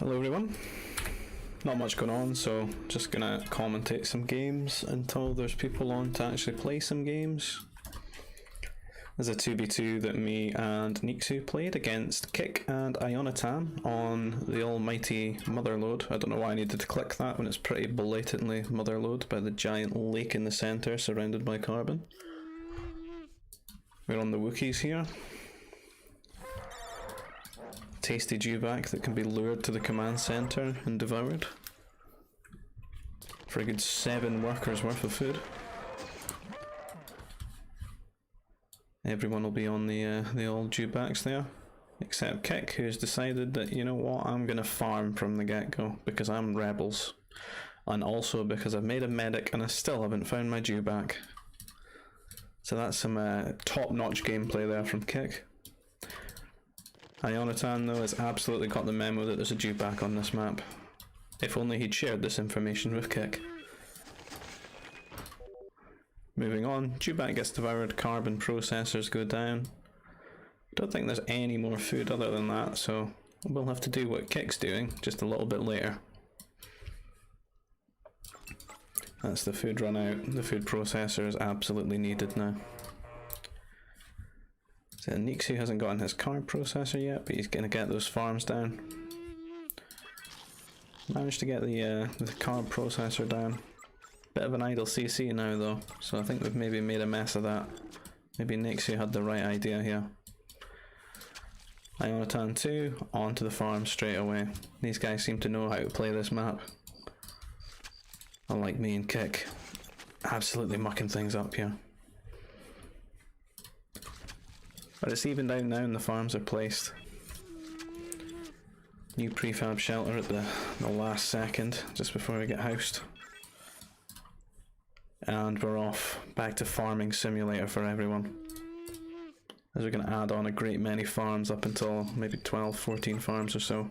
Hello everyone. Not much going on, so just gonna commentate some games until there's people on to actually play some games. There's a 2v2 that me and Nixu played against Kick and Ionatan on the almighty Motherlode. I don't know why I needed to click that when it's pretty blatantly Motherlode by the giant lake in the centre surrounded by carbon. We're on the Wookiees here. Tasty dewback that can be lured to the command centre and devoured for a good 7 workers worth of food. Everyone will be on the old dewbacks there, except Kick, who's decided that, you know what, I'm gonna farm from the get-go because I'm rebels, and also because I've made a medic and I still haven't found my dewback. So that's some top-notch gameplay there from Kick. Ionatan, though, has absolutely got the memo that there's a dewback on this map. If only he'd shared this information with Kick. Moving on, dewback gets devoured, carbon processors go down. Don't think there's any more food other than that, so we'll have to do what Kick's doing, just a little bit later. That's the food run out. The food processor is absolutely needed now. So Nixu hasn't gotten his carb processor yet, but he's going to get those farms down. Managed to get the carb processor down. Bit of an idle CC now though, so I think we've maybe made a mess of that. Maybe Nixu had the right idea here. Ionatan 2, onto the farm straight away. These guys seem to know how to play this map. Unlike me and Kick. Absolutely mucking things up here. But it's evened out now and the farms are placed. New prefab shelter at the last second, just before we get housed. And we're off back to farming simulator for everyone. As we're going to add on a great many farms up until maybe 12, 14 farms or so.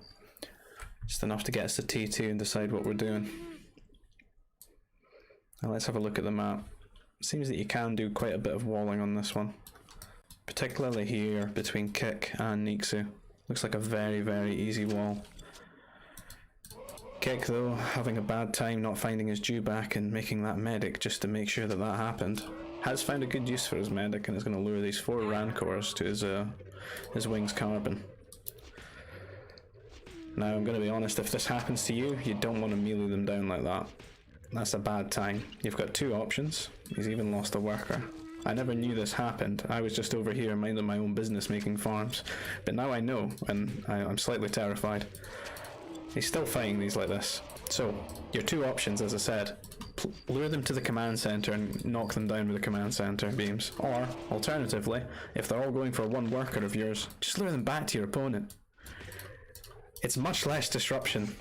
Just enough to get us to T2 and decide what we're doing. Now let's have a look at the map. Seems that you can do quite a bit of walling on this one. Particularly here between Kick and Nixu. Looks like a very, very easy wall. Kick though, having a bad time not finding his dewback and making that medic just to make sure that that happened. Has found a good use for his medic and is going to lure these 4 rancors to his wings carbon. Now I'm going to be honest, if this happens to you, you don't want to melee them down like that. That's a bad time. You've got 2 options. He's even lost a worker. I never knew this happened. I was just over here minding my own business making farms. But now I know, and I'm slightly terrified. He's still fighting these like this. So, your 2 options, as I said, lure them to the command center and knock them down with the command center beams. Or, alternatively, if they're all going for 1 worker of yours, just lure them back to your opponent. It's much less disruption.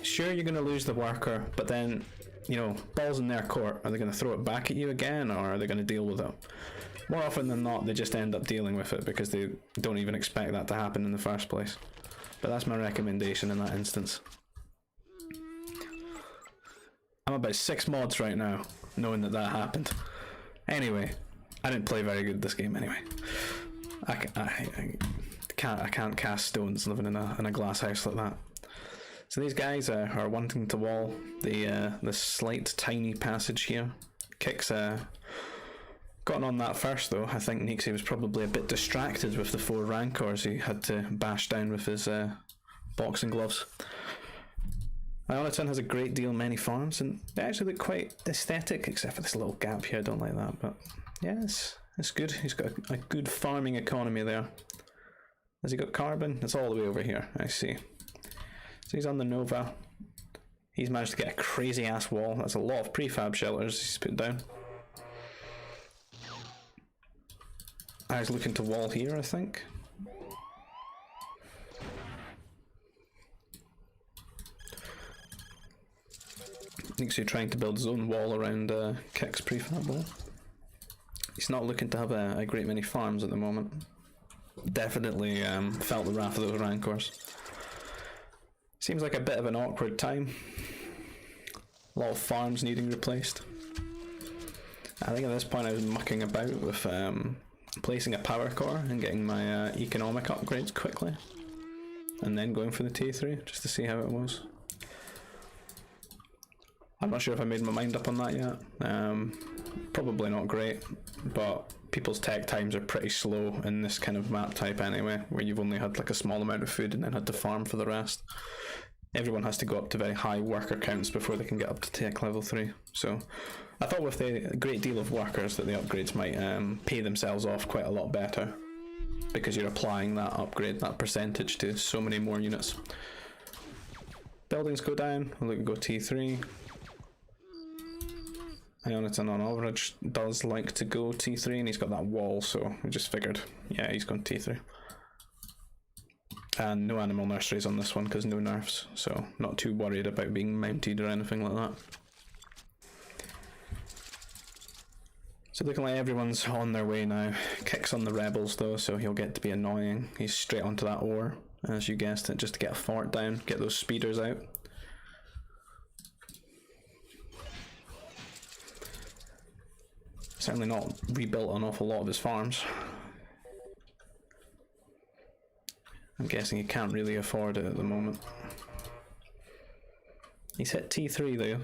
Sure, you're going to lose the worker, but then, you know, balls in their court. Are they going to throw it back at you again, or are they going to deal with it? More often than not, they just end up dealing with it because they don't even expect that to happen in the first place. But that's my recommendation in that instance. I'm about 6 mods right now, knowing that that happened. Anyway, I didn't play very good this game anyway. I can't cast stones living in a glass house like that. So these guys are wanting to wall the slight tiny passage here. Kick's gotten on that first though. I think Nixu was probably a bit distracted with the 4 rancors he had to bash down with his boxing gloves. Ionatan has a great deal many farms and they actually look quite aesthetic, except for this little gap here. I don't like that, but yeah, it's good. He's got a good farming economy there. Has he got carbon? It's all the way over here, I see. So he's on the Nova. He's managed to get a crazy ass wall. That's a lot of prefab shelters he's put down. I was looking to wall here, I think. Nixu trying to build his own wall around Kick's prefab wall. He's not looking to have a great many farms at the moment. Definitely felt the wrath of those rancors. Seems like a bit of an awkward time. A lot of farms needing replaced. I think at this point I was mucking about with placing a power core and getting my economic upgrades quickly. and then going for the T3 just to see how it was. I'm not sure if I made my mind up on that yet. Probably not great, but people's tech times are pretty slow in this kind of map type anyway, where you've only had like a small amount of food and then had to farm for the rest. Everyone has to go up to very high worker counts before they can get up to tech level 3. So I thought with the great deal of workers that the upgrades might pay themselves off quite a lot better, because you're applying that upgrade, that percentage, to so many more units. Buildings go down, we go T3. Ioniton on average does like to go T3, and he's got that wall, so we just figured, yeah, he's going T3. And no animal nurseries on this one because no nerfs, so not too worried about being mounted or anything like that. So looking like everyone's on their way now. Kicks on the rebels though, so he'll get to be annoying. He's straight onto that ore, as you guessed it, just to get a fort down, get those speeders out. Certainly not rebuilt an awful lot of his farms. I'm guessing he can't really afford it at the moment. He's hit T3 though.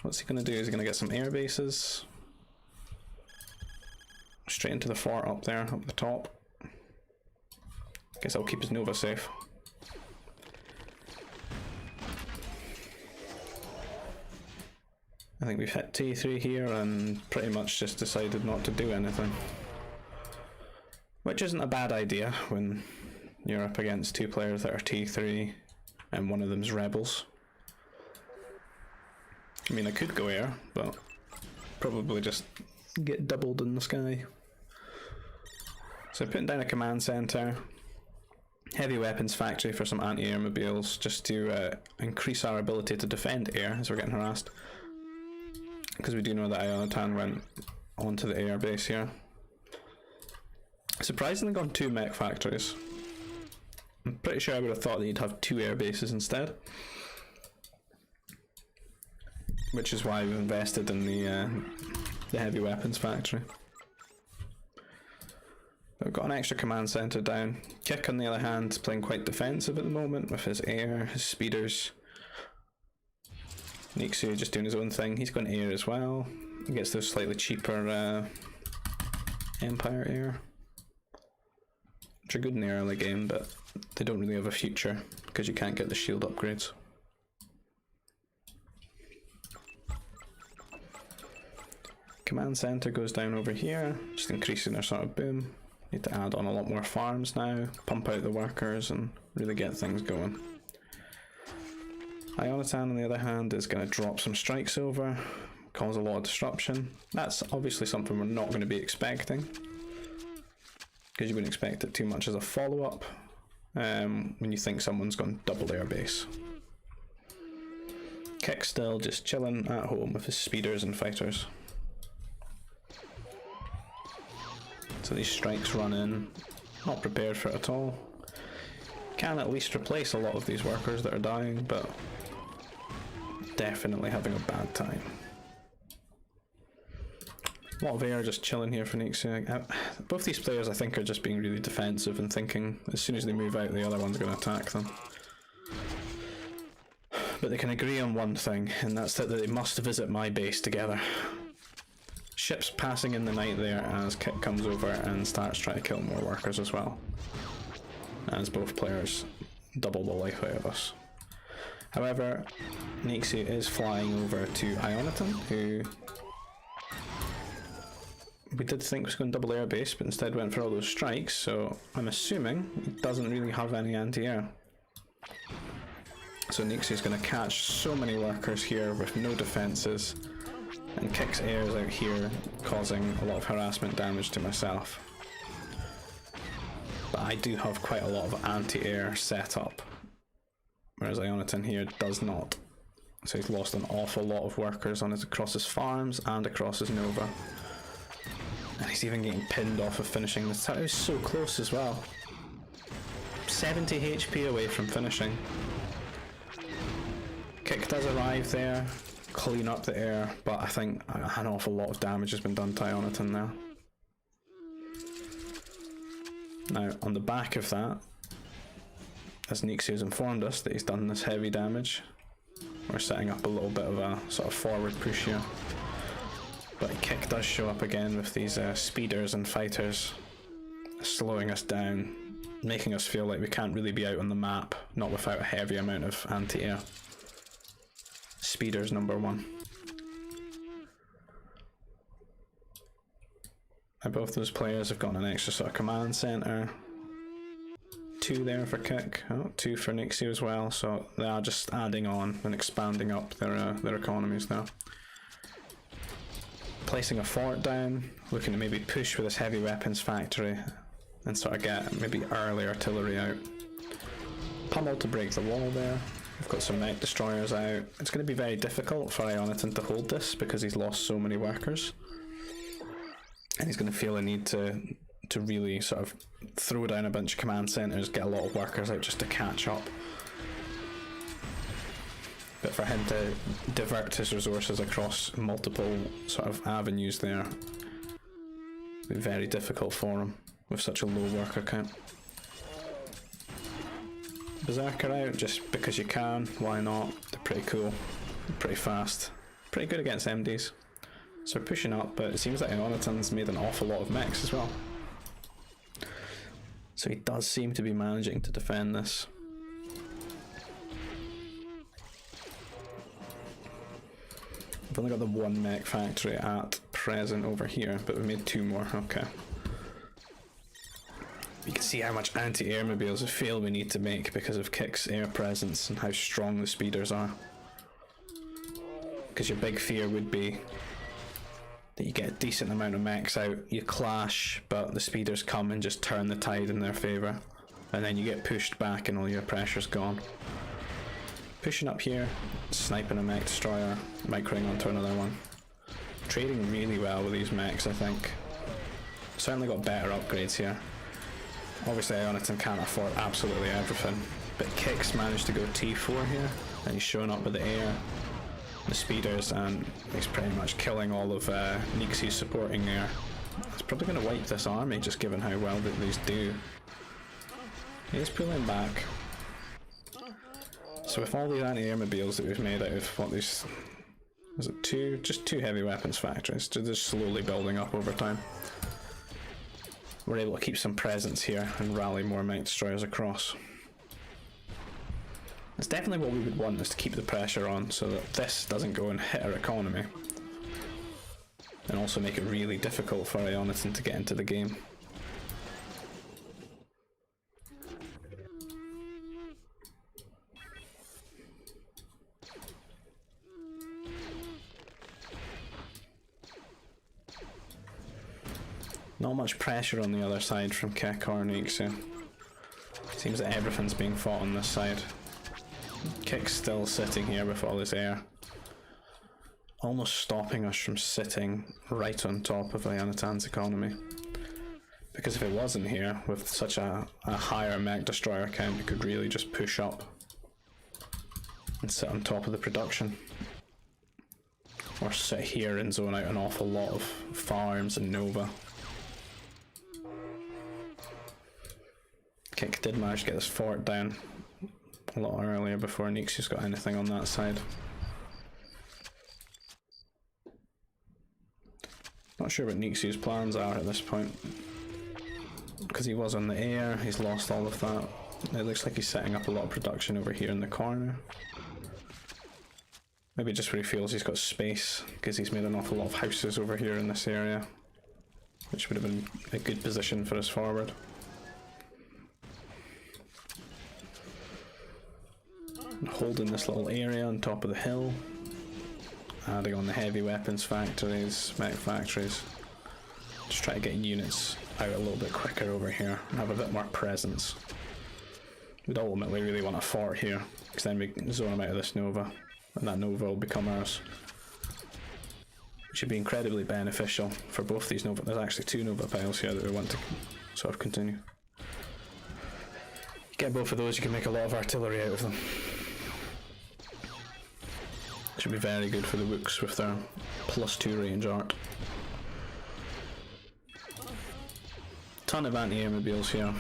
What's he going to do? Is he going to get some air bases? Straight into the fort up there, up the top. Guess I'll keep his Nova safe. I think we've hit T3 here and pretty much just decided not to do anything. Which isn't a bad idea when you're up against two players that are T3 and one of them's rebels. I mean, I could go air, but probably just get doubled in the sky. So putting down a command center, heavy weapons factory for some anti-air mobiles, just to increase our ability to defend air as we're getting harassed. Because we do know that Ionitan went onto the air base here. Surprisingly gone 2 mech factories. I'm pretty sure I would have thought that you'd have 2 air bases instead. Which is why we've invested in the heavy weapons factory. We've got an extra command center down. Kick, on the other hand, is playing quite defensive at the moment with his air, his speeders. Nixu just doing his own thing. He's going air as well. He gets those slightly cheaper Empire air, which are good in the early game, but they don't really have a future because you can't get the shield upgrades. Command center goes down over here, just increasing our sort of boom. Need to add on a lot more farms now, pump out the workers and really get things going. Ionitan, on the other hand, is going to drop some strikes over, cause a lot of disruption. That's obviously something we're not going to be expecting, because you wouldn't expect it too much as a follow-up when you think someone's gone double air base. Kick still just chilling at home with his speeders and fighters. So these strikes run in, not prepared for it at all. Can at least replace a lot of these workers that are dying, but definitely having a bad time. A lot of air just chilling here for Nixu. Both these players, I think, are just being really defensive and thinking as soon as they move out, the other one's going to attack them. But they can agree on one thing, and that's that they must visit my base together. Ships passing in the night there as Kit comes over and starts trying to kill more workers as well, as both players double the life out of us. However, Nixu is flying over to Ionitan, who we did think was going to double air base, but instead went for all those strikes, so I'm assuming he doesn't really have any anti-air. So Nixu is going to catch so many workers here with no defences, and kicks airs out here, causing a lot of harassment damage to myself. But I do have quite a lot of anti-air set up, whereas Ionitan here does not. So he's lost an awful lot of workers on across his farms and across his Nova. And he's even getting pinned off of finishing this. That was so close as well. 70 HP away from finishing. Kick does arrive there, clean up the air, but I think an awful lot of damage has been done to Ionitan there. Now, on the back of that, as Nixio's informed us that he's done this heavy damage. We're setting up a little bit of a sort of forward push here. But Kick does show up again with these speeders and fighters, slowing us down, making us feel like we can't really be out on the map, not without a heavy amount of anti-air. Speeders number 1. Now both those players have got an extra sort of command center. 2 there for Kick, 2 for Nixio as well, so they are just adding on and expanding up their economies now. Placing a fort down, looking to maybe push with this heavy weapons factory and sort of get maybe early artillery out. Pummel to break the wall there. We've got some mech destroyers out. It's going to be very difficult for Ioniton to hold this because he's lost so many workers. And he's going to feel a need to really sort of throw down a bunch of command centers, get a lot of workers out just to catch up. But for him to divert his resources across multiple sort of avenues there, it'll be very difficult for him with such a low worker count. Berserker out just because you can, why not? They're pretty cool, pretty fast, pretty good against MDs. So we're pushing up, but it seems like Ioniton's made an awful lot of mechs as well. So he does seem to be managing to defend this. We've only got the 1 mech factory at present over here, but we made 2 more, okay. You can see how much anti-air mobiles we feel we need to make because of Kick's air presence and how strong the speeders are. Because your big fear would be that you get a decent amount of mechs out, you clash, but the speeders come and just turn the tide in their favour, and then you get pushed back and all your pressure's gone. Pushing up here, sniping a mech destroyer, microing onto another one. Trading really well with these mechs, I think. Certainly got better upgrades here. Obviously Ioniton can't afford absolutely everything, but Kick's managed to go T4 here, and he's showing up with the air, the speeders, and he's pretty much killing all of Nixie's supporting air. It's probably going to wipe this army, just given how well that these do. He's pulling back. So with all these anti-air mobiles that we've made out of what these... is it 2? Just 2 heavy weapons factories, just slowly building up over time. We're able to keep some presence here and rally more mech destroyers across. It's definitely what we would want, is to keep the pressure on so that this doesn't go and hit our economy. And also make it really difficult for Ioniton to get into the game. Not much pressure on the other side from Kick or Nixio. Seems that everything's being fought on this side. Kick's still sitting here with all his air, almost stopping us from sitting right on top of Ioniton's economy. Because if it wasn't here, with such a higher mech destroyer count, we could really just push up and sit on top of the production. Or sit here and zone out an awful lot of farms and Nova. Kick did manage to get this fort down a lot earlier before Nixio's got anything on that side. Not sure what Nixio's plans are at this point. Because he was on the air, he's lost all of that. It looks like he's setting up a lot of production over here in the corner. Maybe just where he feels he's got space, because he's made an awful lot of houses over here in this area, which would have been a good position for us forward. And holding this little area on top of the hill, adding on the heavy weapons factories, mech factories. Just try to get units out a little bit quicker over here and have a bit more presence. We'd ultimately really want a fort here, because then we can zone them out of this Nova, and that Nova will become ours. Which would be incredibly beneficial for both these Nova. There's actually 2 Nova piles here that we want to sort of continue. Get both of those, you can make a lot of artillery out of them. Should be very good for the Wooks with their +2 range art. Ton of anti-air mobiles here.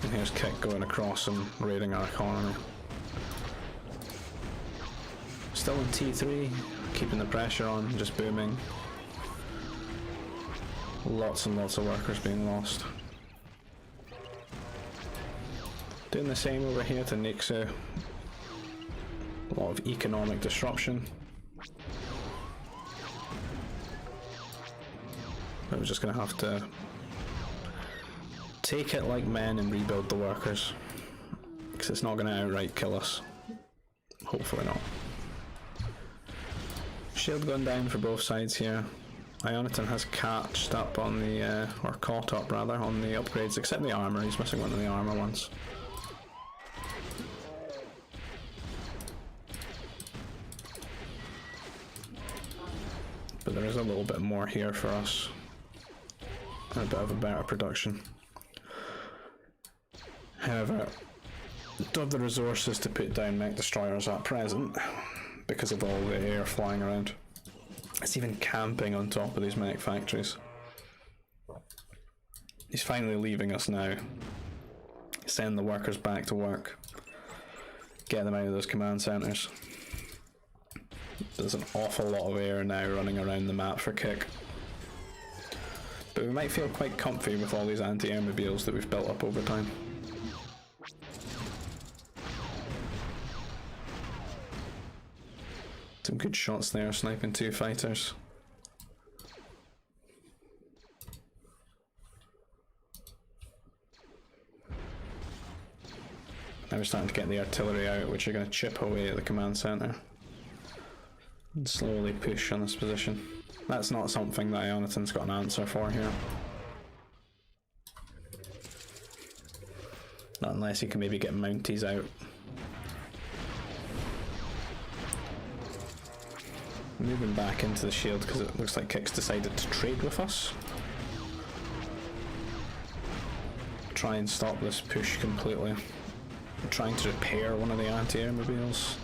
And here's Kick going across and raiding our economy. Still in T3, keeping the pressure on, just booming. Lots and lots of workers being lost. Doing the same over here to Nixu. A lot of economic disruption. But we're just going to have to take it like men and rebuild the workers. Because it's not going to outright kill us. Hopefully not. Shield going down for both sides here. Ioniton has catched up on the, or caught up rather, on the upgrades, except the armor. He's missing one of the armor ones. But there is a little bit more here for us. And a bit of a better production. However, don't have the resources to put down mech destroyers at present because of all the air flying around. It's even camping on top of these mech factories. He's finally leaving us now. Send the workers back to work. Get them out of those command centres. There's an awful lot of air now running around the map for Kick. But we might feel quite comfy with all these anti-air mobiles that we've built up over time. Some good shots there, sniping two fighters. Now we're starting to get the artillery out, which are going to chip away at the command centre. And slowly push on this position. That's not something that Ioniton's got an answer for here. Not unless he can maybe get Mounties out. Moving back into the shield because it looks like Kick's decided to trade with us. Try and stop this push completely. I'm trying to repair one of the anti-air mobiles.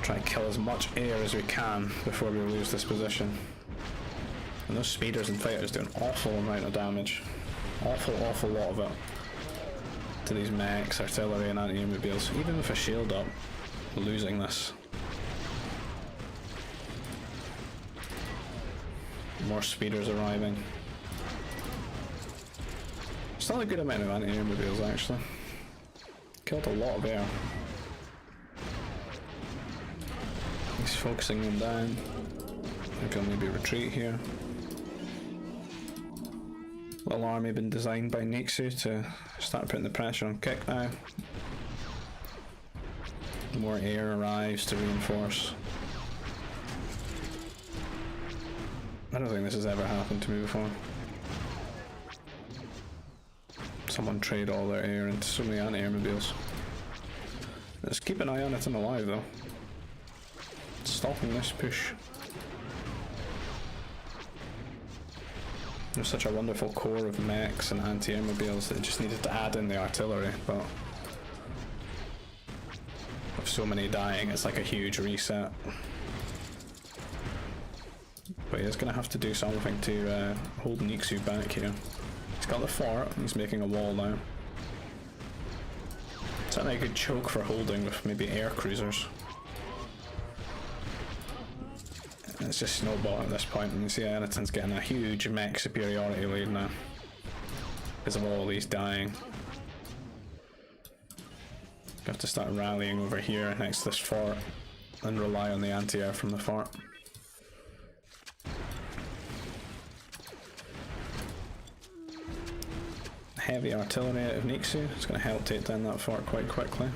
Try and kill as much air as we can before we lose this position. And those speeders and fighters do an awful amount of damage. Awful lot of it. To these mechs, artillery and anti-air mobiles. Even with a shield up, losing this. More speeders arriving. Still a good amount of anti-air mobiles actually. Killed a lot of air. He's focusing them down. I think I'll maybe retreat here. Little army been designed by Nixu to start putting the pressure on Kick now. More air arrives to reinforce. I don't think this has ever happened to me before. Someone trade all their air into so many anti-air mobiles. Let's keep an eye on it and alive though. Stopping this push. There's such a wonderful core of mechs and anti-air mobiles that just needed to add in the artillery, but with so many dying, it's like a huge reset. But he's going to have to do something to hold Nixu back here. He's got the fort, he's making a wall now. Certainly a good choke for holding with maybe air cruisers. It's just snowball at this point, and you see Ioniton's getting a huge mech superiority lead now because of all these dying. You have to start rallying over here next to this fort and rely on the anti-air from the fort. Heavy artillery out of Nixu. It's going to help take down that fort quite quickly.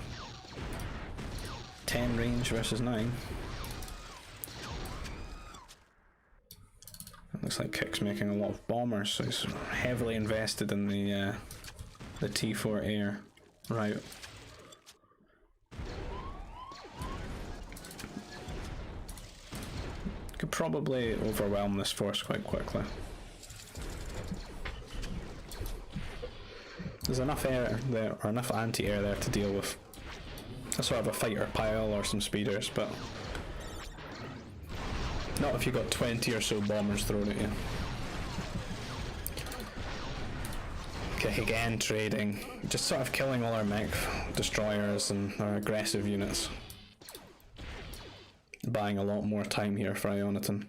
10 range versus 9. It looks like Kick's making a lot of bombers, so he's heavily invested in the T4 air route. Could probably overwhelm this force quite quickly. There's enough air there, or enough anti-air there to deal with a sort of a fighter pile or some speeders, but not if you got 20 or so bombers thrown at you. Kick again, trading. Just sort of killing all our mech destroyers and our aggressive units. Buying a lot more time here for Ioniton.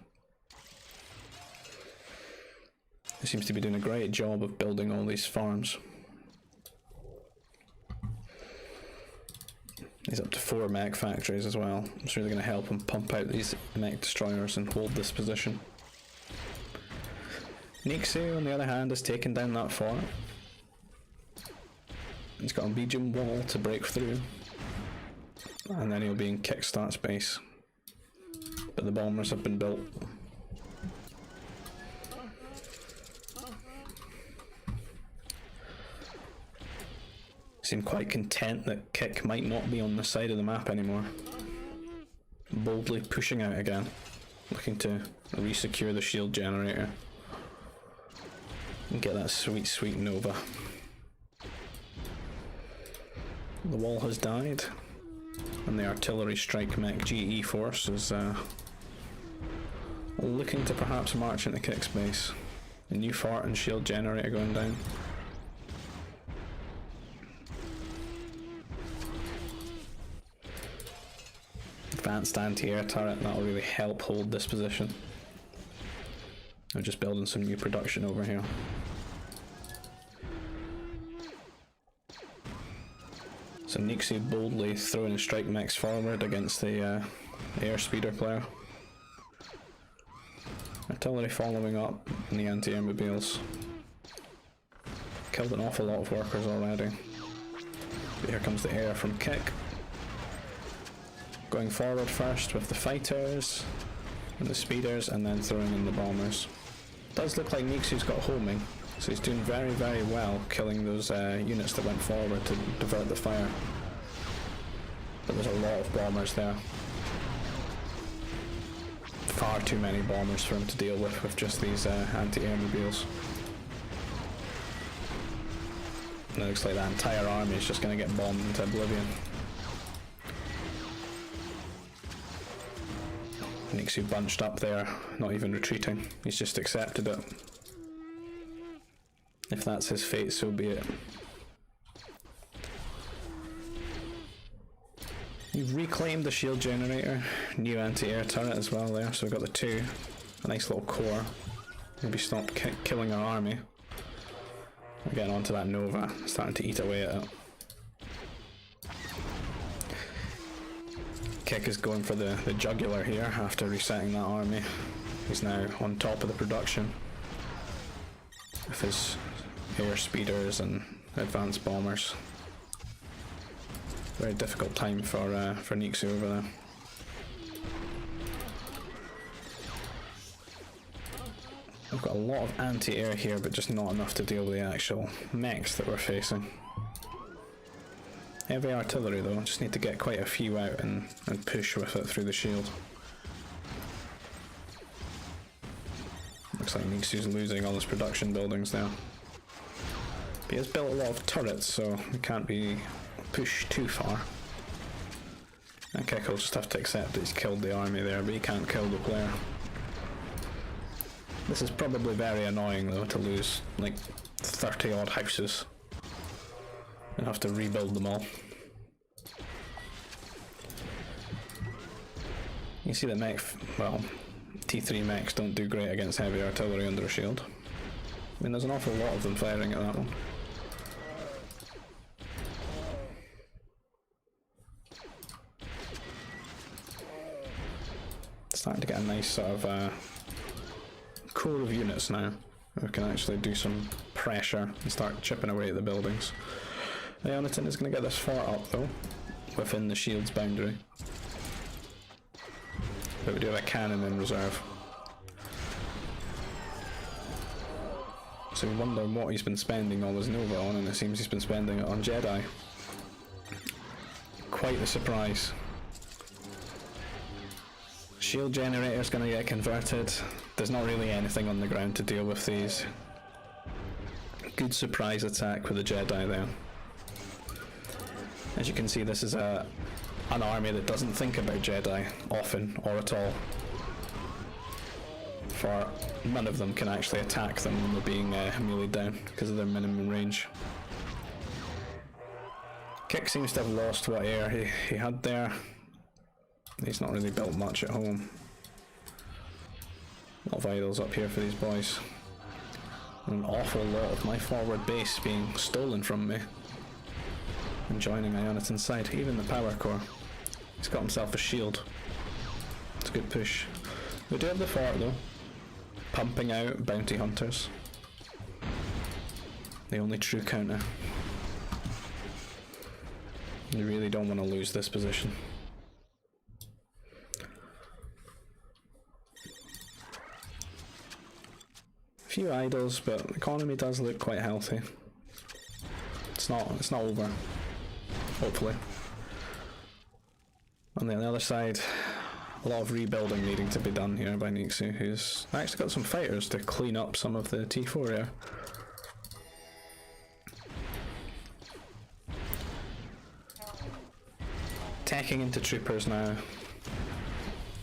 He seems to be doing a great job of building all these farms. He's up to 4 mech factories as well. It's really going to help him pump out these mech destroyers and hold this position. Nixu, on the other hand, has taken down that fort. He's got a medium wall to break through. And then he'll be in kickstart space. But the bombers have been built. Seem quite content that Kick might not be on the side of the map anymore. Boldly pushing out again, looking to re-secure the shield generator and get that sweet, sweet Nova. The wall has died, and the artillery strike mech GE force is looking to perhaps march into Kick's base. A new fort and shield generator going down. Advanced anti-air turret, that'll really help hold this position. I'm just building some new production over here. So Nixu boldly throwing strike mechs forward against the air speeder player. Artillery following up in the anti-air mobiles. Killed an awful lot of workers already. But here comes the air from Kick. Going forward first with the fighters and the speeders, and then throwing in the bombers. Does look like Nixu's got homing, so he's doing very, very well killing those units that went forward to divert the fire. But there's a lot of bombers there. Far too many bombers for him to deal with just these anti-air mobiles. And it looks like that entire army is just going to get bombed into oblivion. Nixu bunched up there, not even retreating. He's just accepted it. If that's his fate, so be it. You've reclaimed the shield generator, new anti-air turret as well there, so we've got the 2. A nice little core. Maybe stop killing our army. We're getting onto that Nova, starting to eat away at it. Kick is going for the jugular here after resetting that army. He's now on top of the production with his air speeders and advanced bombers. Very difficult time for Nixu over there. We've got a lot of anti-air here, but just not enough to deal with the actual mechs that we're facing. Heavy artillery though, just need to get quite a few out and push with it through the shield. Looks like Nixu's losing all his production buildings now. But he has built a lot of turrets, so he can't be pushed too far. And Kick will just have to accept that he's killed the army there, but he can't kill the player. This is probably very annoying though, to lose like 30 odd houses and have to rebuild them all. You see that T3 mechs don't do great against heavy artillery under a shield. I mean, there's an awful lot of them firing at that one. Starting to get a nice sort of core of units now. We can actually do some pressure and start chipping away at the buildings. Ioniton is going to get this fort up though, within the shield's boundary. But we do have a cannon in reserve. So we wonder what he's been spending all his Nova on, and it seems he's been spending it on Jedi. Quite the surprise. Shield generator's going to get converted. There's not really anything on the ground to deal with these. Good surprise attack with the Jedi there. As you can see, this is an army that doesn't think about Jedi often or at all. fort, none of them can actually attack them when they're being meleeed down because of their minimum range. Kick seems to have lost what air he had there. He's not really built much at home. A lot of idols up here for these boys. And an awful lot of my forward base being stolen from me and joining Ionitan's side. Even the power core. He's got himself a shield. It's a good push. We do have the fort though, pumping out bounty hunters. The only true counter. You really don't want to lose this position. A few idols, but the economy does look quite healthy. It's not over. Hopefully. On the other side, a lot of rebuilding needing to be done here by Nixu, who's actually got some fighters to clean up some of the T4 here. Teching into troopers now.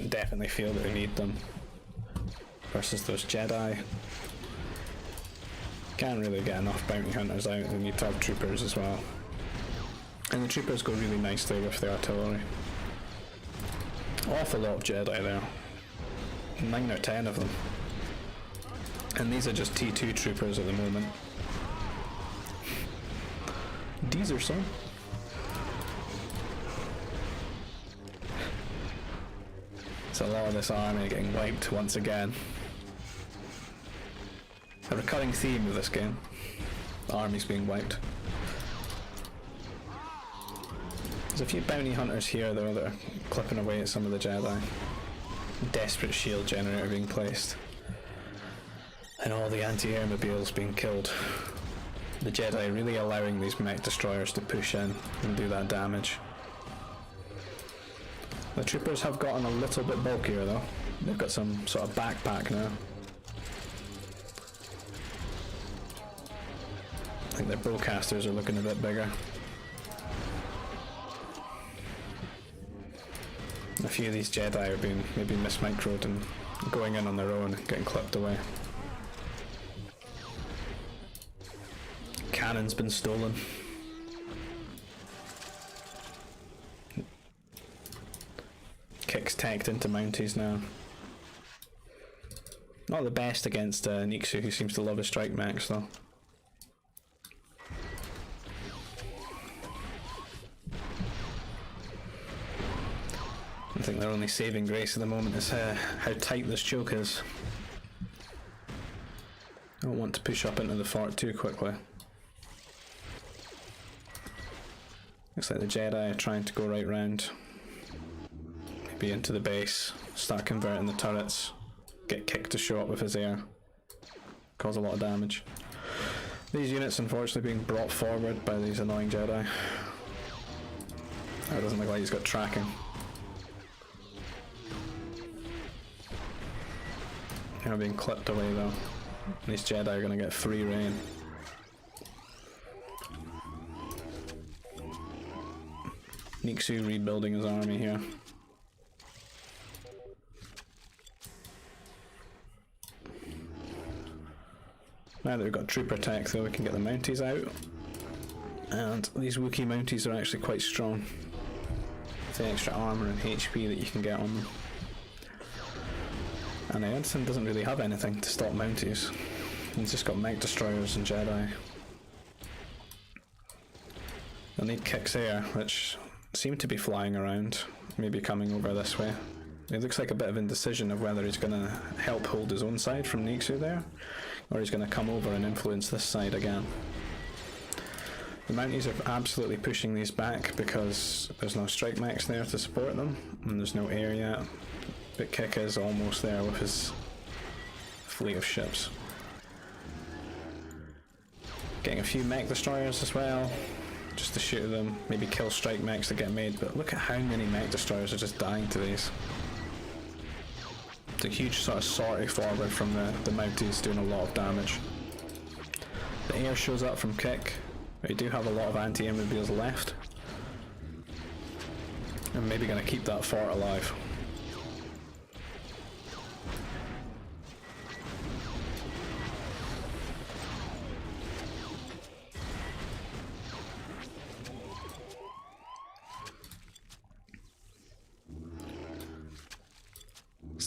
Definitely feel that we need them. Versus those Jedi. Can't really get enough bounty hunters out, they need to have troopers as well. And the troopers go really nicely with the artillery. Awful lot of Jedi there. 9 or 10 of them. And these are just T2 troopers at the moment. These are some. So a lot of this army getting wiped once again. A recurring theme of this game. The army's being wiped. There's a few bounty hunters here though that are clipping away at some of the Jedi. Desperate shield generator being placed. And all the anti-air mobiles being killed. The Jedi really allowing these mech destroyers to push in and do that damage. The troopers have gotten a little bit bulkier though. They've got some sort of backpack now. I think their bowcasters are looking a bit bigger. A few of these Jedi are being maybe mismicroed and going in on their own and getting clipped away. Cannon's been stolen. Kick's tanked into Mounties now. Not the best against Nixu, who seems to love his strike max though. I think their only saving grace at the moment is how tight this choke is. I don't want to push up into the fort too quickly. Looks like the Jedi are trying to go right round. Maybe into the base, start converting the turrets, get Kick to show up with his air, cause a lot of damage. These units unfortunately being brought forward by these annoying Jedi. That doesn't look like he's got tracking. They're being clipped away though. These Jedi are going to get free reign. Nixu rebuilding his army here. Now that we've got trooper tech though, we can get the Mounties out. And these Wookiee Mounties are actually quite strong. With the extra armor and HP that you can get on them. And Edson doesn't really have anything to stop Mounties. He's just got mech destroyers and Jedi. They'll need Kicks air, which seem to be flying around, maybe coming over this way. It looks like a bit of indecision of whether he's going to help hold his own side from Nixu there, or he's going to come over and influence this side again. The Mounties are absolutely pushing these back because there's no strike mechs there to support them, and there's no air yet. But Kick is almost there with his fleet of ships. Getting a few mech destroyers as well, just to shoot them, maybe kill strike mechs that get made, but look at how many mech destroyers are just dying to these. It's a huge sort of sortie forward from the Mounties doing a lot of damage. The air shows up from Kick, but you do have a lot of anti-air mobiles left. I'm maybe going to keep that fort alive.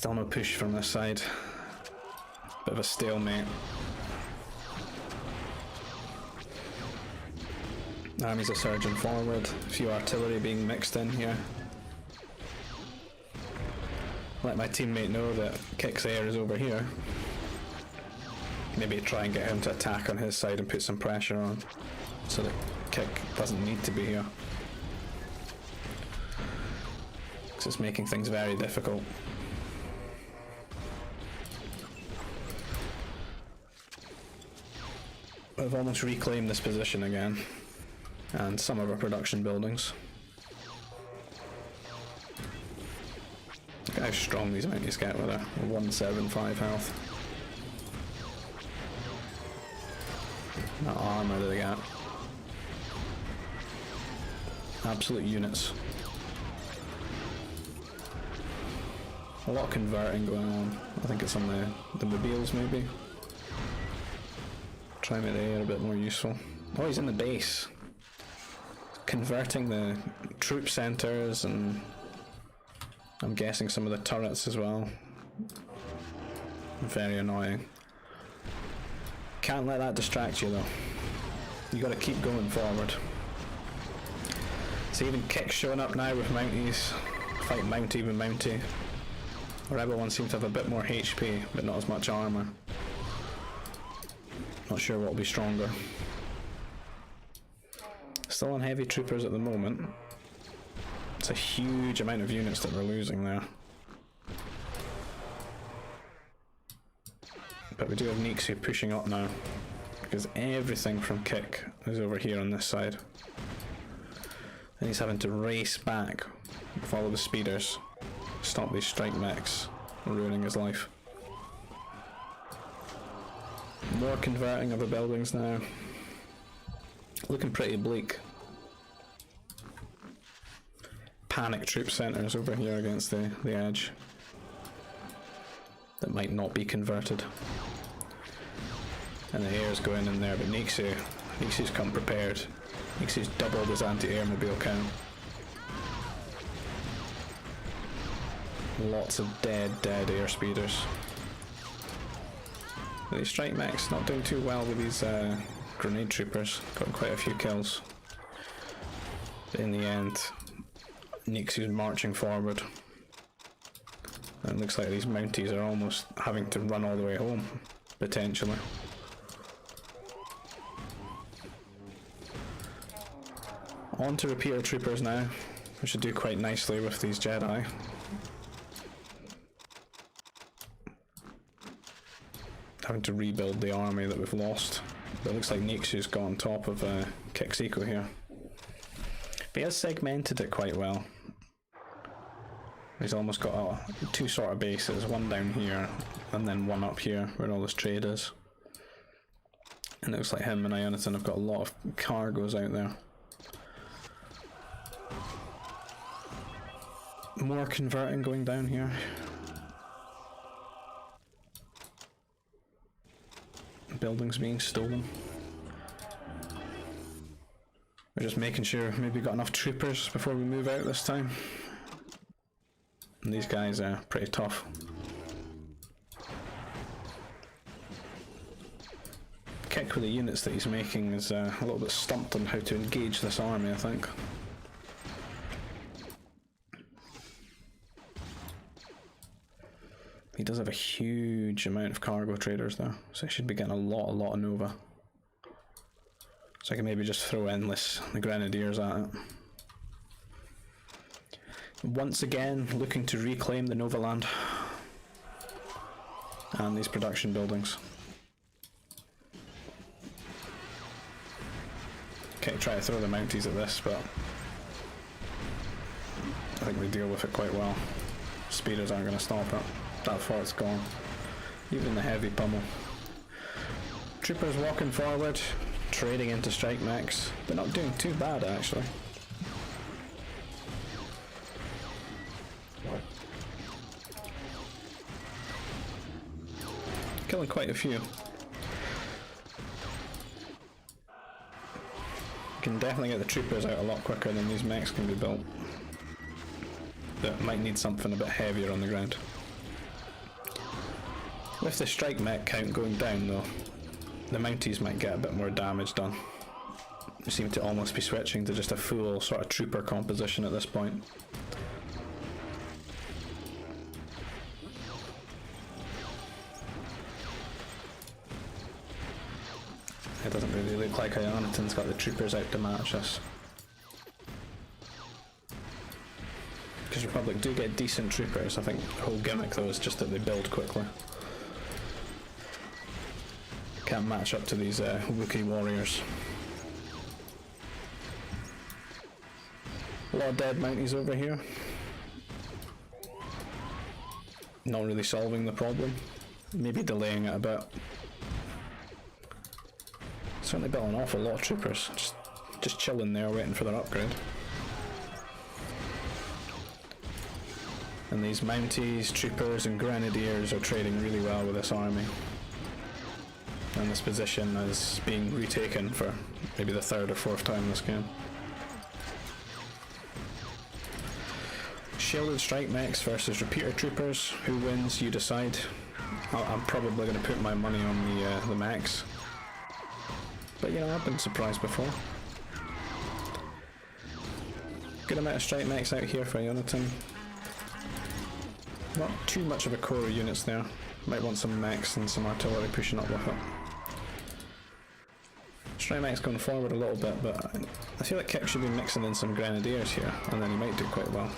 Still no push from this side. Bit of a stalemate. Armies are surging forward. A few artillery being mixed in here. Let my teammate know that Kick's air is over here. Maybe try and get him to attack on his side and put some pressure on, so that Kick doesn't need to be here. Because it's making things very difficult. We've almost reclaimed this position again, and some of our production buildings. Look how strong these Mounties get with their 175 health. That armour that they get. Absolute units. A lot of converting going on. I think it's on the mobiles maybe. Try and make the air a bit more useful. Oh, he's in the base. Converting the troop centres and I'm guessing some of the turrets as well. Very annoying. Can't let that distract you though. You gotta keep going forward. See, even Kick's showing up now with Mounties. Fight Mountie with Mountie. Rebel one seems to have a bit more HP, but not as much armour. Not sure what will be stronger. Still on heavy troopers at the moment. It's a huge amount of units that we're losing there. But we do have Nixu pushing up now, because everything from Kick is over here on this side. And he's having to race back, follow the speeders, stop these strike mechs, ruining his life. More converting of the buildings now. Looking pretty bleak. Panic troop centres over here against the edge. That might not be converted. And the air's going in there, but Nixu's come prepared. Nixu's doubled his anti-air mobile count. Lots of dead air speeders. These strike mechs not doing too well with these grenade troopers. Got quite a few kills. But in the end, Nixu's marching forward. And it looks like these Mounties are almost having to run all the way home, potentially. On to repeater troopers now. We should do quite nicely with these Jedi. Having to rebuild the army that we've lost. But it looks like Nixu's got on top of Kick's eco here. But he has segmented it quite well. He's almost got two sort of bases, one down here and then one up here where all this trade is. And it looks like him and Ionatan have got a lot of cargoes out there. More converting going down here. Buildings being stolen. We're just making sure maybe we've got enough troopers before we move out this time. And these guys are pretty tough. Kick with the units that he's making is a little bit stumped on how to engage this army, I think. He does have a huge amount of cargo traders though, so he should be getting a lot of Nova. So I can maybe just throw endless the Grenadiers at it. Once again, looking to reclaim the Nova land and these production buildings. Okay, try to throw the Mounties at this, but I think we deal with it quite well. Speeders aren't going to stop it. That fort's gone. Even the heavy pummel. Troopers walking forward, trading into strike mechs, but not doing too bad actually. Killing quite a few. You can definitely get the troopers out a lot quicker than these mechs can be built. But might need something a bit heavier on the ground. With the strike mech count going down though, the Mounties might get a bit more damage done. We seem to almost be switching to just a full sort of trooper composition at this point. It doesn't really look like Ionitan's got the troopers out to match us. Because Republic do get decent troopers. I think the whole gimmick though is just that they build quickly. Can't match up to these Wookiee warriors. A lot of dead Mounties over here. Not really solving the problem. Maybe delaying it a bit. Certainly built an awful lot of troopers. Just chilling there waiting for their upgrade. And these Mounties, troopers and grenadiers are trading really well with this army. And this position is being retaken for maybe the third or fourth time this game. Shielded strike mechs versus repeater troopers. Who wins? You decide. I'm probably going to put my money on the mechs. But you know, I've been surprised before. Good amount of strike mechs out here for Ionitan. Not too much of a core of units there. Might want some mechs and some artillery pushing up with it. Strike mech's going forward a little bit, but I feel like Kick should be mixing in some grenadiers here, and then he might do quite well.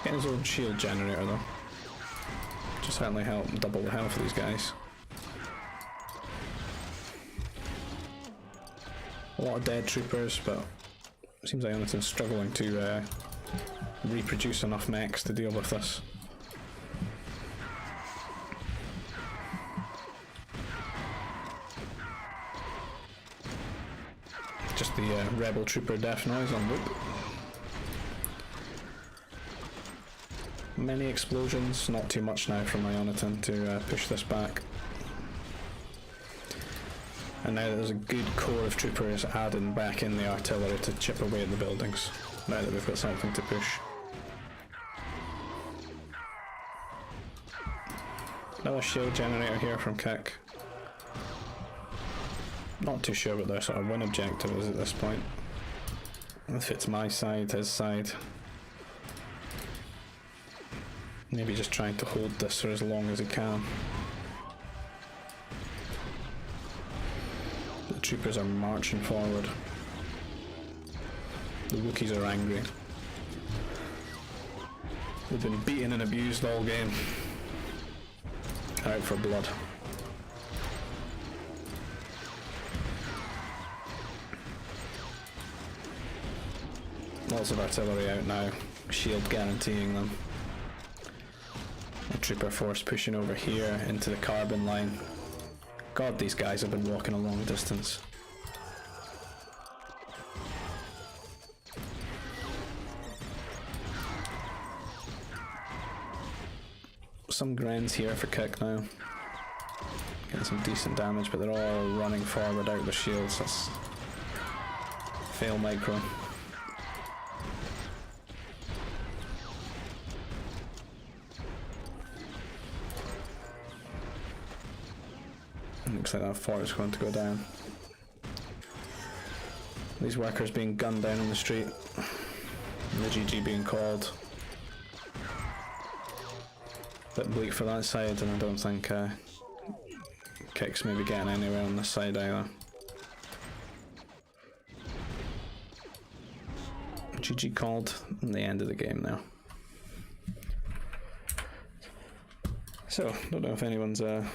Getting his own shield generator though. Just certainly help double the health of these guys. A lot of dead troopers, but it seems like Ionitan's struggling to reproduce enough mechs to deal with this. Just the rebel trooper death noise on loop. Many explosions, not too much now from Ionitan to push this back. And now that there's a good core of troopers adding back in the artillery to chip away at the buildings, now that we've got something to push. Another shield generator here from Kick. Not too sure what their sort of win objective is at this point. If it's my side, his side. Maybe just trying to hold this for as long as he can. The troopers are marching forward. The Wookiees are angry. They've been beaten and abused all game. Out for blood. Lots of artillery out now, shield guaranteeing them. A trooper force pushing over here into the carbon line. God, these guys have been walking a long distance. Some Grens here for Kick now. Getting some decent damage, but they're all running forward out of the shields. That's fail micro. Looks like that fort is going to go down. These workers being gunned down on the street. And the GG being called. Bit bleak for that side, and I don't think Kick's maybe getting anywhere on this side either. GG called, and the end of the game now. So, don't know if anyone's on.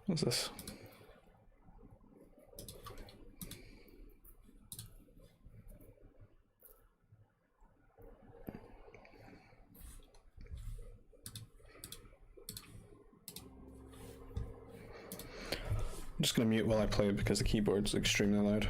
What's this? I'm just gonna mute while I play it because the keyboard's extremely loud.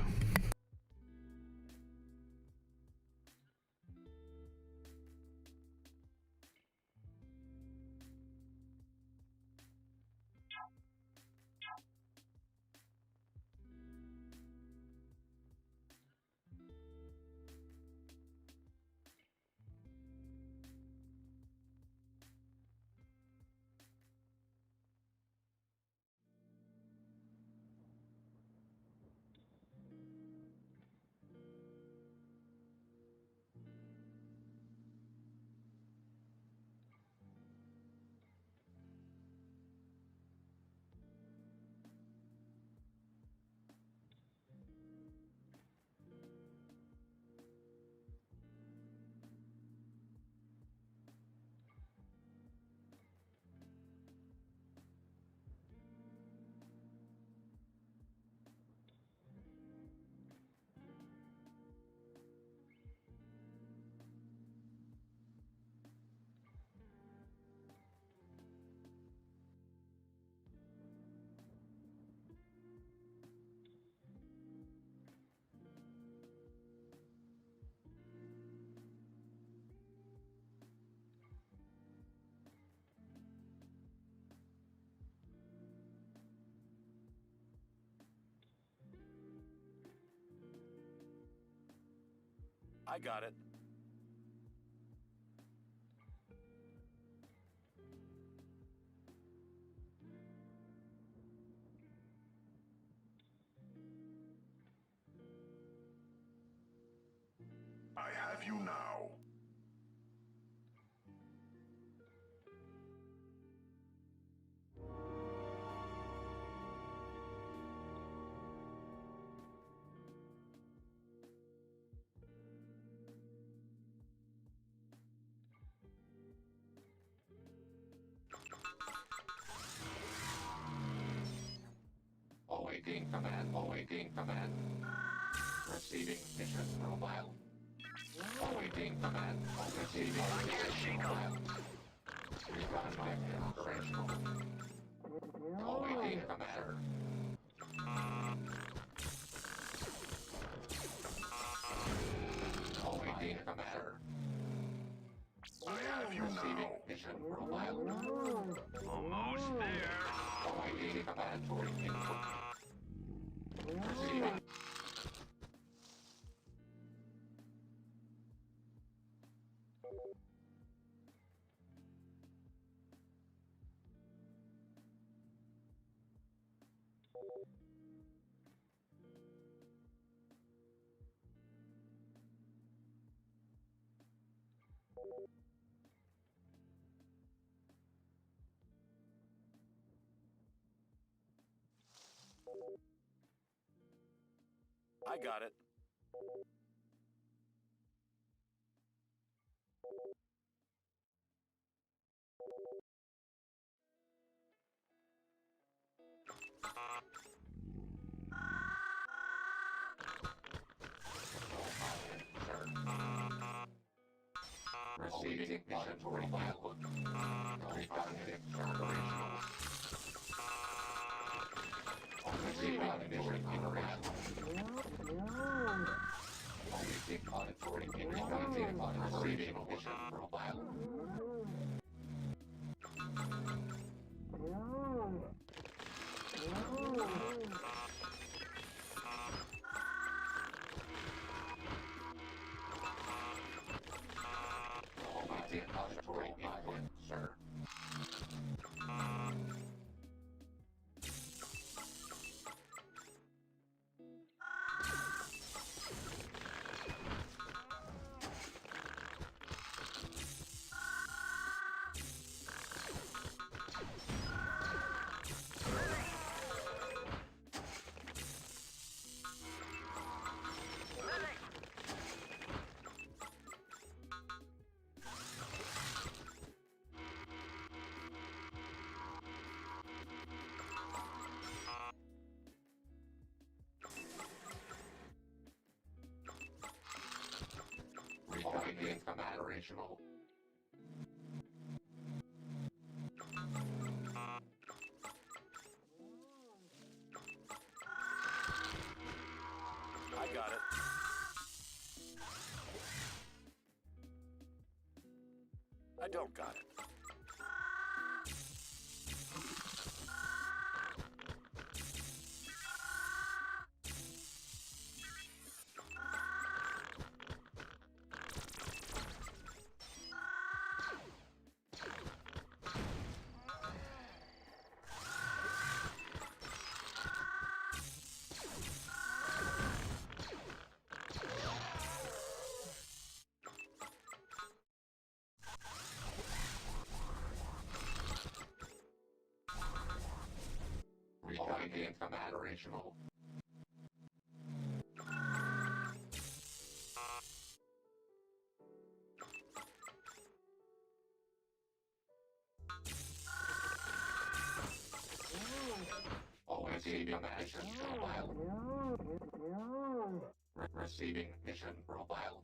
I got it. I have you now. Awaiting command, awaiting command. Receiving mission profile. Awaiting command, receiving mission profile. Reconflict operational. Awaiting command. Awaiting command. I have you Receiving now. mission profile. Almost there. Awaiting command for input. Receiving. I got it. Receiving mission profile. Reconflict operational. Receiving mission profile. Awaiting monitoring. Awaiting monitoring. Receiving mission profile. Awaiting monitoring input, sir. operational. I got it. I don't got it. Recalling command operational. Receiving mission profile. Receiving mission profile.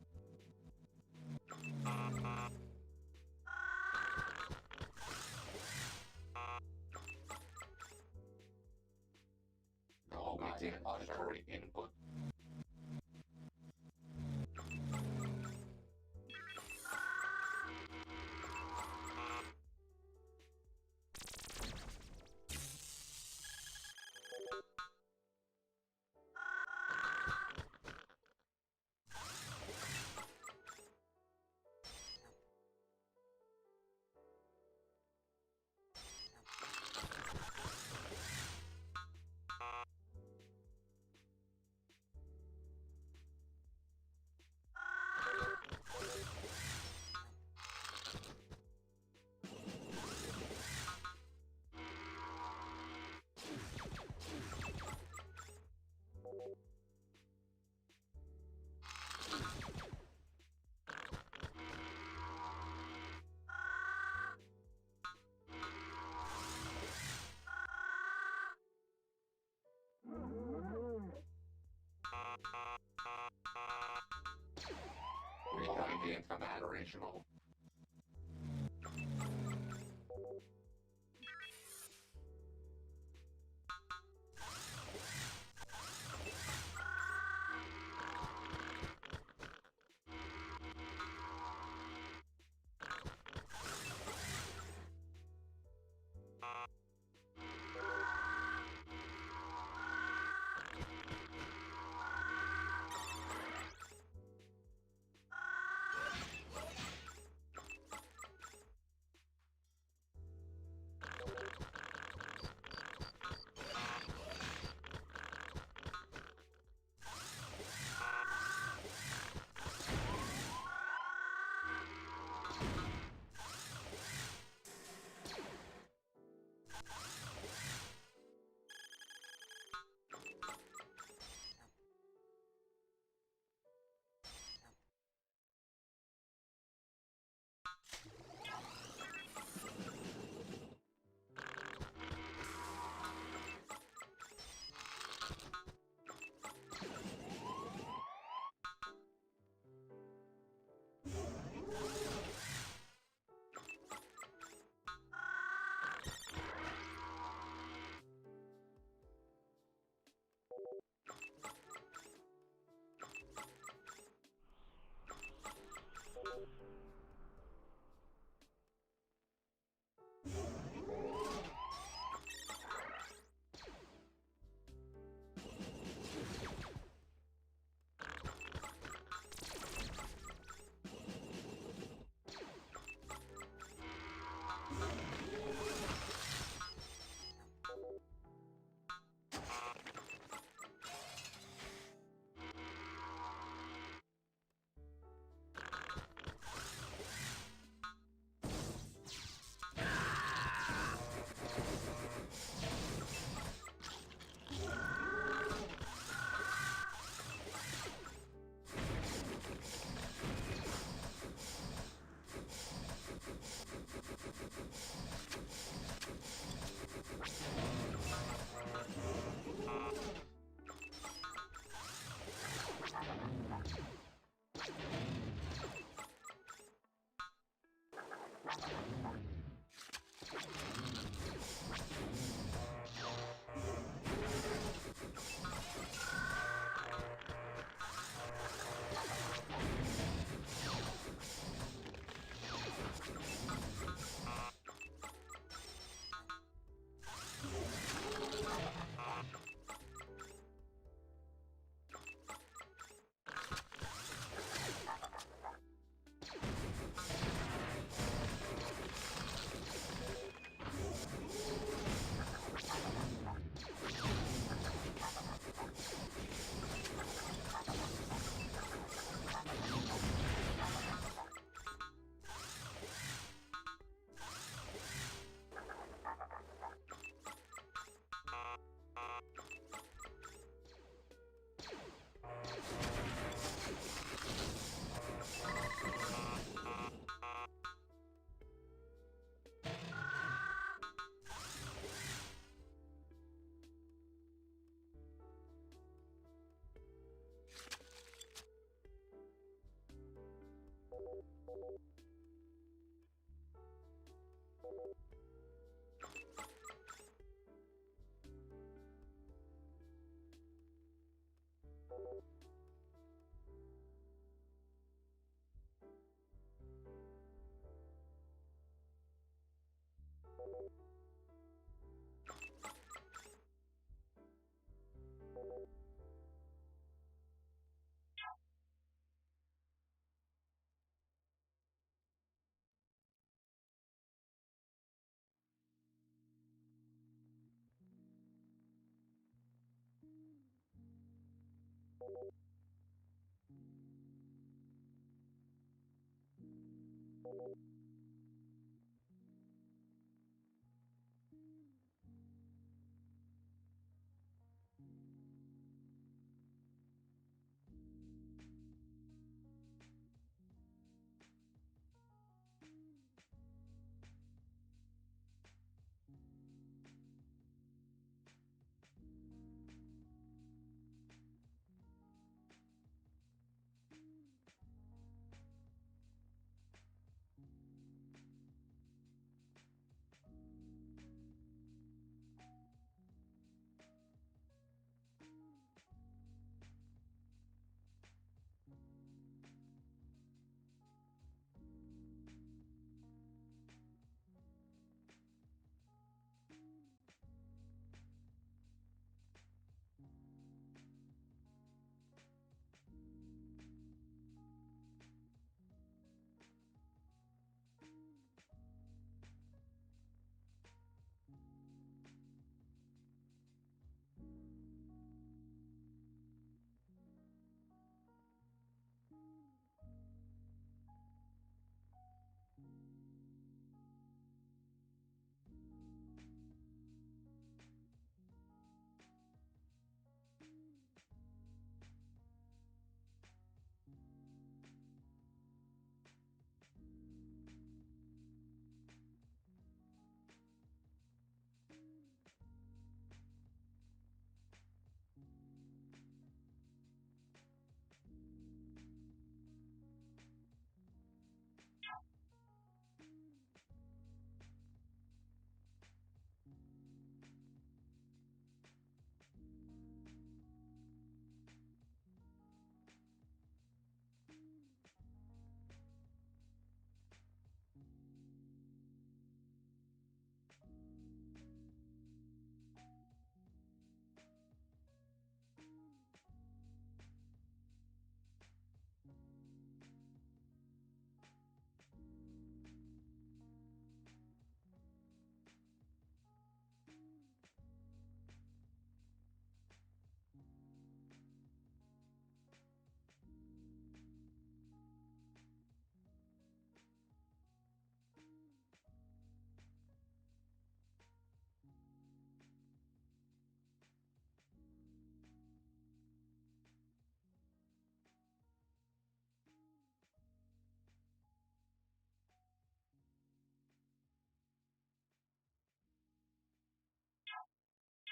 No meeting auditory input. Recalling command operational.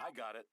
I got it.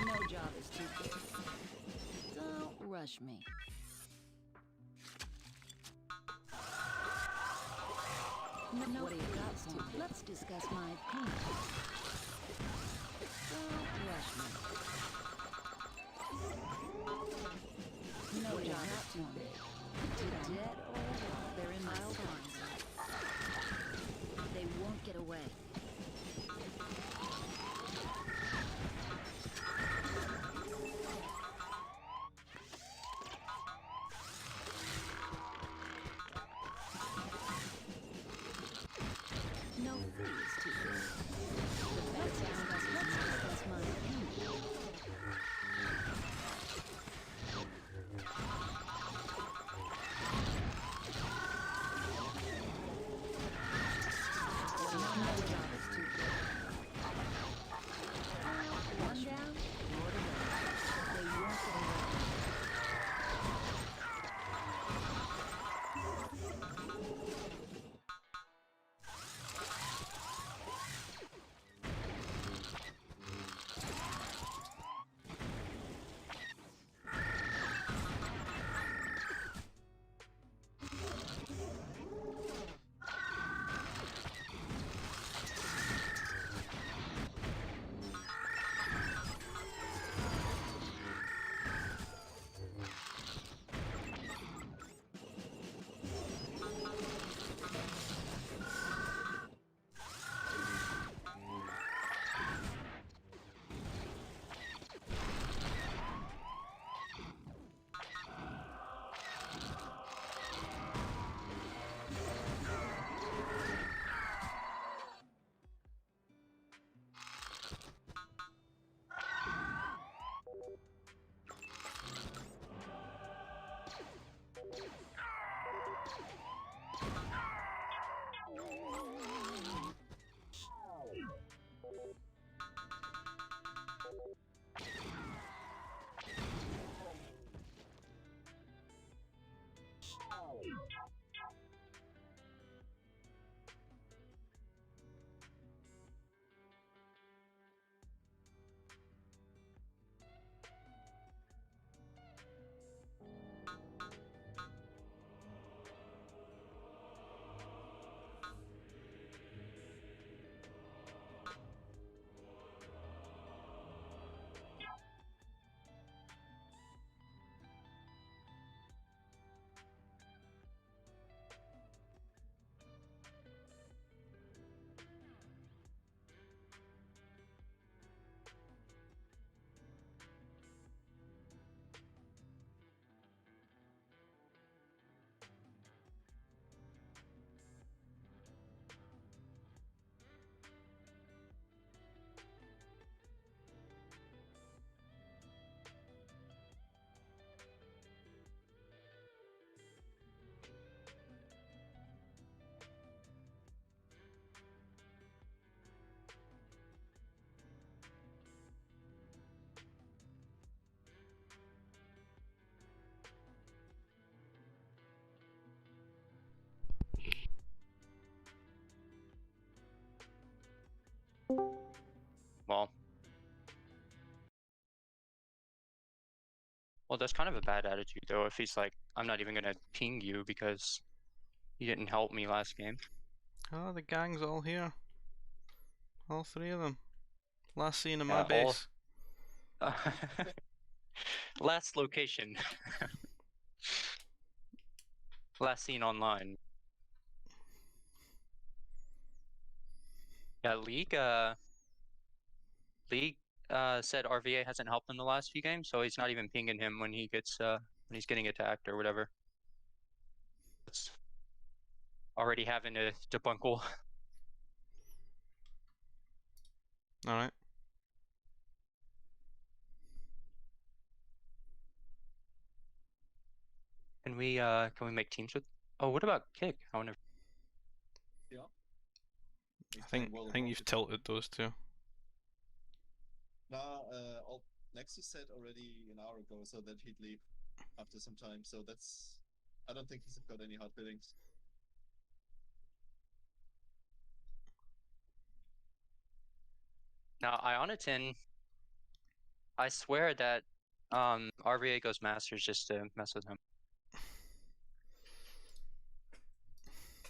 No job is too big. Don't rush me. No, what do you got for me? Let's discuss my opinion. Don't rush me. No job is too big. Dead or alive, they're in my arms. They won't get away. No fee is too big. The best let's discuss my opinion. No job is too big. One down, more to go. They won't get away. Well, that's kind of a bad attitude though. If he's like, I'm not even gonna ping you because you didn't help me last game. Oh, the gang's all here. All three of them. Last seen in Yeah, my base. Last location. Last seen online. Yeah, League said RVA hasn't helped him the last few games, so he's not even pinging him when he gets when he's getting attacked or whatever. It's already having a debunkle. Alright. Can we make teams with? Oh, what about Kick? I wonder. Yeah. I think you've tilted those two. Nah, Nexus said already an hour ago so that he'd leave after some time. So that's, I don't think he's got any hard feelings. Now, Ionatin, I swear that RVA goes Masters just to mess with him.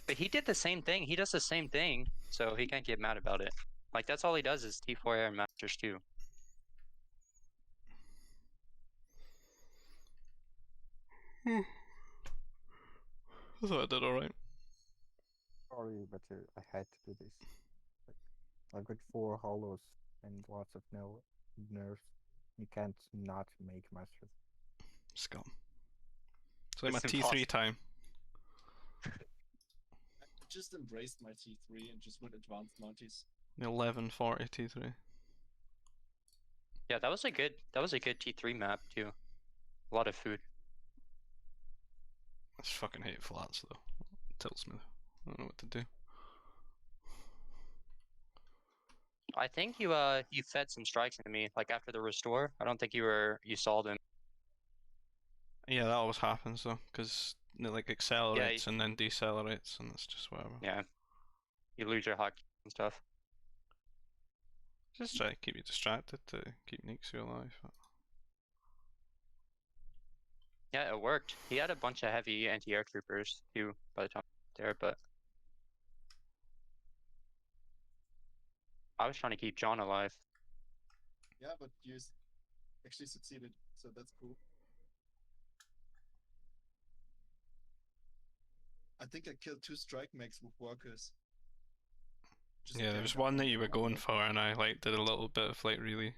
But he did the same thing. He does the same thing, so he can't get mad about it. Like that's all he does is T4 air and Masters too. I thought I did alright. Sorry, but I had to do this. Like, I've got 4 hollows and lots of nerfs. You can't not make masters. Scum. So my It's T3 impossible. time. I just embraced my T3 and just went advanced Mounties. 1140 T3. Yeah, that was a good T3 map too. A lot of food. I just fucking hate flats though. It tilts me. I don't know what to do. I think you fed some strikes into me like after the restore. I don't think you saw them. Yeah, that always happens though, because it like accelerates and then decelerates, and it's just whatever. Yeah, you lose your hotkey and stuff. Just try to keep you distracted to keep Nixie alive. Yeah, it worked. He had a bunch of heavy anti-air troopers too by the time there, but I was trying to keep John alive. Yeah, but you actually succeeded, so that's cool. I think I killed 2 strike mags with workers. Yeah, there was one that you were going for, and I like did a little bit of like really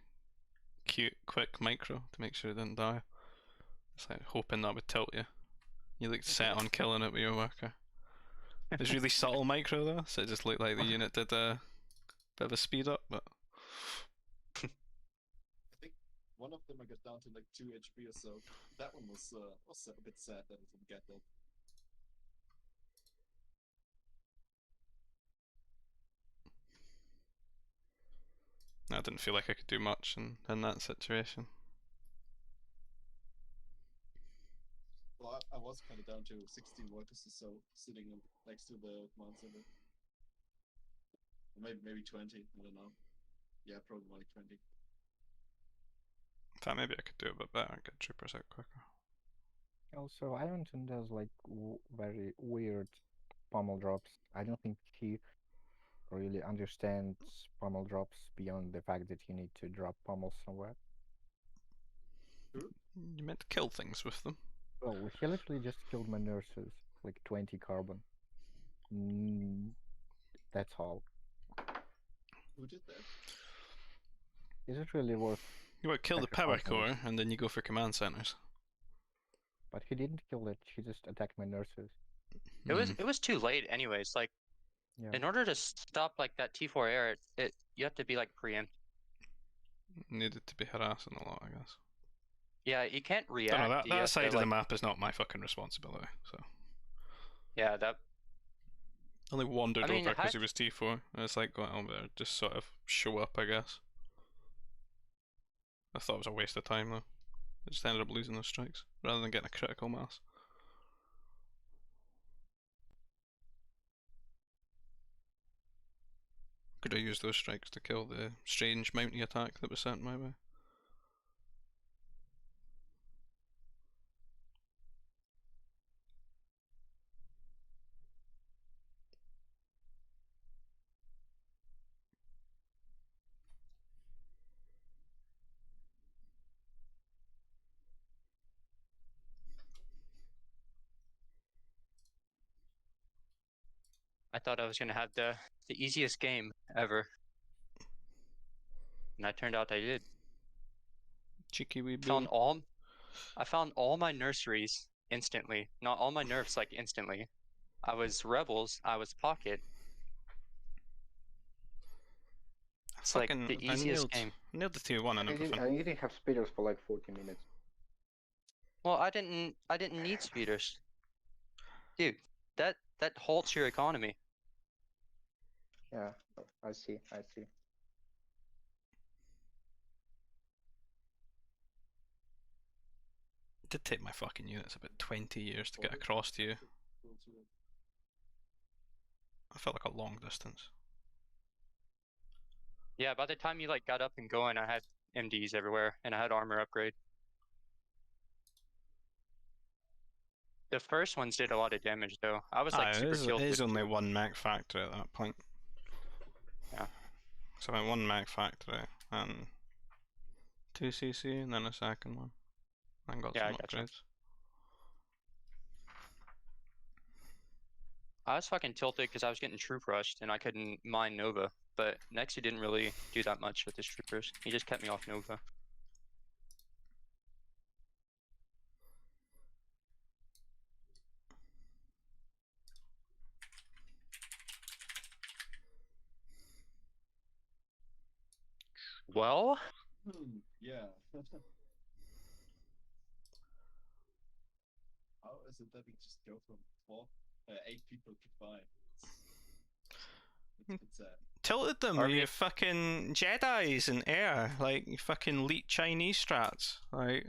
cute, quick micro to make sure it didn't die. It's like hoping that would tilt you. You looked set on killing it with your worker. It was really subtle micro though, so it just looked like the unit did a bit of a speed up, but I think one of them I got down to like 2 HP or so. That one was a bit sad that it didn't get that. I didn't feel like I could do much in that situation. Well, I was kind of down to 16 workers or so, sitting next to the command center. Maybe 20, I don't know. Yeah, probably more like 20. In fact, maybe I could do a bit better and get troopers out quicker. Also, Ironton does like very weird pommel drops. I don't think he really understands pommel drops beyond the fact that you need to drop pommels somewhere. You meant to kill things with them. Well, he literally just killed my nurses, like 20 carbon. That's all. Who did that? Is it really worth? You would kill the power sacrificing it? core, and then you go for command centers. But he didn't kill it. He just attacked my nurses. It was too late anyways. Like Yeah. in order to stop like that T4 air, you have to be like preempt. Needed to be harassing a lot, I guess. Yeah, you can't react. Don't know, you that have side to, of the like, map is not my fucking responsibility, so. Yeah, that. Only wandered I mean, over because he was T4. And it's like going on there, just sort of show up, I guess. I thought it was a waste of time though. I just ended up losing those strikes rather than getting a critical mass. Could have used those strikes to kill the strange mounty attack that was sent my way. I thought I was gonna have the easiest game ever, and it turned out I did. Cheeky wee boo. I found all my nurseries instantly. Not all my nerfs like instantly. I was rebels. I was pocket. It's like the easiest game. I nailed the tier 1 and everything. I didn't have speeders for like 40 minutes. Well, I didn't need speeders, dude. That halts your economy. Yeah, I see. It did take my fucking units about 20 years to get across to you. I felt like a long distance. Yeah, by the time you like got up and going, I had MDs everywhere, and I had armor upgrade. The first ones did a lot of damage though. I was like super it tilted. is only one Mac factory at that point. Yeah. So I went one Mac factory and 2 CC and then a second one. And got Yeah, some I gotcha. upgrades. I was fucking tilted because I was getting troop rushed and I couldn't mine Nova. But Nexu didn't really do that much with his troopers. He just kept me off Nova. Well, Yeah. How is it that we just go from 8 people to 5? It's sad. Tilted them Are with we- your fucking Jedis in air, like you fucking elite Chinese strats. Like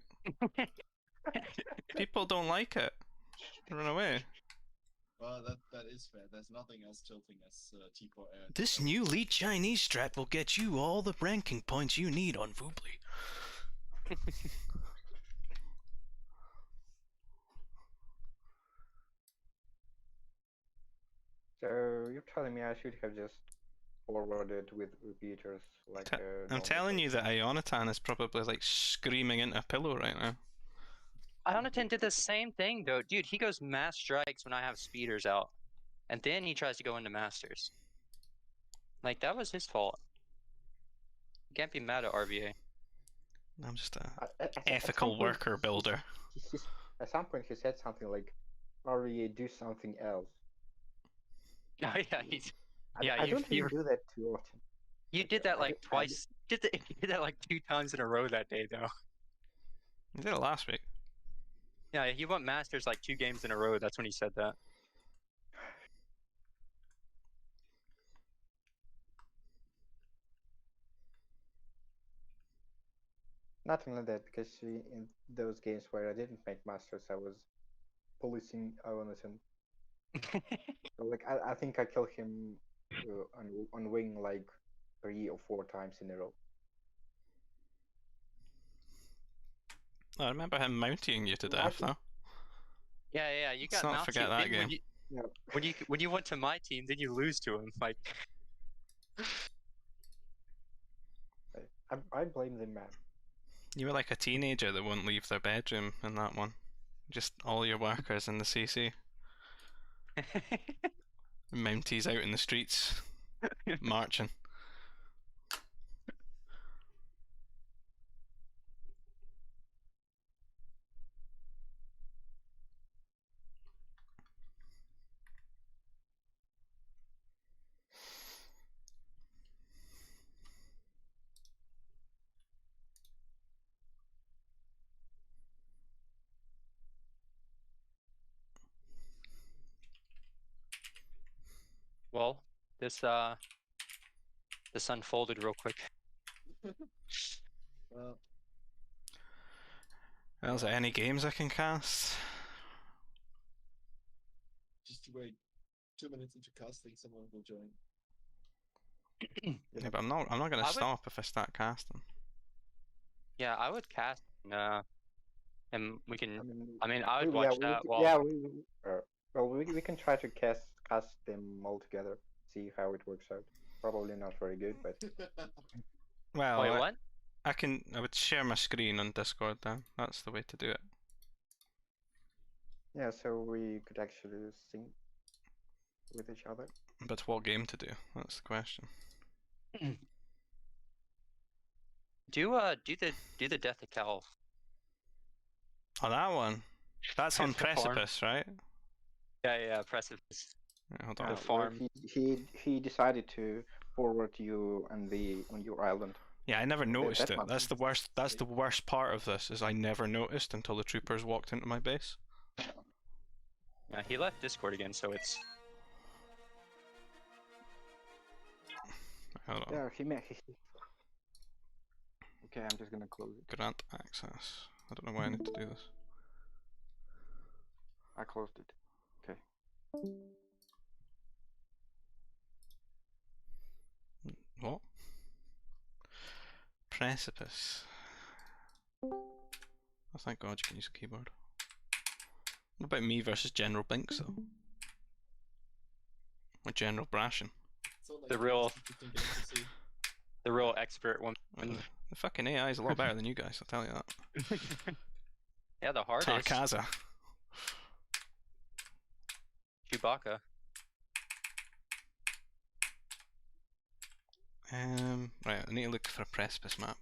people don't like it. They run away. Well, that is fair. There's nothing else tilting as T4 air. This new elite Chinese strat will get you all the ranking points you need on Voobly. So you're telling me I should have just forwarded with repeaters like I'm telling you that Ionatan is probably like screaming into a pillow right now. Ionatan did the same thing though. Dude, he goes mass strikes when I have speeders out. And then he tries to go into masters. Like, that was his fault. You can't be mad at RVA. I'm just a At ethical some point, worker builder. At some point he said something like, REA do something else. Oh yeah, he's Yeah, I you- don't you- even do that too often. you did that I like do- twice. You did that like 2 times in a row that day though. You did it last week. Yeah, he won masters like 2 games in a row. That's when he said that. Nothing like that, because in those games where I didn't make masters, I was policing Ionatan. So, like, I think I killed him on wing like 3 or 4 times in a row. I remember him mounting you to death though. Yeah, you Let's got not mounted. forget that Then game. When you went to my team, then you lose to him. Like, I blame the map. You were like a teenager that wouldn't leave their bedroom in that one. Just all your workers in the CC. Mounties out in the streets, marching. well, this unfolded real quick. Well, Is there any games I can cast? just wait 2 minutes into casting, someone will join. Yeah, but I'm not gonna I would- stop if I start casting. Yeah, I would cast. And we can. I mean, I would yeah, watch that. While, yeah, well, we can try to cast them all together, see how it works out. Probably not very good, but Well, Wait, what? I would share my screen on Discord then. That's the way to do it. yeah, so we could actually sync with each other. But what game to do? That's the question. Do the Death of Cal. Oh, that one. That's on The farm. Precipice, right? Yeah, Precipice. Yeah, hold The on. Well, farm. he decided to forward you on your island. Yeah, I never noticed that it. one. That's the worst. That's the worst part of this. Is I never noticed until the troopers walked into my base. Yeah, he left Discord again, so it's. Hold on. There, he met. Okay, I'm just gonna close it. Grant access. I don't know why I need to do this. I closed it. Okay. What? Precipice. Oh, thank God you can use a keyboard. What about me versus General Binks though? Or General Brashin? So, like, The real- interesting game to see. The real expert one. The fucking AI is a lot better than you guys, I'll tell you that. Yeah, the hardest. Tarkaza. Chewbacca. Right, I need to look for a precipice map.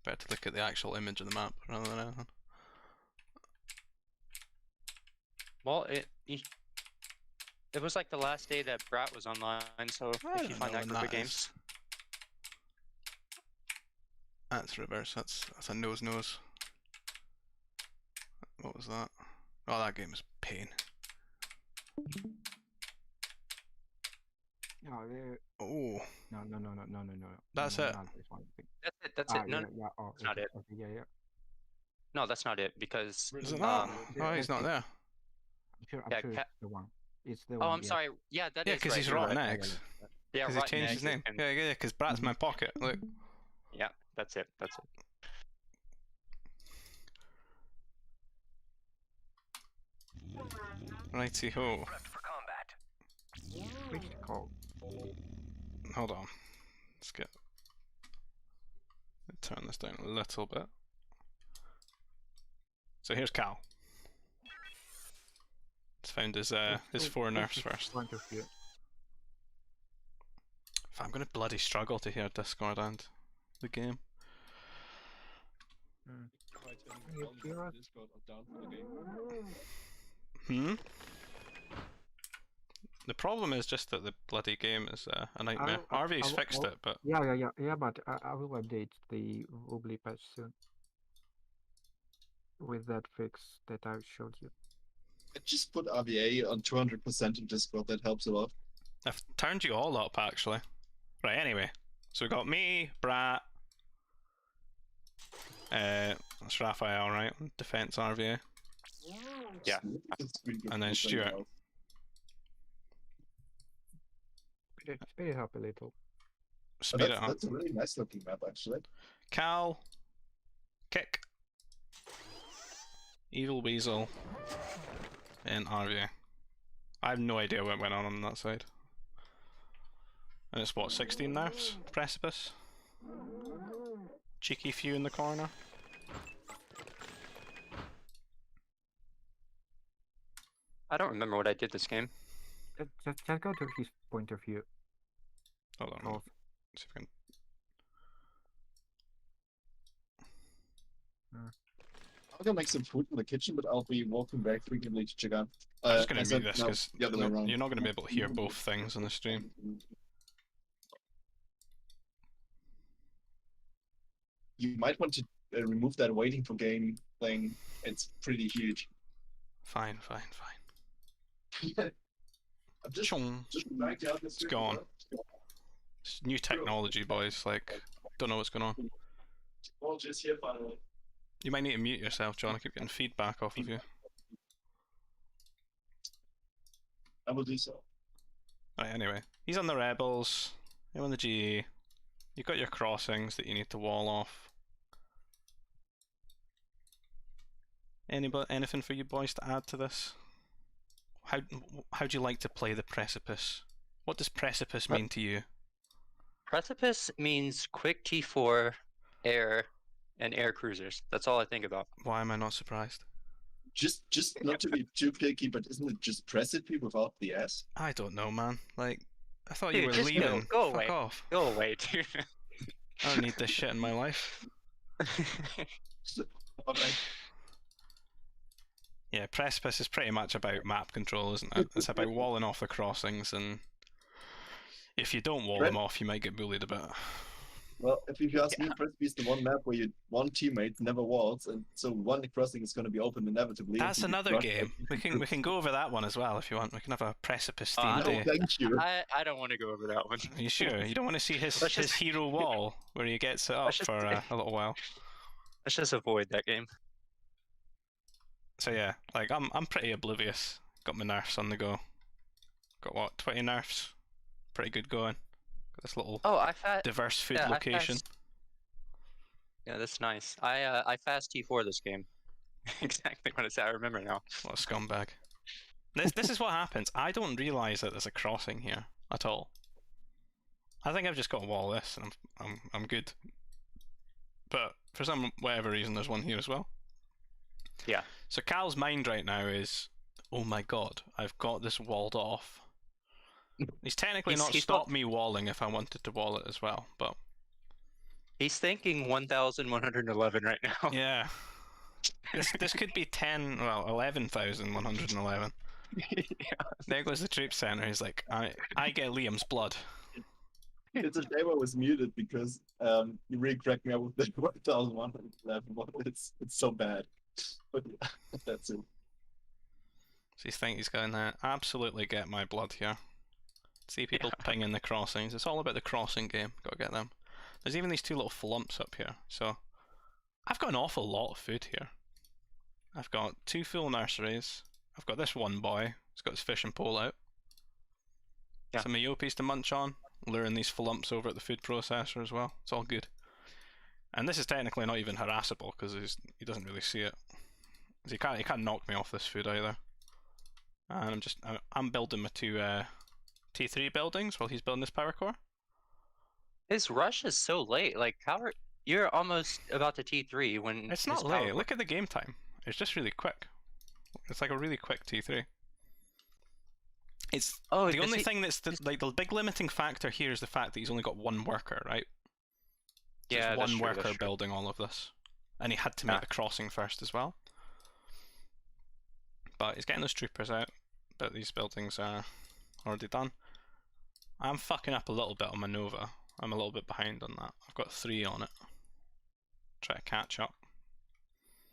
Better to look at the actual image of the map rather than anything. Well, it was like the last day that Brat was online, so I if you don't find know that when group of that games. is. That's reverse, that's a nose. What was that? Oh, that game is pain. No, Oh, no. That's no, it. not this one. That's it. No, Yeah, oh, that's not okay, it. okay, yeah. No, that's not it because. is it not? Yeah, Oh, he's not there. I'm sure Yeah, it's the one. It's the Oh, one. I'm sorry. Yeah, that Yeah, is because right. he's you're Rotten right. Eggs. Yeah, Because he Rotten changed Eggs his name. and- Yeah, because Brat's my pocket. Look. Yeah, that's it. That's it. Righty ho. Which call? Hold on. Let's get. Turn this down a little bit. So here's Cal. Let's find his 4 nerfs first. Point of view. If I'm gonna bloody struggle to hear Discord and the game. Quite You on hear us? Discord or down for the game. Hmm? The problem is just that the bloody game is a nightmare. RV's fixed it, but Yeah, but I will update the Wobbly patch soon. With that fix that I showed you. I just put RVA on 200% in Discord, that helps a lot. I've turned you all up actually. Right, anyway. So we got me, Brat, that's Raphael, right? Defense RVA. Yeah. It's really good And then for Stuart. else. Speed it up a little. But Speed it up. that's a really nice looking map, actually. Cal, Kick, Evil Weasel, and RVA. I have no idea what went on that side. And it's what, 16 nerfs? Precipice? Cheeky few in the corner. I don't remember what I did this game. Just go to his point of view. Hold on. Of, See if I can... I'm gonna make some food in the kitchen, but I'll be walking back frequently to check out. I'm just going I to said mute this no, because the other way around. you're not going to be able to hear both things on the stream. You might want to remove that waiting for game thing. It's pretty huge. Fine. I'm just Chong. back out this. It's gone. It's new technology, boys. Like, don't know what's going on. Well, just here finally. You might need to mute yourself, John. I keep getting feedback off of you. I will do so. Right, anyway. He's on the Rebels. You're on the GE. You've got your crossings that you need to wall off. Anything for you boys to add to this? How do you like to play the Precipice? What does Precipice mean to you? Precipice means quick T4, air, and air cruisers. That's all I think about. Why am I not surprised? Just not to be too picky, but isn't it just Precipice without the S? I don't know, man. Like, I thought Dude, you were just leaving. go Fuck away. off. Go away, dude. I don't need this shit in my life. Alright. Yeah, Precipice is pretty much about map control, isn't it? It's about walling off the crossings, and if you don't wall them off, you might get bullied a bit. Well, if you ask me, Precipice is the one map where one teammate never walls, and so one crossing is going to be open inevitably. That's and you another crush game. it. We can go over that one as well if you want. We can have a Precipice I themed No, day. thank you. I don't want to go over that one. Are you sure? You don't want to see his Let's just- hero wall where he gets it up Let's just- for a little while. Let's just avoid that game. So yeah, like I'm pretty oblivious. Got my nerfs on the go. Got what, 20 nerfs? Pretty good going. Got this little Oh, I've had diverse food yeah, I've had location. Yeah, that's nice. I fast T4 this game. Exactly what I said. I remember now. What a scumbag. This is what happens. I don't realise that there's a crossing here at all. I think I've just got to wall this, and I'm good. But for some whatever reason, there's one here as well. Yeah. So Cal's mind right now is, oh my god, I've got this walled off. He's technically not stopped me walling if I wanted to wall it as well, but he's thinking 1,111 right now. yeah. This could be 11,111. Yeah. There goes the troop center. He's like, I get Liam's blood. It's a shame I was muted because you really cracked me up with the 1,111 one. It's so bad. But yeah, that's it. So you think he's going to absolutely get my blood here. See people pinging the crossings. It's all about the crossing game. Gotta get them. There's even these two little flumps up here. So I've got an awful lot of food here. I've got 2 full nurseries. I've got this one boy. He's got his fishing pole out. Yeah. Some Eopies to munch on. Luring these flumps over at the food processor as well. It's all good. And this is technically not even harassable because he doesn't really see it. He can't knock me off this food either. And I'm building my 2 T3 buildings while he's building this power core. His rush is so late. Like, you're almost about to T3 when it's not late. Look at the game time. It's just really quick. It's like a really quick T3. It's the only thing that's the big limiting factor here is the fact that he's only got 1 worker, right? So yeah, one worker building all of this, and he had to make the crossing first as well. But he's getting those troopers out. But these buildings are already done. I'm fucking up a little bit on my Nova. I'm a little bit behind on that. I've got 3 on it. Try to catch up.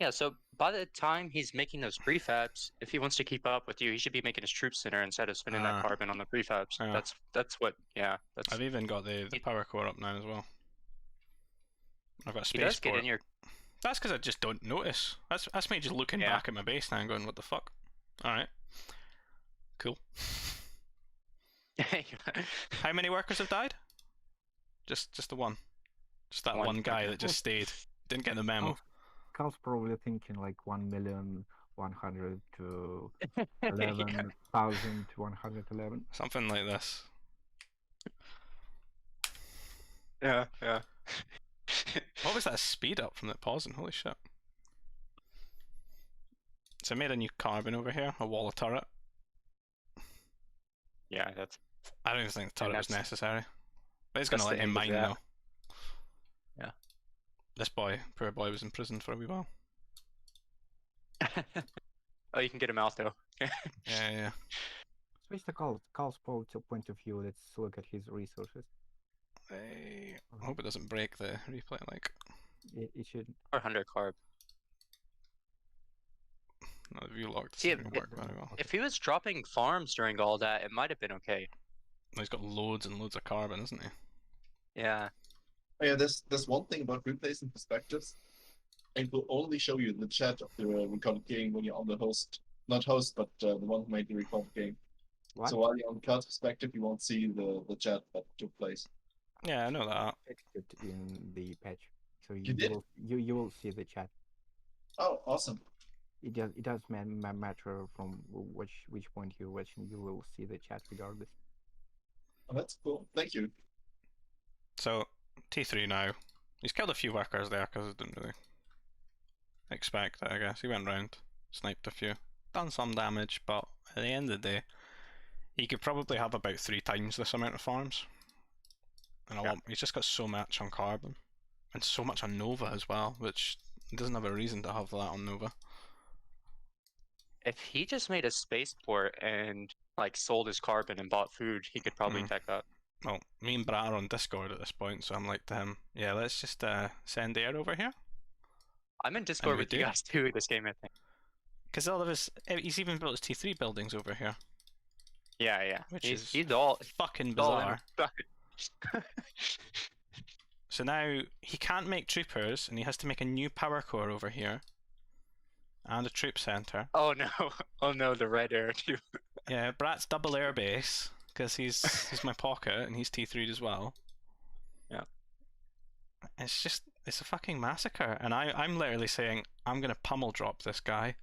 Yeah, so by the time he's making those prefabs, if he wants to keep up with you, he should be making his troop center instead of spending that carbon on the prefabs. Yeah. That's what. Yeah, that's. I've even got the power core up now as well. I've got a He does space get in your. That's because I just don't notice. That's me just looking back at my base now and going, what the fuck? Alright. Cool. How many workers have died? Just the one. Just that one guy that just stayed. Didn't get the memo. Cal's probably thinking like 1,100,000 to 11,111. Something like this. Yeah. What was that speed up from that pausing? Holy shit. So I made a new carbon over here, a wall of turret. Yeah, that's. I don't even think the turret was necessary. But he's gonna let him mine though. Yeah. This boy, poor boy, was in prison for a wee while. Oh, you can get him out though. Yeah. Switch the Cal's point of view. Let's look at his resources. I hope it doesn't break the replay like. It shouldn't. Or 100 carb. No, the view locked See, didn't work very well. If he was dropping farms during all that, it might have been okay. He's got loads and loads of carbon, isn't he? Yeah. Oh, yeah, there's one thing about replays and perspectives. It will only show you the chat of the recorded game when you're on the host. Not host, but the one who made the recorded game. What? So while you're on Card's perspective, you won't see the chat that took place. Yeah, I know that. Fixed it in the patch, so You did? you will see the chat. Oh, awesome. It does matter from which point you're watching. You will see the chat regardless. Oh, that's cool. Thank you. So, T3 now. He's killed a few workers there because I didn't really expect it, I guess. He went round, sniped a few, done some damage, but at the end of the day, he could probably have about 3 times this amount of farms. And he's just got so much on carbon, and so much on Nova as well, which he doesn't have a reason to have that on Nova. If he just made a spaceport and like sold his carbon and bought food, he could probably tech up. Well, me and Brad are on Discord at this point, so I'm like to him, yeah, let's just send air over here. I'm in Discord with you guys too this game, I think. Because all of his, he's even built his T3 buildings over here. Yeah. Which he's all fucking bizarre. So now he can't make troopers, and he has to make a new power core over here, and a troop center. Oh no, the red air too. Yeah, Brat's double air base because he's my pocket and he's T3'd as well. Yeah. It's just It's a fucking massacre, and I'm literally saying I'm gonna pummel drop this guy,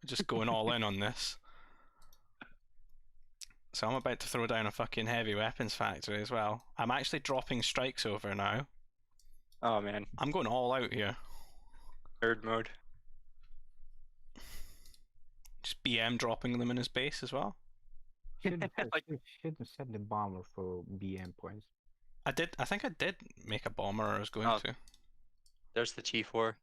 just going all in on this. So I'm about to throw down a fucking heavy weapons factory as well. I'm actually dropping strikes over now. Oh man, I'm going all out here. nerd mode. Just BM dropping them in his base as well. Shouldn't Like- set the bomber for BM points. I think I did make a bomber, or I was going Oh. to. There's the T4.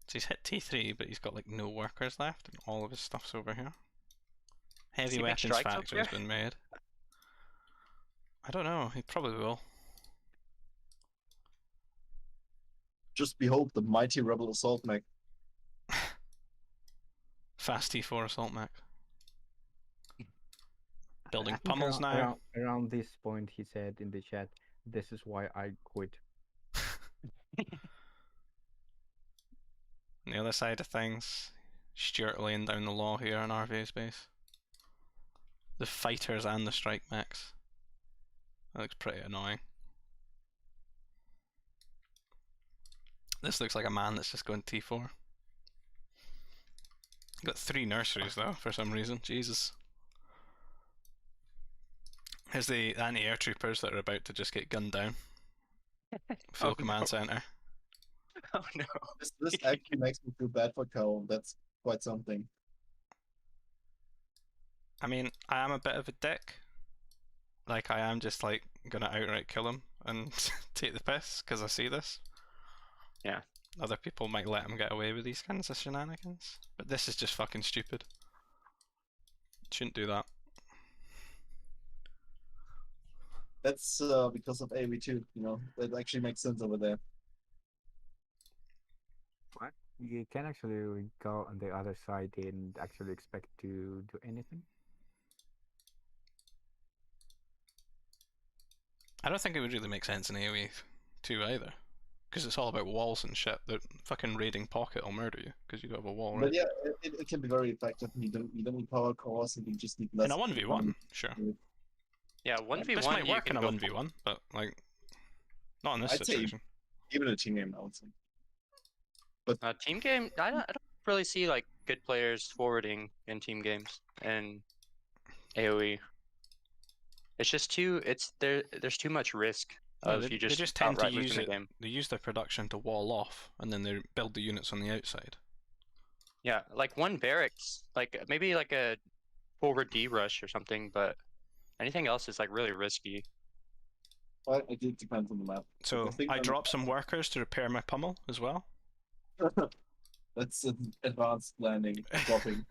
So he's hit T3, but he's got like no workers left, and all of his stuff's over here. Heavy he make weapons strikes up factory has here? been made. I don't know. He probably will. Just behold the mighty rebel assault mech. Fast T4 assault mech. Building I think pummels now. Around this point, he said in the chat, "This is why I quit." On the other side of things, Stuart laying down the law here on RV's base. The fighters and the strike mechs. That looks pretty annoying. This looks like a man that's just going T4. Got 3 nurseries though, for some reason. Jesus. Here's the anti-air troopers that are about to just get gunned down. Full command center. Oh no. This actually makes me feel bad for Cal. That's quite something. I mean, I am a bit of a dick. Like, I am just like gonna outright kill him and take the piss because I see this. Yeah. Other people might let him get away with these kinds of shenanigans, but this is just fucking stupid. Shouldn't do that. That's because of AoE2, you know. That actually makes sense over there. What? You can actually go on the other side and actually expect to do anything. I don't think it would really make sense in AoE 2 either, because it's all about walls and shit. The fucking raiding pocket will murder you because you have a wall, right? But yeah, it can be very effective. You don't need power cores, and you just need less. In a 1v1, sure. Yeah, 1v1. This might you work can in a go 1v1, but like, not in this I'd say situation. even a team game, I would say. Team game. I don't really see like good players forwarding in team games and AOE. It's just too. There's too much risk No, of they you just just tend to outright use losing it. the game. They use their production to wall off, and then they build the units on the outside. Yeah, like one barracks, like maybe like a forward D rush or something, but anything else is like really risky. But it depends on the map. So The thing I on- dropped some workers to repair my pummel as well. That's an advanced landing, dropping.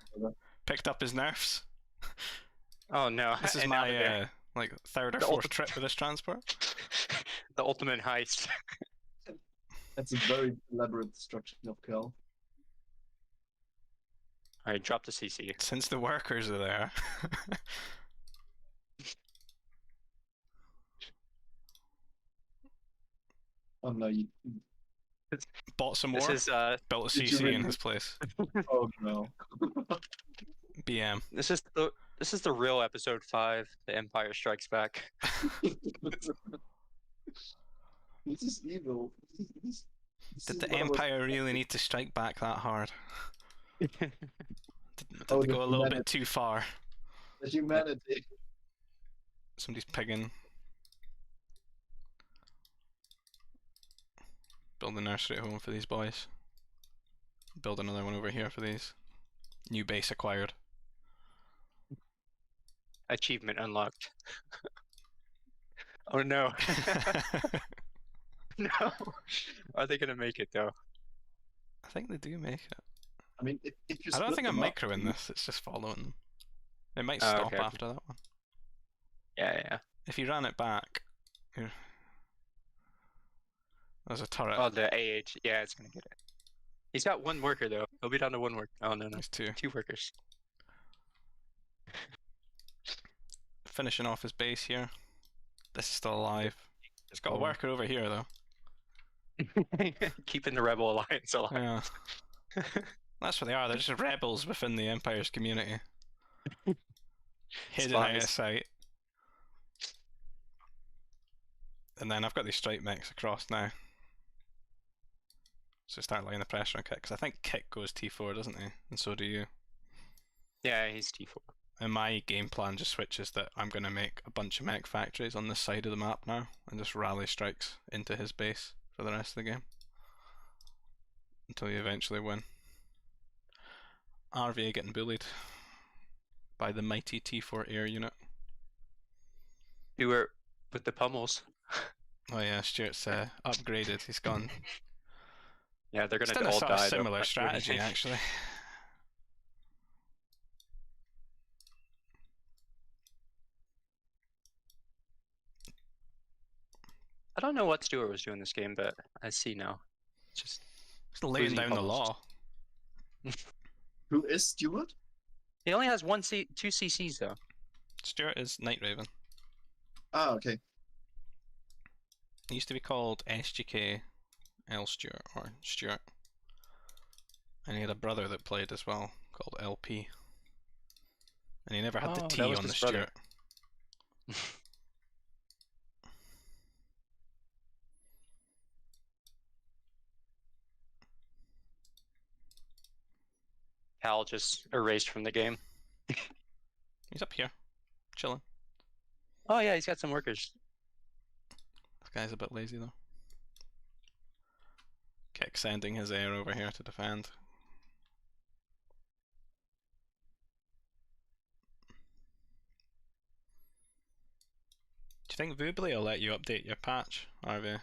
Picked up his nerfs. Oh no! This is and out of my there. like third or The fourth trip with this transport. The ultimate heist. That's a very elaborate destruction of Cal. Alright, drop the CC. Since the workers are there. Oh no, you. Bought some more. This is Built a Did you CC in really? his place. Oh no. BM. this is the real episode 5, The Empire Strikes Back. This is evil. This Did is the what I was- Empire really need to strike back that hard? Did Oh, they the go a little bit humanity. too far? The humanity. Somebody's pigging. Build a nursery at home for these boys. Build another one over here for these. New base acquired. Achievement unlocked. Oh no. No. Are they gonna make it though? I think they do make it. I mean, if you I don't split think I'm them up, microing this, it's just following them. It might Oh, stop okay. after that one. Yeah. If you ran it back, here. There's a turret. Oh, the AH. Yeah, it's gonna get it. He's got one worker though. He'll be down to one work. Oh no. There's 2. 2 workers. Finishing off his base here. This is still alive. He's got a worker over here though. Keeping the Rebel Alliance alive. Yeah. That's what they are. They're just rebels within the Empire's community. Hidden out of Spies. sight. And then I've got these strike mechs across now. So start laying the pressure on Kit, because I think Kit goes T4, doesn't he? And so do you. Yeah, he's T4. And my game plan just switches that I'm going to make a bunch of mech factories on this side of the map now, and just rally strikes into his base for the rest of the game. Until you eventually win. RVA getting bullied by the mighty T4 air unit. Stuart with the pummels. Oh yeah, Stuart's upgraded, he's gone. Yeah, they're It's gonna done a all sort of die. similar strategy actually. I don't know what Stuart was doing this game, but I see now. Just He's laying losing down the pummels. law. Who is Stuart? He only has two CCs though. Stuart is Night Raven. Ah, okay. He used to be called SGK L Stuart or Stuart. And he had a brother that played as well, called LP. And he never had the Oh, T that was on the his brother. Stuart. Cal just erased from the game. He's up here, chilling. Oh yeah, he's got some workers. This guy's a bit lazy though. Kick sending his air over here to defend. Do you think Voobly will let you update your patch, RV?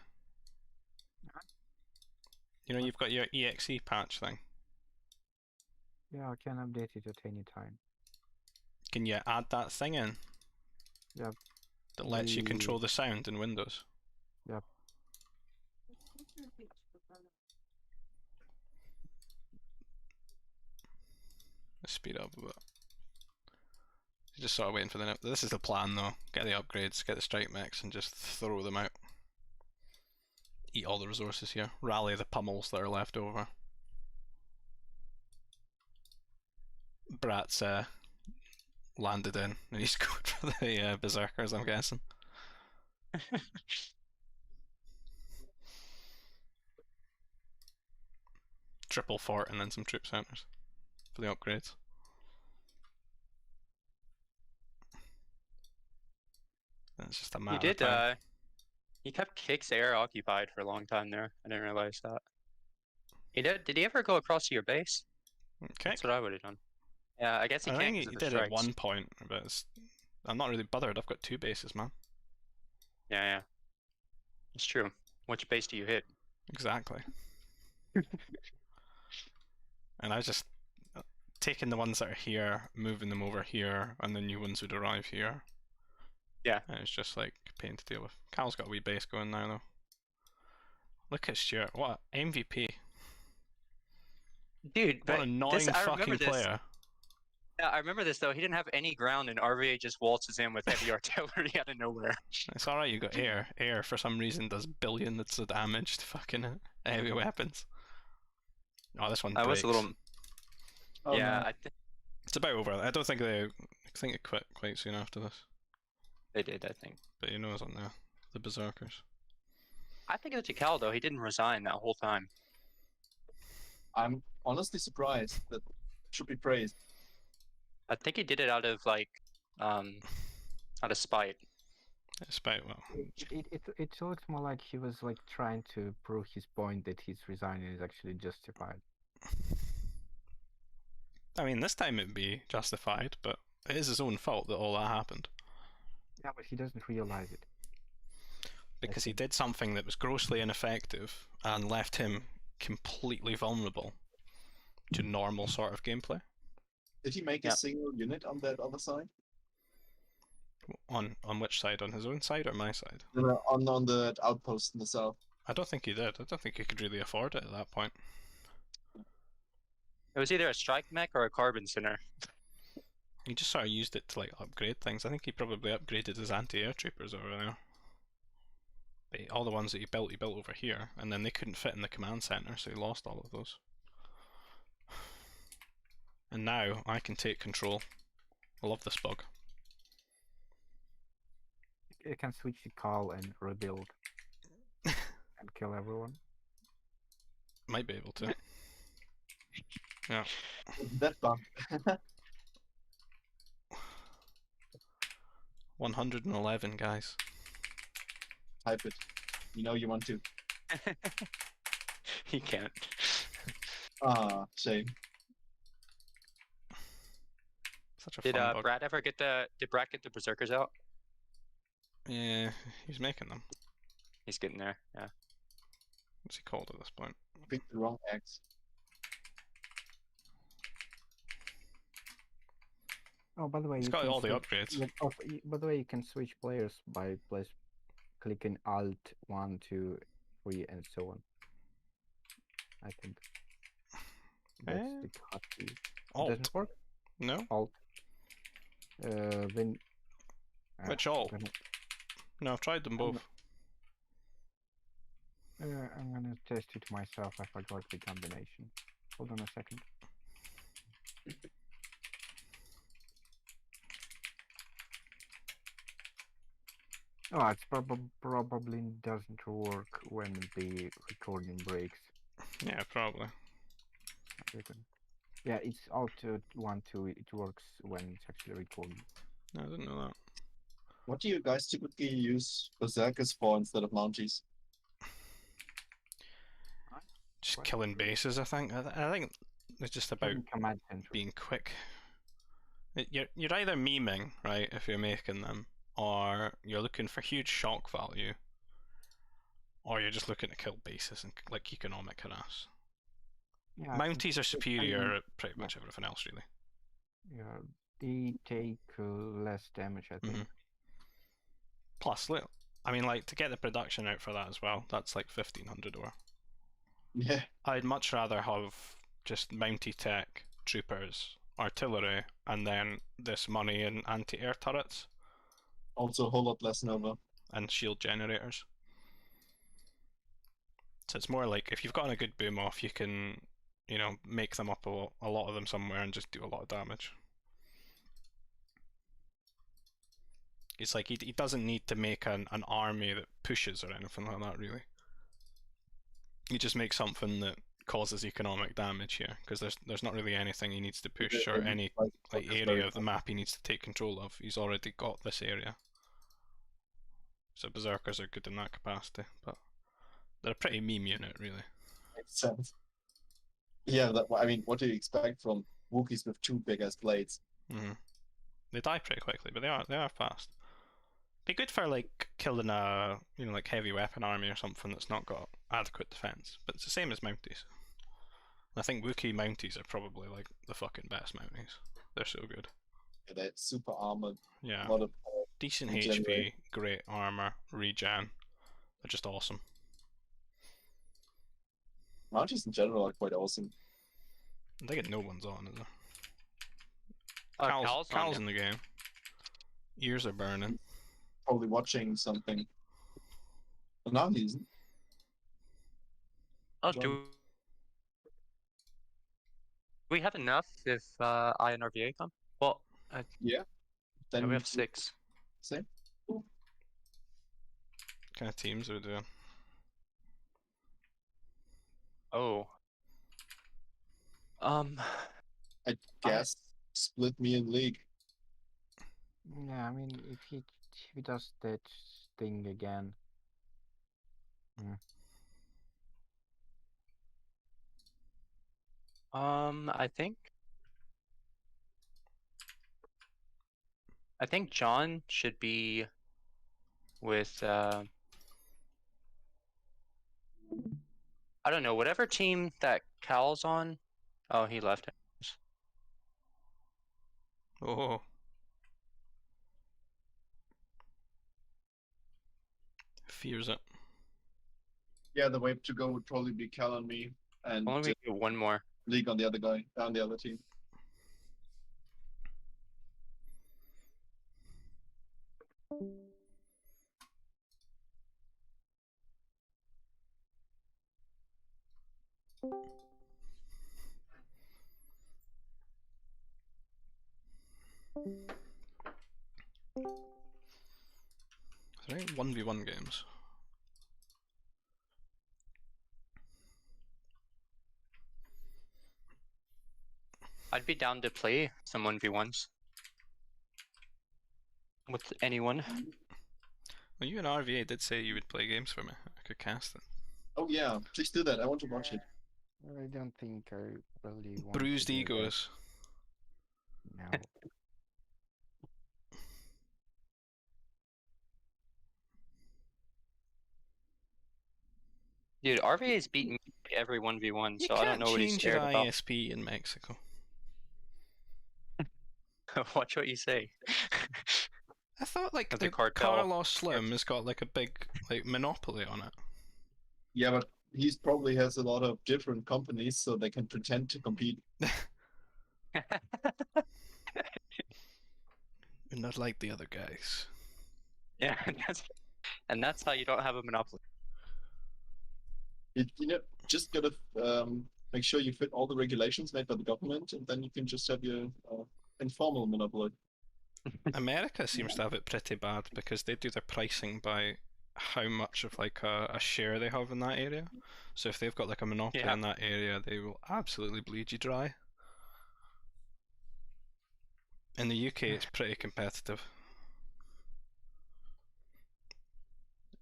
You know, you've got your EXE patch thing. Yeah, I can update it at any time. Can you add that thing in? Yep. That lets you The- control the sound in Windows? Yep. Let's speed up a bit. Just sort of waiting for the. This is the plan though. Get the upgrades, get the strike mechs, and just throw them out. Eat all the resources here. Rally the pummels that are left over. Brat's landed in, and he's going for the berserkers, I'm guessing. Triple fort and then some troop centers for the upgrades. It's just a matter He of did. time. He kept Kick's air occupied for a long time there. I didn't realize that. He did. Did he ever go across to your base? Okay. That's what I would have done. Yeah, I guess he I can't. think 'cause he of the did at strikes. one point, but I'm not really bothered. I've got 2 bases, man. Yeah, yeah. It's true. Which base do you hit? Exactly. And I just taking the ones that are here, moving them over here, and the new ones would arrive here. Yeah. And it's just like a pain to deal with. Cal's got a wee base going now though. Look at Stuart, what a MVP. Dude, What but an annoying this, I remember fucking this. player. Yeah, I remember this though. He didn't have any ground, and RVA just waltzes in with heavy artillery out of nowhere. It's alright, you got air. Air for some reason does billions of damage to fucking heavy weapons. Oh, this one I breaks. was a little. Oh, yeah, no. It's about over. I don't think I think it quit quite soon after this. They did, I think. But you know it's on the berserkers. I think it's Cal though. He didn't resign that whole time. I'm honestly surprised. That should be praised. I think he did it out of like, out of spite. It's about well. It looks more like he was like trying to prove his point that his resigning is actually justified. I mean, this time it'd be justified, but it is his own fault that all that happened. Yeah, but he doesn't realize it. Because he did something that was grossly ineffective and left him completely vulnerable to normal sort of gameplay. Did he make Yeah. a single unit on that other side? On which side? On his own side or my side? On the outpost in the south. I don't think he did. I don't think he could really afford it at that point. It was either a strike mech or a carbon center. He just sort of used it to like upgrade things. I think he probably upgraded his anti-air troopers over there. But all the ones that he built over here, and then they couldn't fit in the command center, so he lost all of those. And now I can take control. I love this bug. you can switch to call and rebuild and kill everyone. Might be able to. Yeah. That bug. 111 guys. Type it. You know you want to. He can't. Ah, shame. Such a Did fun bug. Brad ever get did Brad get the berserkers out? Yeah, he's making them. He's getting there. Yeah. What's he called at this point? Picked the wrong X. Oh, by the way, He's you got can all the switch- upgrades. yeah, by the way, you can switch players by clicking Alt 1, 2, 3, and so on. I think that's Eh? the cut key. Alt. Doesn't work. No? Alt. Then. Which I'm alt? gonna- No, I've tried them both. I'm gonna test it myself. I forgot the combination. Hold on a second. Oh, it's probably doesn't work when the recording breaks. Yeah, probably. I reckon. Yeah, it's Alt 1, 2. It works when it's actually recording. No, I didn't know that. What do you guys typically use berserkers for instead of mounties? Just What? killing bases, I think. I think it's just about Command center. being quick. You're either memeing, right, if you're making them, or you're looking for huge shock value, or you're just looking to kill bases and like economic harass. Yeah, I think Mounties are it's superior kinda- at pretty much everything else, really. Yeah, they take less damage, I think. Plus, look, I mean, like to get the production out for that as well. That's like 1500 ore. Yeah. I'd much rather have just mounty tech, troopers, artillery, and then this money in anti-air turrets Also a whole lot less Nova. and shield generators. So it's more like if you've gotten a good boom off, you can, you know, make them up a lot of them somewhere and just do a lot of damage. It's like he doesn't need to make an army that pushes or anything like that, really. He just makes something that causes economic damage here, because there's not really anything he needs to push or any like area of the map he needs to take control of. He's already got this area. So berserkers are good in that capacity, but they're a pretty meme unit, really. Makes sense. Yeah, I mean, what do you expect from Wookiees with two big ass blades? They die pretty quickly, but they are fast. Be good for like killing a like heavy weapon army or something that's not got adequate defense. But it's the same as mounties. I think Wookiee mounties are probably like the fucking best mounties. They're so good. Yeah, they're super armored. Yeah. A lot of Decent regen HP, rate. great armor, regen. They're just awesome. Mounties in general are quite awesome. They get no ones on, is there? Cal's on, Cal's yeah. in the game. Ears are burning. Probably watching something. But now he isn't. Oh, John. do we have enough if I and RVA come? Well, Yeah. Then we have 6. Same. What kind of teams are we doing? Oh. I guess split me in league. Yeah, I mean, if he does that thing again. I think John should be with I don't know, whatever team that Cal's on. Oh, he left. Oh. Fears it. Yeah, the way to go would probably be Cal on me and Only we get one more. league on the other guy, on the other team. Right, 1v1 games. I'd be down to play some 1v1s with anyone. Well, you and RVA did say you would play games for me. I could cast it. Oh yeah, please do that. I want to watch it. I don't think I really want Bruised to do that egos. now. Dude, RVA's beaten me every 1v1, You so I don't can't know what he's change your scared about. ISP in Mexico. Watch what you say. I thought like The the cartel. Carlos Slim has got like a big like monopoly on it. Yeah, but he probably has a lot of different companies, so they can pretend to compete. And not like the other guys. Yeah, and that's how you don't have a monopoly. You know, just gotta make sure you fit all the regulations made by the government, and then you can just have your informal monopoly. America seems to have it pretty bad because they do their pricing by how much of like a share they have in that area. So if they've got like a monopoly Yeah. in that area, they will absolutely bleed you dry. In the UK, it's pretty competitive.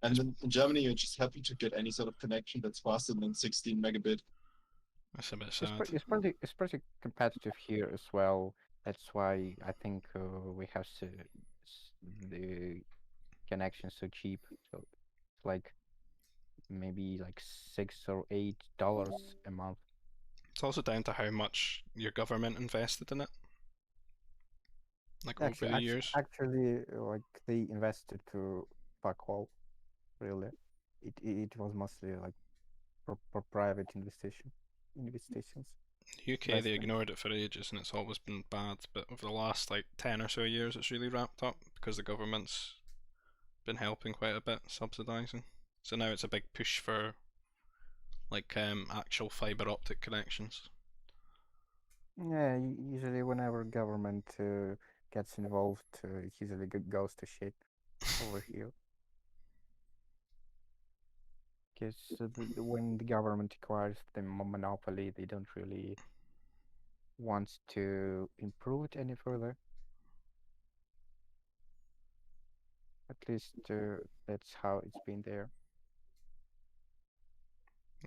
And in Germany, you're just happy to get any sort of connection that's faster than 16 megabit. That's a bit It's, sad. it's pretty competitive here as well. That's why I think we have the connection so cheap. So it's like maybe like $6 or $8 a month. It's also down to how much your government invested in it. Like over the years. Actually, like they invested to fuck all. Really, it was mostly like for private investigations. UK, they ignored it for ages and it's always been bad, but over the last like 10 or so years it's really ramped up because the government's been helping quite a bit, subsidising. So now it's a big push for like actual fibre optic connections. Yeah, usually whenever government gets involved, it usually goes to shit over here. Because when the government acquires the monopoly, they don't really want to improve it any further. At least that's how it's been there.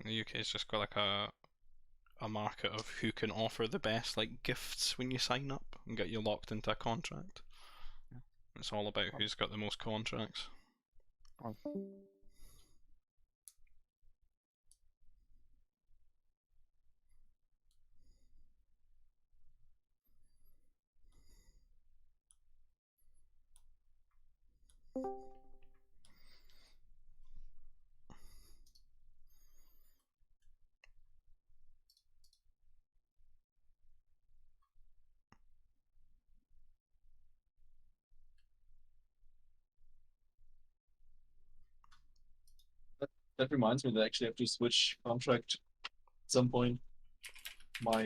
The UK's just got like a market of who can offer the best like gifts when you sign up and get you locked into a contract. Yeah. It's all about who's got the most contracts. That reminds me that I actually have to switch contract at some point. My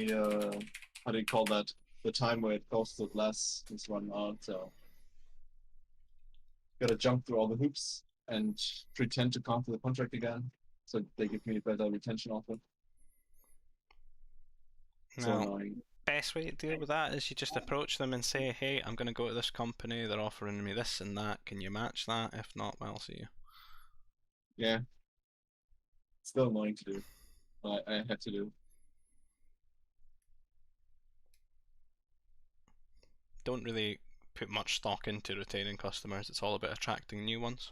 how do you call that? The time where it costed less is run out, so gotta jump through all the hoops and pretend to cancel the contract again, so they give me a better retention offer. So Now, annoying. best way to deal with that is you just approach them and say, hey, I'm going to go to this company, they're offering me this and that, can you match that? If not, well, I'll see you. Yeah. Still annoying to do. I had to do. Don't really put much stock into retaining customers, it's all about attracting new ones.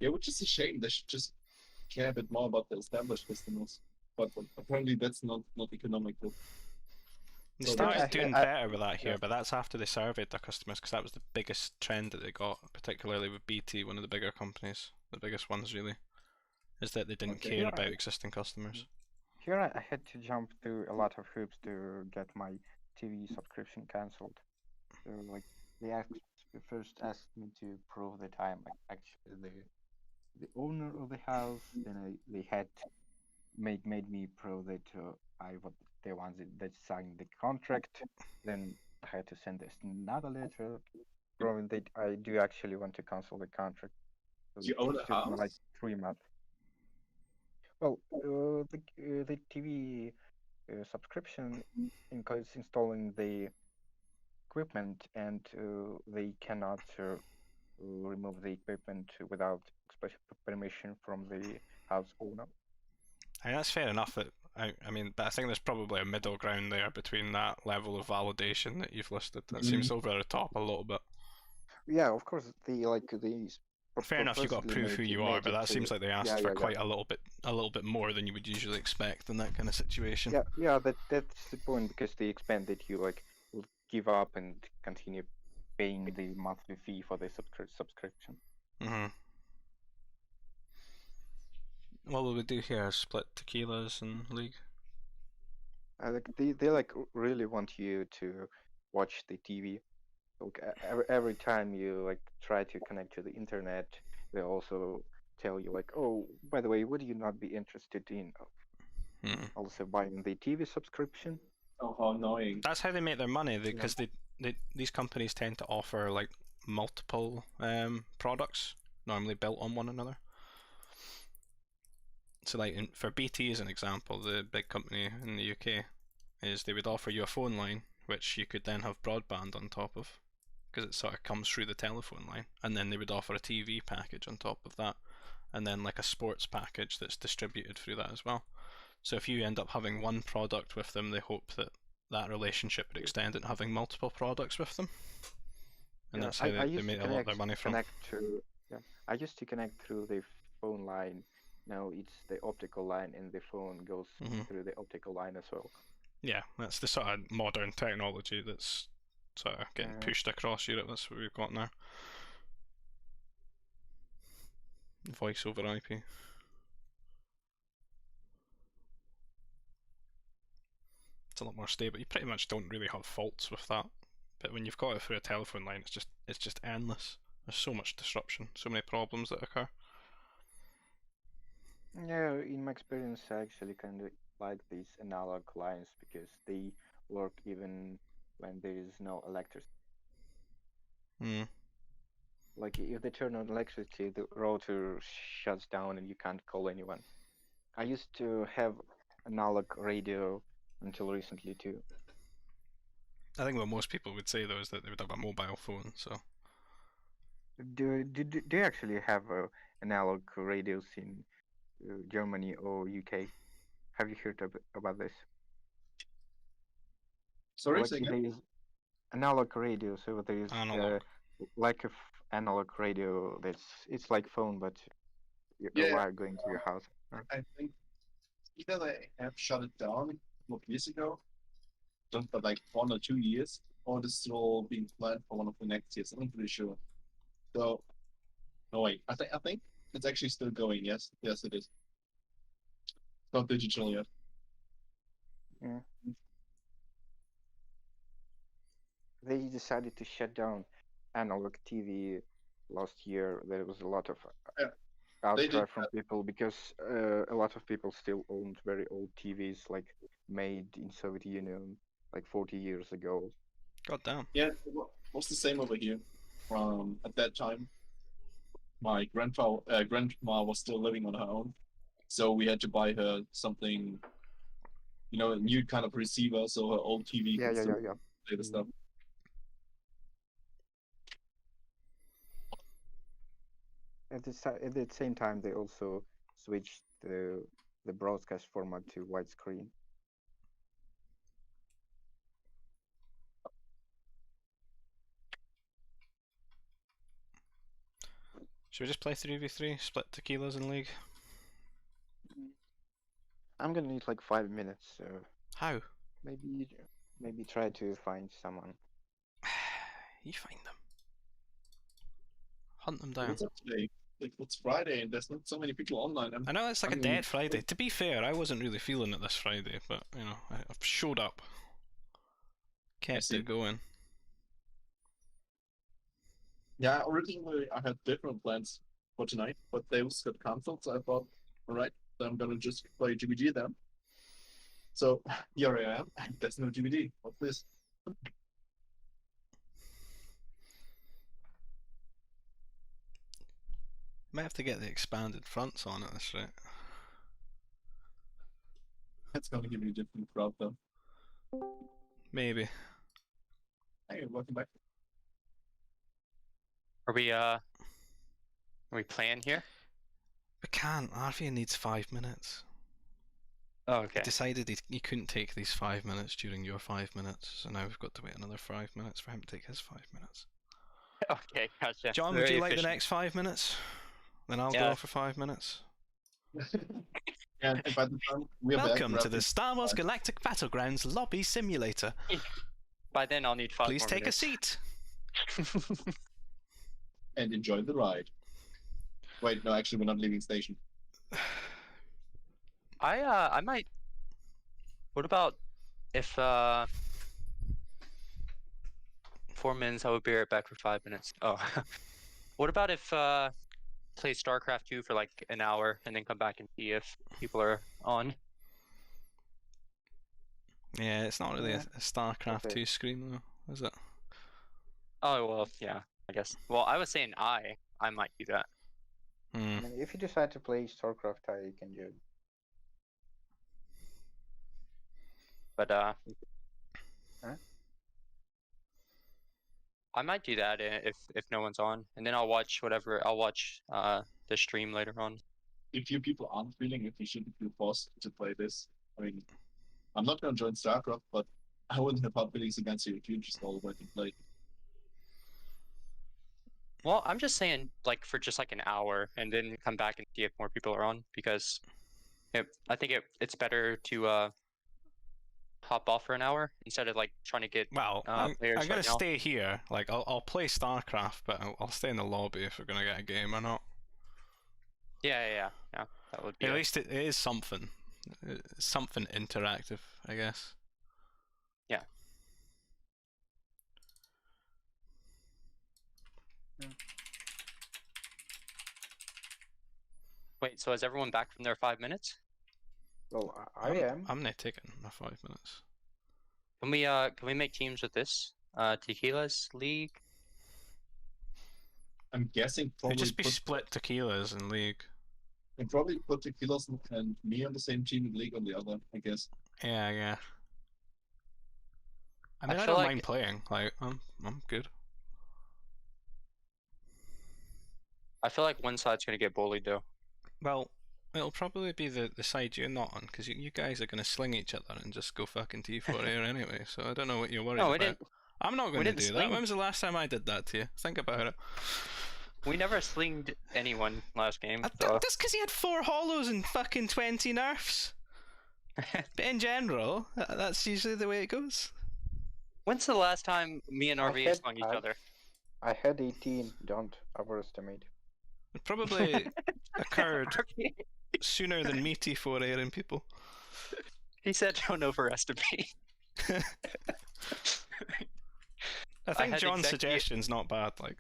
Yeah, which is a shame. They should just care a bit more about the established customers. But apparently that's not economical. They So started that's- doing better with that here, but that's after they surveyed their customers because that was the biggest trend that they got, particularly with BT, one of the bigger companies, the biggest ones really, is that they didn't Okay. care Yeah. about existing customers. Here I had to jump through a lot of hoops to get my TV subscription cancelled. So like they first asked me to prove that I'm actually the owner of the house. Then they had made me prove that I was the ones that signed the contract. Then I had to send this another letter Robin, I do actually want to cancel the contract. So You own it a took me house? like 3 months. Well, the TV subscription includes installing the equipment, and they cannot remove the equipment without express permission from the house owner. I mean, that's fair enough. I mean, but I think there's probably a middle ground there between that level of validation that you've listed. That seems over the top a little bit. Yeah, of course, the Fair enough, you've got to purposely prove who you are, made but it that seems like they asked yeah, for yeah. quite a little bit more than you would usually expect in that kind of situation. Yeah, that's the point, because they expect that you like will give up and continue paying the monthly fee for the subscription. What will we do here? Split tequilas and league? Like they like really want you to watch the TV. Like every time you like try to connect to the internet, they also tell you like, oh, by the way, would you not be interested in also buying the TV subscription? Oh, how annoying! That's how they make their money, because these companies tend to offer like multiple products, normally built on one another. So like for BT as an example, the big company in the UK, is they would offer you a phone line which you could then have broadband on top of, because it sort of comes through the telephone line, and then they would offer a TV package on top of that, and then like a sports package that's distributed through that as well. So if you end up having one product with them, they hope that that relationship would extend into having multiple products with them, and that's how they make a lot of their money from. I used to connect through the phone line. Now it's the optical line, and the phone goes through the optical line as well. Yeah, that's the sort of modern technology that's sort of getting pushed across Europe. That's what we've got now. Voice over IP. It's a lot more stable. You pretty much don't really have faults with that, but when you've got it through a telephone line, it's just endless. There's so much disruption, so many problems that occur. Yeah, in my experience, I actually kind of like these analog lines because they work even when there is no electricity. Like if they turn on electricity, the router shuts down and you can't call anyone. I used to have analog radio until recently too. I think what most people would say though is that they would have a mobile phone. So do you actually have analog radios in Germany or UK? Have you heard about this? Sorry, like there is analog radio, so there is like a analog radio it's like phone, but you are going to your house. I think either they have shut it down a couple of years ago, just for like 1 or 2 years, or it is still being planned for one of the next years. I'm not pretty sure. So, no wait, I think it's actually still going. Yes, it is. It's not digital yet. Yeah. They decided to shut down analog TV last year. There was a lot of outcry from people because a lot of people still owned very old TVs, like made in Soviet Union like 40 years ago. God damn. Yeah, it was the same over here. At that time, my grandma was still living on her own, so we had to buy her something, a new kind of receiver, so her old TV could still play the stuff. At the same time, they also switched the broadcast format to widescreen. Should we just play 3v3, split tequilas in league? I'm gonna need like 5 minutes. So how? Maybe try to find someone. You find them. Hunt them down. What's up today? Like, it's Friday and there's not so many people online. I know it's like a dead Friday. To be fair, I wasn't really feeling it this Friday, but I've showed up. Kept it going. Yeah, originally I had different plans for tonight, but those got cancelled, so I thought, alright, then I'm gonna just play GBG then. So here I am, and there's no GBG. What's this? Might have to get the expanded fronts on at this rate. That's gonna give you a different crowd though. Maybe. Hey, welcome back. Are we playing here? We can't. Arvia needs 5 minutes. Oh, He okay. decided he couldn't take these 5 minutes during your 5 minutes, so now we've got to wait another 5 minutes for him to take his 5 minutes. Okay, gotcha. John, would Very you like the efficient. next 5 minutes? Then I'll Yeah. go for 5 minutes. And by the time we're Welcome back, to the Star Wars Galactic Battlegrounds Lobby Simulator. By then, I'll need 5 Please more take a minutes. seat. and enjoy the ride. Wait, no, actually, we're not leaving station. I might. What about if 4 minutes? I would be right back for 5 minutes. Oh, what about if play StarCraft 2 for like an hour and then come back and see if people are on? Yeah, it's not really Yeah. a StarCraft Okay. 2 screen though, is it? Oh well, yeah, I guess. Well, I was saying I might do that. Hmm. I mean, if you decide to play StarCraft, you can do it. But Huh? I might do that if no one's on, and then I'll watch whatever. I'll watch the stream later on. If you people aren't feeling it, you shouldn't feel forced to play this. I mean, I'm not gonna join StarCraft, but I wouldn't have hard feelings against you if you just all went and played. Well, I'm just saying, like, for just like an hour, and then come back and see if more people are on, because I think it's better to hop off for an hour instead of like trying to get Well, I'm players gonna right now. stay here. Like, I'll play StarCraft, but I'll stay in the lobby if we're gonna get a game or not. Yeah. That would be At it. least it is something. It's something interactive, I guess. Yeah. Wait, so is everyone back from their 5 minutes? Well, I am. I'm not taking my 5 minutes. Can we make teams with this? Tequila's League? I'm guessing It'd probably just be put, split tequilas in League. and probably put the Killers and me on the same team and League on the other, I guess. Yeah. I mean, I feel don't like- mind playing. Like, I'm good. I feel like one side's gonna get bullied though. Well, it'll probably be the side you're not on, because you guys are going to sling each other and just go fucking T4A anyway, so I don't know what you're worried No, we about. didn't. I'm not going to didn't do that. sling- When was the last time I did that to you? Think about it. We never slinged anyone last game. So. That's because he had 4 hollows and fucking 20 nerfs. But in general, that's usually the way it goes. When's the last time me and I RV had- slung each I- other? I had 18. Don't overestimate. It probably occurred RV, sooner than me T4A'ing people. he said don't overestimate. I think had John's exactly- suggestion's not bad. Like,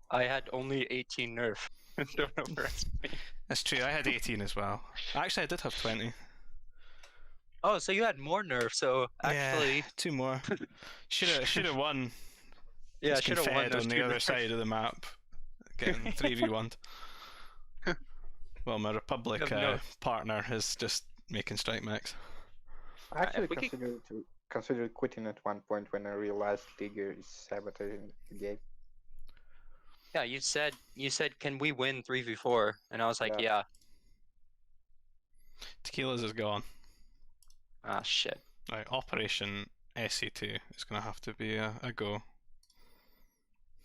I had only 18 nerf. Don't overestimate. that's true. I had 18 as well. Actually, I did have 20. Oh, so you had more nerf. So actually, Yeah, 2 more. Should have won. yeah, Just should have won Confed those on the two other nerfs. side of the map, getting 3v1. Well, my Republic have no- partner is just making strike max. I actually we could- considered quitting at one point when I realized Digger is sabotaging the game. Yeah, you said can we win 3v4? And I was like, yeah. Tequila's is gone. Ah, shit. Right, Operation SE2 is going to have to be a go.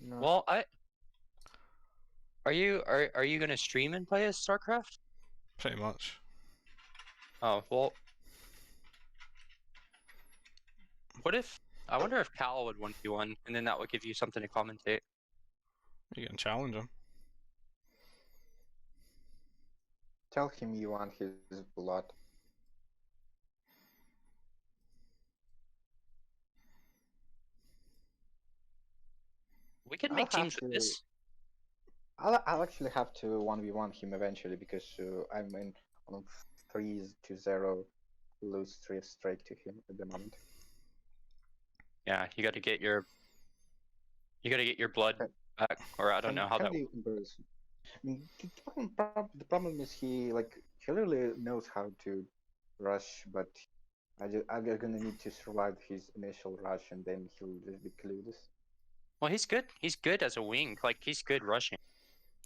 No. Well, are you gonna stream and play as StarCraft? Pretty much. Oh well. I wonder if Cal would 1v1, and then that would give you something to commentate. You can challenge him. Tell him you want his blood. We can I'll make have teams with to- this. I'll actually have to 1v1 him eventually because I'm in on 3-0 lose 3 straight to him at the moment. Yeah, you got to get your blood back, or I don't know how that. Can you embarrass him? I mean, the problem is he like clearly knows how to rush, but I'm just gonna need to survive his initial rush, and then he'll just be clueless. Well, he's good. He's good as a wing. Like he's good rushing.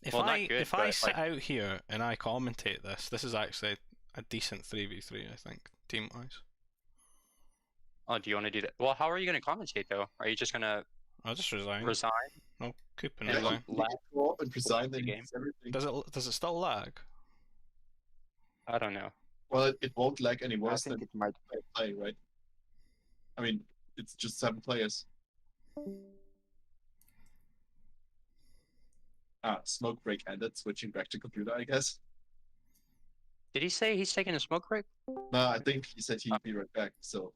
If Well, not I good, if I but, sit like- out here and I commentate this is actually a decent 3v3, I think, team wise. Oh, do you want to do that? Well, how are you going to commentate though? Are you just going to I'll just resign. resign? I'll keep and And resign. lag Go up and resign the then game. everything. Does it still lag? I don't know. Well, it won't lag any I worse think than it might. play, right? I mean, it's just 7 players. Smoke break ended, switching back to computer, I guess. Did he say he's taking a smoke break? No, I think he said he'd be right back, so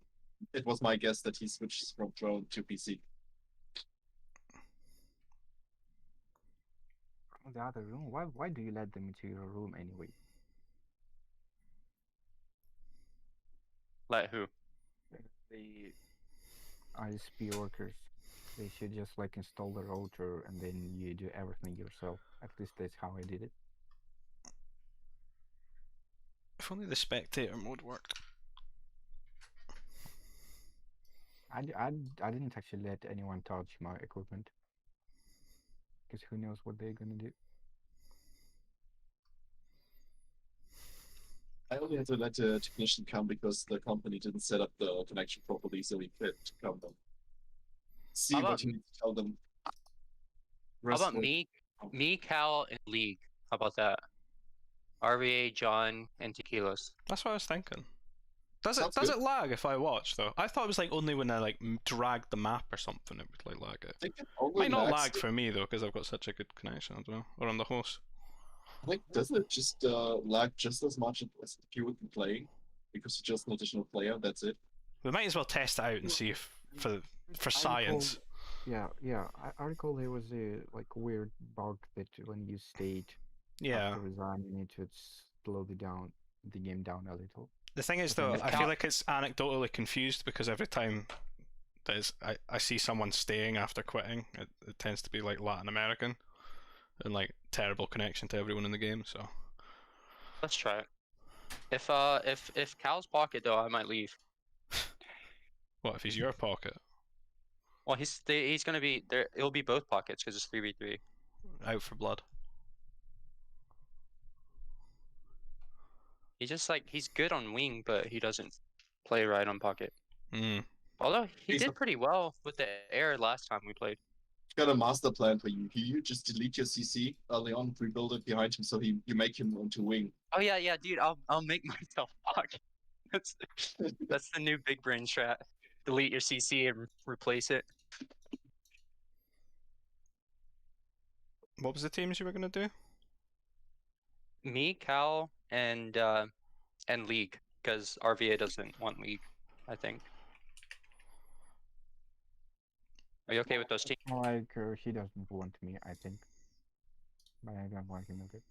it was my guess that he switches from drone to PC. The other room. Why do you let them into your room anyway? Let who? The ISP workers. They should just like install the router and then you do everything yourself. At least that's how I did it. If only the spectator mode worked. I didn't actually let anyone touch my equipment. Because who knows what they're gonna do. I only had to let the technician come because the company didn't set up the connection properly, so he could come and see How what about- he needs to tell them. How Rest about will- me, Cal, and League? How about that? RVA, John, and Tequilas. That's what I was thinking. Does Sounds it good. lag if I watch though? I thought it was like only when I like dragged the map or something it would like lag it. I think it only Might not lags lag for me though because I've got such a good connection. I don't know, or on the host. I think doesn't it just lag just as much as if you would be playing? Because it's just an additional player, that's it. We might as well test it out and see if for science. Yeah. I recall there was a like weird bug that when you stayed Yeah. after resigning, it would slow the game down a little. The thing is Okay, though, let's I count. feel like it's anecdotally confused because every time I see someone staying after quitting, it tends to be like Latin American and like terrible connection to everyone in the game. So Let's try it. If Cal's pocket though, I might leave. what if he's your pocket? Well, he's gonna be there. It'll be both pockets because it's 3v3. Out for blood. He just like he's good on wing, but he doesn't play right on pocket. Although he He's did a- pretty well with the air last time we played. Got a master plan for you. You just delete your CC early on, rebuild it behind him, so you make him onto wing. Oh yeah, dude. I'll make myself pocket. That's the new big brain strat. Delete your CC and replace it. What was the teams you were gonna do? Me, Cal, and League, because RVA doesn't want League, I think. Are you okay with those teams? Like he doesn't want me, I think. But I don't want him okay.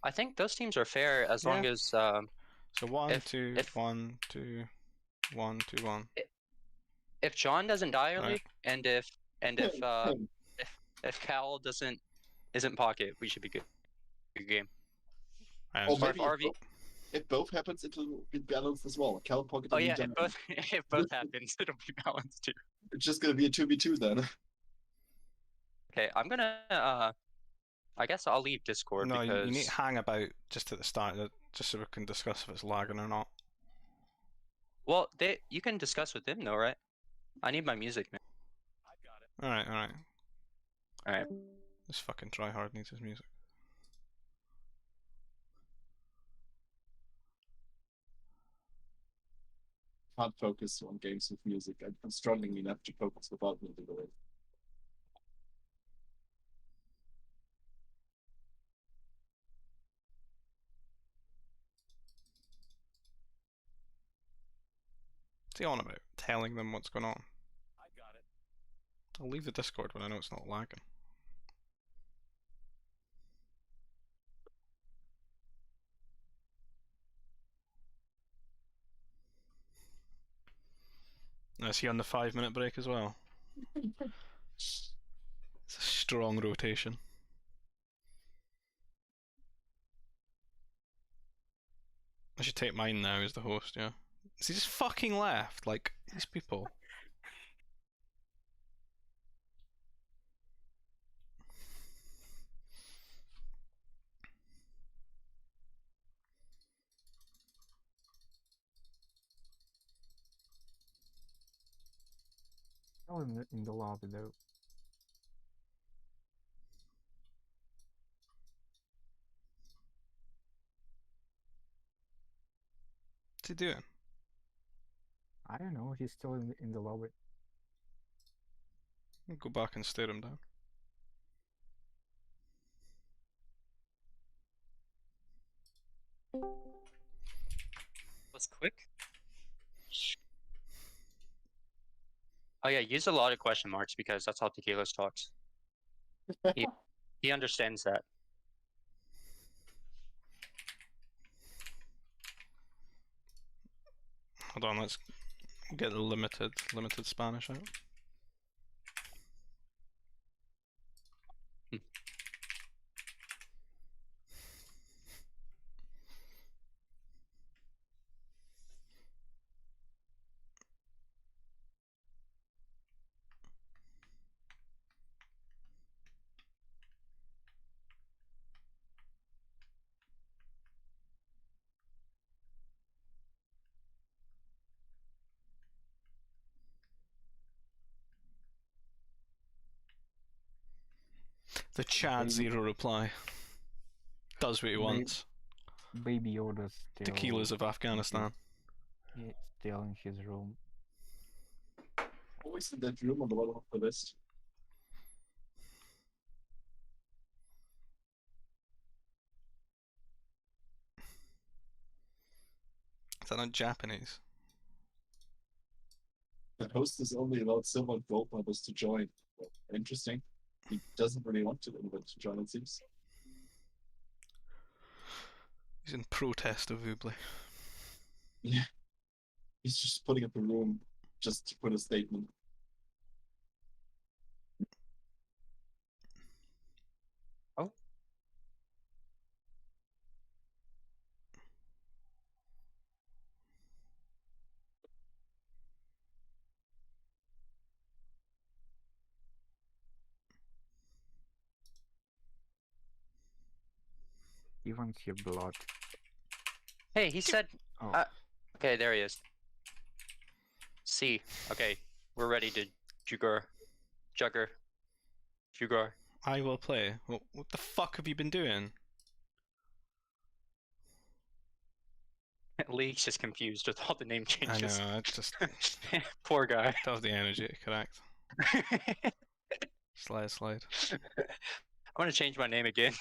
I think those teams are fair as long Yeah. as So 1, If- 2, if- 1, 2, 1, 2, 1. if John doesn't die early, Right. and if Cal isn't pocket, we should be good. Good game. And Or Or if maybe RV if both happens, it'll be balanced as well. Cal pocket. Oh and yeah, Legion. if both if both happens, it'll be balanced too. It's just gonna be a 2v2 then. Okay, I'm gonna I guess I'll leave Discord no, because you need to hang about just at the start, just so we can discuss if it's lagging or not. well, you can discuss with them though, right? I need my music, man. Alright. Alright. This fucking tryhard needs his music. Can't focus on games with music. I'm struggling enough to focus without music already. What's he on about? Telling them what's going on. I'll leave the Discord when I know it's not lagging. Is he on the 5-minute break as well? It's a strong rotation. I should take mine now as the host, yeah. He just fucking left, like, these people. Still in the lobby though. What's he doing? I don't know. He's still in the lobby. I'll go back and stare him down. Was quick. Oh yeah, use a lot of question marks because that's how Tequilas talks. He understands that. Hold on, let's get the limited Spanish out. The Chad zero reply. Does what he wants. Baby Yoda's still. Tequilas of Afghanistan. He's still in his room. Always in that room on the bottom of the list. Is that not Japanese? The host is only allowed silver and gold members to join. Well, interesting. He doesn't really want to join, it seems. He's in protest of Ubley. Yeah. He's just putting up a room just to put a statement. Oh. He wants your blood. Hey, he said. Oh. Okay, there he is. C. Okay, we're ready to jugger. I will play. What the fuck have you been doing? League's just confused with all the name I changes. know, it's just Poor guy. don't have the energy, correct. Slide. I want to change my name again.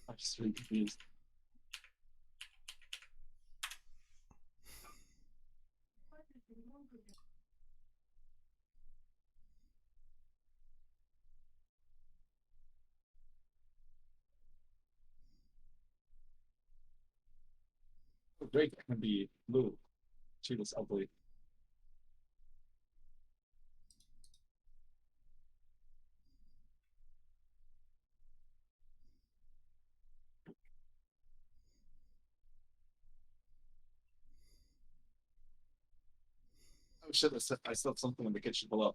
I'm just really confused. Oh, great, it can be blue. She looks ugly. Oh shit, I still have something in the kitchen below.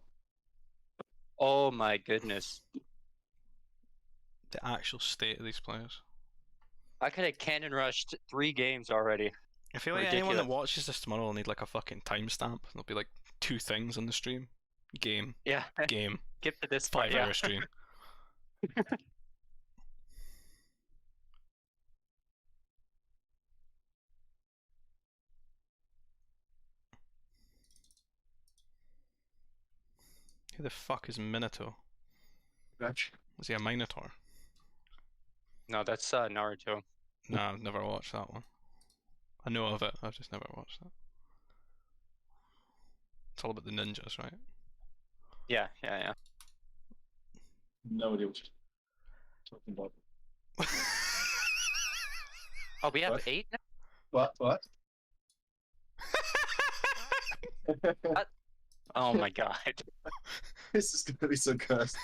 Oh my goodness. The actual state of these players. I could have cannon rushed 3 games already. I feel like anyone Ridiculous. that watches this tomorrow will need like a fucking timestamp. There'll be like 2 things on the stream. Game. Yeah. Game. Get to this 5 part, yeah. hour stream. Who the fuck is Minato? Gotcha. Was he a Minotaur? No, that's Naruto. No, I've never watched that one. I know of it, I've just never watched it. It's all about the ninjas, right? Yeah. No idea what you're talking about. Oh, we have What? 8 now? What? Oh my god. This is gonna be so cursed.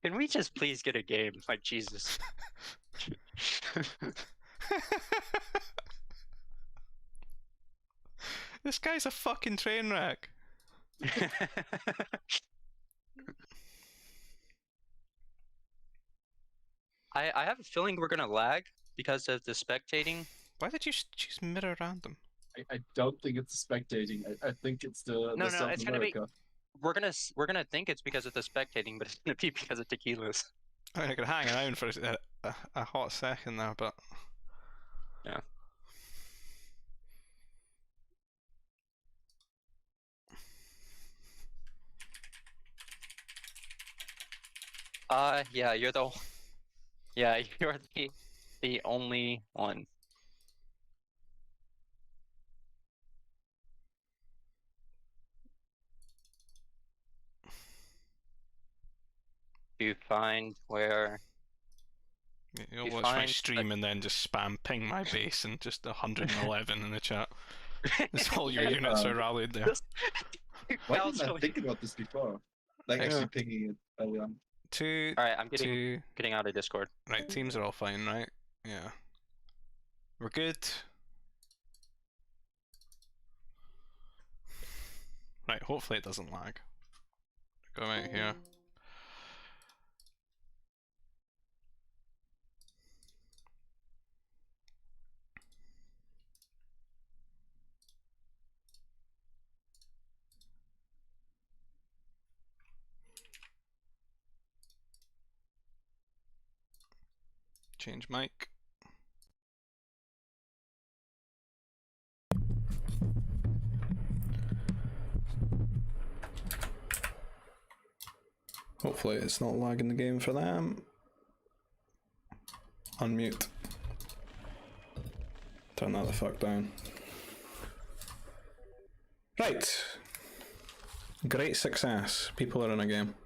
Can we just please get a game? Like, Jesus. This guy's a fucking train wreck. I have a feeling we're gonna lag because of the spectating. Why did you choose mirror random? I don't think it's the spectating. I think it's the No, South it's gonna be. America. We're gonna think it's because of the spectating, but it's gonna be because of tequilas. I mean, I could hang around for a hot second there, but Yeah. Yeah, you're the. Yeah, you're the only one. To find where. you'll You watch my find stream and then just spam ping my base and just 111 in the chat. That's all your units are rallied there. Why That was didn't I really- think about this before? Like Yeah. actually pinging it early on. Two, All right, I'm getting out of Discord. right, teams are all fine, right? Yeah. We're good. Right, hopefully it doesn't lag. Go out here. Change mic. Hopefully it's not lagging the game for them. Unmute. Turn that the fuck down. Right. Great success. People are in a game.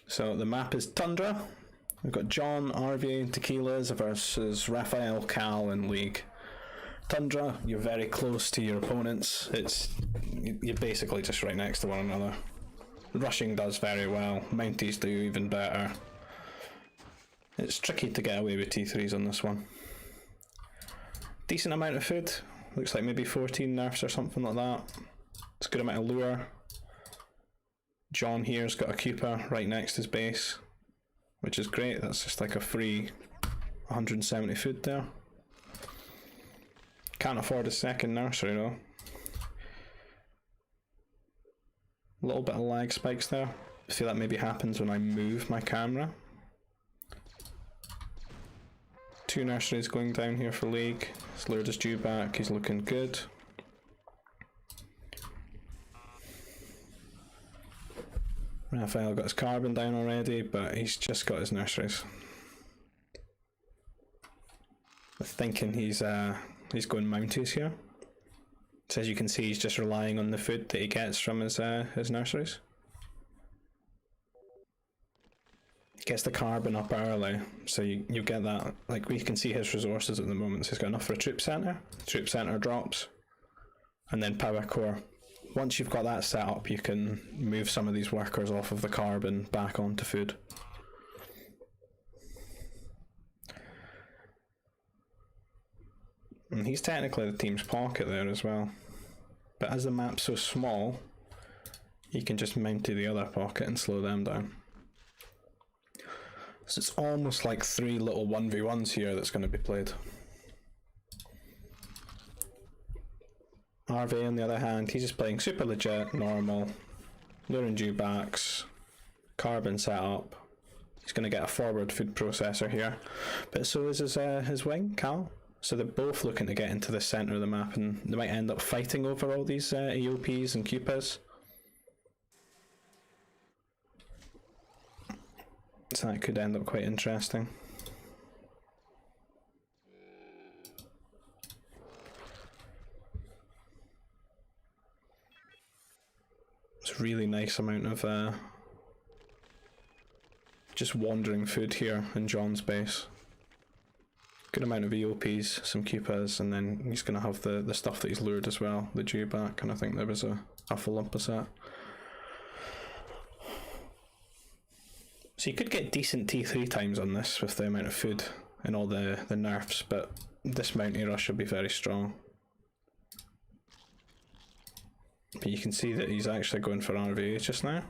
So the map is Tundra. We've got John, RV, Tequilas versus Raphael, Cal, and League. Tundra, you're very close to your opponents. You're basically just right next to one another. Rushing does very well. Mounties do even better. It's tricky to get away with T3s on this one. Decent amount of food. Looks like maybe 14 nerfs or something like that. It's a good amount of lure. John here's got a Cooper right next to his base, which is great. That's just like a free 170 food there. Can't afford a second nursery though. A little bit of lag spikes there. I feel that maybe happens when I move my camera. 2 nurseries going down here for League. His lure is due back, he's looking good. Raphael got his carbon down already, but he's just got his nurseries. I'm thinking he's going mounties here. So as you can see, he's just relying on the food that he gets from his nurseries. Gets the carbon up early, so you get that. Like, we can see his resources at the moment. So he's got enough for a troop center. Troop center drops, and then power core. Once you've got that set up, you can move some of these workers off of the carbon back onto food. And he's technically the team's pocket there as well. But as the map's so small, you can just mount to the other pocket and slow them down. So it's almost like 3 little 1v1s here that's going to be played. RV on the other hand, he's just playing super legit, normal, luring dewbacks, carbon setup. He's going to get a forward food processor here, but so is his wing, Cal. So they're both looking to get into the centre of the map, and they might end up fighting over all these EOPs and Cupas. So that could end up quite interesting. It's a really nice amount of just wandering food here in John's base. Good amount of EOPs, some Cupas, and then he's going to have the stuff that he's lured as well, the dewback, and I think there was a Olympus set. So you could get decent T3 times on this with the amount of food and all the nerfs, but this Mountie rush will be very strong. But you can see that he's actually going for RVA just now.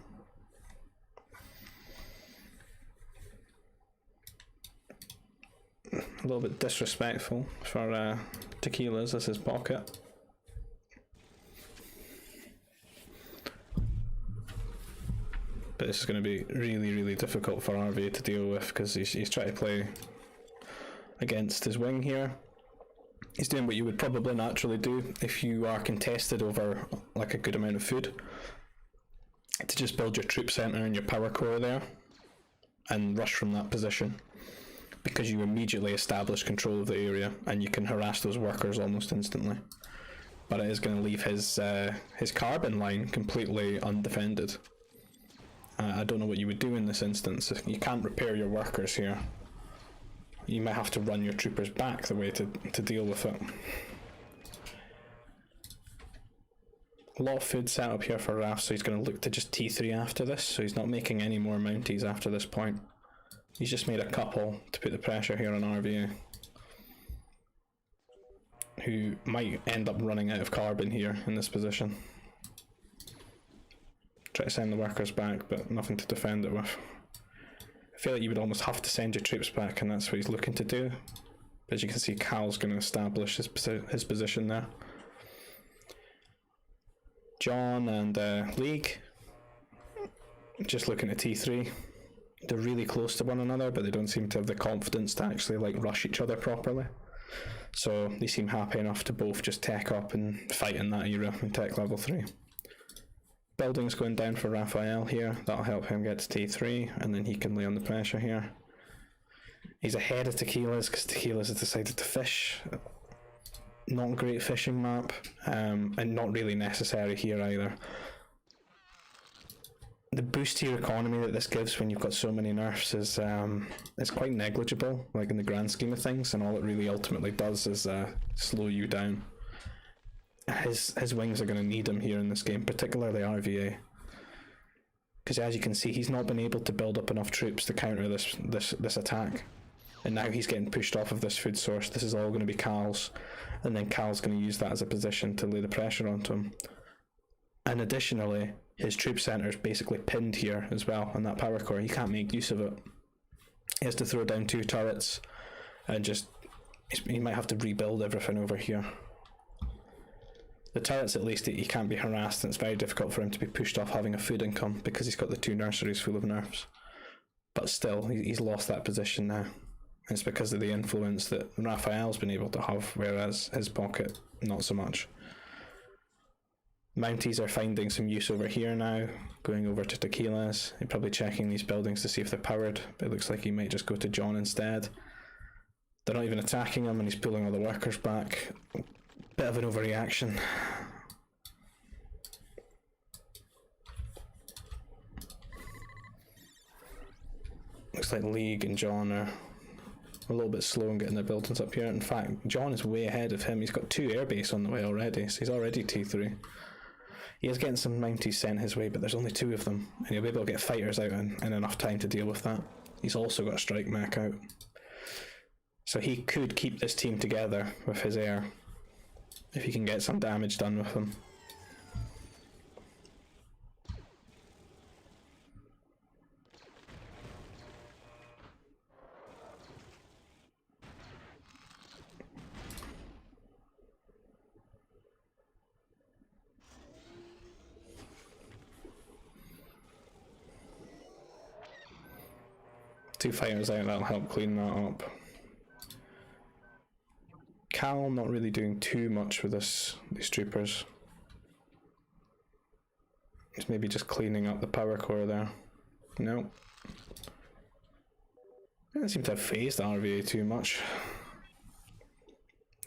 A little bit disrespectful for Tequilas as his pocket. But this is going to be really, really difficult for RVA to deal with because he's trying to play against his wing here. He's doing what you would probably naturally do if you are contested over like a good amount of food, to just build your troop center and your power core there and rush from that position, because you immediately establish control of the area and you can harass those workers almost instantly. But it is going to leave his carbon line completely undefended. I don't know what you would do in this instance. If you can't repair your workers here, you might have to run your troopers back the way to deal with it. A lot of food set up here for Raf, so he's going to look to just T3 after this, so he's not making any more Mounties after this point. He's just made a couple to put the pressure here on RVA, who might end up running out of carbon here in this position. Try to send the workers back, but nothing to defend it with. I feel like you would almost have to send your troops back, and that's what he's looking to do. But as you can see, Cal's going to establish his position there. John and League just looking at T3. They're really close to one another, but they don't seem to have the confidence to actually like rush each other properly. So they seem happy enough to both just tech up and fight in that era in tech level 3. Building's going down for Raphael here. That'll help him get to T3, and then he can lay on the pressure here. He's ahead of Tequilas because Tequilas has decided to fish. Not a great fishing map, and not really necessary here either. The boost to your economy that this gives when you've got so many nerfs is quite negligible, like in the grand scheme of things, and all it really ultimately does is slow you down. His wings are going to need him here in this game, particularly RVA, because as you can see, he's not been able to build up enough troops to counter this attack, and now he's getting pushed off of this food source. This is all going to be Cal's, and then Cal's going to use that as a position to lay the pressure onto him. And additionally, his troop center is basically pinned here as well on that power core. He can't make use of it. He has to throw down 2 turrets, and he might have to rebuild everything over here. The turrets, at least, he can't be harassed, and it's very difficult for him to be pushed off having a food income because he's got the 2 nurseries full of nerfs. But still, he's lost that position now. It's because of the influence that Raphael's been able to have, whereas his pocket, not so much. Mounties are finding some use over here now, going over to Tequilas. He's probably checking these buildings to see if they're powered, but it looks like he might just go to John instead. They're not even attacking him, and he's pulling all the workers back. Bit of an overreaction. Looks like League and John are a little bit slow in getting their buildings up here. In fact, John is way ahead of him. He's got 2 airbase on the way already, so he's already T3. He is getting some Mounties sent his way, but there's only 2 of them, and he'll be able to get fighters out in enough time to deal with that. He's also got a strike mech out. So he could keep this team together with his air, if he can get some damage done with them. Two fighters out, that'll help clean that up. Cal not really doing too much with these troopers. He's maybe just cleaning up the power core there. No. Doesn't seem to have phased RVA too much.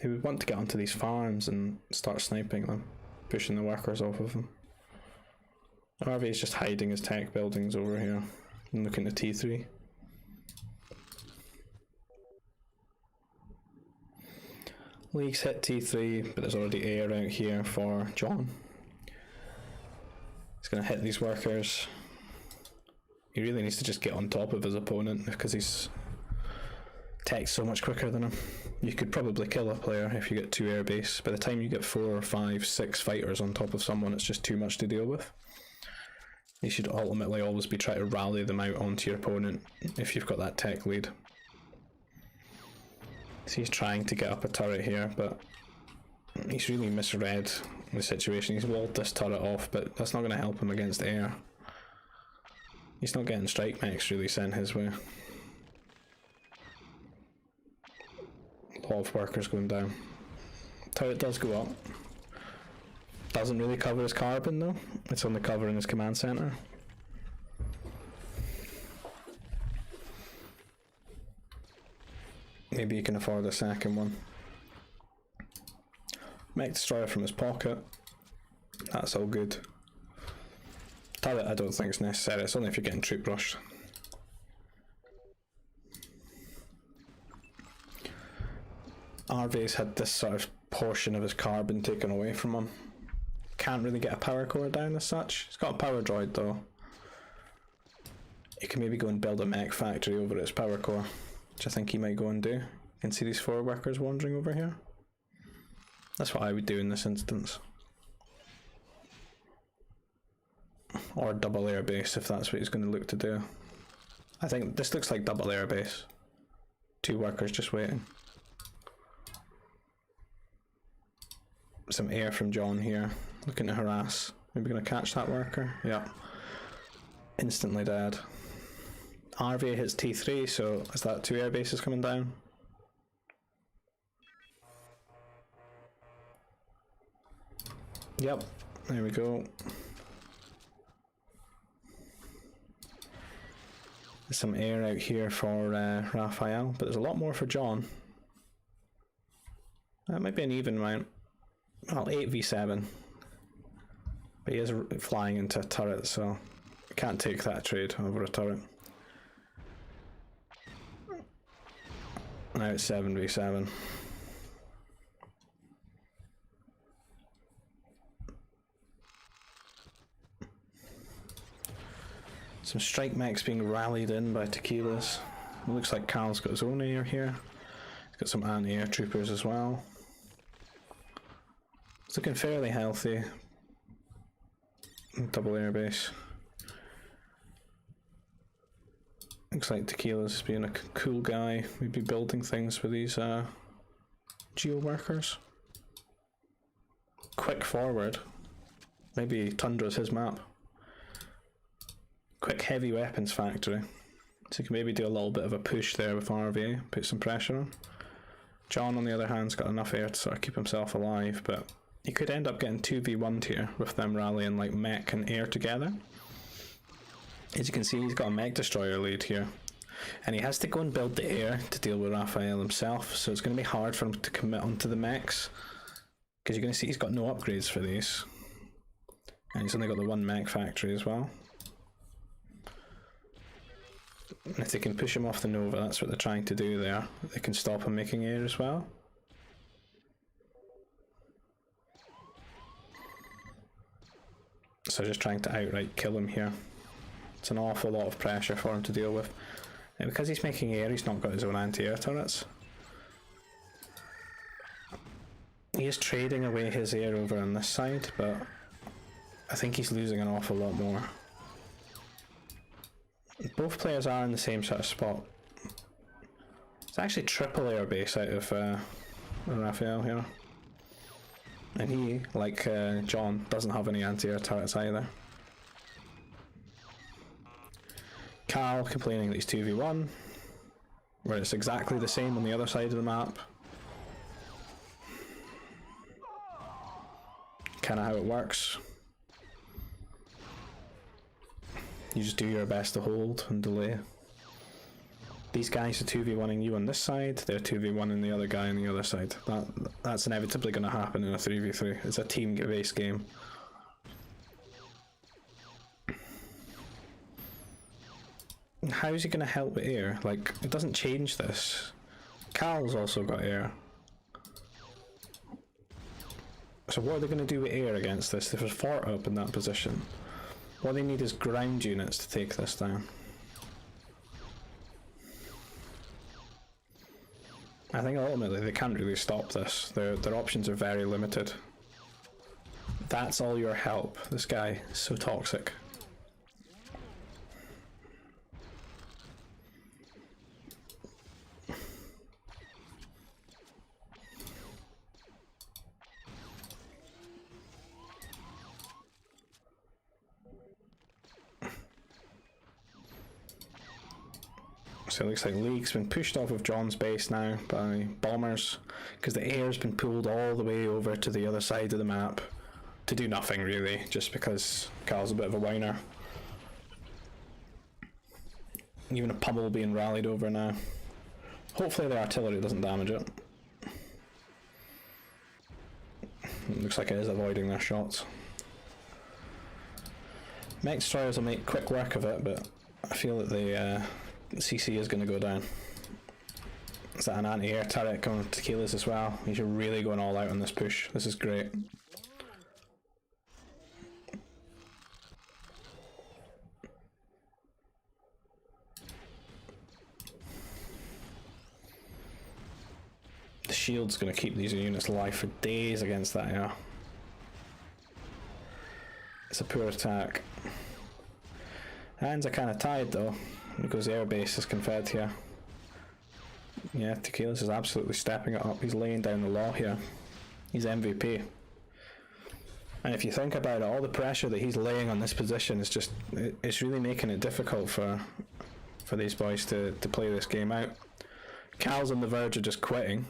He would want to get onto these farms and start sniping them, pushing the workers off of them. RVA is just hiding his tech buildings over here and looking at T3. League's hit T3, but there's already air out here for John. He's going to hit these workers. He really needs to just get on top of his opponent because he's tech's so much quicker than him. You could probably kill a player if you get 2 airbase. By the time you get 4, 5, 6 fighters on top of someone, it's just too much to deal with. You should ultimately always be trying to rally them out onto your opponent if you've got that tech lead. So he's trying to get up a turret here, but he's really misread the situation. He's walled this turret off, but that's not going to help him against air. He's not getting strike mechs really sent his way. A lot of workers going down. Turret does go up. Doesn't really cover his carbon though. It's only covering his command center. Maybe he can afford a second one. Mech destroyer from his pocket. That's all good. Turret I don't think is necessary. It's only if you're getting troop rushed. Arve's had this sort of portion of his carbon taken away from him. Can't really get a power core down as such. He's got a power droid though. He can maybe go and build a mech factory over its power core, which I think he might go and do. You can see these 4 workers wandering over here. That's what I would do in this instance. Or double air base if that's what he's going to look to do. I think this looks like double air base. 2 workers just waiting. Some air from John here, looking to harass. Maybe gonna catch that worker. Yeah. Instantly dead. RV hits T3, so is that 2 air bases coming down? Yep, there we go. There's some air out here for Raphael, but there's a lot more for John. That might be an even amount. Well, 8v7. But he is flying into a turret, so I can't take that trade over a turret. Now it's 7v7. Some strike mechs being rallied in by Tequilas. It looks like Carl's got his own air here. He's got some anti-air troopers as well. It's looking fairly healthy. Double air base. Looks like Tequila's being a cool guy. Maybe building things for these geo workers. Quick forward. Maybe Tundra's his map. Quick heavy weapons factory. So you can maybe do a little bit of a push there with RVA, put some pressure on. John on the other hand's got enough air to sort of keep himself alive, but you could end up getting 2v1'd here with them rallying like mech and air together. As you can see, he's got a mech destroyer lead here. And he has to go and build the air to deal with Raphael himself, so it's going to be hard for him to commit onto the mechs. Because you're going to see he's got no upgrades for these. And he's only got the 1 mech factory as well. And if they can push him off the Nova, that's what they're trying to do there. They can stop him making air as well. So just trying to outright kill him here. It's an awful lot of pressure for him to deal with. And because he's making air, he's not got his own anti-air turrets. He is trading away his air over on this side, but I think he's losing an awful lot more. Both players are in the same sort of spot. It's actually triple air base out of Raphael here. And he, like John, doesn't have any anti-air turrets either. Carl complaining that he's 2v1, where it's exactly the same on the other side of the map. Kinda how it works. You just do your best to hold and delay. These guys are 2v1ing you on this side, they're 2v1ing the other guy on the other side. That's inevitably going to happen in a 3v3. It's a team-based game. How is he going to help with air? Like, it doesn't change this. Carl's also got air. So what are they going to do with air against this? There's a fort up in that position. What they need is ground units to take this down. I think ultimately they can't really stop this. Their options are very limited. That's all your help. This guy is so toxic. So it looks like League's been pushed off of John's base now by bombers, because the air's been pulled all the way over to the other side of the map to do nothing really, just because Cal's a bit of a whiner. Even a pummel being rallied over now. Hopefully the artillery doesn't damage it. It looks like it is avoiding their shots. Mech destroyers will make quick work of it, but I feel that the CC is going to go down. Is that an anti-air turret coming with Tequilas as well? He's really going all out on this push. This is great. The shield's going to keep these units alive for days against that air. It's a poor attack. Hands are kind of tied though, because the airbase is confed here. Yeah, Tequilas is absolutely stepping it up. He's laying down the law here. He's MVP. And if you think about it, all the pressure that he's laying on this position is just, it's really making it difficult for these boys to play this game out. Cal's on the verge of just quitting.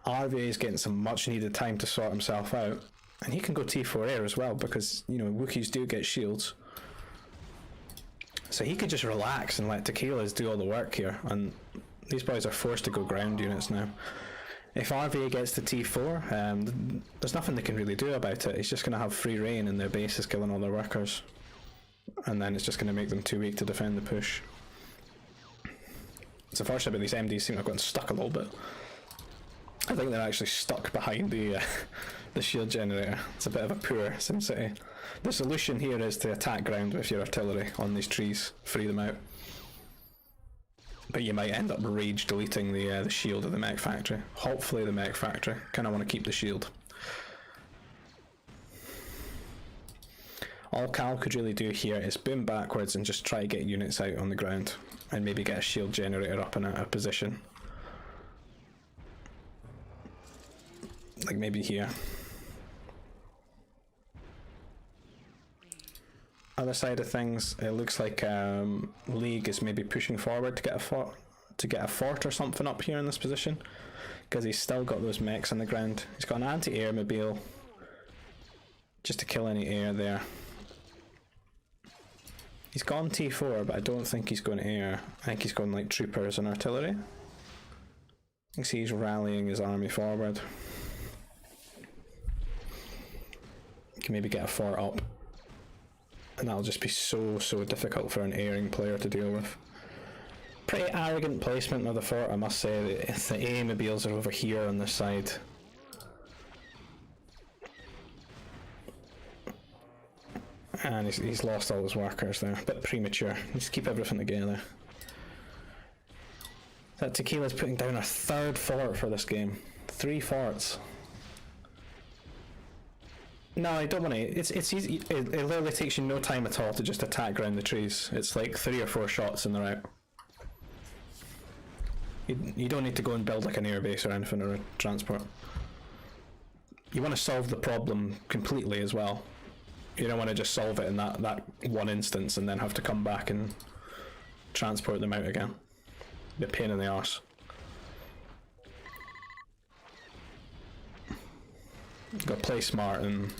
RVA is getting some much needed time to sort himself out. And he can go T4 air as well, because, you know, Wookiees do get shields. So he could just relax and let Tequilas do all the work here, and these boys are forced to go ground units now. If RVA gets to T4, there's nothing they can really do about it. He's just going to have free reign and their base is killing all their workers. And then it's just going to make them too weak to defend the push. It's unfortunate, but these MDs seem to have gotten stuck a little bit. I think they're actually stuck behind the shield generator. It's a bit of a poor SimCity. The solution here is to attack ground with your artillery on these trees, free them out. But you might end up rage deleting the shield of the mech factory. Hopefully the mech factory. Kind of want to keep the shield. All Cal could really do here is boom backwards and just try to get units out on the ground, and maybe get a shield generator up in a position. Like maybe here. Other side of things, it looks like League is maybe pushing forward to get a fort or something up here in this position, because he's still got those mechs on the ground. He's got an anti-air mobile just to kill any air there. He's gone T4, but I don't think he's going air. I think he's going like troopers and artillery. You can see he's rallying his army forward. Can maybe get a fort up, and that'll just be so difficult for an airing player to deal with. Pretty arrogant placement of the fort, I must say. The A mobiles are over here on this side. And he's lost all his workers there. A bit premature. Just keep everything together. That Tequila's putting down a third fort for this game. 3 forts. No, I don't want to. It's easy. It literally takes you no time at all to just attack around the trees. It's like 3 or 4 shots and they're out. You don't need to go and build like an airbase or anything, or a transport. You want to solve the problem completely as well. You don't want to just solve it in that one instance and then have to come back and transport them out again. Be a pain in the arse. You've got to play smart and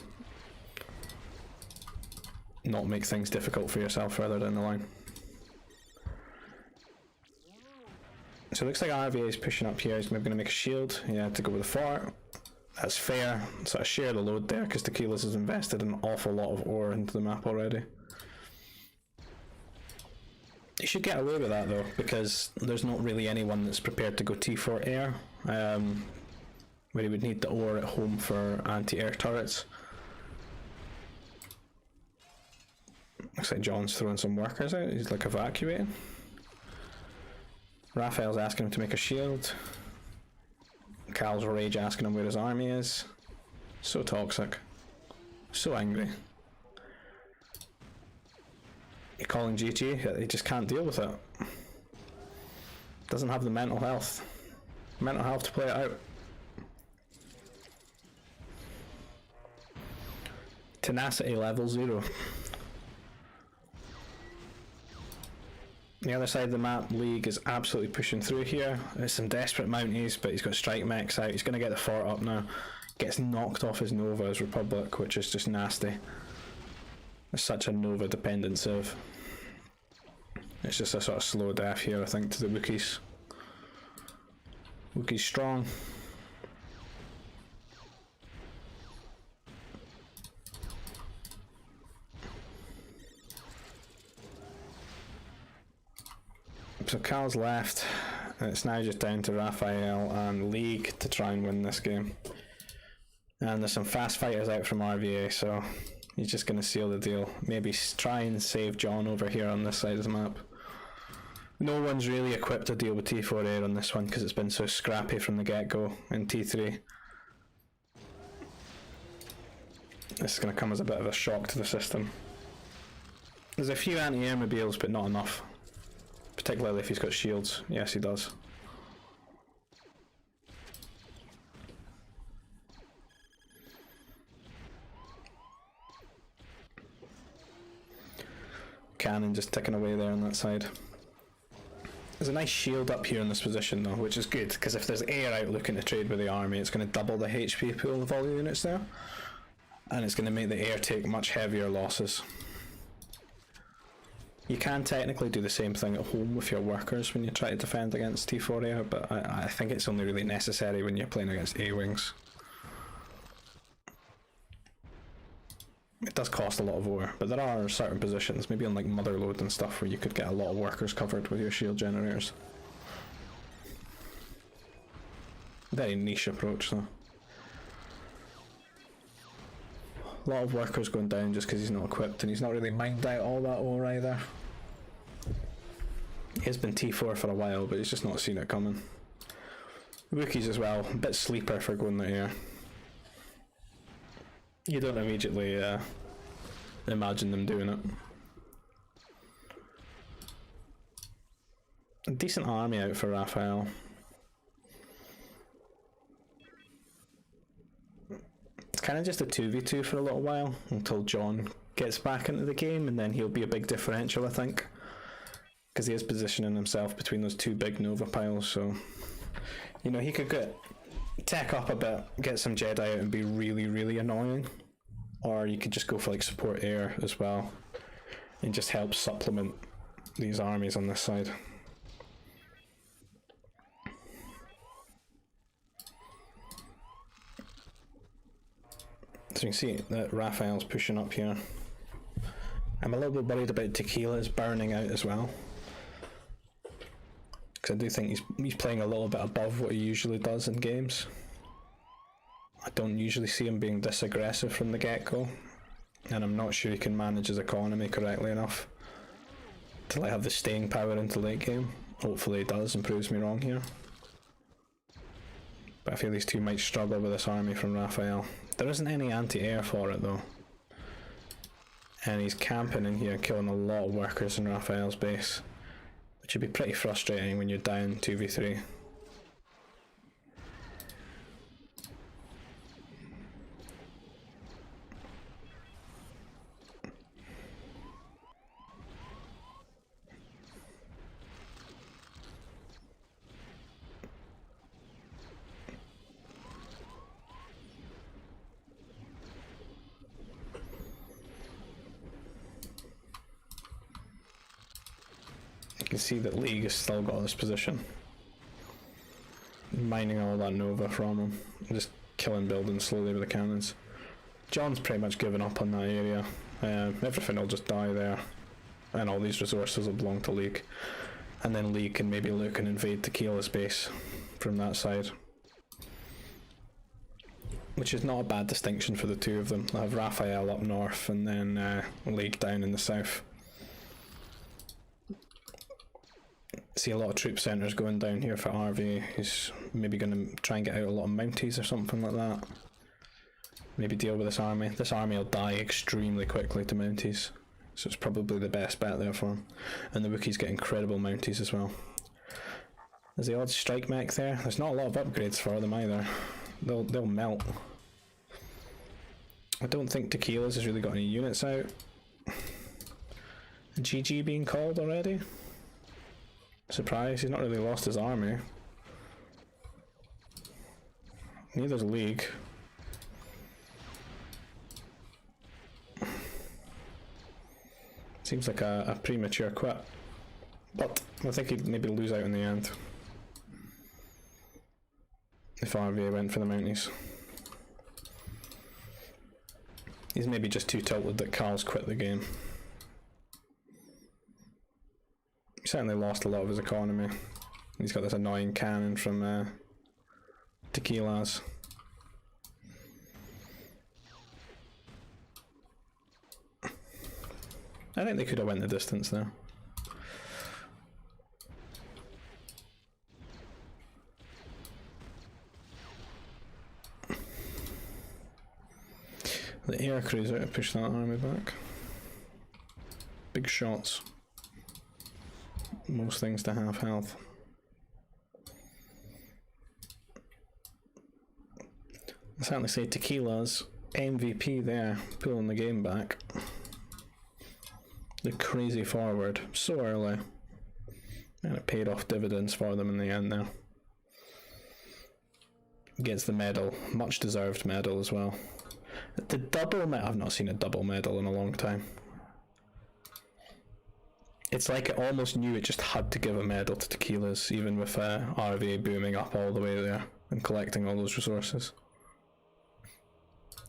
not make things difficult for yourself further down the line. So it looks like RVA is pushing up here. He's maybe going to make a shield. Yeah, to go with the fort. That's fair. Sort of share the load there, because Tequilas has invested an awful lot of ore into the map already. You should get away with that though, because there's not really anyone that's prepared to go T4 air. where he would need the ore at home for anti-air turrets. Looks like John's throwing some workers out. He's like evacuating. Raphael's asking him to make a shield. Cal's rage asking him where his army is. So toxic. So angry. You're calling GG, he just can't deal with it. Doesn't have the mental health. Mental health to play it out. Tenacity level 0. The other side of the map, League is absolutely pushing through here. There's some desperate mounties, but he's got strike mechs out. He's going to get the fort up now. Gets knocked off his Nova as Republic, which is just nasty. There's such a Nova dependent civ. It's just a sort of slow death here, I think, to the Wookiees. Wookiees strong. So Cal's left, and it's now just down to Raphael and League to try and win this game. And there's some fast fighters out from RVA, so he's just going to seal the deal. Maybe try and save John over here on this side of the map. No one's really equipped to deal with T4A on this one because it's been so scrappy from the get-go in T3. This is going to come as a bit of a shock to the system. There's a few anti-air mobiles, but not enough. Particularly if he's got shields. Yes, he does. Cannon just ticking away there on that side. There's a nice shield up here in this position though, which is good, because if there's air out looking to trade with the army, it's going to double the HP pool of all the units there. And it's going to make the air take much heavier losses. You can technically do the same thing at home with your workers when you try to defend against T4 air, but I think it's only really necessary when you're playing against A-wings. It does cost a lot of ore, but there are certain positions, maybe on like Motherlode and stuff, where you could get a lot of workers covered with your shield generators. Very niche approach though. A lot of workers going down just because he's not equipped, and he's not really mined out all that ore either. He has been T4 for a while, but he's just not seen it coming. Wookiees as well, a bit sleeper for going the air. You don't immediately imagine them doing it. A decent army out for Raphael. It's kind of just a 2v2 for a little while until John gets back into the game, and then he'll be a big differential, I think, because he is positioning himself between those two big Nova piles. So, you know, he could get tech up a bit, get some Jedi out and be really, really annoying, or you could just go for like support air as well and just help supplement these armies on this side. So you can see that Raphael's pushing up here. I'm a little bit worried about Tequila's burning out as well, because I do think he's playing a little bit above what he usually does in games. I don't usually see him being this aggressive from the get-go, and I'm not sure he can manage his economy correctly enough to like have the staying power into late game. Hopefully he does and proves me wrong here. But I feel these two might struggle with this army from Raphael. There isn't any anti-air for it though. And he's camping in here, killing a lot of workers in Raphael's base, which would be pretty frustrating when you're down 2v3. You can see that League has still got this position. Mining all that Nova from him. Just killing buildings slowly with the cannons. John's pretty much given up on that area. Everything will just die there. And all these resources will belong to League. And then League can maybe look and invade Tequila's base from that side. which is not a bad distinction for the two of them. I have Raphael up north and then League down in the south. See a lot of troop centres going down here for RV. He's maybe going to try and get out a lot of Mounties or something like that. Maybe deal with this army. This army will die extremely quickly to Mounties, so it's probably the best bet there for him. And the Wookiees get incredible Mounties as well. There's the odd strike mech there. There's not a lot of upgrades for them either. They'll melt. I don't think Tequila's has really got any units out. GG being called already? Surprise, he's not really lost his army. Neither's League. Seems like a premature quit. But I think he'd maybe lose out in the end. If RVA went for the Mounties. He's maybe just too tilted that Carl's quit the game. He certainly lost a lot of his economy. He's got this annoying cannon from Tequila's. I think they could have went the distance there. The air cruiser to push that army back. Big shots. Most things to have health. I certainly say Tequila's MVP there, pulling the game back. The crazy forward, so early. And it paid off dividends for them in the end now. Gets the medal, much deserved medal as well. The double medal, I've not seen a double medal in a long time. It's like it almost knew it just had to give a medal to Tequila's, even with RVA booming up all the way there and collecting all those resources.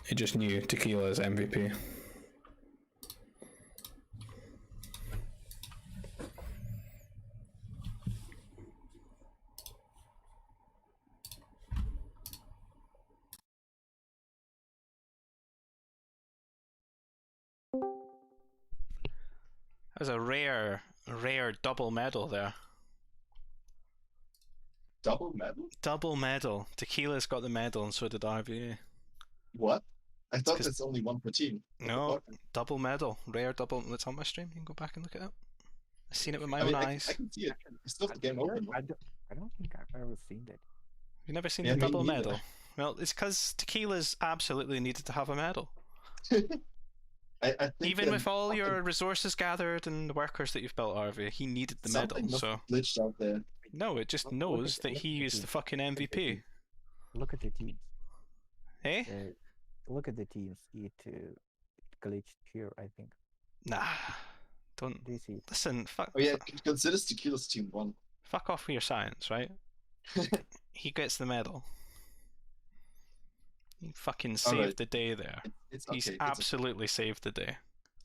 It just knew Tequila's MVP. There's a rare double medal there. Double medal? Double medal. Tequila's got the medal and so did RVA. What? I thought there's only one per team. No, double medal. Rare double. It's on my stream. You can go back and look it up. I've seen it with my own eyes. I can see it. It's still the game open. I don't think I've ever seen that. You've never seen Yeah, the me double neither. medal? Well, it's because Tequila's absolutely needed to have a medal. I think Even with all your resources gathered and the workers that you've built, RV, he needed the medal. something must So have glitched out there. no, it just knows that he is the fucking MVP. Look at the teams. Eh? Look at the teams. It glitched here, I think. Nah, don't Do you see it? listen. Fuck. Oh yeah, consider Tequila's team one. Fuck off with your science, right? He gets the medal. He fucking saved Alright. the day there. It's He's okay. absolutely saved the day.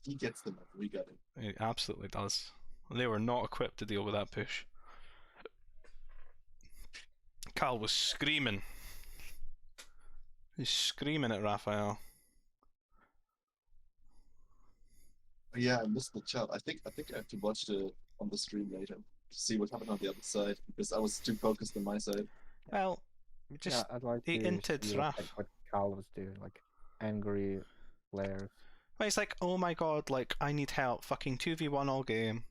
He gets the medal. We got him. He absolutely does. They were not equipped to deal with that push. Carl was screaming. He's screaming at Raphael. Oh, yeah, I missed the chat. I think I have to watch the on the stream later to see what happened on the other side because I was too focused on my side. Well, just I'd like he to inted see Raph. what Carl was doing, like angry players. Well, he's like, oh my god, like, I need help. Fucking 2v1 all game.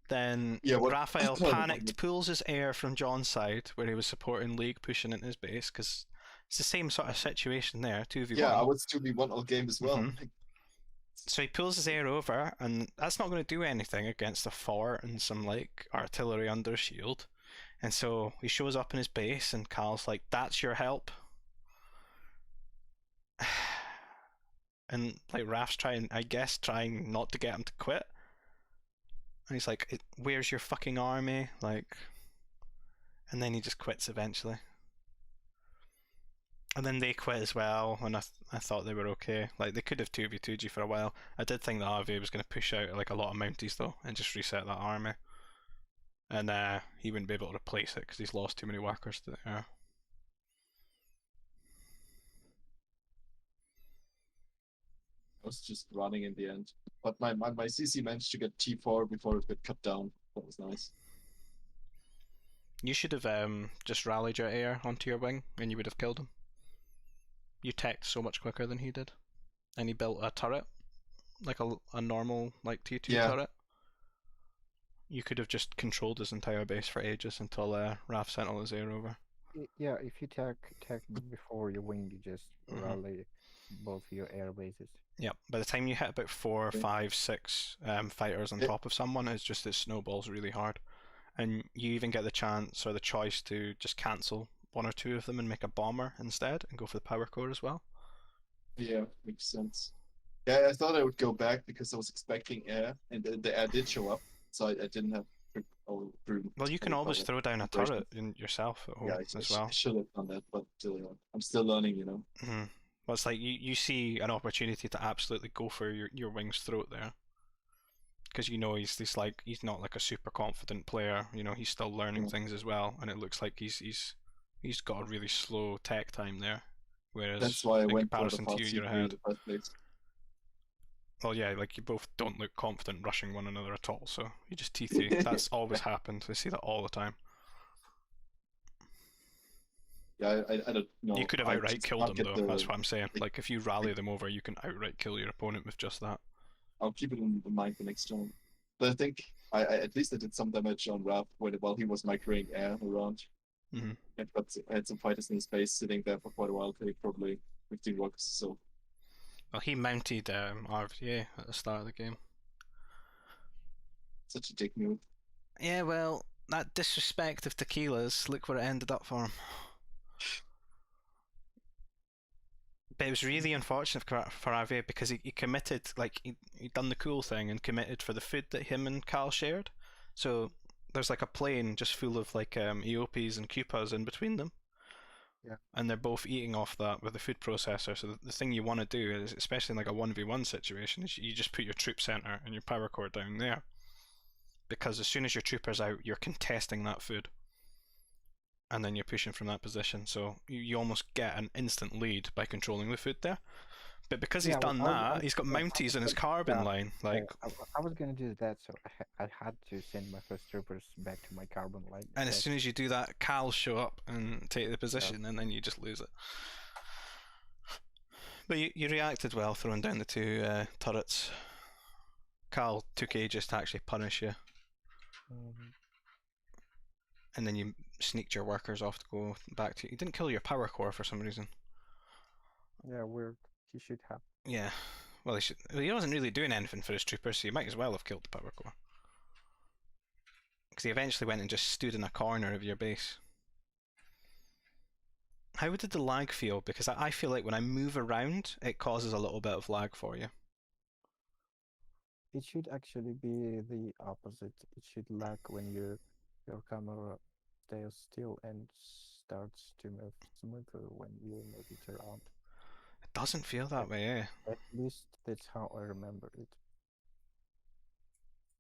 Then Yeah, what- Raphael panicked, pulls his air from John's side, where he was supporting League, pushing into his base, because it's the same sort of situation there, 2v1. Yeah, I was 2v1 all game as well. Mhm. So he pulls his air over, and that's not going to do anything against a fort and some, like, artillery under shield. And so he shows up in his base, and Carl's like, that's your help? And like Raf's trying not to get him to quit. And he's like, where's your fucking army? Like, and then he just quits eventually. And then they quit as well, and I thought they were okay. Like, they could have 2v2'd you for a while. I did think that RV was going to push out like a lot of Mounties though, and just reset that army. And he wouldn't be able to replace it because he's lost too many workers to the air. I was just running in the end. But my CC managed to get T4 before it got cut down. That was nice. You should have just rallied your air onto your wing, and you would have killed him. You teched so much quicker than he did, and he built a turret, like a normal like T2 turret. You could have just controlled his entire base for ages until Raph sent all his air over. Yeah, if you tech before your wing, you just rally both your air bases. Yeah, by the time you hit about 4, 5, 6 fighters on top of someone, it snowballs really hard. And you even get the chance or the choice to just cancel 1 or 2 of them and make a bomber instead and go for the power core as well. Yeah, makes sense. Yeah, I thought I would go back because I was expecting air, and the air did show up, so I didn't have. Well, you can always throw down a turret yourself at home as well. I should have done that, but I'm still learning, you know. Well, it's like you see an opportunity to absolutely go for your wing's throat there, because you know he's not like a super confident player. You know, he's still learning things as well, and it looks like he's got a really slow tech time there. Whereas that's why I went in comparison to you, you're ahead. In the first place. Well, yeah, like you both don't look confident rushing one another at all, so you just T3. That's always happened. I see that all the time. Yeah, I don't know. You could have outright killed them, though. That's what I'm saying. Like, if you rally them over, you can outright kill your opponent with just that. I'll keep it in mind for next time. But I think I at least I did some damage on Raph while he was microing air around. I had some fighters in space sitting there for quite a while. They probably 15 rocks. So. Well, he mounted RVA at the start of the game. Such a dick move. Yeah, well, that disrespect of Tequila's, look where it ended up for him. But it was really unfortunate for RVA because he committed, like, he'd done the cool thing and committed for the food that him and Cal shared. So there's like a plane just full of like EOPs and Cupas in between them. Yeah. And they're both eating off that with the food processor. So the thing you want to do is, especially in like a 1v1 situation, is you just put your troop center and your power core down there. Because as soon as your trooper's out, you're contesting that food. And then you're pushing from that position. So you almost get an instant lead by controlling the food there. But because he's done that, he's got mounties in his carbon line. Like I was gonna do that, so I had to send my first troopers back to my carbon line. And as soon as you do that, Cal show up and take the position, and then you just lose it. But you reacted well, throwing down the 2 turrets. Cal took ages to actually punish you. And then you sneaked your workers off to go back to you. You didn't kill your power core for some reason. Yeah, weird. He should have. Yeah. Well, he wasn't really doing anything for his troopers, so he might as well have killed the power core. Because he eventually went and just stood in a corner of your base. How did the lag feel? Because I feel like when I move around, it causes a little bit of lag for you. It should actually be the opposite. It should lag when your camera stays still and starts to move smoother when you move it around. It doesn't feel that way, eh? At least that's how I remember it.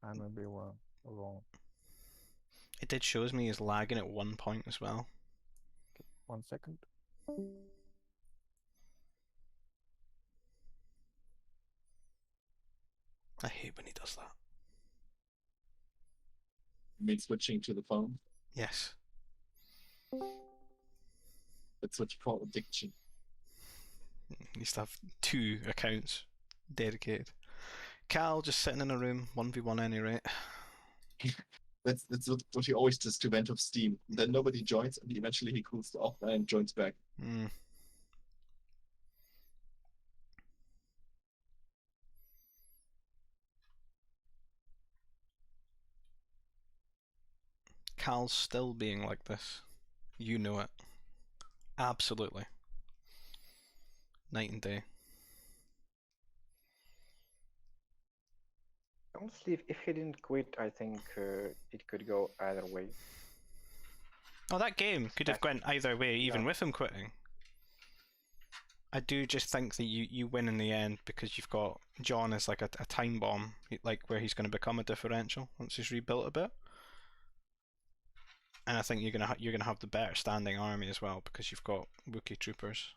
I may be wrong. It did shows me as lagging at one point as well. Okay, 1 second. I hate when he does that. You mean switching to the phone? Yes. That's what you call addiction. He used to have 2 accounts dedicated. Cal just sitting in a room, 1v1 any rate. That's what he always does to vent off steam. Then nobody joins, and eventually he cools off and joins back. Cal's still being like this. You know it. Absolutely. Night and day. Honestly, if he didn't quit, I think it could go either way. Oh, that game could have gone either way, even with him quitting. I do just think that you win in the end because you've got John as like a time bomb, like where he's going to become a differential once he's rebuilt a bit. And I think you're gonna have the better standing army as well because you've got Wookiee troopers.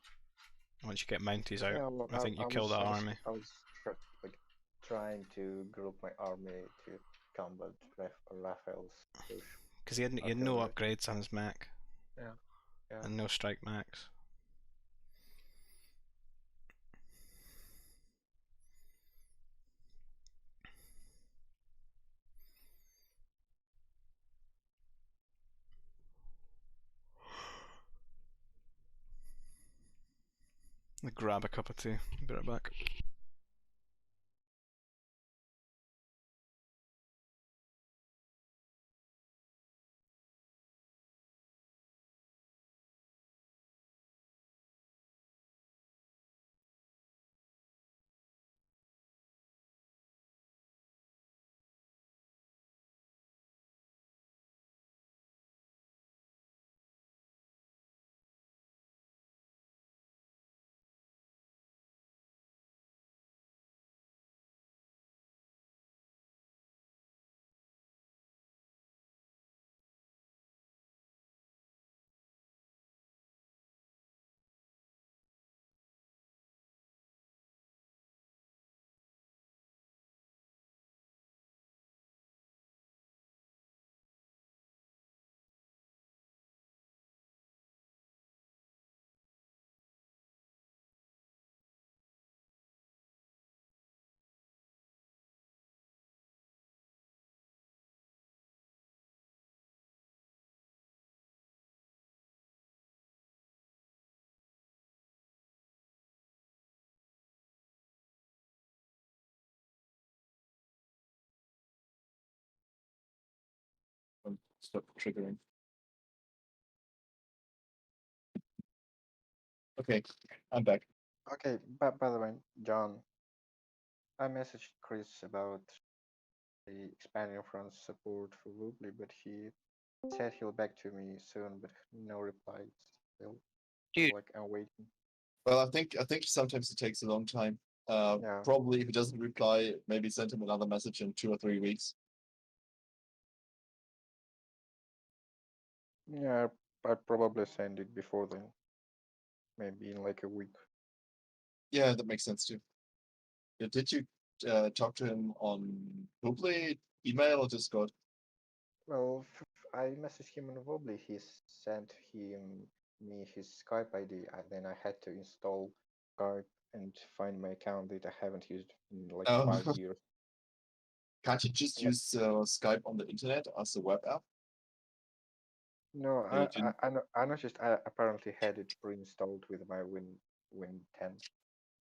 Once you get mounties out, I think you kill that army. I was trying to group my army to combat Raphael's push. Because he had no artillery. upgrades on his Mac. Yeah. Yeah. And no strike max. I'll grab a cup of tea. Be right back. Stop triggering. Okay, I'm back. Okay, but by the way, John, I messaged Chris about the expanding front support for Woobly, but he said he'll back to me soon, but no reply still. Dude. Like I'm waiting. Well, I think sometimes it takes a long time. Yeah. Probably if he doesn't reply, maybe send him another message in 2 or 3 weeks. Yeah, I'd probably send it before then. Maybe in like a week. Yeah, that makes sense too. Yeah, did you talk to him on Google, email, or Discord? Well, I messaged him on Wobbly. He sent me his Skype ID. Then I had to install Skype and find my account that I haven't used in like Oh. 5 years. Can't you just Yeah. use Skype on the internet as a web app? No, You didn't- I noticed I apparently had it pre-installed with my Win 10.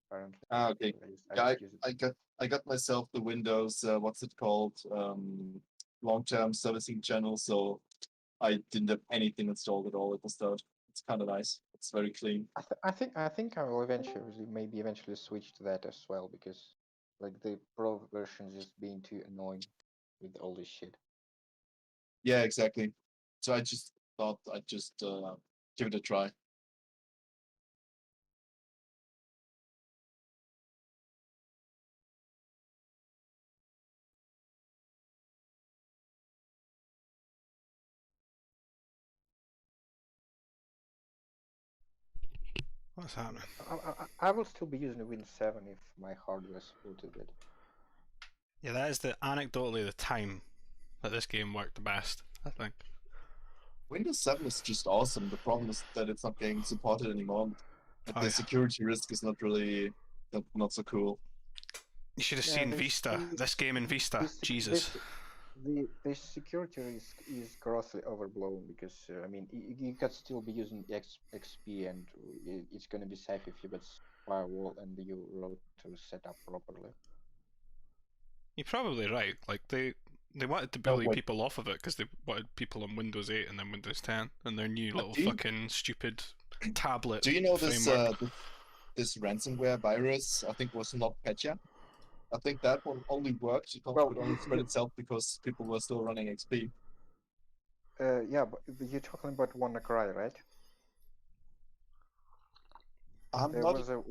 Apparently. Ah, okay. So I Yeah, just use it. I got myself the Windows what's it called, long-term servicing channel, so I didn't have anything installed at all at the start. It's kind of nice. It's very clean. I think I will eventually switch to that as well, because like the pro version just being too annoying with all this shit. Yeah, exactly. So I just thought I'd just give it a try. What's happening? I will still be using Win 7 if my hardware supported it. Yeah, that is anecdotally the time that this game worked the best, I think. Windows 7 is just awesome. The problem is that it's not getting supported anymore. Oh, The yeah. security risk is not really not so cool. You should have Yeah, seen Vista. This game in Vista. Jesus. The security risk is grossly overblown, because I mean you could still be using XP and it's going to be safe if you got firewall and you router set up properly. You're probably right. Like they wanted to bully wait. people off of it because they wanted people on Windows 8 and then Windows 10 and their new little do you- fucking stupid tablet. Do you know this framework. this ransomware virus? I think was NotPetya. I think that one only worked. It Well, could only spread itself because people were still running XP. Yeah, but you're talking about WannaCry, right? I'm There not. was a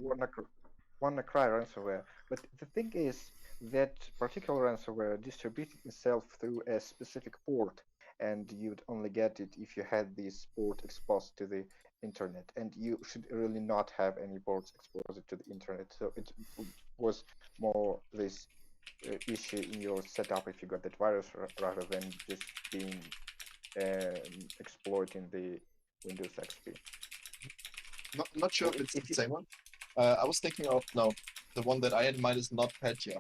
WannaCry ransomware, but the thing is that particular ransomware distributed itself through a specific port, and you'd only get it if you had this port exposed to the internet, and you should really not have any ports exposed to the internet. So it was more this issue in your setup if you got that virus rather than just being exploiting the Windows XP. Not sure if it's the same one. I was thinking of the one that I had in mind is not Petya.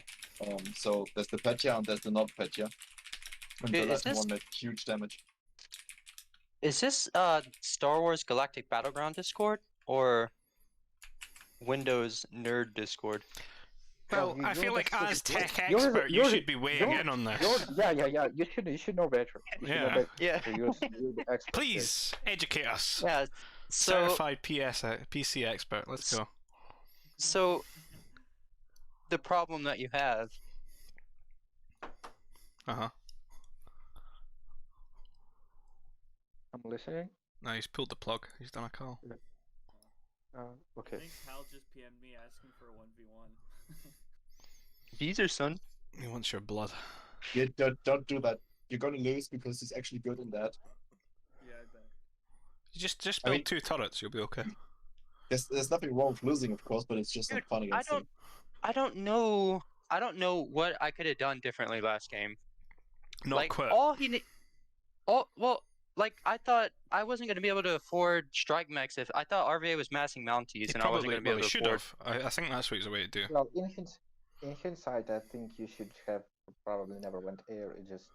So there's the Petya and there's the not Petya. And the last one made huge damage. Is this Star Wars Galactic Battleground Discord or Windows Nerd Discord? Well, I feel like as tech expert, you should be weighing in on this. Yeah. You should know better. You should know better. Yeah. You're the expert. Please educate us. Yeah. So Certified PC expert. Let's go. So the problem that you have. Uh-huh. I'm listening. No, he's pulled the plug. He's done a call. Okay. I think Cal just PM'd me asking for a 1v1. Beezer, son. He wants your blood. Yeah, don't do that. You're gonna lose because he's actually good in that. Yeah, I bet. You just build 2 turrets, you'll be okay. There's nothing wrong with losing, of course, but it's just not fun against him. I don't know what I could have done differently last game. Not quit. I thought I wasn't going to be able to afford strike mechs if I thought RVA was massing Mounties and I wasn't going to be able to should afford. have. I think that's what he's away to do. Well, in hindsight, I think you should have probably never went air. It just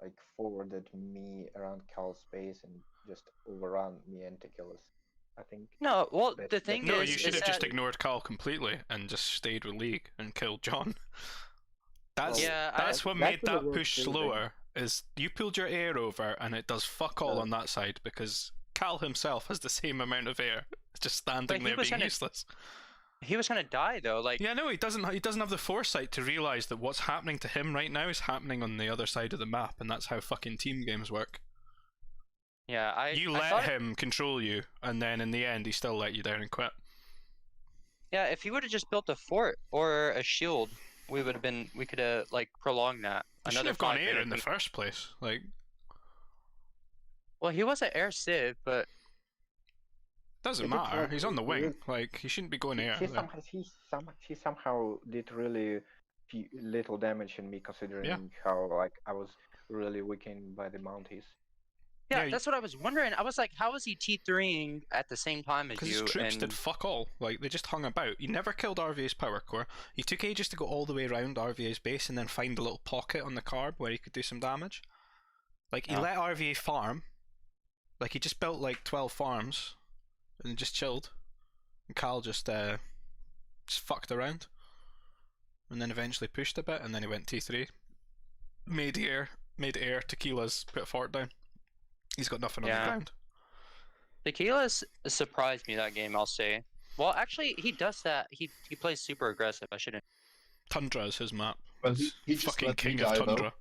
like forwarded me around Cal's space and just overrun me and to kill us. I think. No, well, the thing No, is, you should have is just that- ignored Carl completely and just stayed with League and killed John. That's Yeah, that's what that made would've that worked push too, slower. Is you pulled your air over and it does fuck all on that side because Cal himself has the same amount of air, just standing there being useless. He was gonna die though, like. Yeah, no, he doesn't have the foresight to realize that what's happening to him right now is happening on the other side of the map, and that's how fucking team games work. Yeah, You I let thought- him control you, and then in the end, he still let you down and quit. Yeah, if he would have just built a fort or a shield, we could have like prolonged that. You should have gone air in the first place. Like, well, he was an air civ, but doesn't If it's matter. like- He's on the wing. Like, he shouldn't be going air. He somehow did really little damage in me, considering how like I was really weakened by the Mounties. yeah, that's what I was wondering. I was like, how is he T3ing at the same time as Because you? his troops and... did fuck all. Like, they just hung about. He never killed RVA's power core. He took ages to go all the way around RVA's base and then find a little pocket on the card where he could do some damage. Like, he let RVA farm. Like, he just built like 12 farms and just chilled. And Cal just fucked around. And then eventually pushed a bit, and then he went T3. Made air tequilas, put a fort down. He's got nothing on the ground. Tequila's surprised me that game, I'll say. Well, actually, he does that. He plays super aggressive. I shouldn't. Tundra is his map. Well, he just fucking let me king of die, though. Tundra.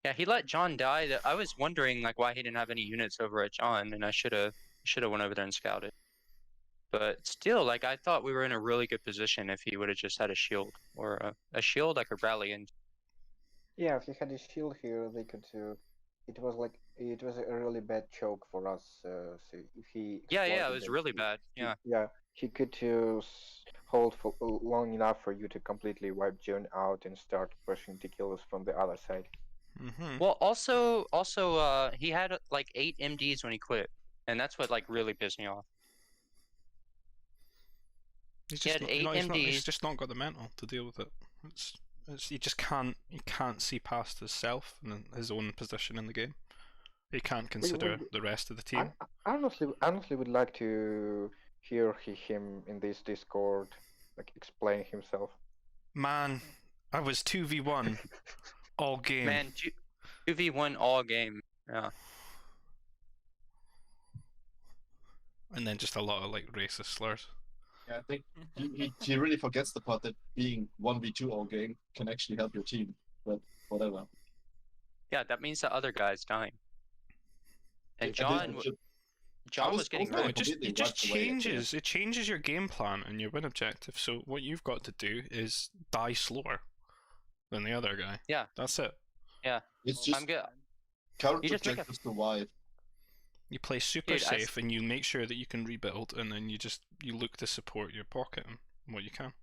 Yeah, he let John die. I was wondering like why he didn't have any units over at John, and I should have went over there and scouted. But still, like I thought we were in a really good position if he would have just had a shield or a shield I could rally in. Yeah, if he had a shield here, they could. It was a really bad choke for us. So if he. Yeah, it exploited was it, really bad. Yeah. Yeah, he could hold for long enough for you to completely wipe John out and start pushing tequilas from the other side. Mm-hmm. Well, also, he had like 8 MDs when he quit, and that's what like really pissed me off. He's He had 8 MDs. He's just not got the mental to deal with it. He just can't. He can't see past himself and his own position in the game. He can't consider the rest of the team. I honestly would like to hear him in this Discord, like explain himself. Man, I was 2v1 all game. Man, 2v1 all game. Yeah. And then just a lot of like racist slurs. Yeah, I think he really forgets the part that being 1v2 all game can actually help your team, but whatever. Yeah, that means the other guy's dying. And I John was getting also- No, rid. it just changes. It changes your game plan and your win objective. So what you've got to do is die slower than the other guy. Yeah. That's it. Yeah. It's just I'm good. current You just make objectives survive. You play super Dude, safe and you make sure that you can rebuild, and then you look to support your pocket and what you can.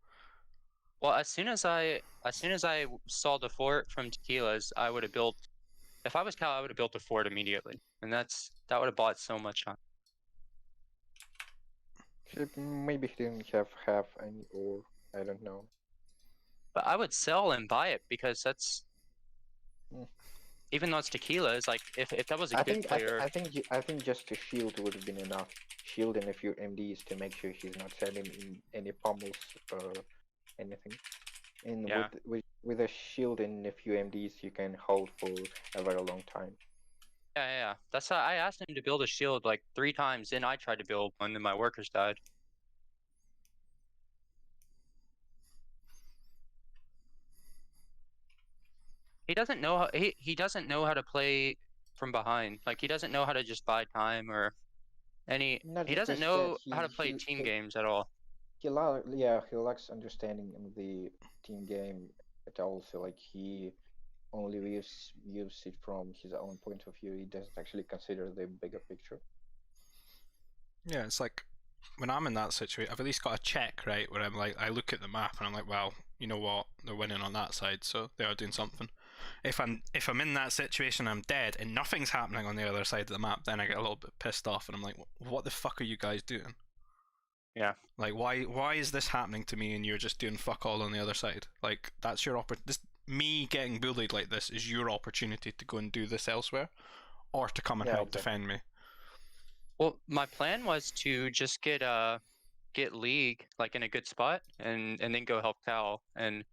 Well, as soon as I saw the fort from Tequila's, I would have built. If I was Cal, I would have built a fort immediately, and that would have bought so much time. Maybe he didn't have any, or I don't know. But I would sell and buy it because that's. Hmm. Even though it's Tequila, it's like if that was a good player. I think just a shield would have been enough. Shield and a few MDs to make sure he's not selling in any pummels or anything. And Yeah. with a shield and a few MDs, you can hold for a very long time. Yeah. That's how I asked him to build a shield like 3 times, and I tried to build one, and my workers died. He doesn't know how he doesn't know how to play from behind. Like he doesn't know how to just buy time or any. Not He just doesn't that, know how to play team games at all. He lacks understanding in the team game at all. So like he only views it from his own point of view. He doesn't actually consider the bigger picture. Yeah, it's like when I'm in that situation, I've at least got a check, right? Where I'm like, I look at the map and I'm like, well, you know what? They're winning on that side, so they are doing something. If I'm in that situation, I'm dead, and nothing's happening on the other side of the map, then I get a little bit pissed off, and I'm like, what the fuck are you guys doing? Yeah. Like, why is this happening to me, and you're just doing fuck all on the other side? Like, that's your me getting bullied like this is your opportunity to go and do this elsewhere, or to come and help defend me. Well, my plan was to just get League like in a good spot and then go help Cal, and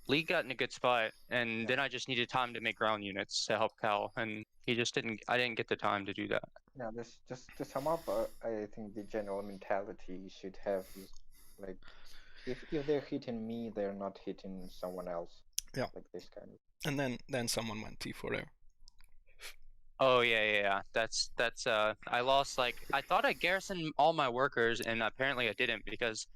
League got in a good spot, and then I just needed time to make ground units to help Cal, and he just didn't. I didn't get the time to do that. Yeah, this just to sum up, I think the general mentality you should have is like, if they're hitting me, they're not hitting someone else. Yeah. Like this kind of. And then someone went T4 out. Oh yeah. That's I lost I thought I garrisoned all my workers, and apparently I didn't, because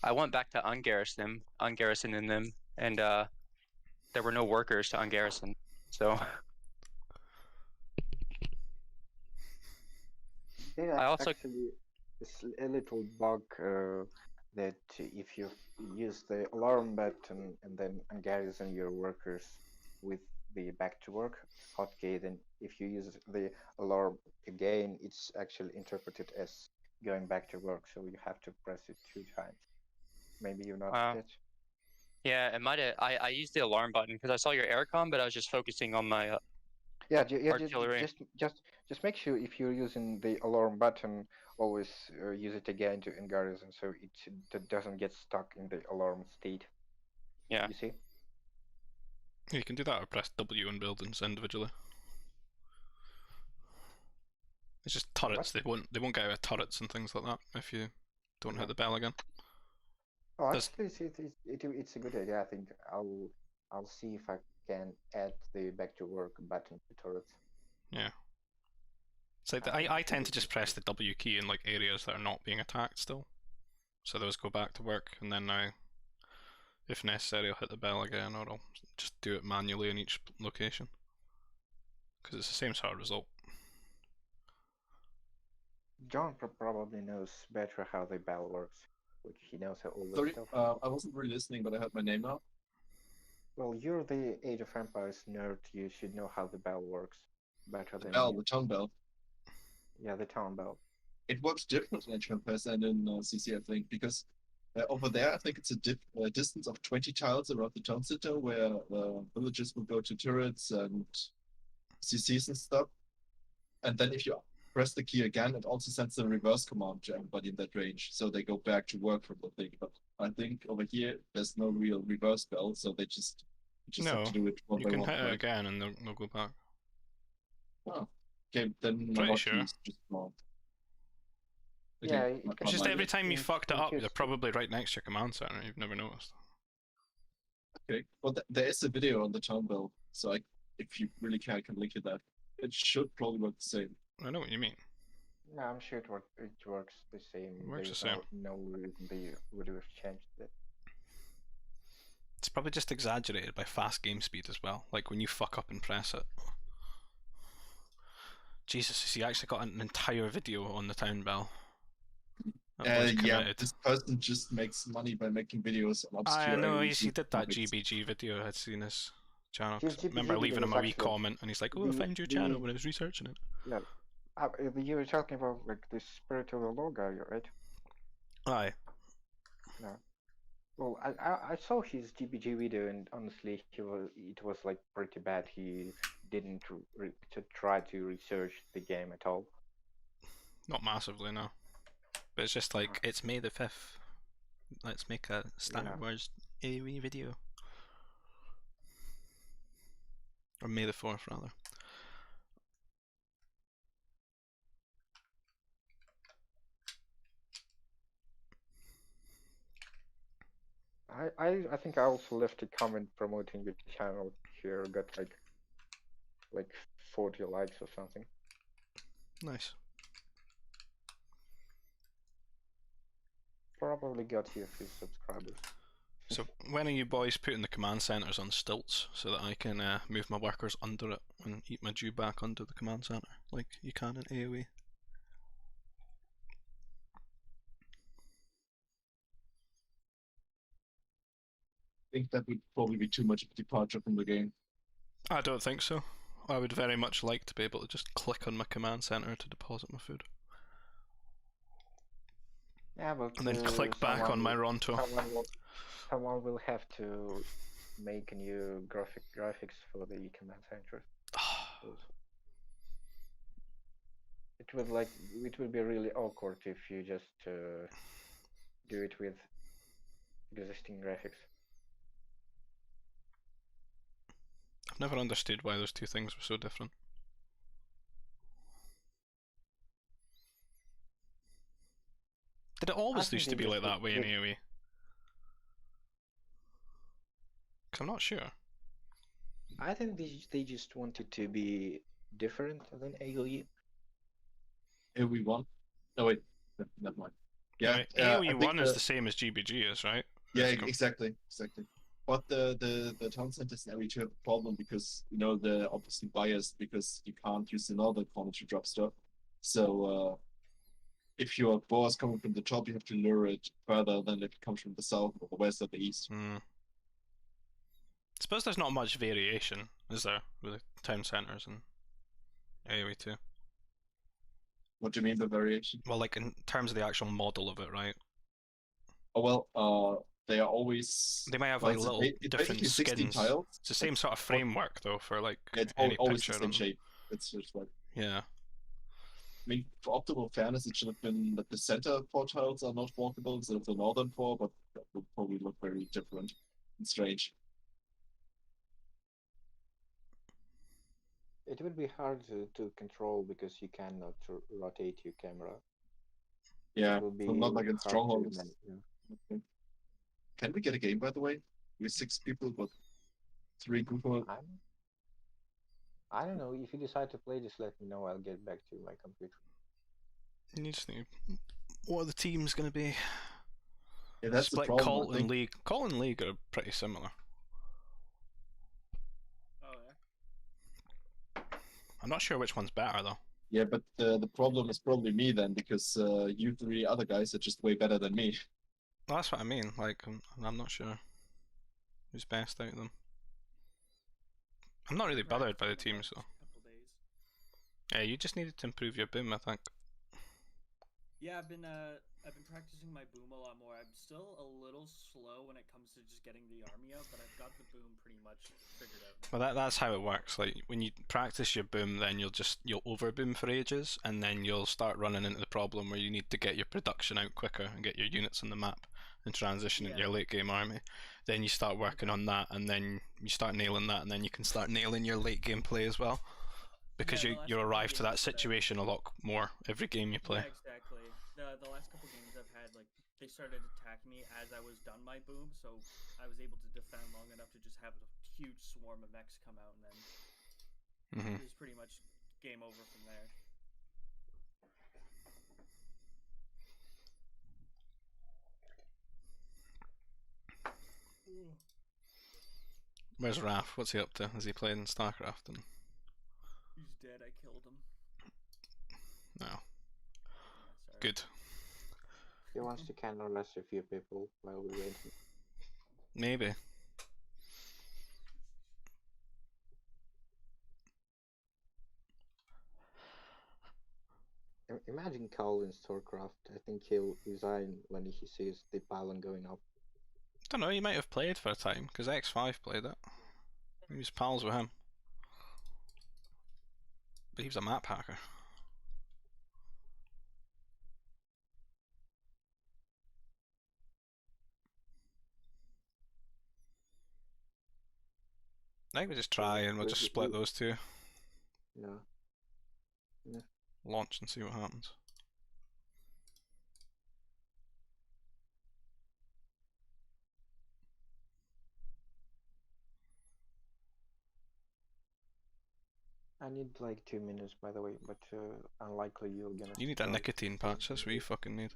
I went back to ungarrisoning them, and there were no workers to ungarrison. So Yeah, I also actually it's a little bug that if you use the alarm button and then ungarrison your workers with the back to work hotkey, then if you use the alarm again, it's actually interpreted as going back to work, so you have to press it 2 times. Maybe you noticed it. Yeah, it might have. I used the alarm button because I saw your aircom, but I was just focusing on my artillery. Just make sure if you're using the alarm button, always use it again to garrison, so it doesn't get stuck in the alarm state. Yeah. You see? You can do that or press W on buildings individually. It's just turrets. They won't get out of turrets and things like that if you don't hit the bell again. Oh, actually, it's a good idea. I think I'll see if I can add the back to work button to turrets. Yeah. It's like I tend to just press the W key in like areas that are not being attacked still. So those go back to work, and then now, if necessary, I'll hit the bell again, or I'll just do it manually in each location. Because it's the same sort of result. John probably knows better how the bell works. Like he knows how all Sorry, stuff. I wasn't really listening, but I heard my name now. Well, you're the Age of Empires nerd. You should know how the bell works better than Bell, me. the town bell. Yeah, the town bell. It works differently in Age of Empires than in CC, I think, because over there, I think it's a distance of 20 tiles around the town center where villagers will go to turrets and CCs and stuff. And then if you press the key again, it also sends a reverse command to everybody in that range, so they go back to work from the thing. But I think over here, there's no real reverse bell, so they just have to do it one you by can one. hit it again and they'll go back. Oh, okay, then Pretty sure. just wrong. Yeah, It's just every time you in- fucked it in up, case- they're probably right next to your command center. You've never noticed. Okay, well, there is a video on the town bell, so if you really can link to that. It should probably work the same. I know what you mean. No, I'm sure it works the same. It works There's the same. No reason they would have changed it. It's probably just exaggerated by fast game speed as well. Like when you fuck up and press it. Jesus, he actually got an entire video on the town bell. That boy's Yeah, committed. this person just makes money by making videos on obscure I know, areas he with did that topics. GBG video I'd seen his channel. His 'Cause I remember GBG leaving video him was a wee actually comment and he's like, oh, I found your channel when I was researching it. Yeah. You were talking about like this Spirit of the Law guy, right? Aye. No. Well, I saw his GBG video and honestly, it was like pretty bad. He didn't to try to research the game at all. Not massively, no. But it's just like, it's May the 5th. Let's make a Star Wars AoE video. Or May the 4th, rather. I think I also left a comment promoting your channel here. Got like 40 likes or something. Nice. Probably got you a few subscribers. So when are you boys putting the command centers on stilts so that I can move my workers under it and eat my dew back under the command center like you can in AoE? I think that would probably be too much of a departure from the game. I don't think so. I would very much like to be able to just click on my command center to deposit my food. Yeah, but And then click back on my Ronto. Someone will have to make new graphics for the command center. It would be really awkward if you just do it with existing graphics. I've never understood why those two things were so different. Did it always used to be like that way in AoE? Because I'm not sure. I think they just wanted to be different than AoE. AoE 1? No, wait. Never mind. Yeah, AoE 1 is the same as GBG is, right? Yeah, exactly. But the town centers in AoE 2 have a problem because, you know, they're obviously biased because you can't use another corner to drop stuff. So, if your boss coming from the top, you have to lure it further than if it comes from the south or the west or the east. I suppose there's not much variation, is there, with the town centers and AoE 2? What do you mean by variation? Well, like in terms of the actual model of it, right? Oh, well, they are always... They might have like little different basically 60 skins. tiles. It's the same sort of framework though for like It's any always picture the of same them. shape. It's just like... Yeah. I mean, for optimal fairness, it should have been that the center 4 tiles are not walkable instead of the northern 4, but that would probably look very different and strange. It would be hard to control because you cannot rotate your camera. Yeah, It will be so not like in hard to Strongholds. manage, yeah. Okay. Can we get a game, by the way? With 6 people, but 3 people. I don't know. If you decide to play, just let me know. I'll get back to my computer. You just need... What are the teams going to be? Yeah, that's the Split problem, Cult I think. and League. Cult and League are pretty similar. Oh yeah. I'm not sure which one's better though. Yeah, but the problem is probably me then, because you 3 other guys are just way better than me. Well, that's what I mean. Like, I'm not sure who's best out of them. I'm not really bothered by the teams though. Yeah, you just needed to improve your boom, I think. Yeah, I've been practicing my boom a lot more. I'm still a little slow when it comes to just getting the army out, but I've got the boom pretty much figured out. Well, that's how it works. Like when you practice your boom, then you'll over boom for ages, and then you'll start running into the problem where you need to get your production out quicker and get your units on the map and transition into your late game army. Then you start working on that, and then you start nailing that, and then you can start nailing your late game play as well, because you arrive to that situation a lot more every game you play. Yeah, exactly. The last couple games I've had, like, they started attacking me as I was done my boom, so I was able to defend long enough to just have a huge swarm of mechs come out, and then it was pretty much game over from there. Where's Raph? What's he up to? Is he playing StarCraft? And... He's dead, I killed him. No. Yeah, sorry. Good. He wants to can arrest a few people while we wait. Maybe. Imagine Cole in StarCraft. I think he'll resign when he sees the pylon going up. Don't know, he might have played for a time, because X5 played it. He was pals with him. But he was a map hacker. I think we just try and we'll just split those two. Yeah. Yeah. Launch and see what happens. I need like 2 minutes, by the way, but unlikely you're gonna. You need a start. nicotine patch, that's what you fucking need.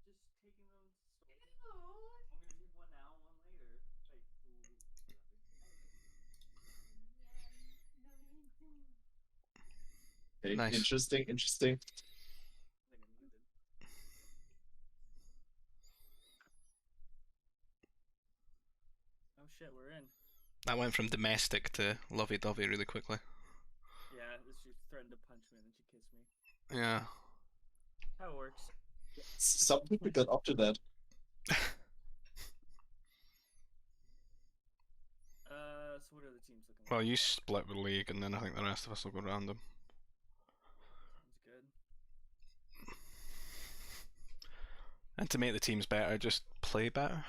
Just taking them. I'm gonna take one now, one later. Like, Okay, Nice. interesting, interesting. Oh shit, we're in. That went from domestic to lovey-dovey really quickly. Yeah, she threatened to punch me and then she kissed me. Yeah. How it works. Some people got up to that. So what are the teams looking like? Well, you split the league, and then I think the rest of us will go random. Sounds good. And to make the teams better, just play better.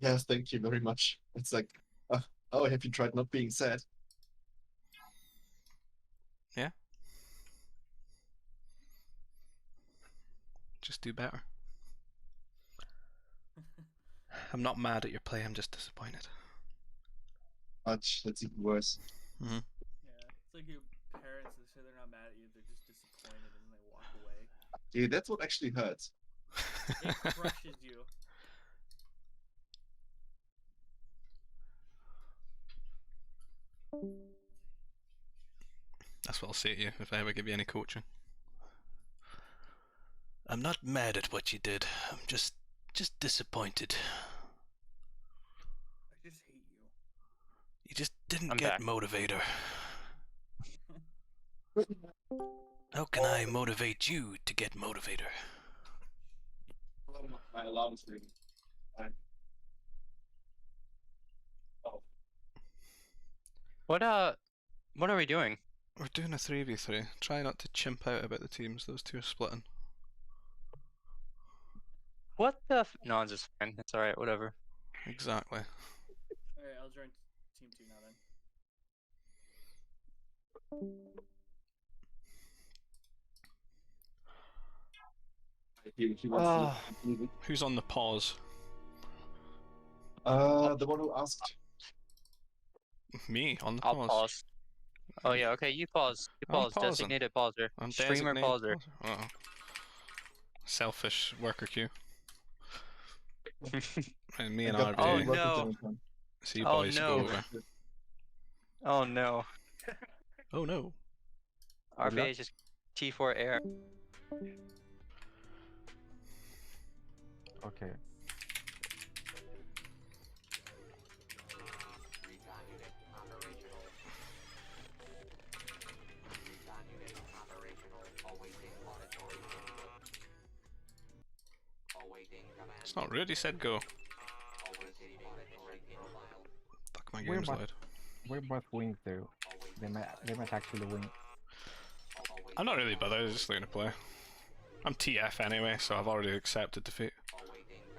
Yes, thank you very much. It's like, oh, have you tried not being sad? Yeah. Just do better. I'm not mad at your play, I'm just disappointed. Much, that's even worse. Mm-hmm. Yeah, it's like your parents that say they're not mad at you, they're just disappointed and they walk away. Yeah, that's what actually hurts. It crushes you. That's what I'll say to you if I ever give you any coaching. I'm not mad at what you did. I'm just disappointed. I just hate you. You just didn't I'm get back. motivator. How can I motivate you to get motivator? My alarm is ringing. Oh. What are we doing? We're doing a 3v3. Try not to chimp out about the teams. Those two are splitting. What the no, it's just fine. It's alright, whatever. Exactly. Alright, I'll join team 2 now then. He wants to Who's on the pause? the one who asked. Me on the I'll pause. pause. Oh yeah, okay, you pause. You I'm pause. pausing. Designated pauser. I'm Streamer designated pauser. Uh-oh. Selfish worker queue. And me and I got RBA. Oh, the no. working time. See you Oh, boys no. go over. Oh no. Oh no. RBA is just T4 air. Okay. It's not rude, he said go. Fuck, my game's loud. We're both wings though. They might actually win. I'm not really bothered, I'm just looking to play. I'm TF anyway, so I've already accepted defeat.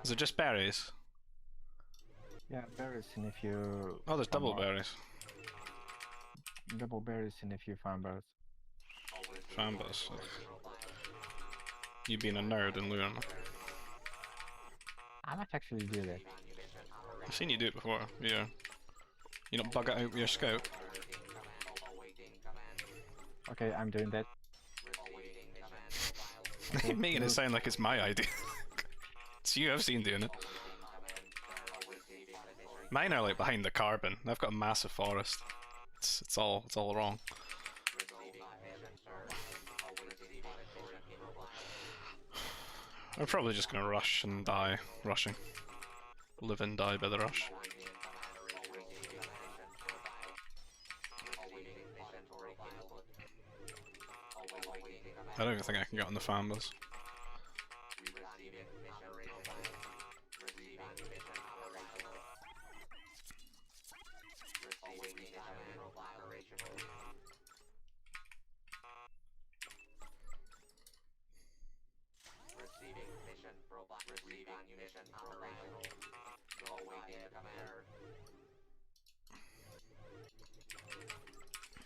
Is it just berries? Yeah, berries in if you. Oh, there's double farm berries. double berries in if you farm berries. Fambas. You being a nerd and luring. I might actually do that. I've seen you do it before. Yeah. You don't bug it out with your scout. Okay, I'm doing that. You're making it sound like it's my idea. It's you I've seen doing it. Mine are like behind the carbon. I've got a massive forest. It's all wrong. I'm probably just gonna rush and die rushing. Live and die by the rush. I don't even think I can get on the Fambas.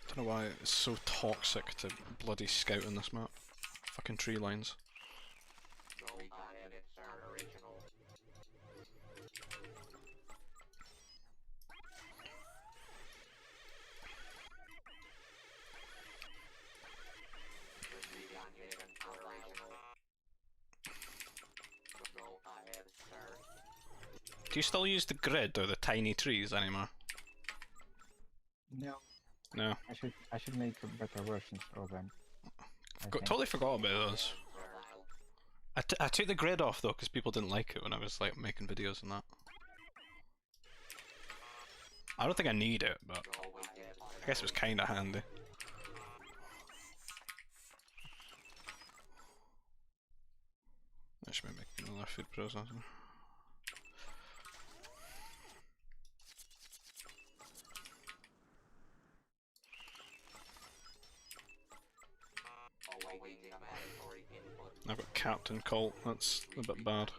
I don't know why it's so toxic to bloody scout on this map. Fucking tree lines. Do you still use the grid or the tiny trees anymore? No. No. I should make better versions of them. Totally forgot about those. I took the grid off though because people didn't like it when I was like making videos and that. I don't think I need it, but I guess it was kind of handy. I should be making another food processor. I've got Captain Colt, that's a bit bad.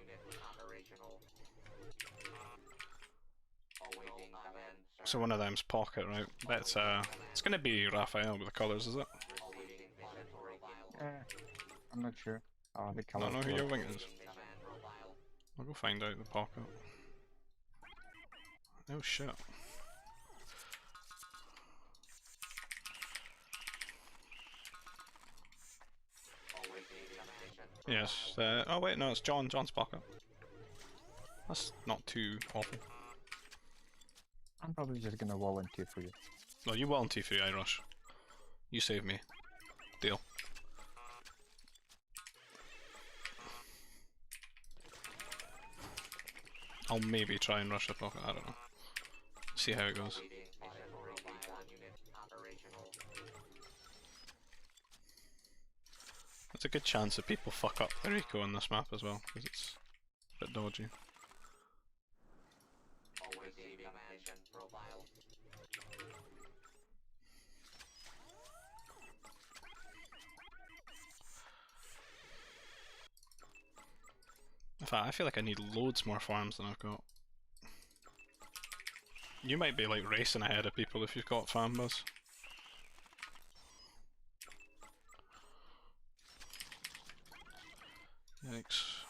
So one of them's Pocket, right? Bet it's gonna be Raphael with the colours, is it? I'm not sure. The I color. don't know who your wing is. I'll go find out the Pocket. Oh shit. Yes. Oh wait, no, it's John's Pocket. That's not too awful. I'm probably just gonna volunteer for you. No, you volunteer for you, I rush. You save me. Deal. I'll maybe try and rush a Pocket, I don't know. See how it goes. There's a good chance that people fuck up their eco on this map as well, because it's a bit dodgy. In fact, I feel like I need loads more farms than I've got. You might be like racing ahead of people if you've got farmers. Yikes.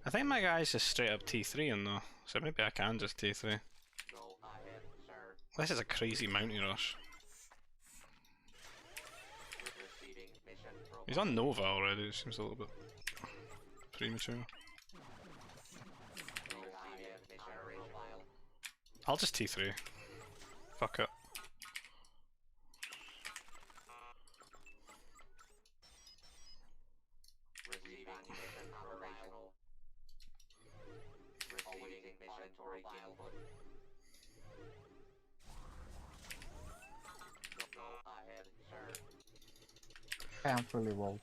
I think my guy's just straight up T3 in though, so maybe I can just T3. This is a crazy mountain rush. He's on Nova already, it seems a little bit premature. I'll just T3. Fuck it. I am fully rolled.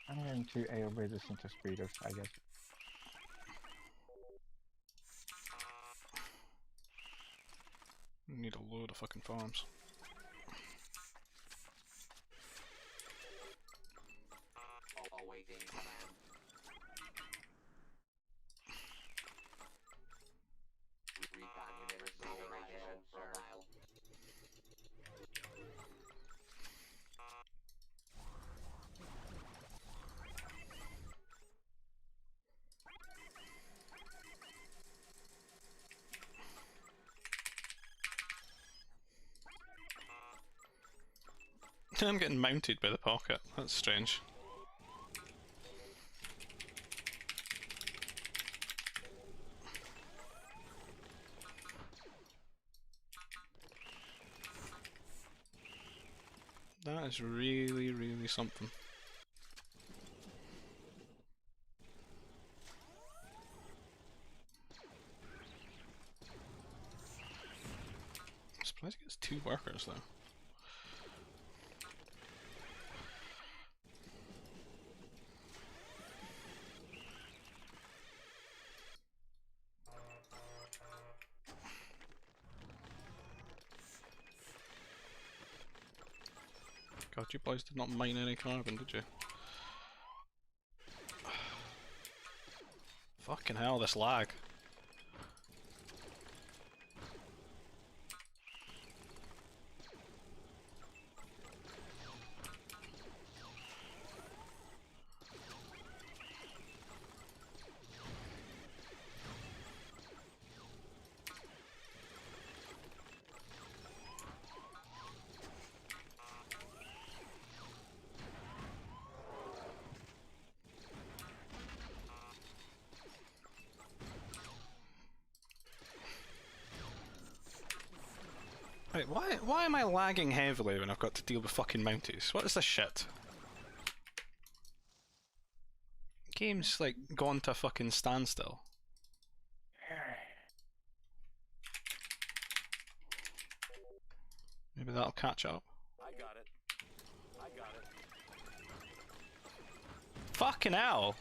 I'm going to air bases into speeders, I guess. Need a load of fucking farms. I'm getting mounted by the pocket. That's strange. That is really, really something. I'm surprised he gets 2 workers though. God, you boys did not mine any carbon, did you? Fucking hell, this lag. Wait, why am I lagging heavily when I've got to deal with fucking Mounties? What is this shit? Game's like gone to a fucking standstill. Maybe that'll catch up. I got it. I got it. Fucking hell!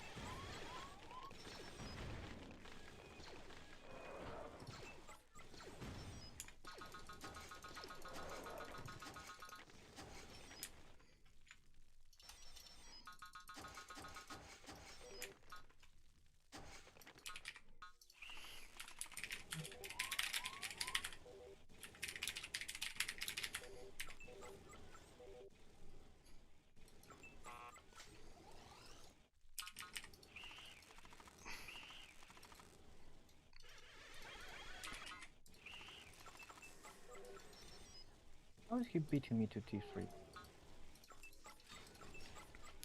How is he beating me to T3?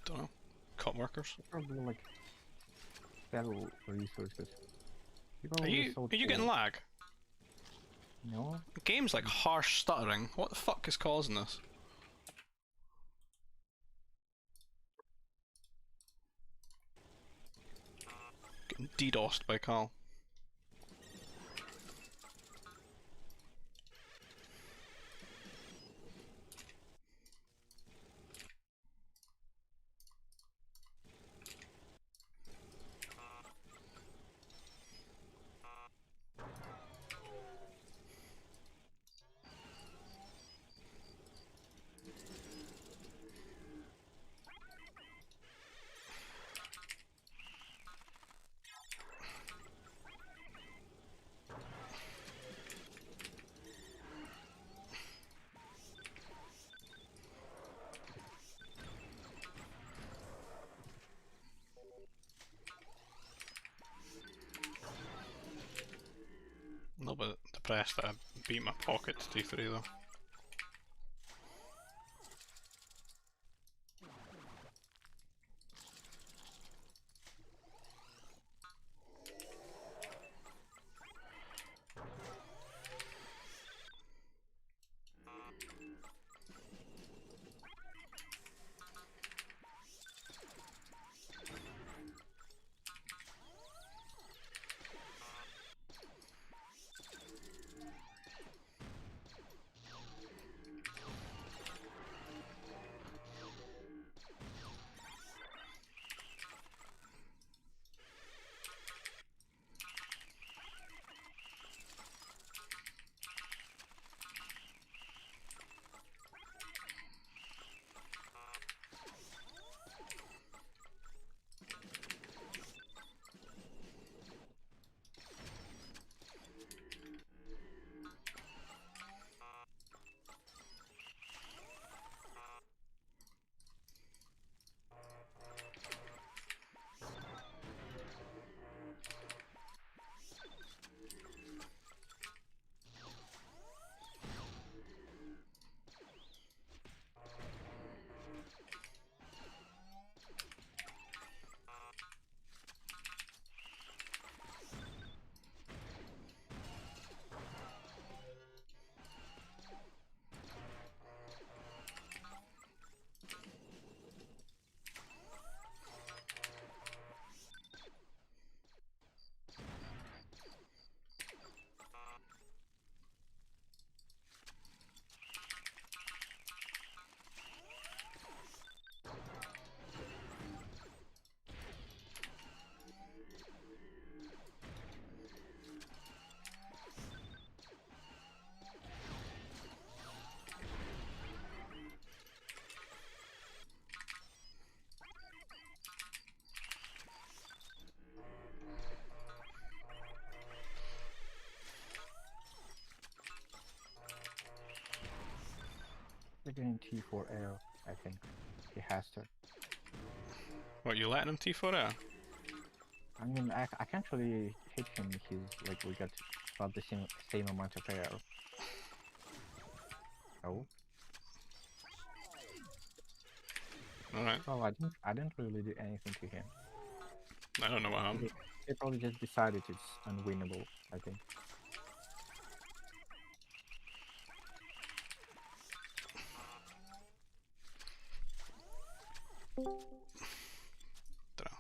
Don't know. Cut workers. Probably like sell resources. Are you getting lag? No. The game's like harsh stuttering. What the fuck is causing this? Getting DDoSed by Carl. A little bit depressed that I beat my pocket to T3 though. doing T4L, I think. He has to. What, you letting him T4 out? I mean, I can't really hit him. He's like, we got about the same amount of air. Oh. Alright. Well, I didn't really do anything to him. I don't know what happened. He probably just decided it's unwinnable, I think.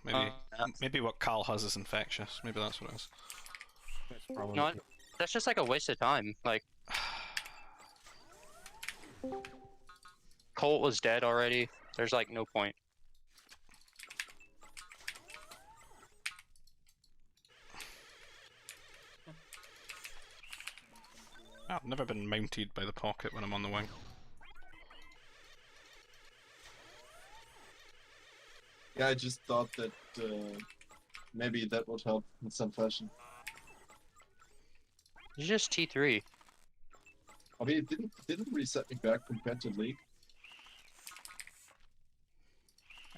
Dunno, maybe what Carl has is infectious. Maybe that's what it is. That's probably No, that's just like a waste of time. Like, Colt was dead already. There's like no point. I've never been mounted by the pocket when I'm on the wing. Yeah, I just thought that maybe that would help in some fashion. It's just T3. I mean, it didn't really set me back compared to League.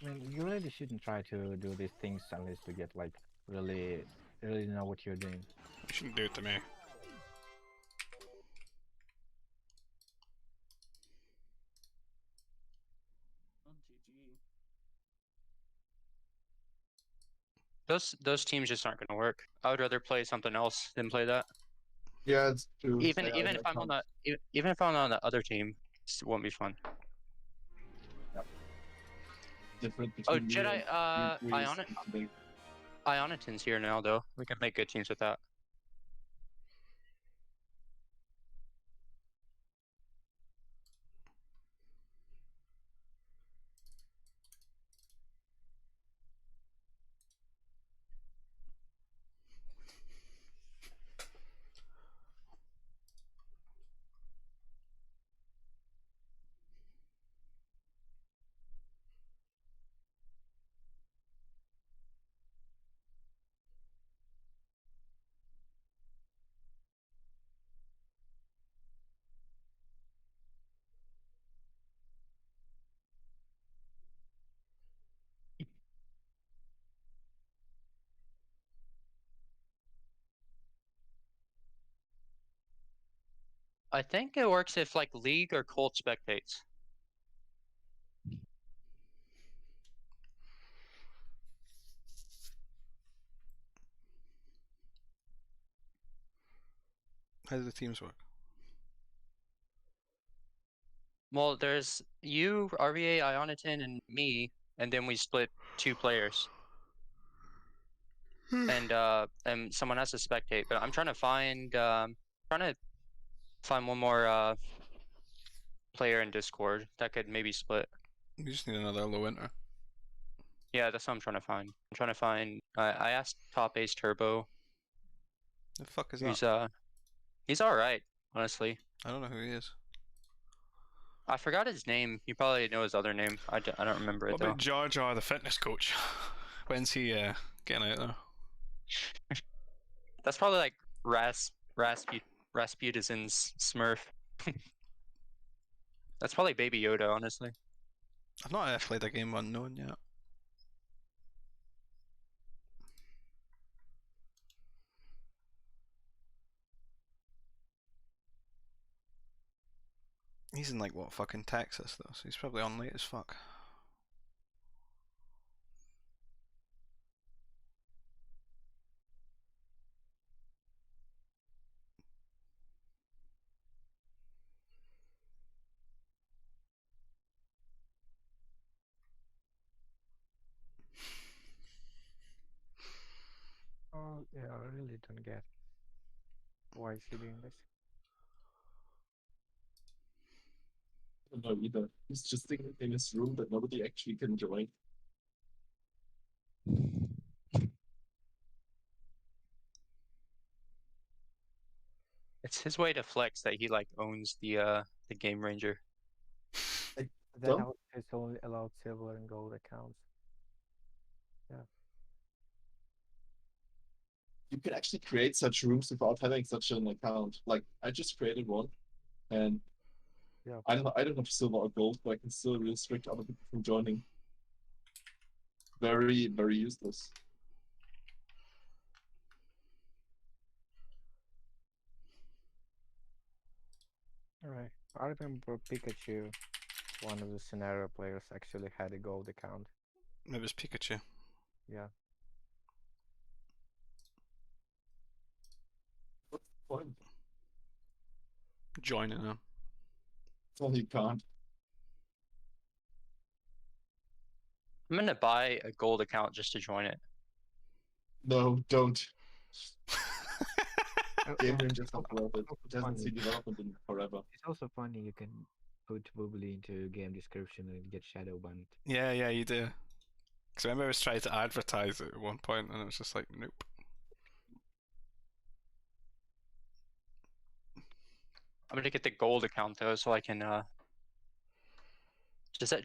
I mean, you really shouldn't try to do these things unless you get like really know what you're doing. You shouldn't do it to me. Oh, GG. Those teams just aren't gonna work. I would rather play something else than play that. Yeah, it's true. Even if I'm on the even if I'm on the other team, it won't be fun. Different Oh, between you Jedi, and Ionitan's here now though. We can make good teams with that. I think it works if like League or Colt spectates. How do the teams work? Well, there's you, RVA, Ionitan, and me, and then we split 2 players. And someone has to spectate. But I'm trying to find one more player in Discord that could maybe split. You just need another low enter. Yeah, that's what I'm trying to find. I'm trying to find. I asked Top Ace Turbo. The fuck is He's that? he's all right, honestly. I don't know who he is. I forgot his name. You probably know his other name. I don't remember it What though. about Jar Jar, the fitness coach? When's he getting out there? That's probably like Rasputin's Smurf. That's probably Baby Yoda, honestly. I've not played a game unknown yet. He's in like what, fucking Texas though, so he's probably on late as fuck. Oh, yeah, I really don't get why is he doing this. I don't know either. He's just in his room that nobody actually can join. It's his way to flex that he like owns the Game Ranger. Then it's only allowed silver and gold accounts. Yeah. You can actually create such rooms without having such an account. Like, I just created one, and Yeah. I don't have silver or gold, but I can still restrict other people from joining. Very, very useless. Alright. I remember Pikachu, one of the scenario players, actually had a gold account. It was Pikachu. Yeah. What's the point? Joining him. Well, you can't. I'm gonna buy a gold account just to join it. No, don't. Oh, Game oh, room just not worth it. also It doesn't see funny. development in forever. It's also funny you can put Woobly into game description and get shadow banned. Yeah, you do. Because I remember I was trying to advertise it at one point, and it was just like, nope. I'm gonna get the gold account though, so I can do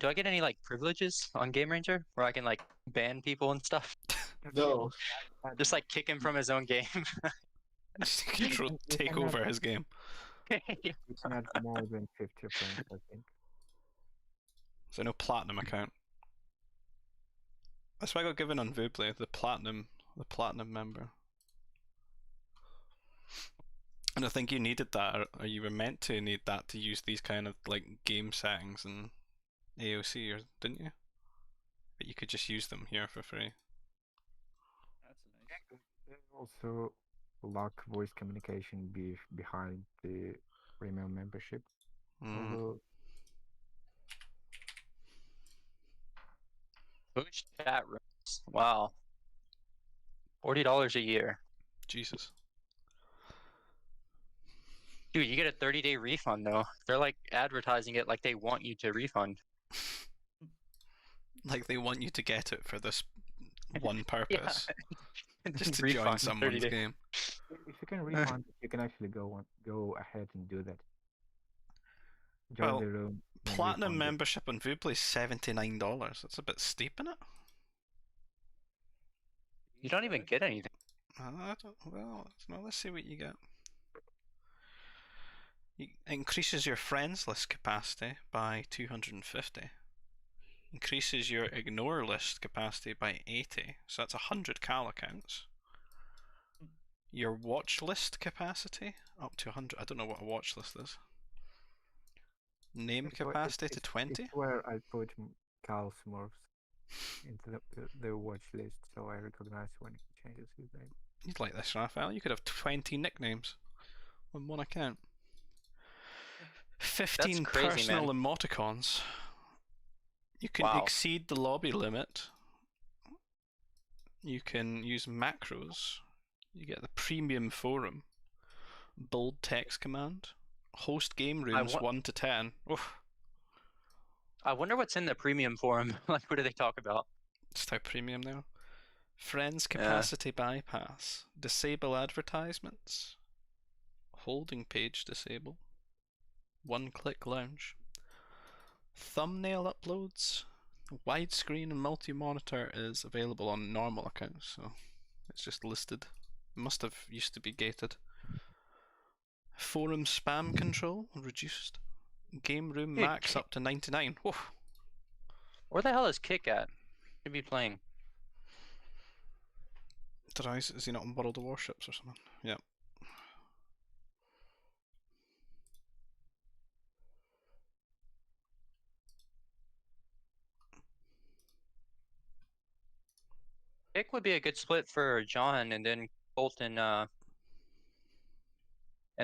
I get any like privileges on Game Ranger where I can like ban people and stuff? No. Just like kick him from his own game. Just control, take over his game. You can add more than 50 friends, I think. So no platinum account. That's what I got given on Vuplay, the platinum member. And I think you needed that, or you were meant to need that to use these kind of like game settings and AOC, or didn't you? But you could just use them here for free. That's nice. There's also lock voice communication behind the premium membership. Although Push chat rooms. Wow. $40 a year. Jesus. Dude, you get a 30-day refund though. They're like advertising it like they want you to refund. Like they want you to get it for this one purpose. Just to Refund join someone's 30 days. game. if you can refund, you can actually go ahead and do that. Join Well, the room. and Platinum refund it. membership on Vuplay is $79. That's a bit steep, isn't it? You don't even get anything. Let's see what you get. It increases your friends list capacity by 250. Increases your ignore list capacity by 80. So that's 100 cal accounts. Your watch list capacity up to 100. I don't know what a watch list is. Name capacity to 20. It's where I put Cal Smurfs into the watch list, so I recognize when he changes his name. You'd like this, Raphael. You could have 20 nicknames on one account. 15 crazy, personal man. emoticons. You can Wow. exceed the lobby limit. You can use macros. You get the premium forum. Bold text command. Host game rooms 1 to 10. Oof. I wonder what's in the premium forum. Like, what do they talk about? Just how premium they are. Friends capacity bypass. Disable advertisements. Holding page disable. One-click lounge. Thumbnail uploads. Widescreen and multi-monitor is available on normal accounts, so it's just listed. It must have used to be gated. Forum spam control reduced. Game room Dude, max up to 99. Whoa. Where the hell is Kick at? Should be playing. Is he not on World of Warships or something? Yep. Kick would be a good split for John, and then Colt and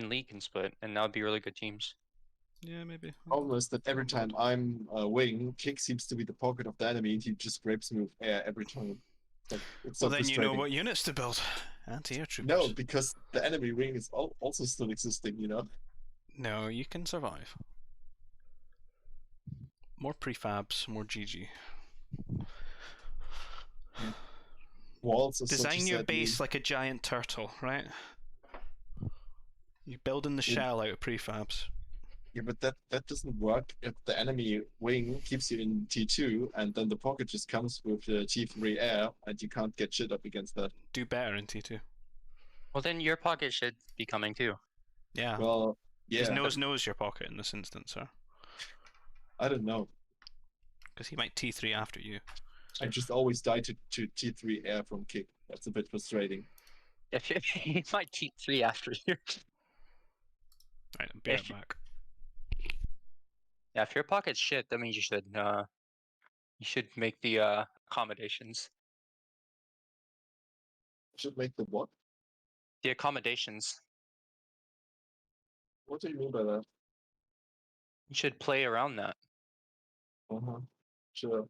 Lee can split, and that would be really good teams. Yeah, maybe. Problem is that every time I'm wing, Kick seems to be the pocket of the enemy, and he just grabs me with air every time. It's so Well, then you know frustrating. what units to build. Anti-air troopers. No, because the enemy wing is also still existing, you know? No, you can survive. More prefabs, more GG. Walls are such a Design your sad base meme. like a giant turtle, right? You build in the shell out of prefabs. Yeah, but that doesn't work if the enemy wing keeps you in T2, and then the pocket just comes with T3 air, and you can't get shit up against that. Do better in T2. Well, then your pocket should be coming too. Yeah. Well, His yeah. nose knows your pocket in this instance, sir. I don't know. Because he might T3 after you. I just always die to T3 air from kick. That's a bit frustrating. If he might T3 after you. Right, I'll be right back. Yeah, if your pocket's shit, that means you should make the accommodations. Should make the what? The accommodations. What do you mean by that? You should play around that. Sure.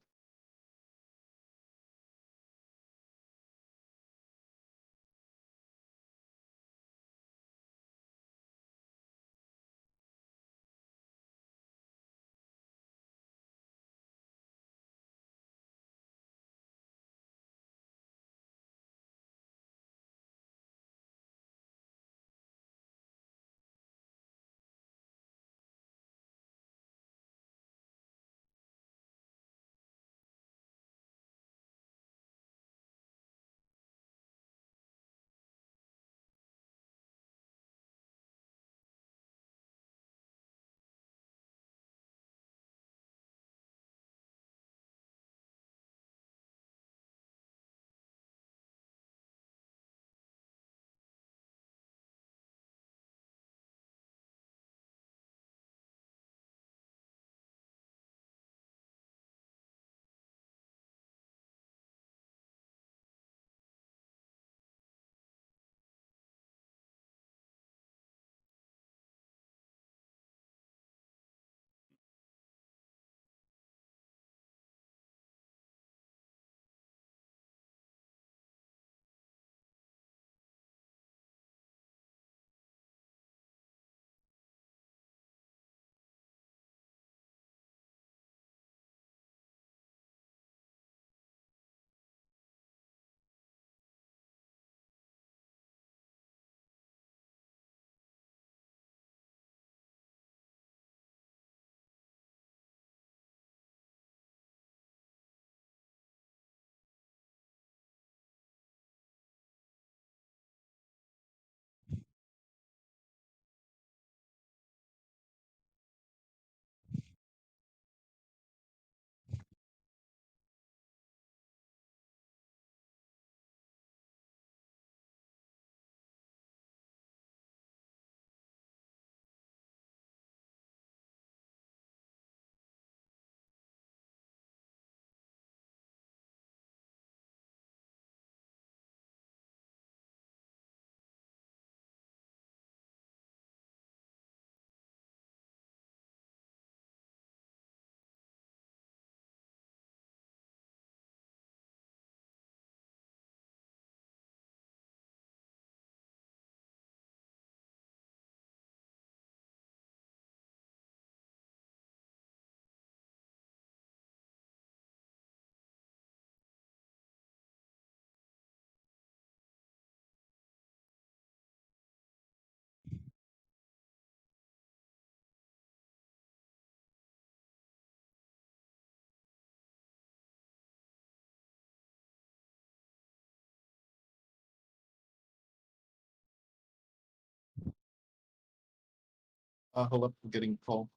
Hold up, I'm getting a call.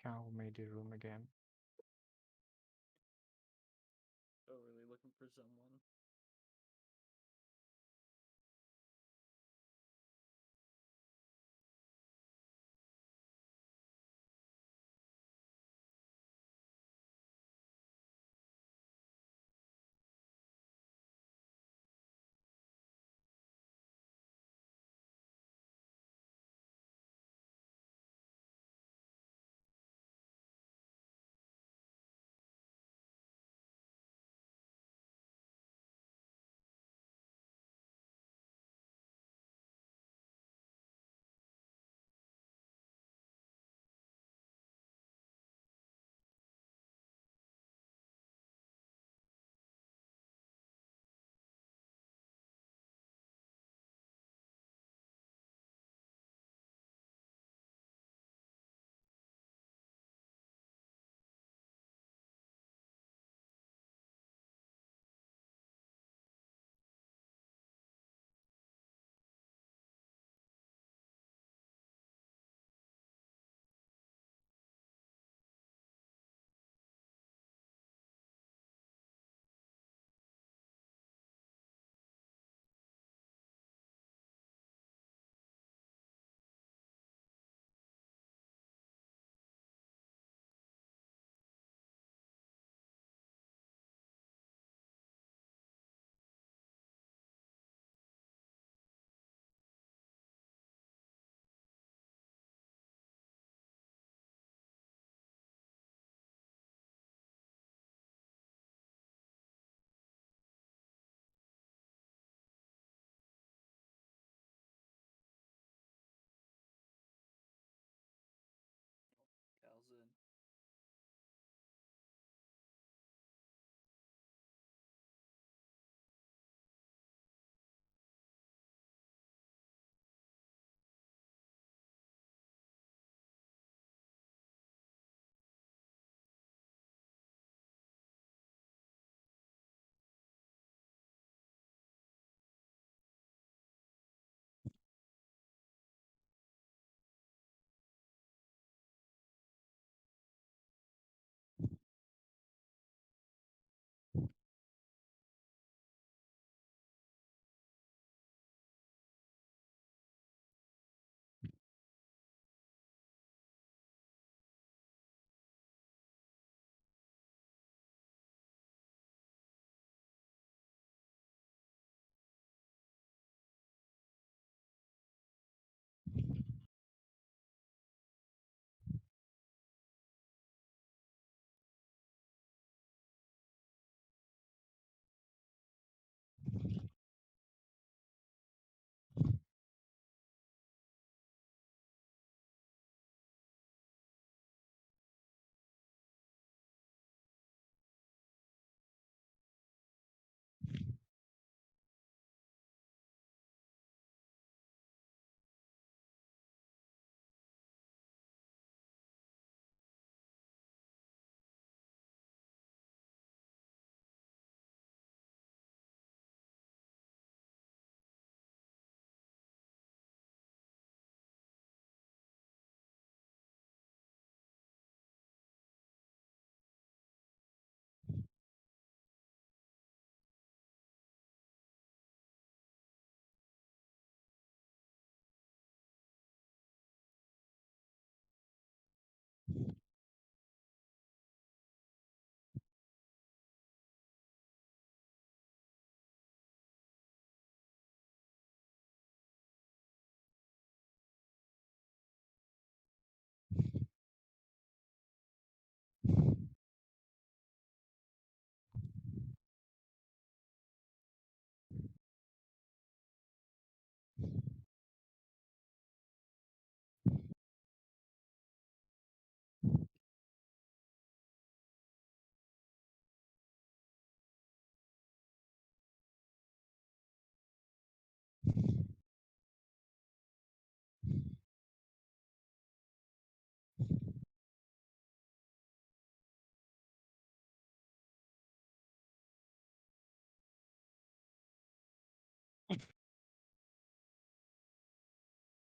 Cow made the room again. Oh, really looking for someone.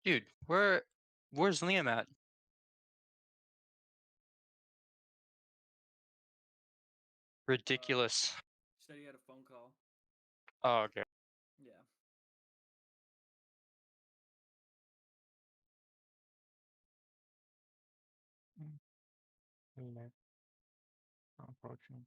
Dude, where's Liam at? Ridiculous. Said he had a phone call. Oh, okay. Yeah. No. Unfortunately.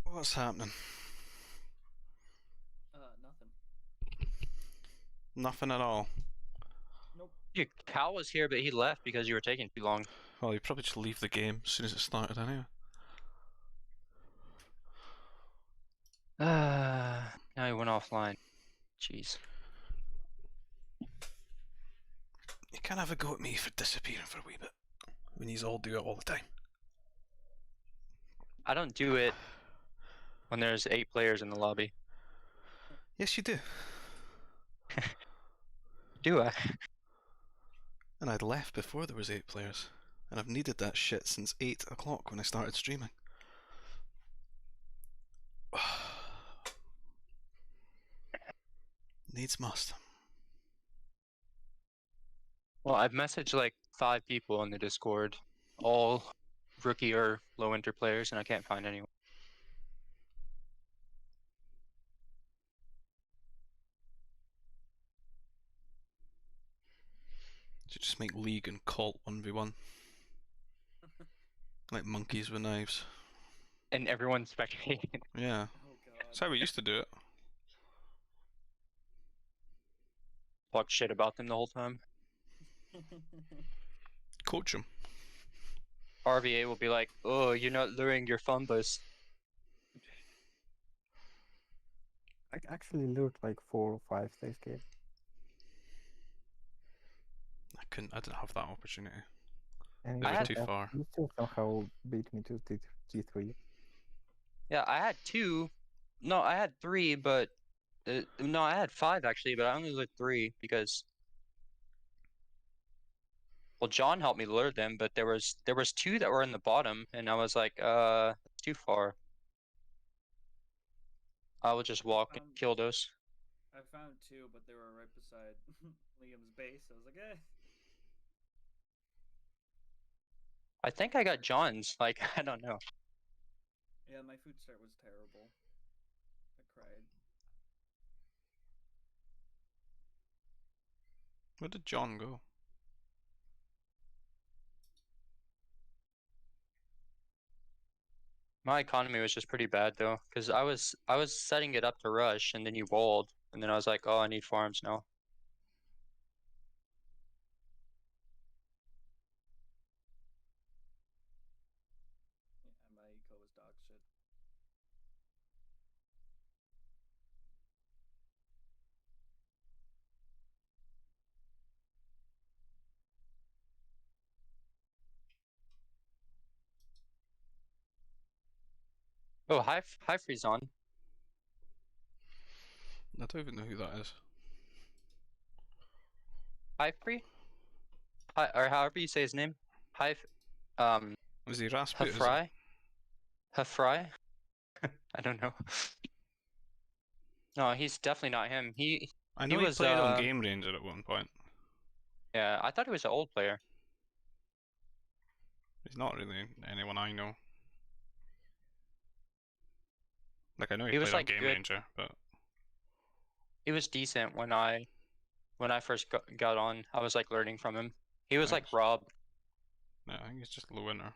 What's happening? Nothing. Nothing at all. Nope. Dude, Cal was here, but he left because you were taking too long. Well, you probably just leave the game as soon as it started anyway. Now he went offline. Jeez. You can't have a go at me for disappearing for a wee bit. When you all do it all the time. I don't do it when there's 8 players in the lobby. Yes, you do. Do I? And I'd left before there was 8 players. And I've needed that shit since 8 o'clock when I started streaming. Needs must. Well, I've messaged like 5 people in the Discord, all rookie or low enter players, and I can't find anyone. Should just make League and Cult 1v1. Like monkeys with knives. And everyone's spectating. Yeah. Oh god. That's how we used to do it. Talk shit about them the whole time. Coach them. RVA will be like, oh, you're not luring your fun bus. I actually lured like 4 or 5 this game. I didn't have that opportunity. And They you were still too far. You still somehow beat me to T3. Yeah, I had 2. No, I had 3, but no, I had 5 actually, but I only lured 3 because well, John helped me lure them, but there was 2 that were in the bottom, and I was like, it's too far. I will just walk and kill those. I found 2, but they were right beside Liam's base. I was like, eh. I think I got John's. Like, I don't know. Yeah, my food start was terrible. I cried. Where did John go? My economy was just pretty bad though, because I was setting it up to rush, and then you walled, and then I was like, oh, I need farms now. Yeah, my eco was dog shit. Oh, hi freeze on. I don't even know who that is. Hi free? Hi, or however you say his name. Hi, Was he Rasputin? Hafry? Hafry? I don't know. No, he's definitely not him. I know he was played on Game Ranger at one point. Yeah, I thought he was an old player. He's not really anyone I know. Like I know he He played was, on like, Game good. Ranger, but He was decent when I first got on. I was like learning from him. He was like Nice. Rob. no, I think he's just low winner.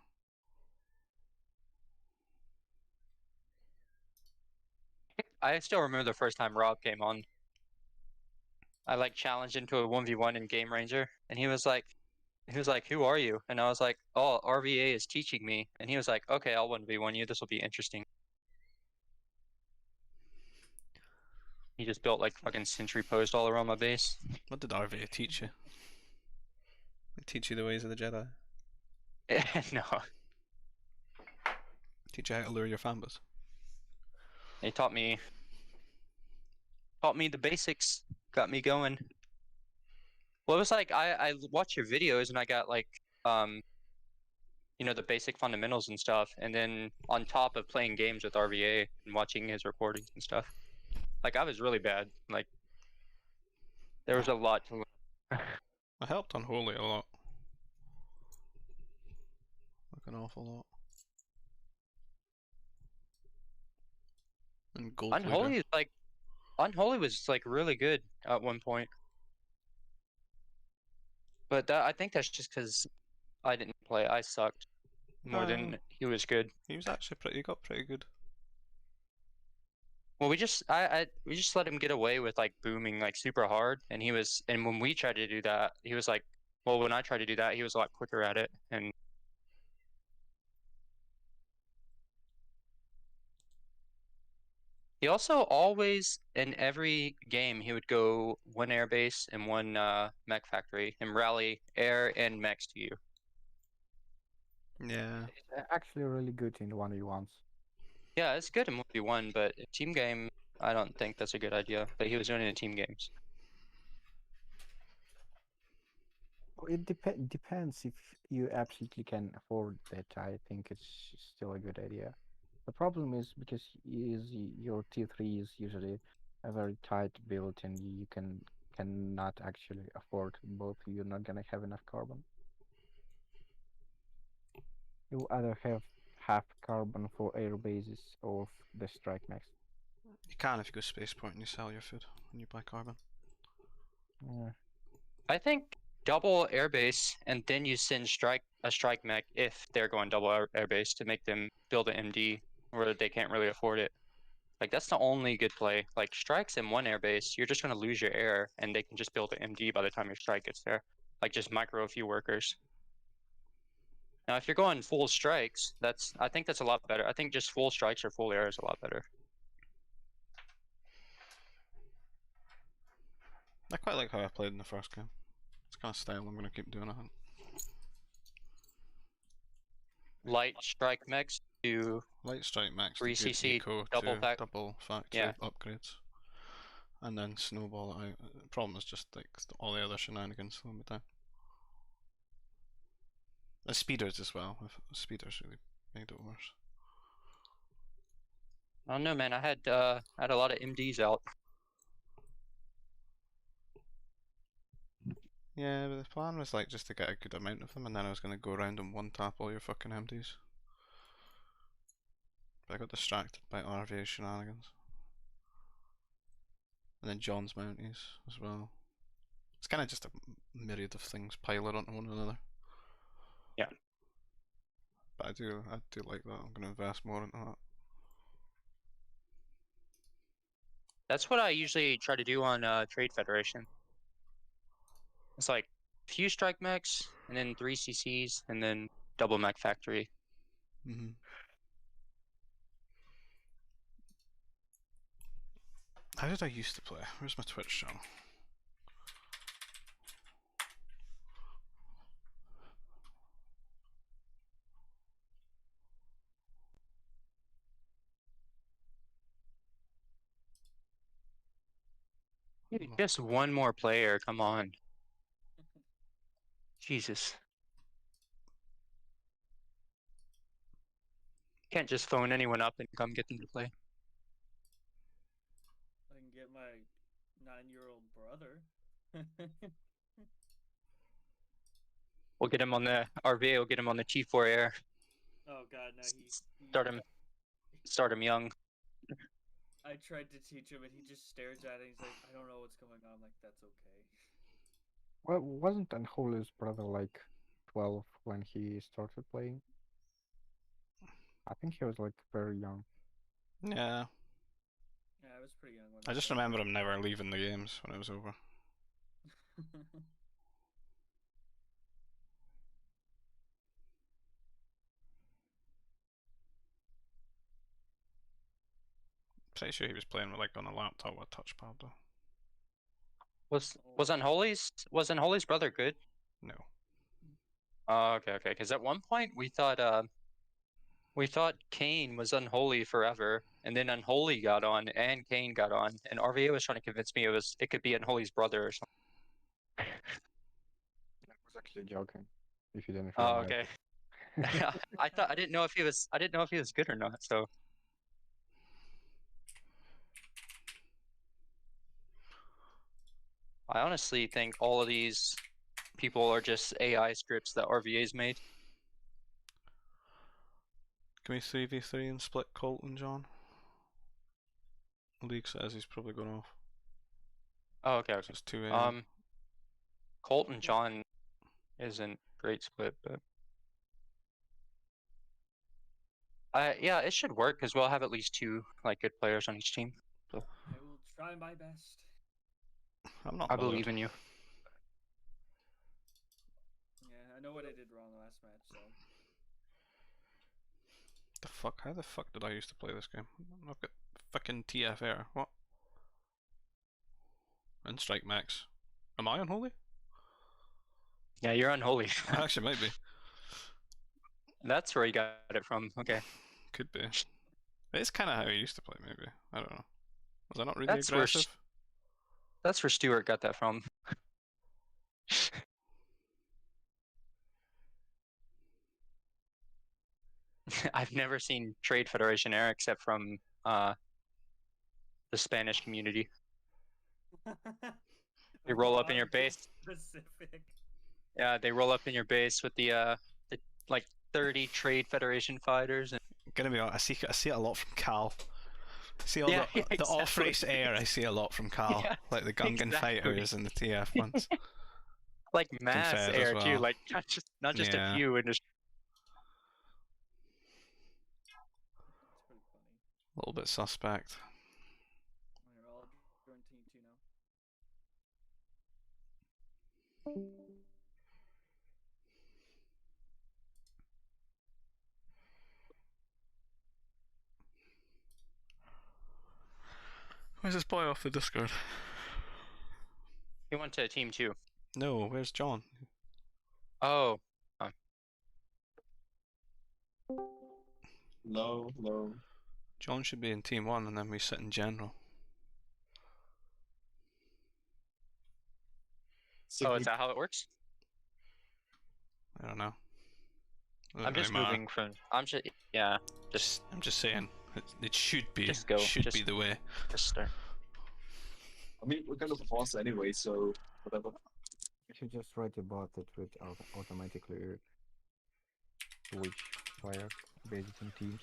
I still remember the first time Rob came on. I like challenged into a 1v1 in Game Ranger, and he was like, "Who are you?" And I was like, "Oh, RVA is teaching me." And he was like, "Okay, I'll 1v1 you. This will be interesting." He just built like fucking sentry post all around my base. What did RVA teach you? They teach you the ways of the Jedi? No, Teach you how to lure your fanboys? they taught me the basics, got me going. Well, it was like I watched your videos and I got like you know, the basic fundamentals and stuff, and then on top of playing games with RVA and watching his recordings and stuff, like I was really bad. Like there was a lot to learn. I helped Unholy a lot. Like an awful lot. And Gold Unholy Leader. is like Unholy was like really good at one point, but that, I think that's just because I didn't play. I sucked more than he was good. He was actually he got pretty good. Well, we just let him get away with like booming like super hard, and when we tried to do that, he was like, well, when I tried to do that, he was a lot quicker at it, and he also always in every game he would go one airbase and one mech factory and rally air and mechs to you. Yeah. They're actually really good in 1v1s. Yeah, it's good in 1v1, but in team game, I don't think that's a good idea. But he was doing it in team games. It depends if you absolutely can afford that. I think it's still a good idea. The problem is because your T3 is usually a very tight build, and you cannot actually afford both. You're not gonna have enough carbon. You either have half carbon for air bases or the strike max. You can if you go spaceport and you sell your food and you buy carbon. Yeah. I think double airbase and then you send a strike mech if they're going double airbase to make them build an MD where they can't really afford it. Like that's the only good play. Like strikes in one airbase, you're just gonna lose your air and they can just build an MD by the time your strike gets there. Like just micro a few workers. Now if you're going full strikes, I think that's a lot better. I think just full strikes or full air is a lot better. I quite like how I played in the first game. It's kind of style I'm going to keep doing, I think. Light strike mechs to Light strike max, 3cC eco double to pack. double factory Yeah. upgrades. And then snowball it out. The problem is just like all the other shenanigans slowing me down. The speeders as well. Speeders really made it worse. I don't know, man. I had a lot of MDs out. Yeah, but the plan was like just to get a good amount of them, and then I was going to go around and one tap all your fucking MDs. But I got distracted by RVA shenanigans. And then John's mounties as well. It's kind of just a myriad of things piled onto one another. Yeah. But I do like that. I'm going to invest more into that. That's what I usually try to do on Trade Federation. It's like few strike mechs, and then 3ccs, and then double mech factory. Mm-hmm. How did I used to play? Where's my Twitch channel? Just one more player, come on. Jesus. Can't just phone anyone up and come get them to play. I can get my 9-year-old brother. We'll get him on the RVA, we'll get him on the T4 air. Oh god, no, Start him young. I tried to teach him and he just stares at it. He's like, I don't know what's going on. I'm like, that's okay. Well, wasn't Unholy's brother like 12 when he started playing? I think he was like very young. Yeah. Yeah, I was pretty young when I just remember him never leaving the games when it was over. Pretty sure he was playing with like on a laptop with a touchpad though. Was Unholy's brother good? No. Oh, okay. Because at one point we thought Kane was Unholy forever, and then Unholy got on and Kane got on, and RVA was trying to convince me it could be Unholy's brother or something. I was actually joking. If you didn't Oh, realize. okay. I didn't know if he was good or not. So I honestly think all of these people are just AI scripts that RVA's made. Can we 3v3 and split Colt and John? League says he's probably going off. Oh, okay. So it's 2 a.m. Colt and John isn't great split, but yeah, it should work because we'll have at least 2 like good players on each team. So I will try my best. I'm not I bothered. believe in you. Yeah, I know what I did wrong last match, so. The fuck? How the fuck did I used to play this game? I've got fucking TF Air. What? And Strike Max. Am I Unholy? Yeah, you're Unholy. I actually might be. That's where you got it from. Okay. Could be. It's kind of how I used to play, maybe. I don't know. Was I not really That's where aggressive? That's where Stuart got that from. I've never seen Trade Federation Air except from the Spanish community. They roll up in your base. Specific. Yeah, they roll up in your base with the like 30 Trade Federation fighters. And Gonna be honest, I see it a lot from Cal. See all Yeah, the exactly. off-race air I see a lot from Cal. Yeah, like the Gungan exactly. fighters and the TF ones. like mass Fed as air too, well. like not just Yeah. a few and just It's pretty funny. A little bit suspect. We're all join team 2 now. Where's this boy off the Discord? he went to team 2. No, where's John? Oh, Low. John should be in team 1 and then we sit in general. oh, is that how it works? I don't know. I'm just moving from. I'm just yeah. Just I'm just saying. It should be. Just go, Should just- be the way. just start. I mean, we're kind of forced anyway, so whatever. You should just write about it with automatically switch players based on teams.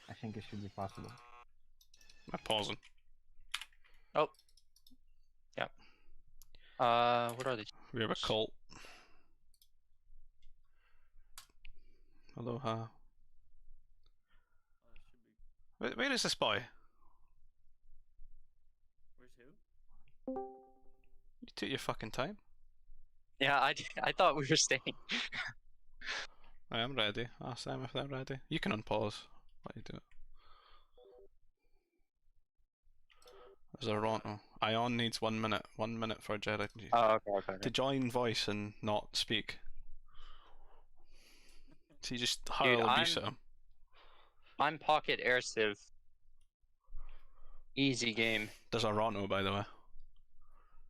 I think it should be possible. I'm pausing. Oh. Yeah. What are these? We have a cult. Aloha. Oh, that should be. Where is this boy? Where's who? You took your fucking time. Yeah, I thought we were staying. I am ready. Ask them if they're ready. You can unpause. Let you do it. There's a Ronto. Ion needs 1 minute. 1 minute for Jared Oh, okay. to join voice and not speak. So you just hurl abuse at him. I'm pocket air civ. Easy game. There's a Ronto, by the way.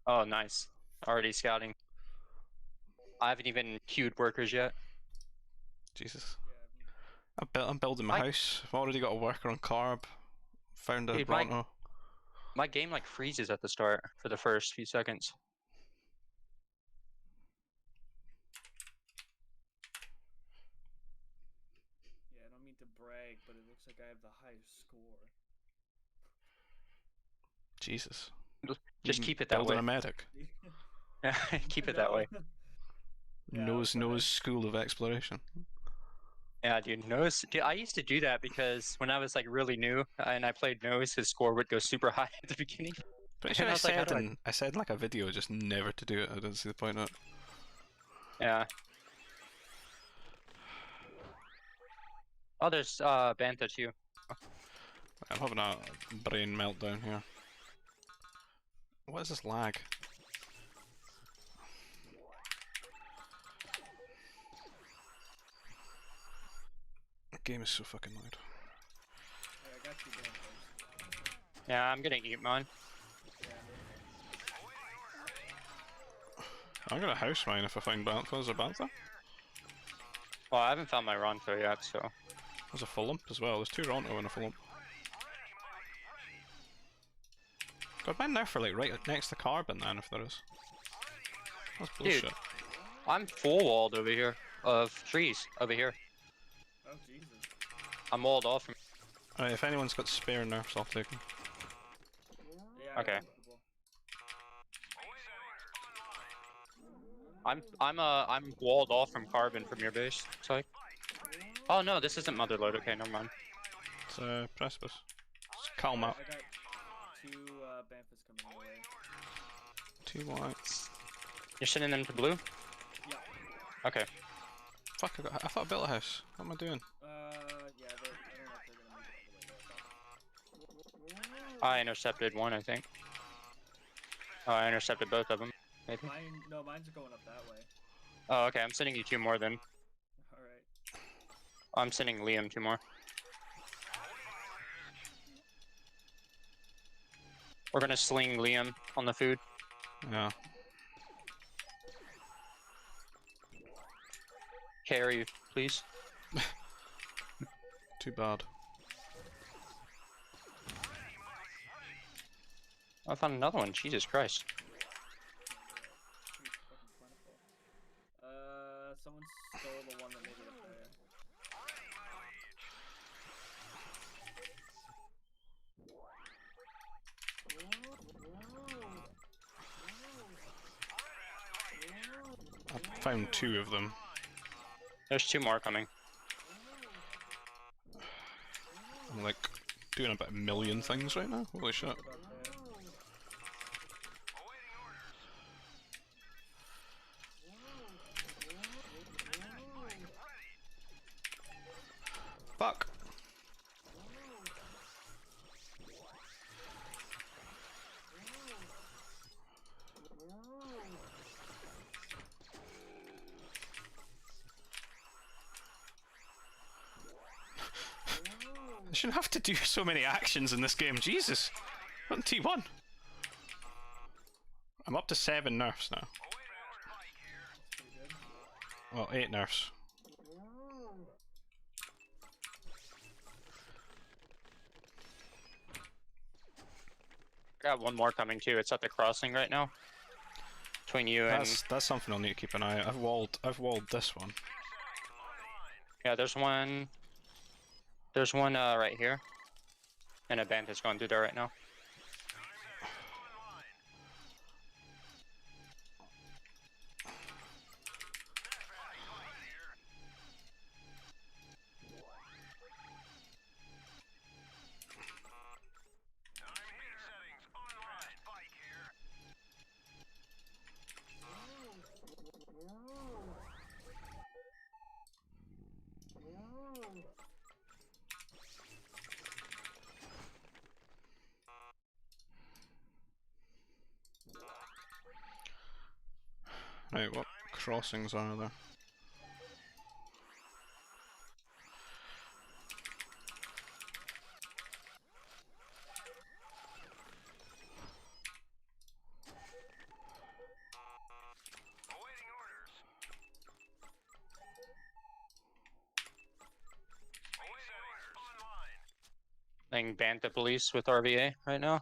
Oh, nice. Already scouting. I haven't even queued workers yet. Jesus. Yeah, I'm building my house. I've already got a worker on carb. Found a Dude, Ronto. My game like freezes at the start for the first few seconds. yeah, I don't mean to brag, but it looks like I have the highest score. Jesus. Just You keep it that building way. a medic. Keep it that way. Yeah, Knows but- school of exploration. Yeah, dude, Nose. Dude, I used to do that because when I was like really new and I played Nose, his score would go super high at the beginning. Pretty sure And I was like, how do I- I said in like a video just never to do it. I didn't see the point in it. Yeah. Oh, there's Bantha too. I'm having a brain meltdown here. What is this lag? The game is so fucking loud. Alright, I got you going first. Yeah, I'm gonna eat mine. I'm gonna house mine if I find Bantha. Is there Bantha? Well, I haven't found my Ronto yet, so. There's a full lump as well. There's 2 Ronto and a full lump. God, mine there for like right next to carbon then if there is. That's bullshit. Dude, I'm full walled over here of trees over here. Oh Jesus. I'm walled off from. Alright, if anyone's got spare nerfs, I'll take them. Yeah, Okay. I got people. I'm walled off from carbon from your base. It's like. Oh no, this isn't Motherload. Okay, never mind. It's precipice. Just calm out. I got 2 Banthas coming your way. 2 whites. You're sending them to blue? Yeah. Okay. Fuck, I thought I built a house. What am I doing? Yeah, I don't know if they're gonna make it all the way there. I intercepted one, I think. Oh, I intercepted both of them. Maybe. Mine's going up that way. Oh, okay. I'm sending you 2 more then. Alright. I'm sending Liam 2 more. We're gonna sling Liam on the food. Yeah. Carry, please. Too bad. I found another one. Jesus Christ. Someone stole the one that made it up there. I found 2 of them. There's 2 more coming. I'm like doing about 1 million things right now. Holy shit. Fuck. I shouldn't have to do so many actions in this game, Jesus! I'm on T1! I'm up to 7 nerfs now. Well, 8 nerfs. I got 1 more coming too. It's at the crossing right now. Between you and... That's something I'll need to keep an eye out. I've walled this one. Yeah, there's one... There's one right here. And a band is going through there right now. Right, what crossings are there? Playing Bantha Police with RVA right now.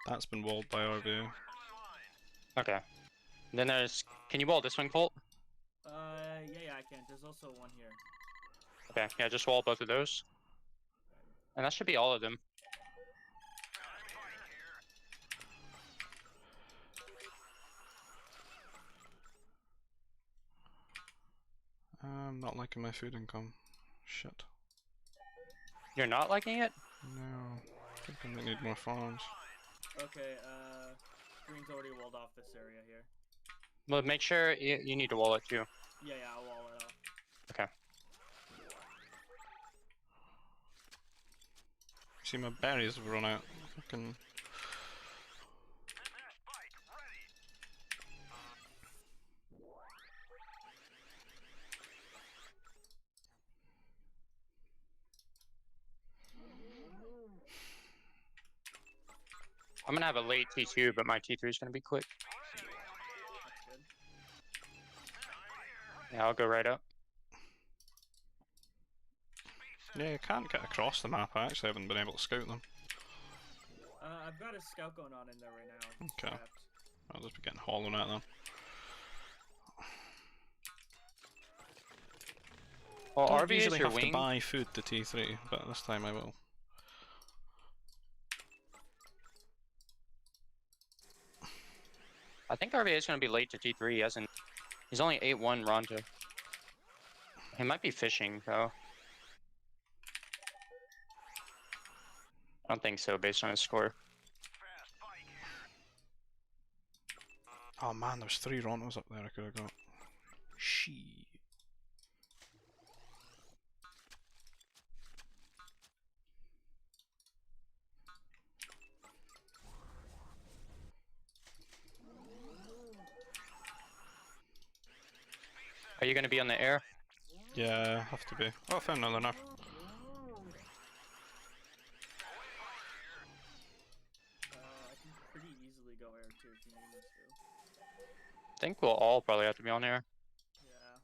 That's been walled by RVA. Okay. Then there's... Can you wall this one, Colt? Yeah, I can. There's also one here. Okay, yeah, just wall both of those. And that should be all of them. I'm not liking my food income. Shit. You're not liking it? No. I think I might need more farms. Okay, green's already walled off this area here. Well, make sure you need to wall it too. Yeah, I'll wall it off. Okay. See, my berries have run out. Fucking. I'm gonna have a late T2, but my T3 is gonna be quick. Yeah, I'll go right up. Yeah, you can't get across the map. I actually haven't been able to scout them. I've got a scout going on in there right now. Okay. Trapped. I'll just be getting hollow at them. Well, I RV is usually your have wing. to buy food to T3, but this time I will. I think RVA is gonna be late to T3. He hasn't. He's only 8-1 Ronto. He might be fishing though. I don't think so, based on his score. Oh man, there's 3 Rontos up there I could have got. Shit. Are you gonna be on the air? Yeah, have to be. Oh, I found another nerf. I can pretty easily go air too if you need me to. I think we'll all probably have to be on air. Yeah.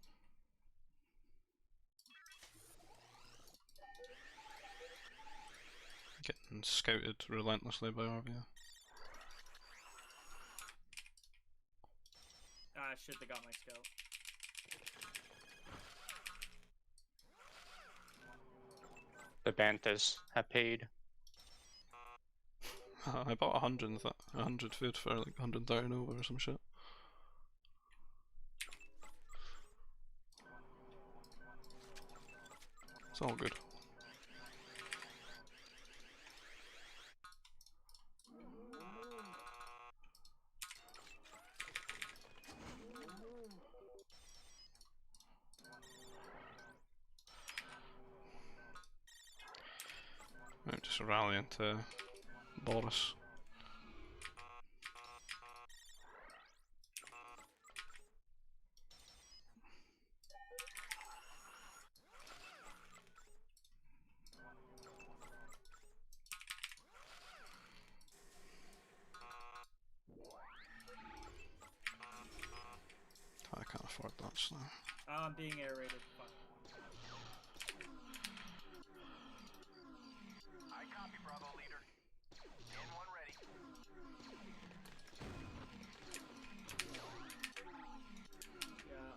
Getting scouted relentlessly by RVA. Ah, shit, they got my scout. The Banthas have paid. I bought 100 food for like 130 over or some shit. It's all good. I'm just rallying to Boris. I can't afford that now. I'm being air raided. Fuck. I copy, Bravo leader. N1 ready. Yeah,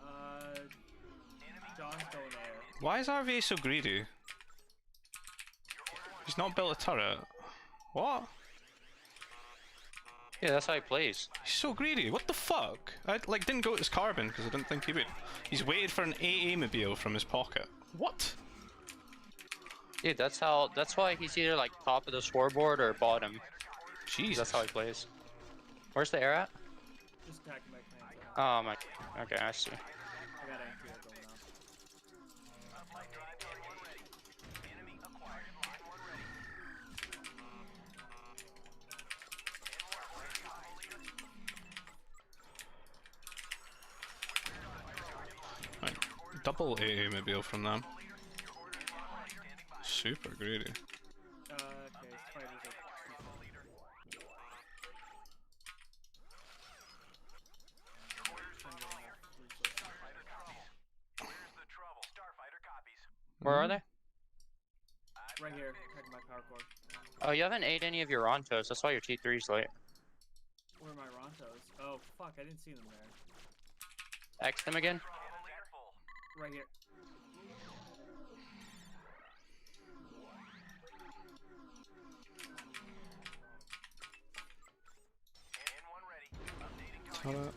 John's going air. Why is RVA so greedy? He's not built a turret. What? Yeah, that's how he plays. He's so greedy. What the fuck? I like didn't go with his carbon because I didn't think he would. He's waited for an AA-mobile from his pocket. What? Dude, that's how. That's why he's either like top of the scoreboard or bottom. Jesus. That's how he plays. Where's the air at? Just attacking my clan. Oh my. Okay, I see. I got anti going on. Uplight drive line 1 ready. Enemy acquired. Line 1 ready. Right. Double AA-mobile from them. Super greedy. Okay, fighters are. Where's the trouble? Starfighter copies. Where are they? Right here, attacking my power core. Oh, you haven't ate any of your Rontos. That's why your T3's late. Where are my Rontos? Oh, fuck, I didn't see them there. X them again. Right here. N1 ready. Updating Turret.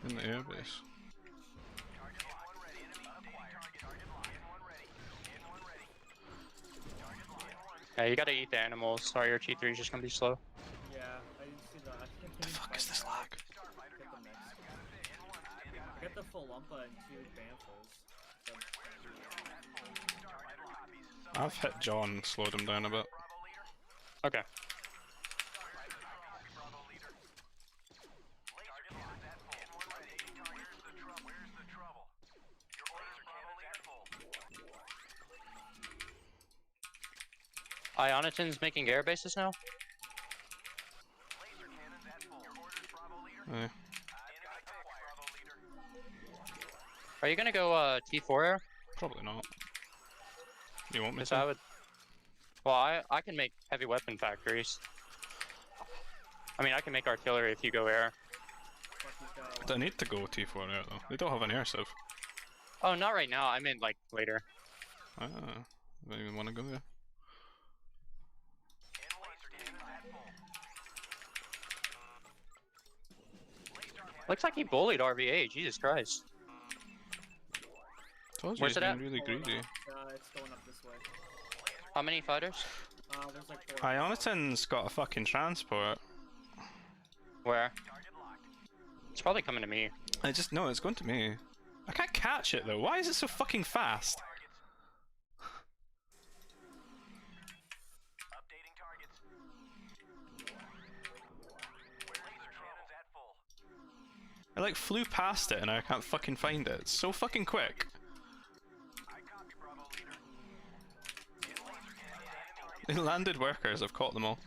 In the airbase. target. N1 ready. Enemy acquired. Target line. N1 ready. N1 ready. Yeah, you gotta eat the animals. Sorry, your T3 is just gonna be slow. Yeah, I didn't see that. I think I The fuck is this lag? Get the mix. I got the full Lumpa and 2 Banthas. So, I've hit John, slowed him down a bit. Okay. Ioniton's making air bases now? Yeah. Are you gonna go T4 air? Probably not. You want me Because to? I would. Well, I can make heavy weapon factories. I mean, I can make artillery if you go air. They need to go T4 air though. They don't have an air sieve. Oh, not right now. I meant like later. Ah, I don't even want to go there. Looks like he bullied RVA. Jesus Christ. Told you Where's he's it being at? really greedy. it's going up this way. How many fighters? There's like 4. Ioniton's got a fucking transport. Where? It's probably coming to me. I just know it's going to me. I can't catch it though. Why is it so fucking fast? I like flew past it and I can't fucking find it. It's so fucking quick. They landed workers, I've caught them all.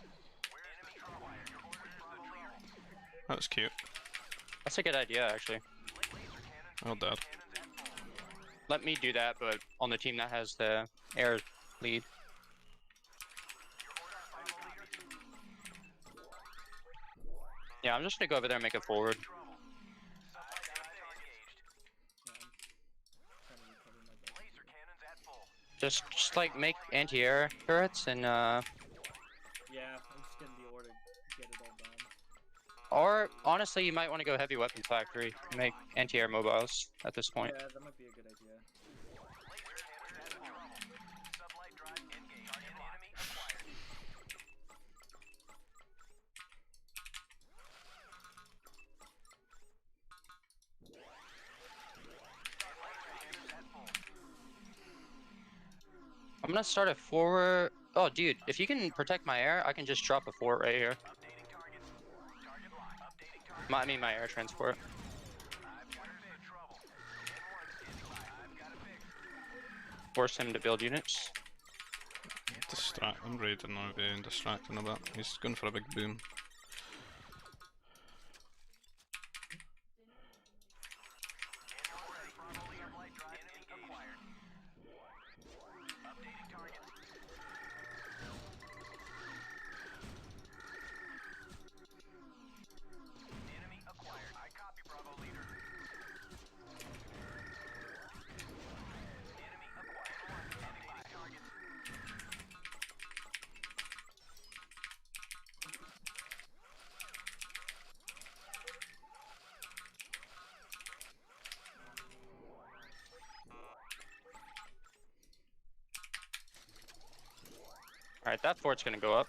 That was cute. That's a good idea, actually. Oh, dead. Let me do that, but on the team that has the air lead. Yeah, I'm just gonna go over there and make it forward. Just like make anti-air turrets and Yeah, I'm just getting the order to get it all done. or honestly you might want to go heavy weapons factory and make anti-air mobiles at this point. Yeah, that might be a good idea. I'm gonna start a forward. Oh, dude, if you can protect my air, I can just drop a fort right here. I mean my air transport. Force him to build units. Distract him, raiding RV and distracting a bit. He's going for a big boom. Alright, that fort's gonna go up.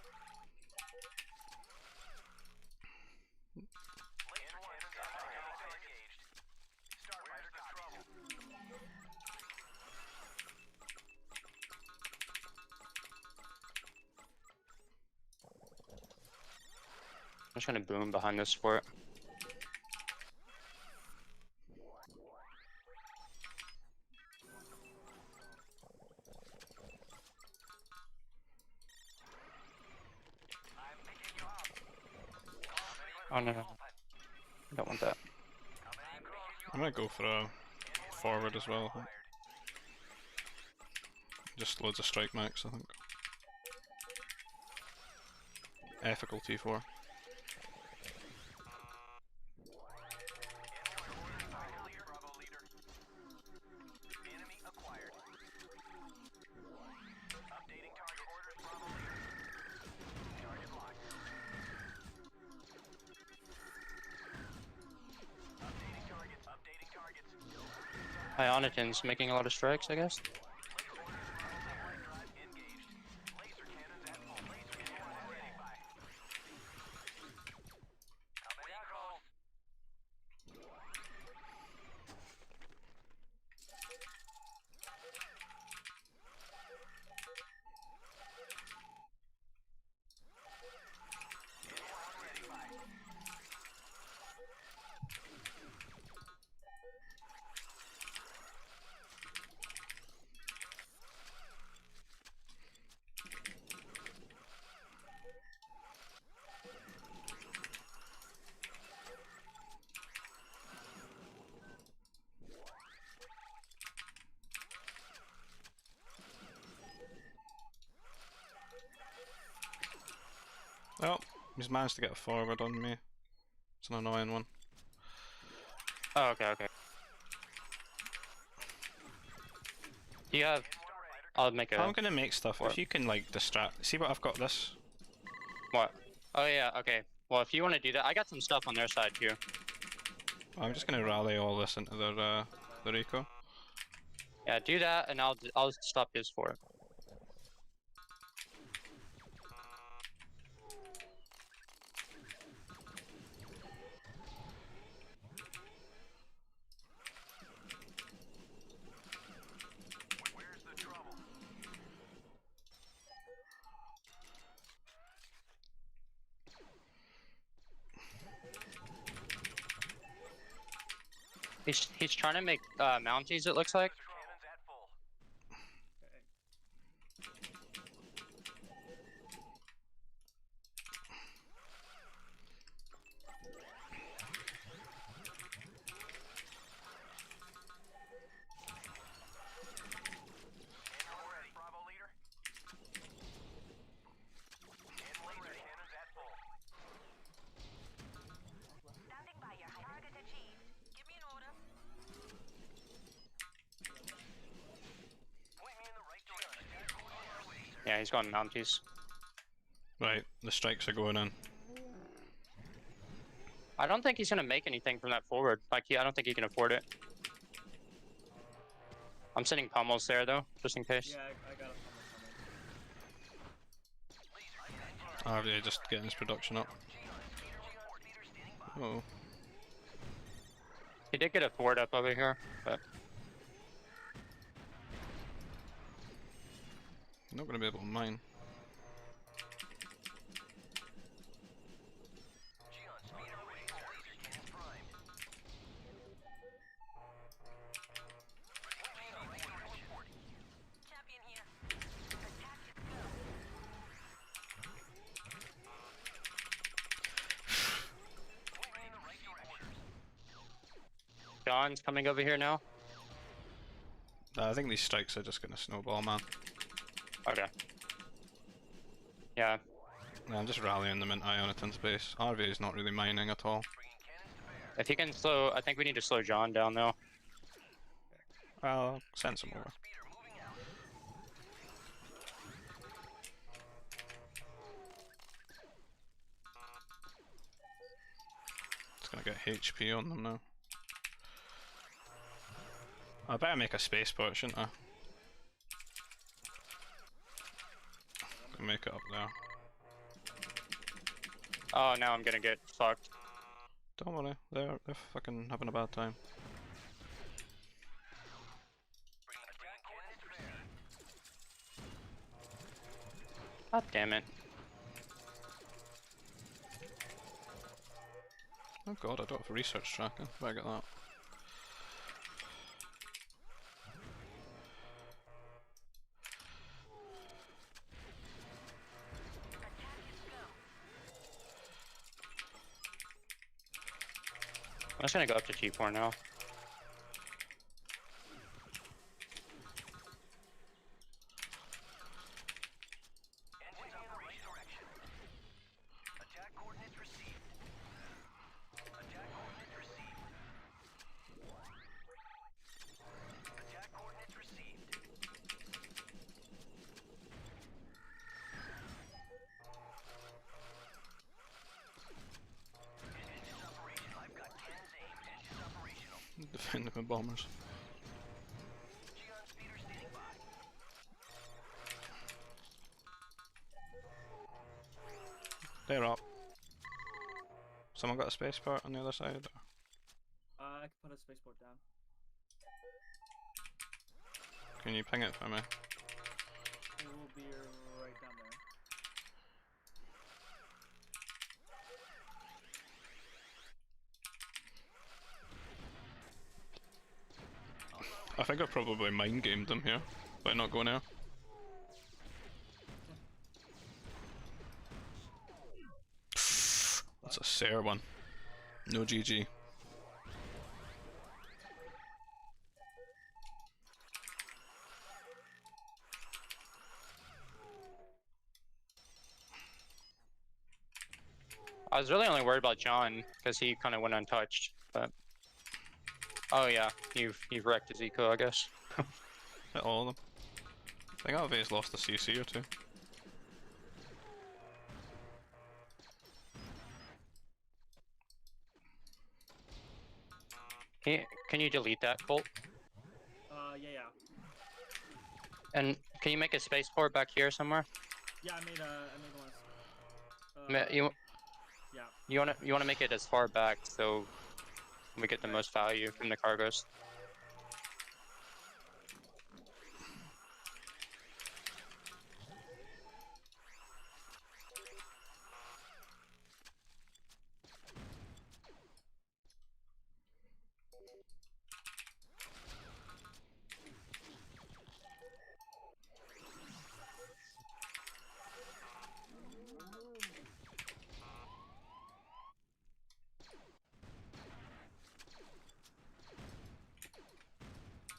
I'm just gonna boom behind this fort. Oh no, I don't want that. I might go for a forward as well, I think. Just loads of strike max, I think. Ethical T4. Ioniton's making a lot of strikes, I guess. He's managed to get a forward on me. It's an annoying one. Oh, okay, okay. Do you have... I'll make a... I'm gonna make stuff. If you can like distract... See what I've got this? What? Oh yeah, okay. Well, if you want to do that, I got some stuff on their side too. I'm just gonna rally all this into their eco. Yeah, do that, and I'll stop his for it. Where's the trouble? He's trying to make mounties, it looks like. Cannons at full. Cannons ready. Bravo leader. And laser cannons at full. Standing by your target achieved. Give me an order. Point me in the right direction. Yeah, he's going mounties. Right, the strikes are going in. I don't think he's gonna make anything from that forward. Like, I don't think he can afford it. I'm sending pummels there though, just in case. Yeah, I got a pummel. RVA just getting his production up. Oh. He did get a forward up over here, but Not gonna be able to mine. Champion here. Attack is go. John's coming over here now. I think these strikes are just gonna snowball, man. Okay. Yeah. Yeah, I'm just rallying them into Ioniton's base. RVA is not really mining at all. If he can slow, I think we need to slow John down though. Well, send some over. It's gonna get HP on them now. I better make a spaceport, shouldn't I? Can make it up there. Oh, now I'm gonna get fucked. Don't worry, they're fucking having a bad time. God damn it. Oh god, I don't have a research tracker. Better get that. I'm just gonna go up to G4 now. Engines on the right direction. Attack coordinates received. Attack coordinates received. Attack coordinates received. Engines operational. I've got cannons aimed. Engines operational. Defend them with bombers. Geon speeder standing by. They're up. Someone got a spaceport on the other side? Or? I can put a spaceport down. Can you ping it for me? It will be right down there. I think I probably mind gamed them here by not going there. That's a Sarah one. No GG. I was really only worried about John because he kind of went untouched. But oh yeah, you've wrecked his eco, I guess. Hit all of them. I think Alve's lost a CC or two. Can you delete that, Colt? Yeah. And can you make a spaceport back here somewhere? Yeah, I made one. Yeah. You wanna make it as far back so we get the most value from the cargoes.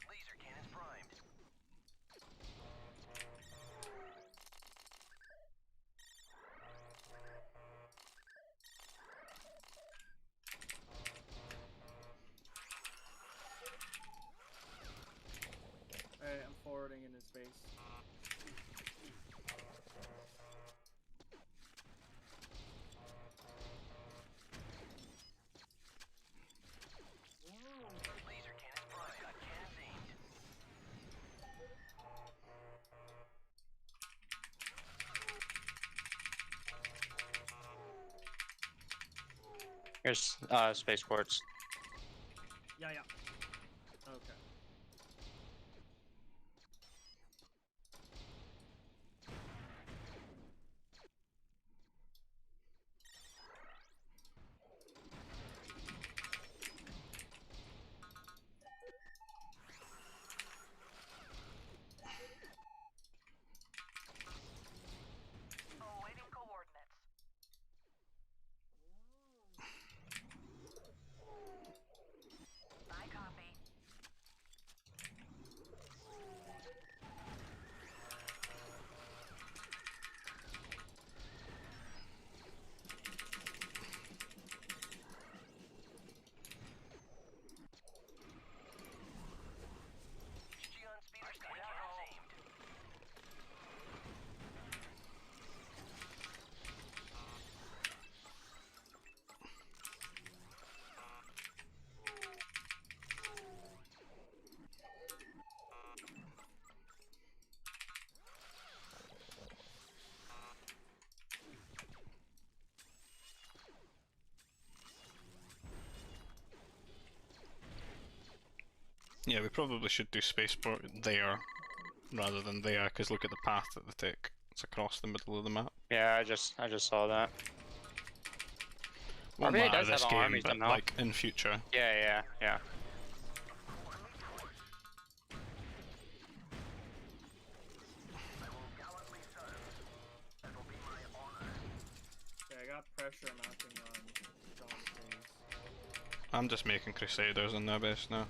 Laser cannons primed. Alright, I'm forwarding in his base. Laser cannons primed. Got cannons aimed. Here's spaceports. Yeah. Okay. Awaiting coordinates. I copy. Geon speeders got cannons aimed. Yeah, we probably should do spaceport there rather than there, because look at the path that they take. It's across the middle of the map. Yeah, I just saw that. Won't RVA matter does this have game, armies but now. like in future. Yeah. Yeah, I got pressure mounting on John's base. I'm just making Crusaders in their base now.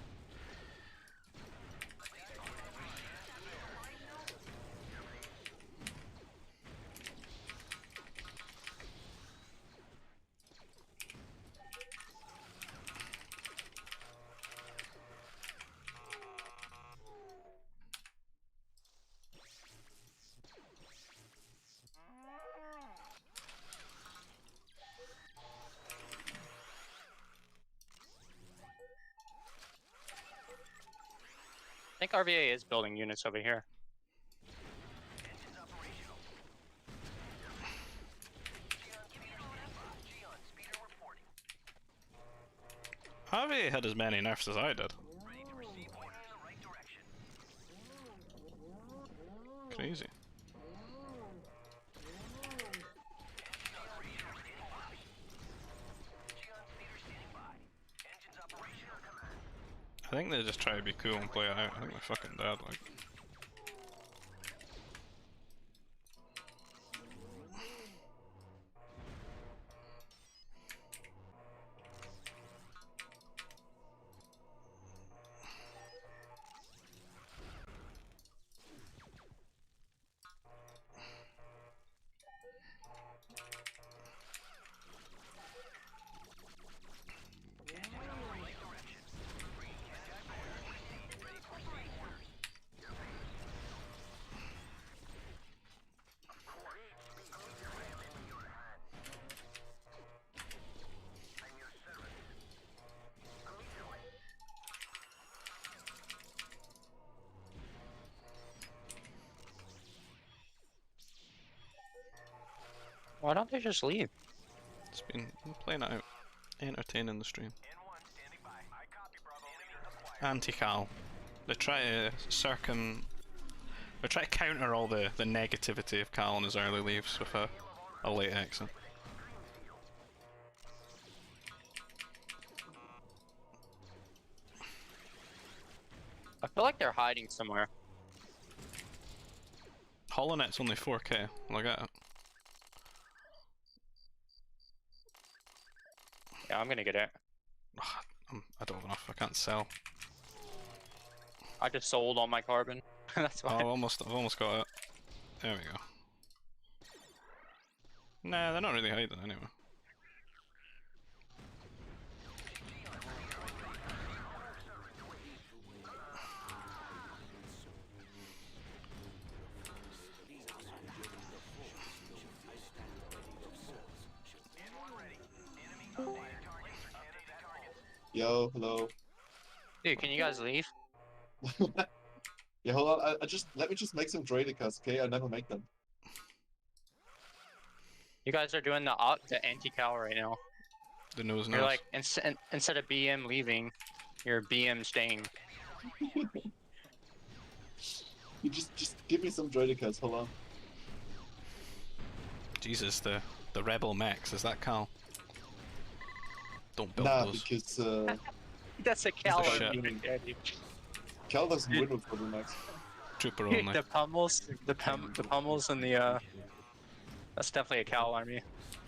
I think RVA is building units over here. Engines operational. Geon speeder standing by. Geon speeder reporting. Harvey had as many nerfs as I did. Ready to receive orders in the right direction. Crazy. Engines operational standing by. Geon speeder standing by. Engines operational. Command. I think they just try to be cool and play it out. I think they're fucking dead, like. Why don't they just leave? It's been playing it out, entertaining the stream. Anti-Cal. They try to they try to counter all the negativity of Cal on his early leaves with a late exit. I feel like they're hiding somewhere. HoloNet's only 4K. Look at it. Yeah, I'm gonna get it. I don't have enough. I can't sell. I just sold all my carbon. That's why. Oh, I've almost got it. There we go. Nah, they're not really hiding anyway. Yo, hello. Dude, can you guys leave? Yeah, hold on. Let me just make some Draedicas, okay? I never make them. You guys are doing the anti-cal right now. The nose. You're like instead of BM leaving, you're BM staying. You just give me some Draedicas. Hold on. Jesus, the rebel mechs, is that Cal? Don't build Nah, those. because That's a Cal. Cal doesn't win with Rebel Max. Trooper only. The pummels, the pummels, and the that's definitely a Cal army.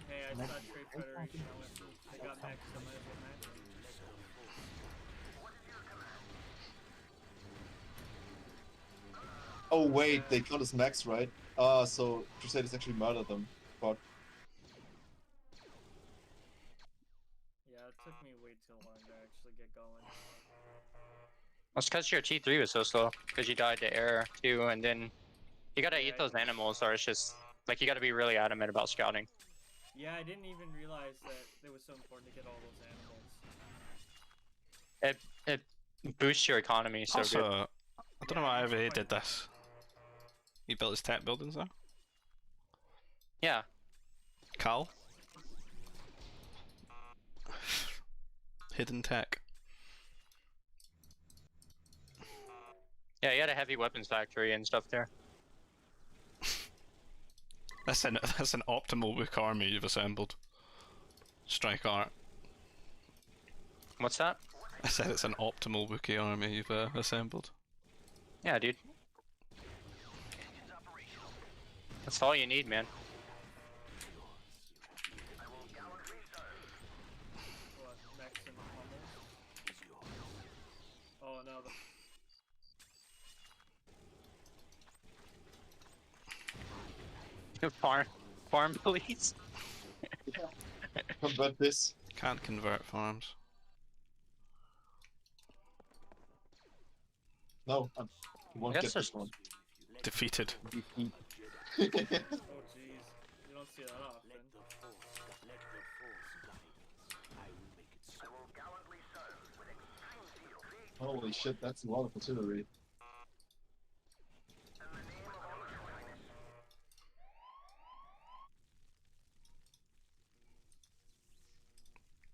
Hey, I saw Trade Federation. I got Max, so might as well match. Oh wait, they count as Max, right? So Crusaders actually murdered them. But Yeah, it took me way too long to actually get going. That's because your T3 was so slow. Because you died to air too, and then you gotta eat those animals, or it's just like you gotta be really adamant about scouting. Yeah, I didn't even realize that it was so important to get all those animals. It boosts your economy so Also, good. I don't know why Ivy did this. He built his tech buildings there? Yeah. Cal? Hidden tech. Yeah, he had a heavy weapons factory and stuff there. That's an optimal Wook army you've assembled. Strike art. What's that? I said it's an optimal Wookiee army you've assembled. Yeah, dude. That's all you need, man. What, Max and pummels? Oh no, Farm police. convert this. Can't convert farms. No, you won't Yes, get there's- this one. Defeated. Oh jeez, you don't see that often. Holy shit, that's a lot of artillery.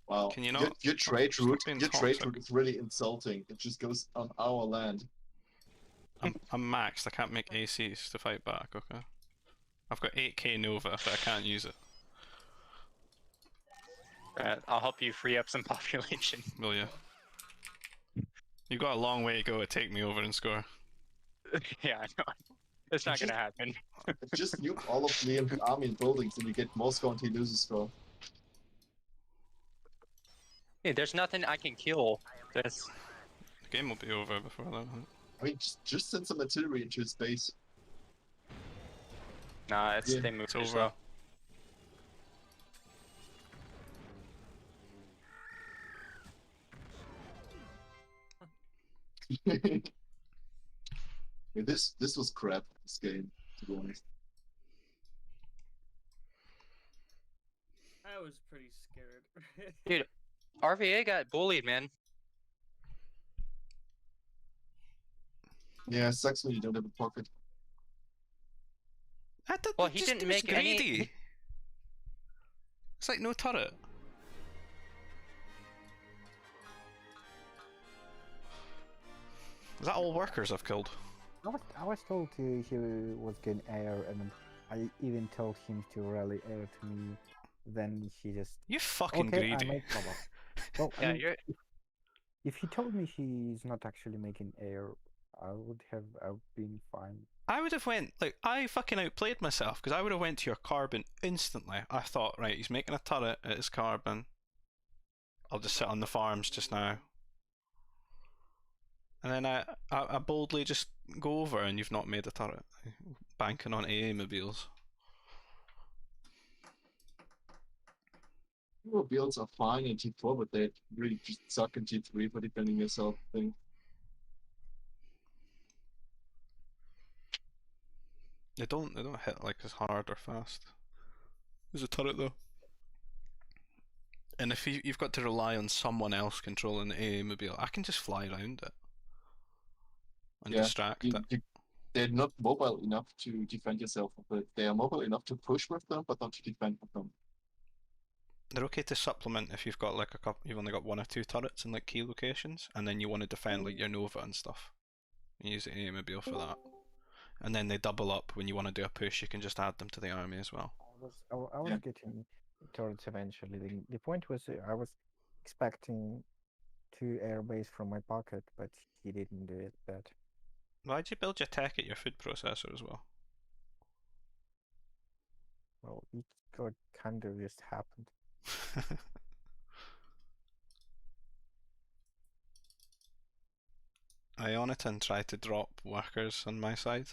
Wow. Can you not Your trade stop route? being Your trade toxic? route is really insulting. It just goes on our land. I'm maxed, I can't make ACs to fight back, okay? I've got 8k Nova, but I can't use it. I'll help you free up some population. Will you? You've got a long way to go to take me over and score. Yeah, I know. It's not gonna happen. Just nuke all of Liam's army and buildings and you get more score until he loses score. Hey, there's nothing I can kill. There's... The game will be over before that. I mean, just send some artillery into his base. Nah, Yeah, they move it's too over. slow. Yeah, this was crap, this game, to be honest. I was pretty scared. Dude, RVA got bullied, man. Yeah, it sucks when you don't have a pocket. Well, he didn't make any. It's like no turret. Is that all workers I've killed? I was told he was getting air, and I even told him to rally air to me. Then he just You fucking okay, I greedy. might bubble. Well, I Yeah, mean, you're. if he told me he's not actually making air, I've been fine. I would have went, like, I fucking outplayed myself, because I would have went to your carbon instantly. I thought, right, he's making a turret at his carbon. I'll just sit on the farms just now. And then I boldly just go over and you've not made a turret. Banking on AA mobiles. Builds are fine in T4, but they really just suck in T3 for defending yourself thing. They don't hit like as hard or fast. There's a turret though. And if you've got to rely on someone else controlling the AA mobile, I can just fly around it. And distract it. They're not mobile enough to defend yourself with it. They are mobile enough to push with them, but not to defend with them. They're okay to supplement if you've got like a couple, you've only got 1 or 2 turrets in like key locations, and then you want to defend like your Nova and stuff. You use the AA mobile for that. And then they double up when you want to do a push, you can just add them to the army as well. I was getting turrets eventually. The point was I was expecting 2 airbase from my pocket, but he didn't do that. Why'd you build your tech at your food processor as well? Well, it kind of just happened. Ioniton tried to drop workers on my side.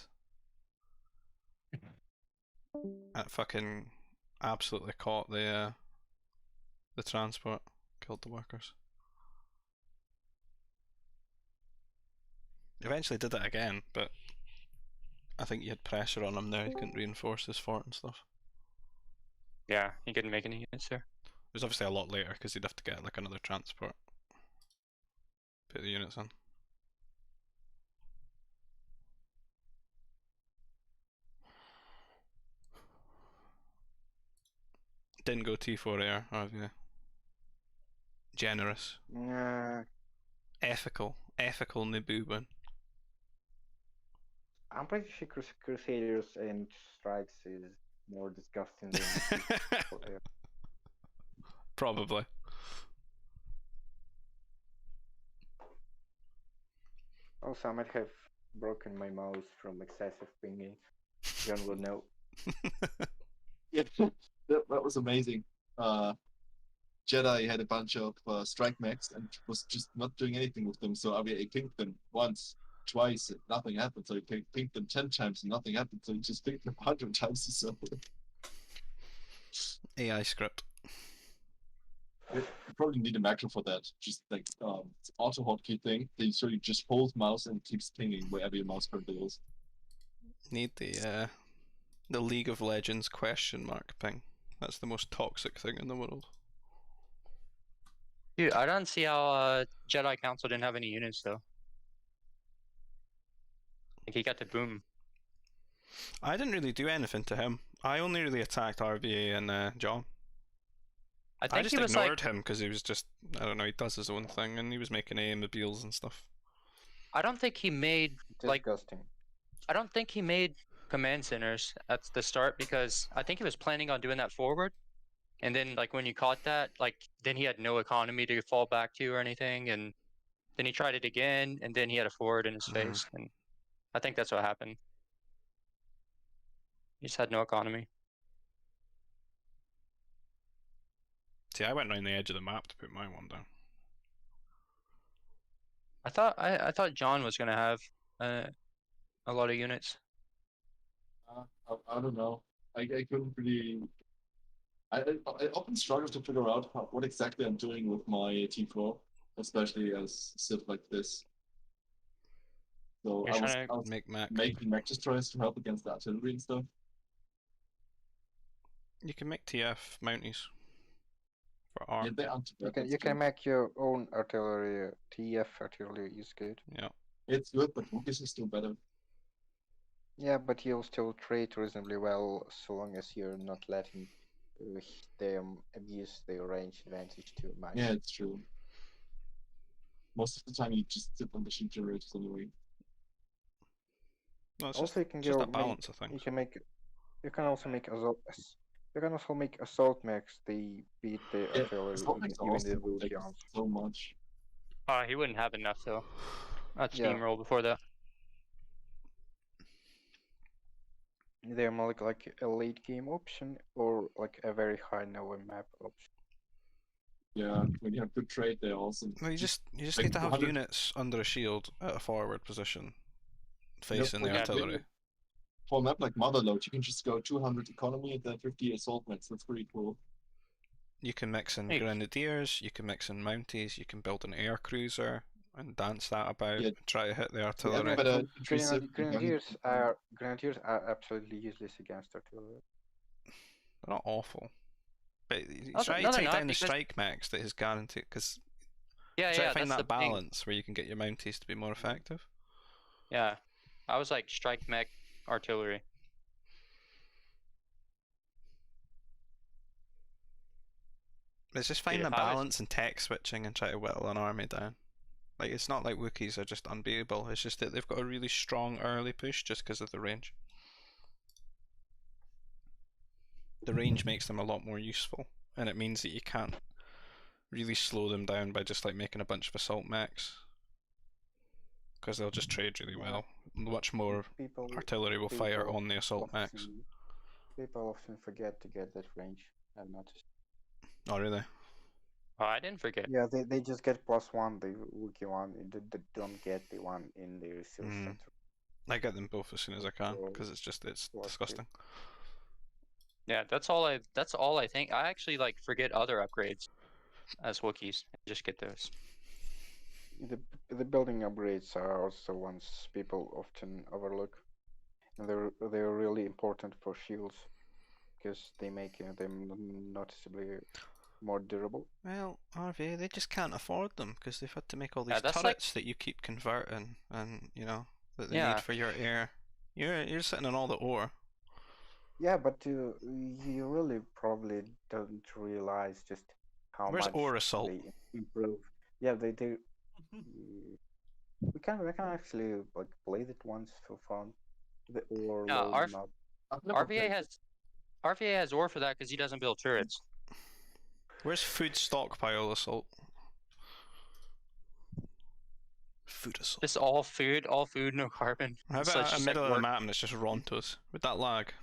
It fucking absolutely caught the transport, killed the workers. Eventually did it again, but I think you had pressure on him there, he couldn't reinforce his fort and stuff. Yeah, he couldn't make any units there. It was obviously a lot later because he'd have to get like another transport. Put the units in. Didn't go T4 air, RVA. Generous. Ethical Naboo win. I'm pretty sure Crusaders and Strikes is more disgusting than air. Probably. Also, I might have broken my mouse from excessive pinging. John will know. Yeah, that was amazing. Jedi had a bunch of strike mechs and was just not doing anything with them. So RVA pinged them once, twice, and nothing happened. So he pinged them 10 times and nothing happened. So he just pinged them 100 times. So AI script. you probably need a macro for that. Just like it's auto hotkey thing. They sort of just hold mouse and it keeps pinging wherever your mouse currently is. Need the League of Legends question mark ping. That's the most toxic thing in the world. Dude, I don't see how Jedi Council didn't have any units though. Like he got the boom. I didn't really do anything to him. I only really attacked RVA and John. I think just he was ignored him because he was just, I don't know, he does his own thing and he was making AM mobiles and stuff. I don't think he made Disgusting. I don't think he made command centers at the start because I think he was planning on doing that forward. And then like when you caught that, like then he had no economy to fall back to or anything, and then he tried it again and then he had a forward in his face, and I think that's what happened. He just had no economy. See, I went around the edge of the map to put my one down. I thought John was gonna have a lot of units. I don't know. I couldn't really. I often struggle to figure out what exactly I'm doing with my T4, especially as stuff like this. So You're I trying to was Make Mac. making mech destroyers to help against the artillery and stuff. You can make TF mounties for R. Yeah, they aren't too bad, You can make your own artillery. TF artillery is good. Yeah. It's good, but Wookiees is still better. Yeah, but you'll still trade reasonably well so long as you're not letting they abuse their range advantage too much. Yeah, it's true. Most of the time, you just sit on the machine generators anyway. No, it's Also, you can just go a balance of things. You can make. You can also make assault mechs. They beat the artillery, Assault mechs are even awesome, the like, Vulcans. so much. He wouldn't have enough though. I'd Yeah. steamroll before that. They're more like a late game option or like a very high Nova map option. Yeah, when you have good trade, they're awesome. Well, you just like need to have 100 units under a shield at a forward position, facing when the you play artillery. For a map like Motherload, you can just go 200 economy and then 50 assault mechs. That's pretty cool. You can mix in Hey. grenadiers, you can mix in mounties, you can build an air cruiser and dance that about, Yeah. and try to hit the Yeah, artillery. but infantry civ- Grenadiers are absolutely useless against artillery. They're not awful. But you No, try no, to they're take not, down the because- strike max that is guaranteed, because Yeah, try yeah, to find that's that the thing. balance where you can get your mounties to be more effective. Yeah, I was like strike mech artillery. It's just find if the I was- balance and tech switching and try to whittle an army down. Like, it's not like Wookiees are just unbeatable, it's just that they've got a really strong early push just because of the range. The range makes them a lot more useful, and it means that you can't really slow them down by just like making a bunch of assault mechs, because they'll just trade really well. Much more artillery will fire on the assault mechs. People often forget to get that range, I've noticed. Oh really? Oh, I didn't forget. Yeah, they just get +1, the Wookiee one, they don't get the one in the resource Mm. center. I get them both as soon as I can, So, because it's plus disgusting. Yeah, that's all I think. I actually like forget other upgrades as Wookiees. Just get those. The building upgrades are also ones people often overlook, and they're really important for shields because they make them noticeably more durable. Well, RV, they just can't afford them because they've had to make all these that's turrets that you keep converting, and you know that they Yeah. need for your air. You're sitting on all the ore. Yeah, but you really probably don't realize just how Where's much ore assault? they improve. Yeah, they do. We can actually like play that once for fun. The ore Yeah, load map. RVA has ore for that because he doesn't build turrets. Where's food stockpile assault? Food assault. Just all food, no carbon. How So about it's a just middle like of the map and it's just Rontos? Would that lag?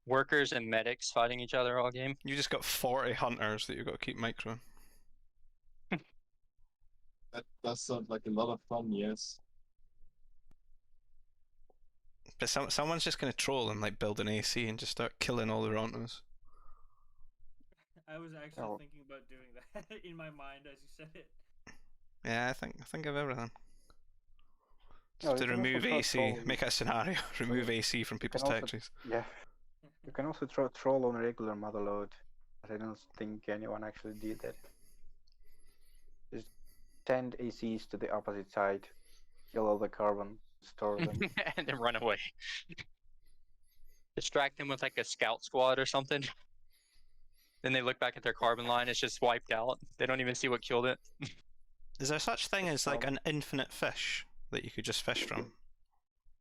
Workers and medics fighting each other all game. You just got 40 hunters that you've got to keep microing. That does sound like a lot of fun, yes. But someone's just gonna troll and like build an AC and just start killing all the Rontos. I was actually thinking about doing that in my mind as you said it. Yeah, I think of everything. No, Just to you can also remove try AC, trolling. make a scenario, remove AC from people's also- territories. Yeah, you can also troll on regular motherload, but I don't think anyone actually did that. Just send ACs to the opposite side, kill all the carbon, store them. And then run away. Distract them with like a scout squad or something. Then they look back at their carbon line, it's just wiped out. They don't even see what killed it. Is there such thing as like an infinite fish that you could just fish from?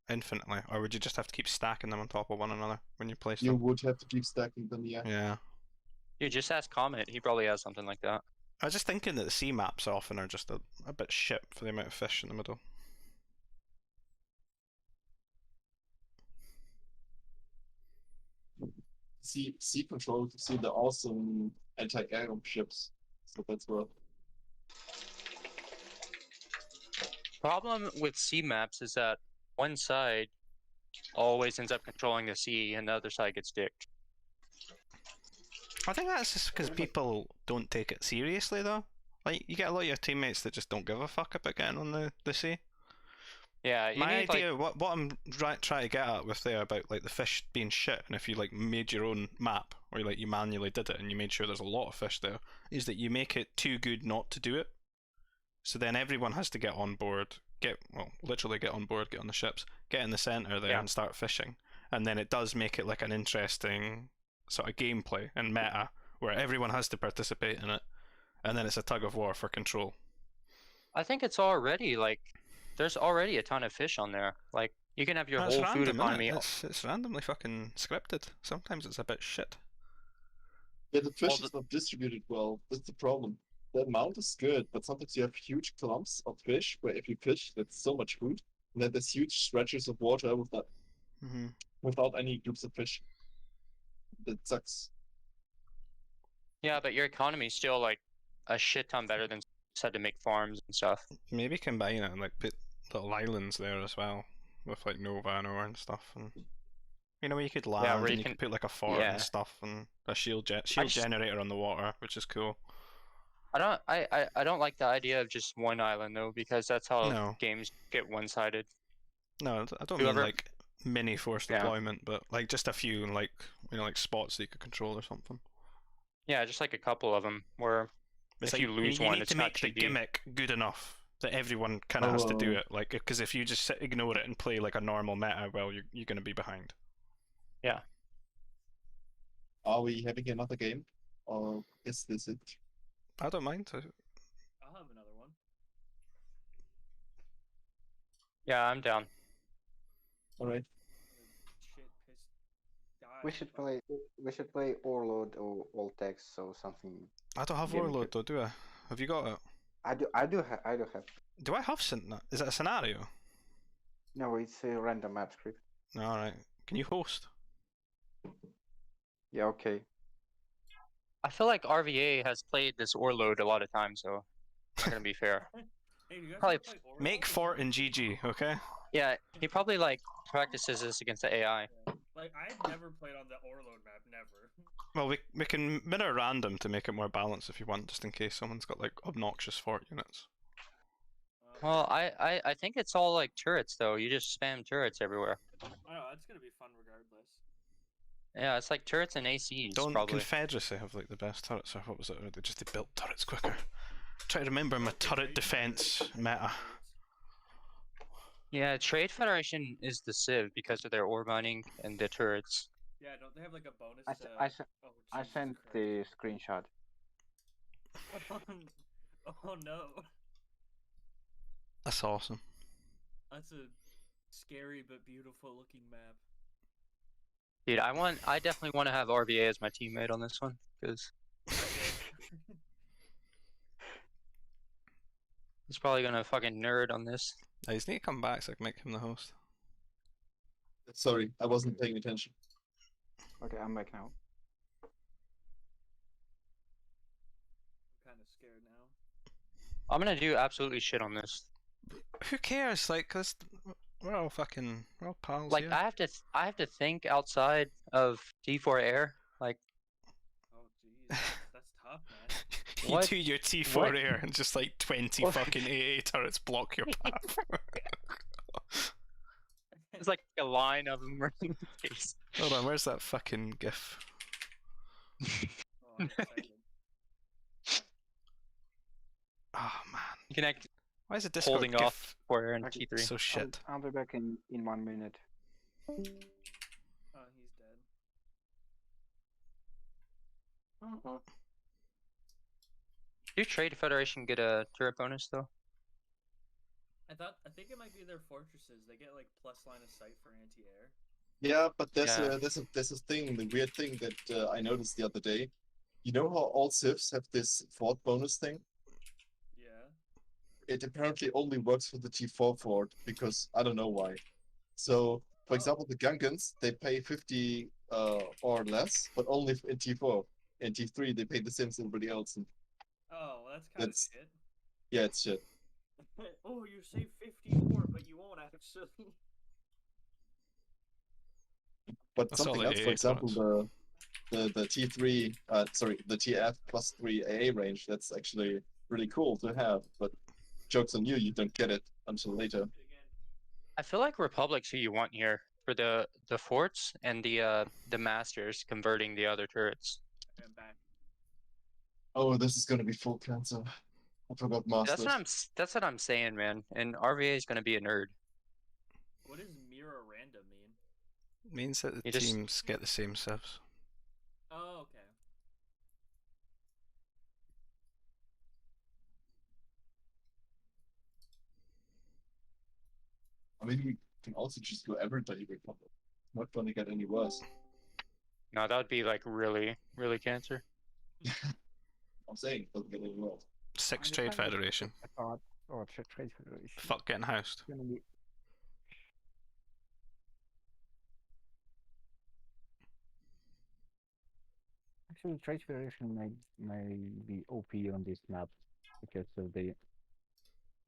Infinitely? Or would you just have to keep stacking them on top of one another when you place You them? would have to keep stacking them, yeah. Yeah. Dude, just ask Comet. He probably has something like that. I was just thinking that the sea maps often are just a bit shit for the amount of fish in the middle. Sea Patrol to see the awesome anti-air ships. So that's what. Problem with sea maps is that one side always ends up controlling the sea and the other side gets dicked. I think that's just because people don't take it seriously though. Like, you get a lot of your teammates that just don't give a fuck about getting on the sea. Yeah, you My need, idea, what I'm trying to get at with there about like the fish being shit, and if you like made your own map, or like you manually did it and you made sure there's a lot of fish there, is that you make it too good not to do it. So then everyone has to get on board, literally get on board, get on the ships, get in the center there and start fishing. and then it does make it like an interesting sort of gameplay and meta where everyone has to participate in it, and then it's a tug of war for control. I think it's already like there's already a ton of fish on there. Like you can have your It's whole food random, economy. It's randomly fucking scripted. Sometimes it's a bit shit. Yeah, the fish Well, is not distributed well. That's the problem. The amount is good, but sometimes you have huge clumps of fish where if you fish, that's so much food. And then there's huge stretches of water without any groups of fish. That sucks. Yeah, but your economy's still like a shit ton better than said to make farms and stuff. Maybe combine it and like put little islands there as well with like no Vanor and stuff, and you know where you could land where and you could can- put like a fort yeah. and stuff and a shield just- generator on the water, which is cool. I don't like the idea of just one island though, because that's how No. games get one-sided. No, I don't Whoever- mean like mini force Yeah. deployment, but like just a few like like spots that you could control or something. Yeah, just like a couple of them where It's if like you lose you one, need it's to not make the too deep. gimmick good enough that everyone kind of has to do it. Like, because if you just ignore it and play like a normal meta, well, you're going to be behind. Yeah. Are we having another game? Or is this it? I don't mind. I'll have another one. Yeah, I'm down. Alright. Shit, pissed. We should play Overload or Voltex or something. I don't have Game Warlord though, do I? Have you got it? I do have. Do I have Is it a scenario? No, it's a random map script. Alright. Can you host? Yeah, okay. I feel like RVA has played this Orload a lot of times, so it's not gonna be fair. Hey, do you guys Probably wanna play Orlog? Make fort in GG, okay? Yeah, he probably like practices this against the AI. Yeah. Like I've never played on the Orlog map, never. Well, we can mirror random to make it more balanced if you want, just in case someone's got like obnoxious fort units. Well, I think it's all like turrets though. You just spam turrets everywhere. I know that's gonna be fun regardless. Yeah, it's like turrets and ACs Don't probably. Confederacy have like the best turrets, or what was it? Or they built turrets quicker. Try to remember my turret defense meta. Yeah, Trade Federation is the Civ because of their ore mining and the turrets. Yeah, don't they have like a bonus? Oh, I Jesus sent Christ. the screenshot. Oh no, That's awesome. that's a scary but beautiful looking map. Dude, I definitely want to have RVA as my teammate on this one because he's probably gonna fucking nerd on this. I just need to come back so I can make him the host. Sorry, I wasn't paying attention. Okay, I'm back now. I'm kind of scared now. I'm gonna do absolutely shit on this. Who cares? Like, cause we're all pals Like here. I have to think outside of D4 air. Like Oh jeez, that's tough, man. You What? do your T4 What? air and just like 20 What? fucking AA turrets block your path. it's like a line of them running the face. Hold on, where's that fucking gif? Oh, I'm excited. Oh man. You can act Why is the Discord holding gif off for air and Okay, T3. so shit? I'll be back in 1 minute. Oh, he's dead. Do Trade Federation get a turret bonus though? I think it might be their fortresses. They get like plus line of sight for anti-air. Yeah, but there's Yeah. a thing, the weird thing that I noticed the other day. You know how all civs have this fort bonus thing? Yeah. It apparently only works for the T4 fort because I don't know why. So, for example, the Gungans they pay 50 or less, but only in T4. In T3 they pay the same as everybody else. And Oh, well, that's kind of That's- shit. yeah, it's shit. Oh, you save 54, but you won't actually. But That's all something the else, for AA example, turrets. the T3, the TF plus 3 AA range, that's actually really cool to have. But jokes on you, you don't get it until later. I feel like Republic's who you want here for the forts and the masters converting the other turrets. Okay, I'm back. Oh, this is gonna be full cancer. I forgot masters. That's what I'm saying, man. And RVA is gonna be a nerd. What does mirror random mean? Means that the You just- teams get the same civs. Oh, okay. I mean, we can also just go everybody Republic. Not gonna get any worse. No, that would be like really, really cancer. I'm saying it doesn't get any worse. Six Trade Federation. I thought, oh, Trade Federation. Fuck getting housed. Gonna be actually Trade Federation might be OP on this map because of the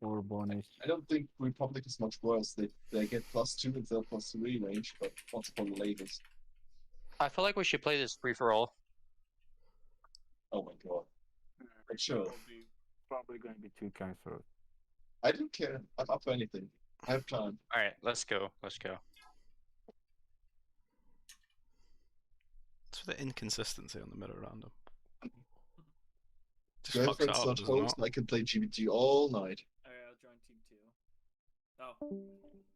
war bonus. I don't think Republic is much worse. They get +2 instead of +3 range, but what's for the labels? I feel like we should play this free for all. Oh my god. But sure. Probably going to be too cancer. I don't care. I'm up for anything. I have time. All right, let's go. Let's go. It's for the inconsistency on the mirror random. Just Go fucks for it up, slot doesn't it? host, I can play GBT all night. Alright, I'll join team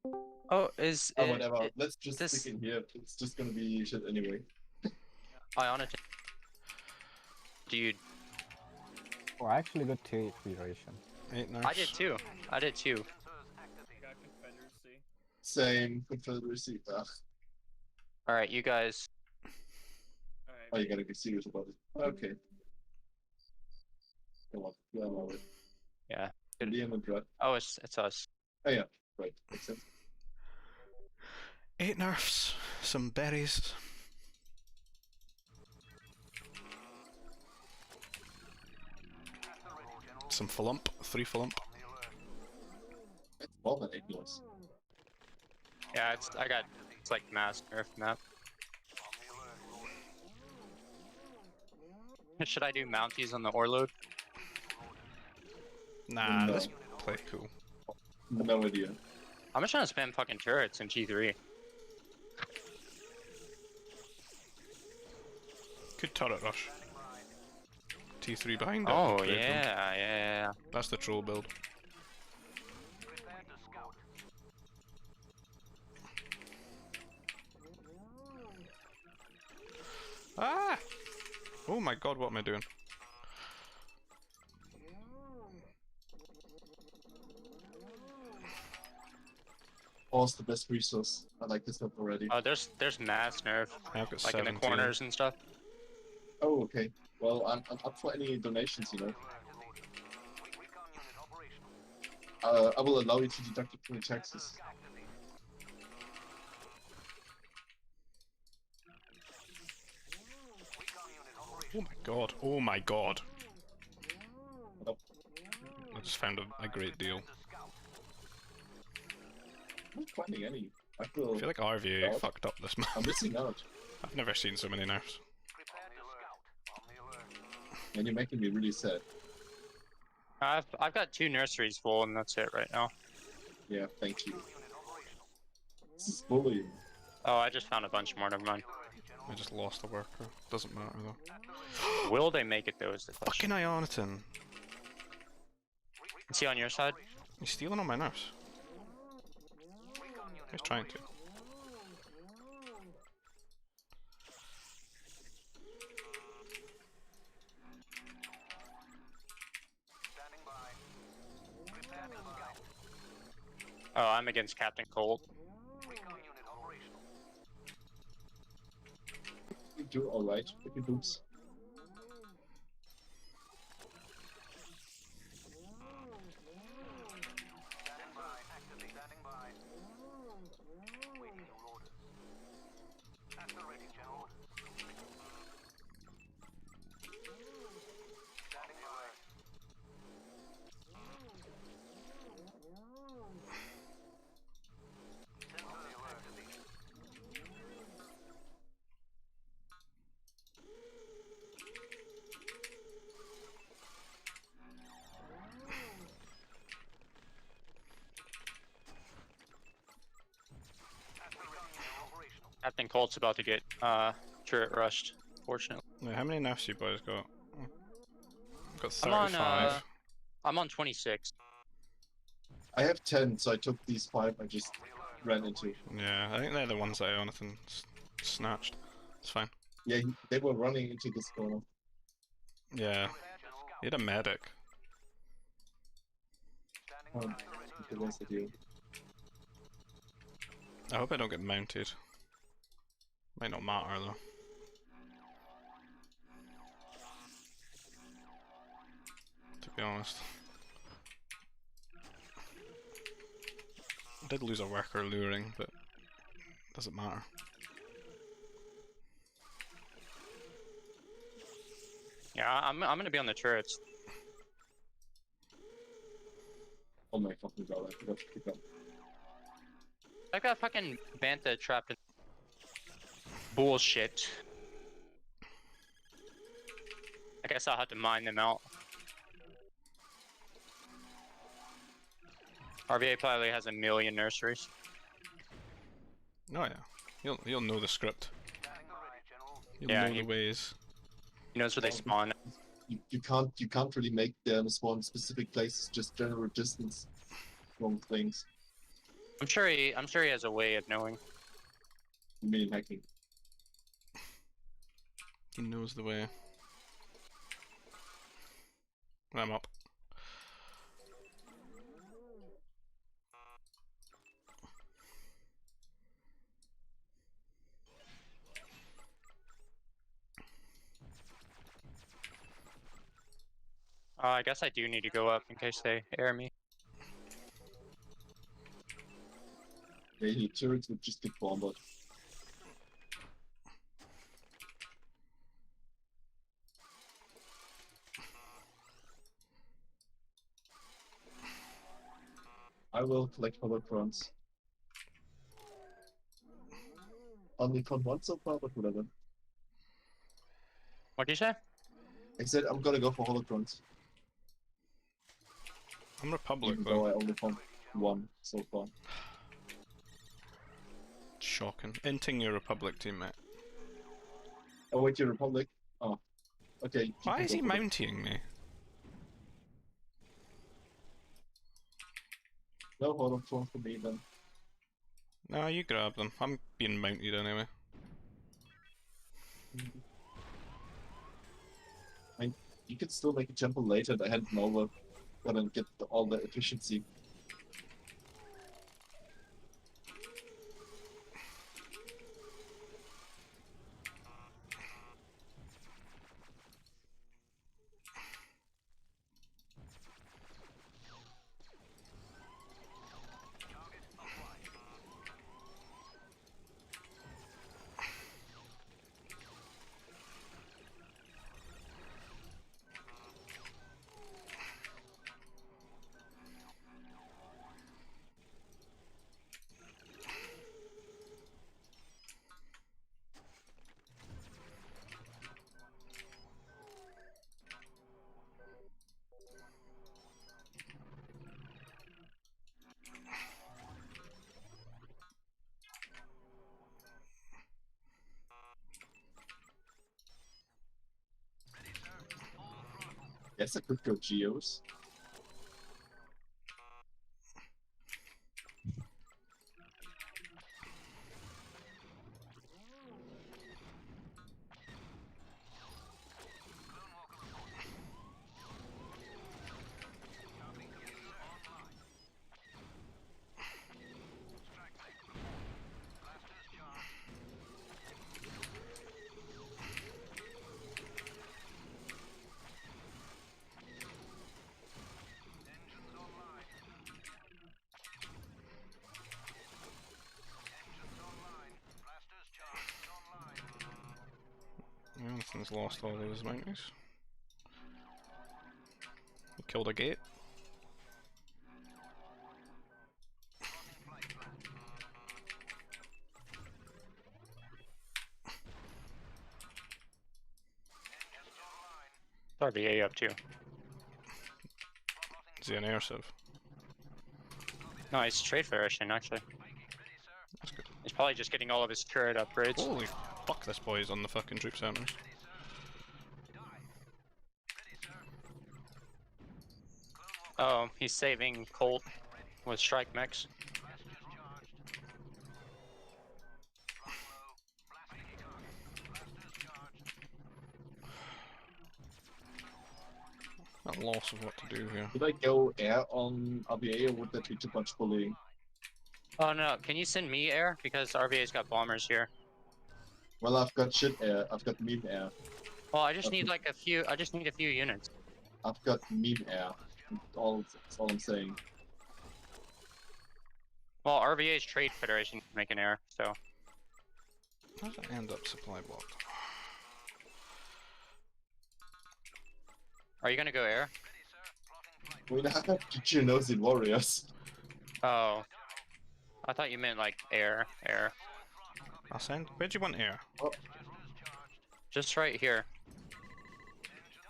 2. Oh. Oh, is Oh, whatever. Let's just this- stick in here. It's just gonna be shit anyway. Ionic. Dude, Oh, I actually got Trade Federation. 8 nerfs. I did too. I did too. Got Confederacy. Same Confederacy. Ugh. All right, you guys. Alright. Oh, you gotta be serious about it. Okay. Come on. Yeah, I'm alright. Yeah. Liam and Brad. Oh, it's us. Oh yeah. Right. Makes sense. 8 nerfs. Some berries. Some flump. 3 flump. It's more than 8 years. Yeah, it's like mass nerf map. Should I do Mounties on the Orload? Nah, No. let's play cool. No idea. I'm just trying to spam fucking turrets in T3. Could turret rush. T3 behind it. Oh great yeah, one. yeah. That's the troll build. Ah! Oh my god, what am I doing? All's the best resource. I like this map already. Oh, there's mass nerf, I've got like in the 17. corners and stuff. Oh, okay. Well, I'm up for any donations, you know. I will allow you to deduct it from your taxes. Oh my god, oh my god. Oh. I just found a great deal. I'm not finding any. I I feel feel like RVA God. fucked up this map. I'm missing out. I've never seen so many nerfs. And you're making me really sad. I've got 2 nurseries full, and that's it right now. Yeah, thank you. This is bullying. Oh, I just found a bunch more. Never mind. I just lost a worker. Doesn't matter though. Will they make it though? Is the question. Fucking Ioniton. Is he on your side? He's stealing all my nerfs. He's trying to. Oh, I'm against Captain Colt. You do alright. If you boots. Captain Colt's about to get turret rushed. Fortunately, Wait, how many nerfs you boys got? I've got I'm on 35. I'm on 26. I have 10, so I took these 5. I just ran into. Yeah, I think they're the ones that Jonathan snatched. It's fine. Yeah, they were running into this corner. Yeah. He had a medic. The rest of you. I hope I don't get mounted. Might not matter though. To be honest. I did lose a worker luring, but doesn't matter. Yeah, I'm gonna be on the turrets. Oh my fucking god, I forgot to pick up. I got fucking Bantha trapped in bullshit. I guess I'll have to mine them out. RVA probably has a million nurseries. Oh yeah, he'll know the script. He'll Yeah, know the ways. He knows where they spawn. You can't really make them spawn specific places, just general distance from things. I'm sure he has a way of knowing. You mean hacking? He knows the way. I'm up. I guess I do need to go up in case they air me. Maybe turrets would just get bombed. I will collect holocrons. Only found one so far, but whatever. What do you say? I said I'm gonna go for holocrons. I'm Republic Even though. though I only found one so far. Shocking. Inting your Republic teammate. Oh wait, your Republic? Oh. Okay. Why is he mounting me? No holocrons for me then. No, you grab them. I'm being mounted anyway. You could still make a temple later and hand them over, but then get all the efficiency. Yes, I could go Geos. Jonathan's lost all of his mounties. He killed a gate. RVA up too. Is he an air civ? No, he's trade fairation actually. That's good. He's probably just getting all of his turret upgrades. Holy fuck, this boy is on the fucking troop centers. Oh, he's saving Colt with strike mechs. At a loss of what to do here. Did I go air on RBA or would that be too much bullying? Oh no, can you send me air? Because RVA's got bombers here. Well, I've got shit air. I've got meme air. Well, I just need like a few. I just need a few units. I've got meme air. That's all I'm saying. Well, RVA's Trade Federation can make an air, so. How does it end up supply blocked? Are you gonna go air? We have to nosy warriors. Oh. I thought you meant like air. I'll send. Where do you want air? Oh. Just right here.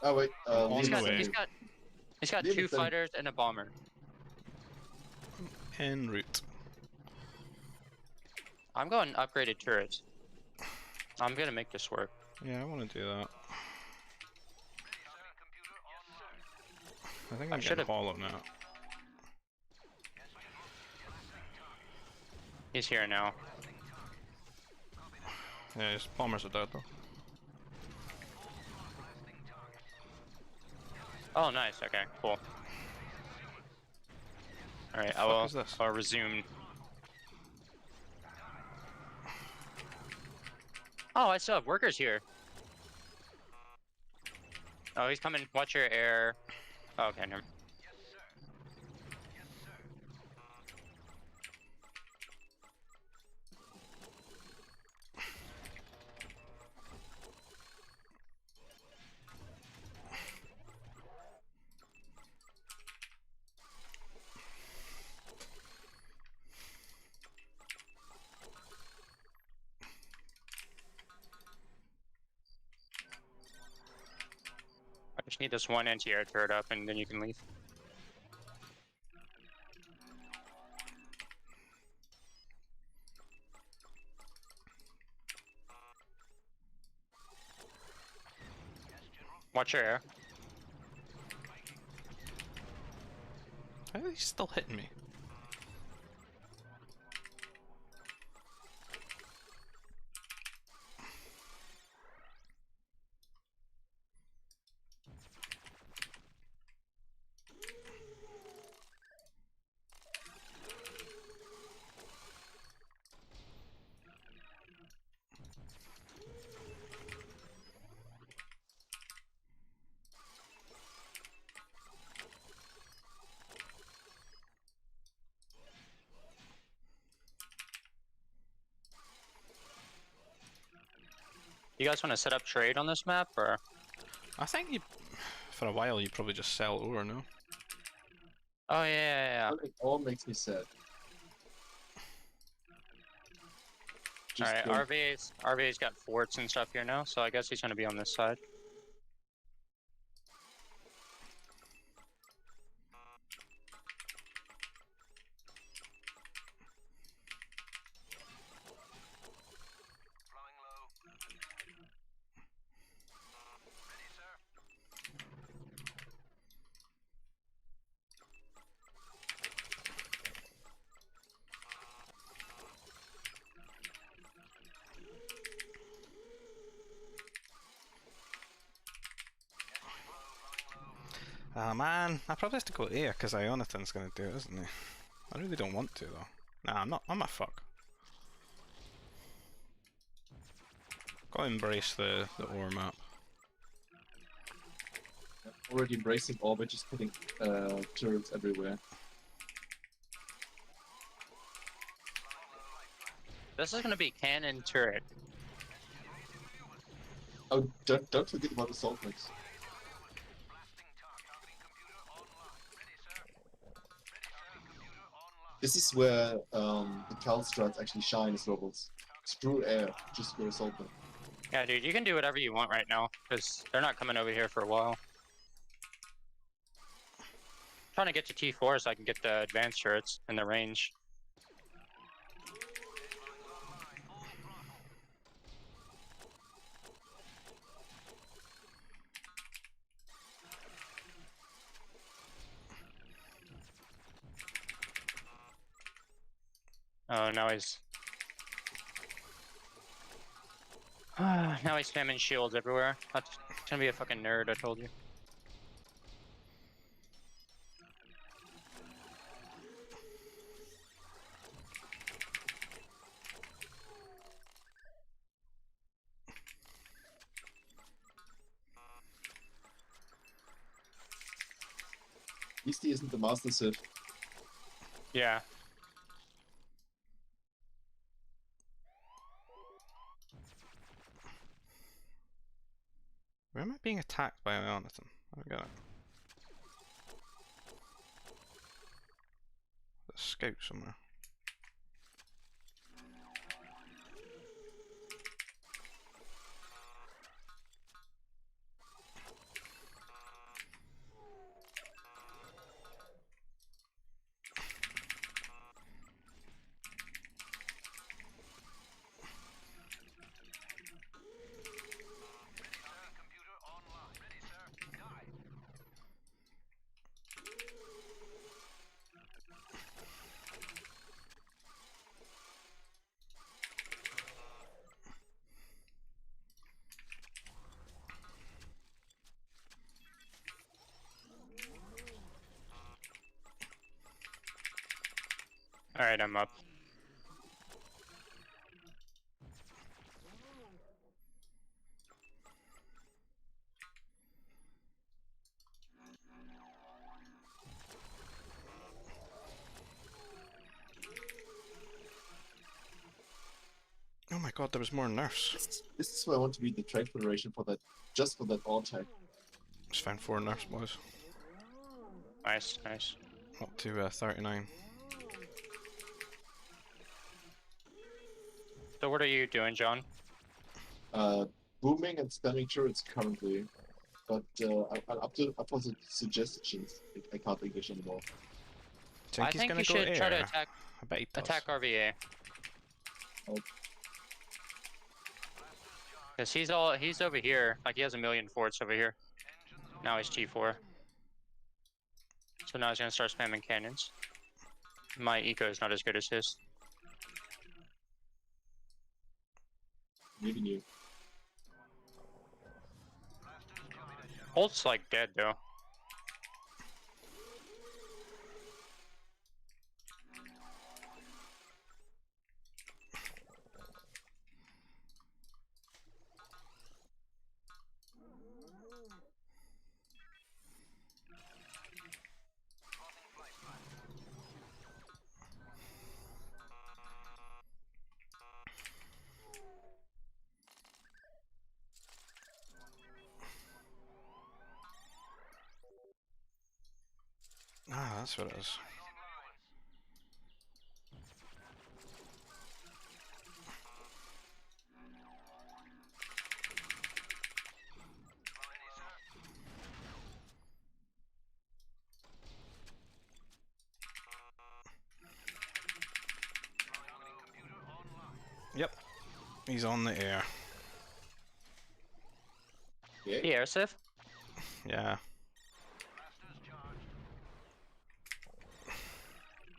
Oh wait, On the way. He's got Leave two it then. fighters and a bomber. En route. I'm going upgraded turrets. I'm gonna make this work. Yeah, I want to do that. I think I I'm should've- getting hollow now. He's here now. Yeah, his bombers are dead though. Oh, nice. Okay, cool. All right, What is this? I'll resume. Oh, I still have workers here. Oh, he's coming. Watch your air. Oh, okay, never. I just need this one anti-air turret up, and then you can leave. Watch your air. How are they still hitting me? You guys want to set up trade on this map, or? I think you, for a while, you probably just sell ore, no? Oh yeah. It all makes me sad. All right, don't- RVA's got forts and stuff here now, so I guess he's gonna be on this side. Ah man, I probably have to go air because Ionathan's gonna do it, isn't he? I really don't want to though. Nah, I'm not. I'm a fuck. Gotta embrace the ore map. Already embracing orbit, just putting turrets everywhere. This is gonna be cannon turret. Oh, don't forget about the salt mix. This is where the Cal strats actually shine as robots. Screw air, just go assault them. Yeah, dude, you can do whatever you want right now, because they're not coming over here for a while. Trying to get to T4 so I can get the advanced turrets in the range. Oh, now he's... now he's spamming shields everywhere. That's gonna be a fucking nerd, I told you. least he isn't the Master Sith. Yeah. Where am I being attacked by Ionathan? I don't get it. There's a scout somewhere. Alright, I'm up. Oh my god, there was more nerfs. This is why I want to be the Trade Federation for that, just for that all-tech. Just found 4 nerfs, boys. Nice, nice. Up to 39. So what are you doing, John? Booming and spamming turrets currently, but up for the suggestions. I can't English anymore. I think you should try to attack I bet he does. attack RVA. Oh. Cause he's over here, like he has a million forts over here. Now he's T4. So now he's gonna start spamming cannons. My eco is not as good as his. Maybe new. Holt's like dead though. Ah, that's what it is. Yep, he's on the air. Yeah. The air Sif? Yeah.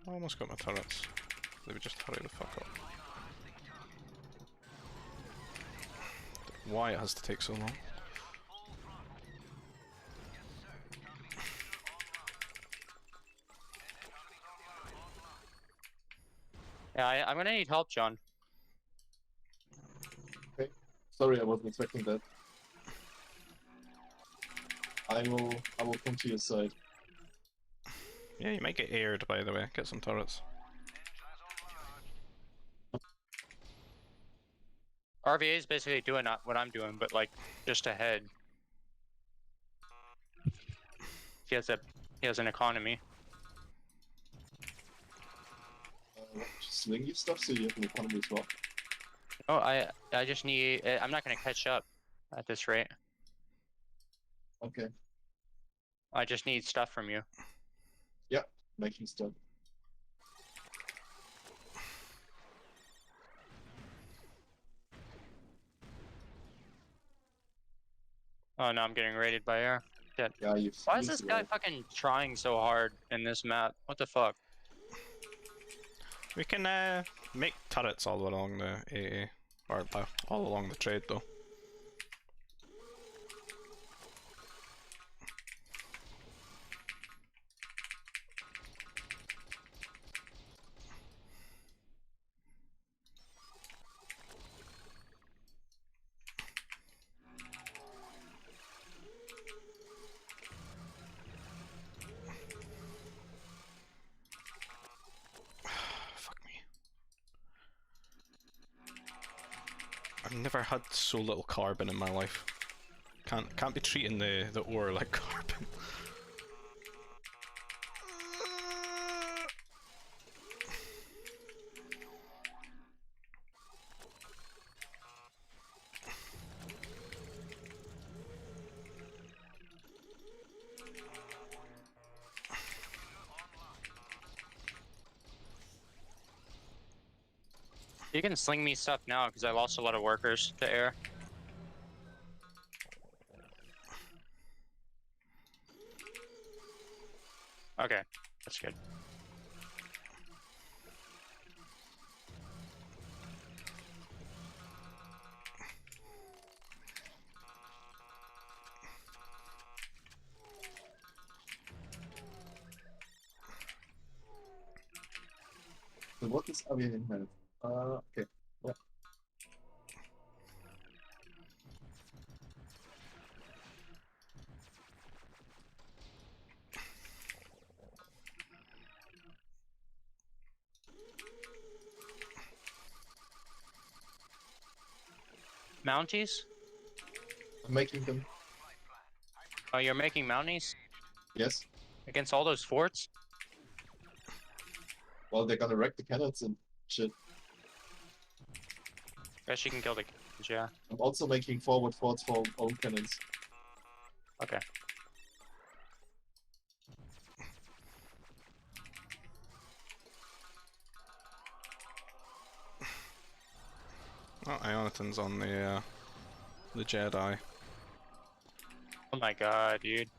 I almost got my turrets. They would just hurry the fuck up. Why it has to take so long? Yeah, I'm gonna need help, John. Okay. Sorry, I wasn't expecting that. I will come to your side. Yeah, you might get aired, by the way. Get some turrets. RVA is basically doing what I'm doing, but like just ahead. He has an economy. Sling you stuff so you have an economy as well. Oh, I just need. I'm not gonna catch up at this rate. Okay. I just need stuff from you. Yeah, making stuff. Oh no, I'm getting raided by air. Shit. Yeah, you've. Why is this guy fucking trying so hard in this map? What the fuck? We can make turrets all along the AA, or all along the trade though. I've never had so little carbon in my life. Can't be treating the ore like carbon. You can sling me stuff now because I lost a lot of workers to air. Okay, that's good. So what does Avian have? Okay. Yeah. Mounties? I'm making them. Oh, you're making mounties? Yes. Against all those forts? Well, they're gonna wreck the cannons and shit. Guess you can kill the cannons, yeah. I'm also making forward forts for own cannons. Okay. Oh, Ionitan's on the Jedi. Oh my god, dude.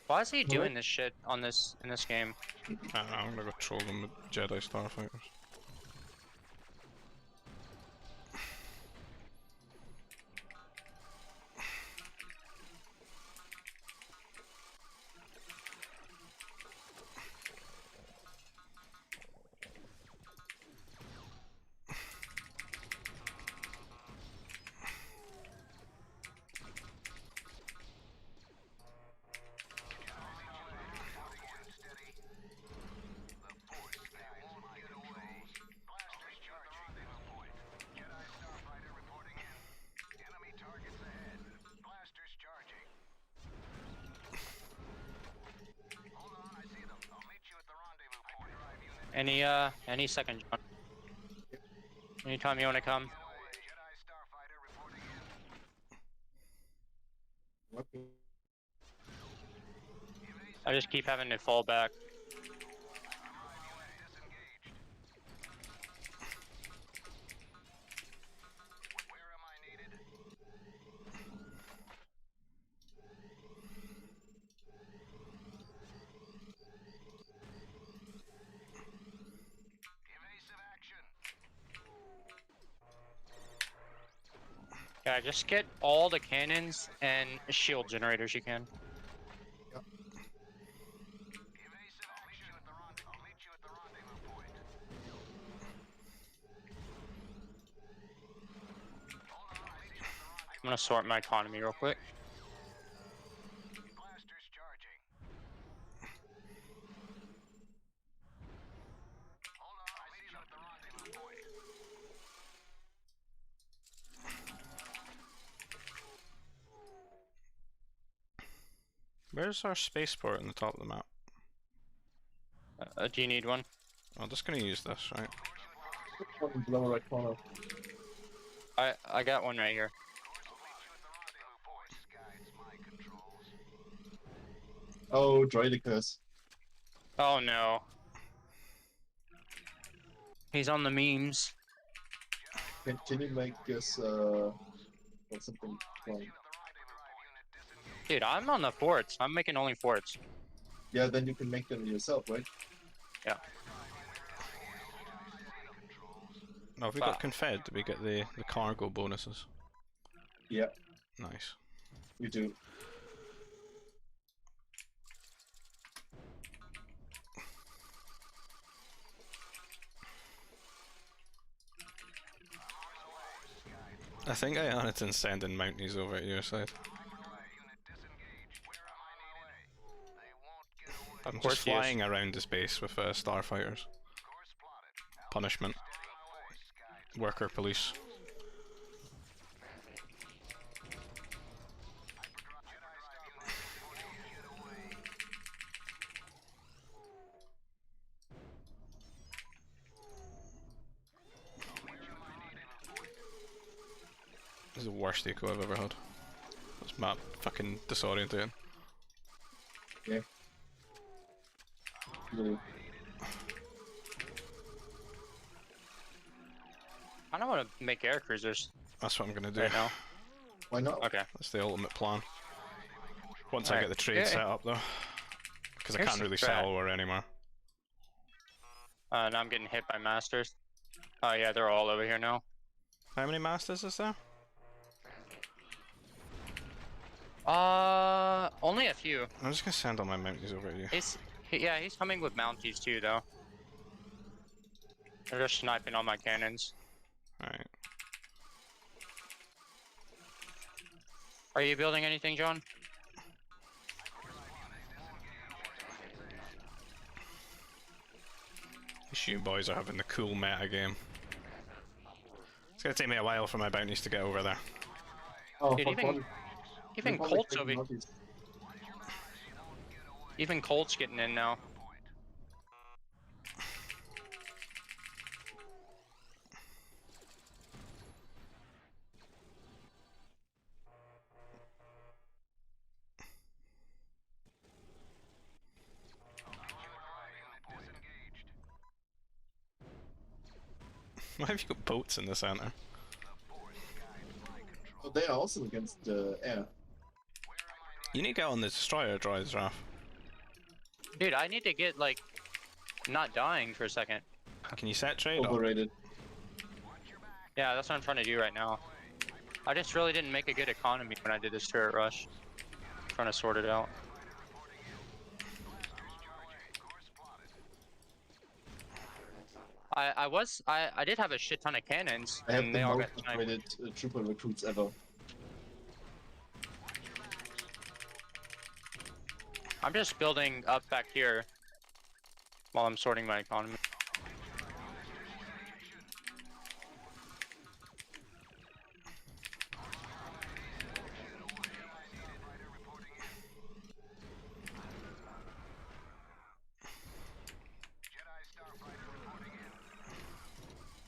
Why is he doing this shit on this in this game? I don't know, I'm gonna go troll them with Jedi starfighters. Any second, John. Anytime you want to come. I just keep having to fall back. Yeah, just get all the cannons and shield generators you can. Yep. I'm gonna sort my economy real quick. Where's our spaceport in the top of the map? Do you need one? I'm just gonna use this, right? One in the lower right corner. I got one right here. Oh, Droidicus. Oh no. He's on the memes. Can you make us something fun? Dude, I'm on the forts. I'm making only forts. Yeah, then you can make them yourself, right? Yeah. No, have we got Confed? Did we get the cargo bonuses? Yeah. Nice. We do. I think Ionitan's sending Mounties over at your side. I'm just flying around his base with starfighters. Punishment. Worker police. is the worst eco I've ever had. This map fucking disorientating. Yeah. Really. I don't want to make air cruisers That's what I'm gonna do. right now. Why not? Okay. That's the ultimate plan. Once I Alright. get the trade Yeah. set up though. Because I Here's can't the really strat. sell ore anymore. Now I'm getting hit by masters. Oh yeah, they're all over here now. How many masters is there? Only a few. I'm just gonna send all my mounties over to you. Yeah, he's coming with mounties too, though. They're just sniping on my cannons. Alright. Are you building anything, John? These you boys are having the cool meta game. It's gonna take me a while for my bounties to get over there. Oh, Dude, even Colt's over. Even Colt's getting in now. Why have you got boats in the center? Oh, they are also against air. You need to get on the destroyer droids, Raph. Dude, I need to get, like, not dying for a second. Can you set trade up? Overrated. Yeah, that's what I'm trying to do right now. I just really didn't make a good economy when I did this turret rush. Trying to sort it out. I did have a shit ton of cannons, I have and the they all most got sniped. upgraded trooper recruits ever. I'm just building up back here while I'm sorting my economy.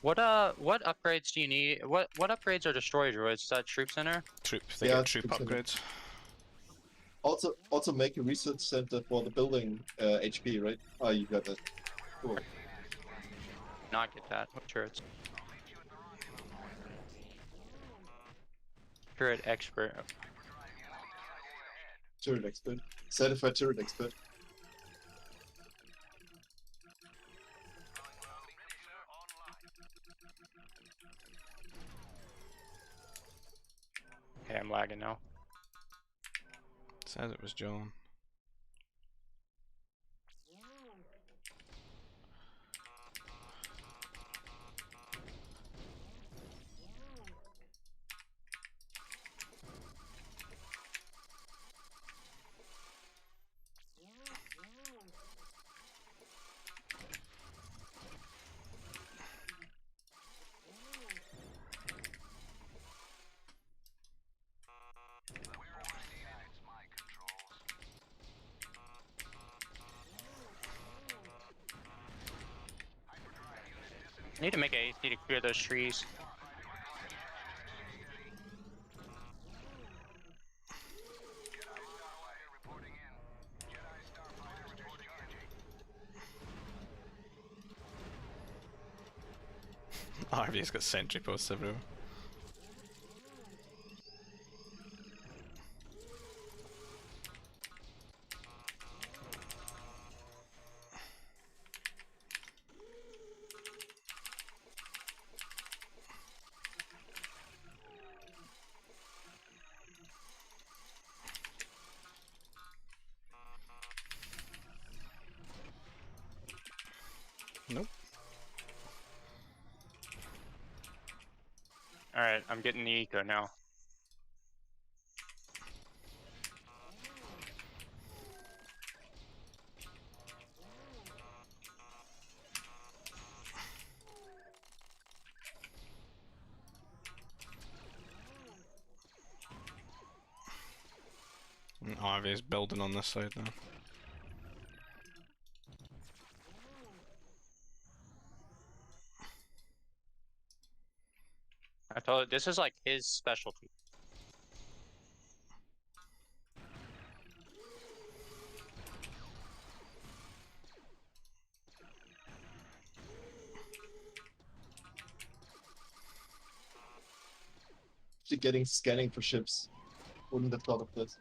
What upgrades do you need? What upgrades are destroyer droids? Is that troop center? They Yeah, get troop troop center. upgrades. Also make a research center for the building HP, right? Oh, you got that. Cool. Not get that. What turrets? Turret expert. Turret expert. Certified turret expert. Okay, I'm lagging now. Says it was John. I need to make a AC to clear those trees. RV's got sentry posts everywhere. Nope. Alright, I'm getting the eco now. And RV's building on this side now. I told you, this is like his specialty. Actually getting scanning for ships. Wouldn't have thought of this.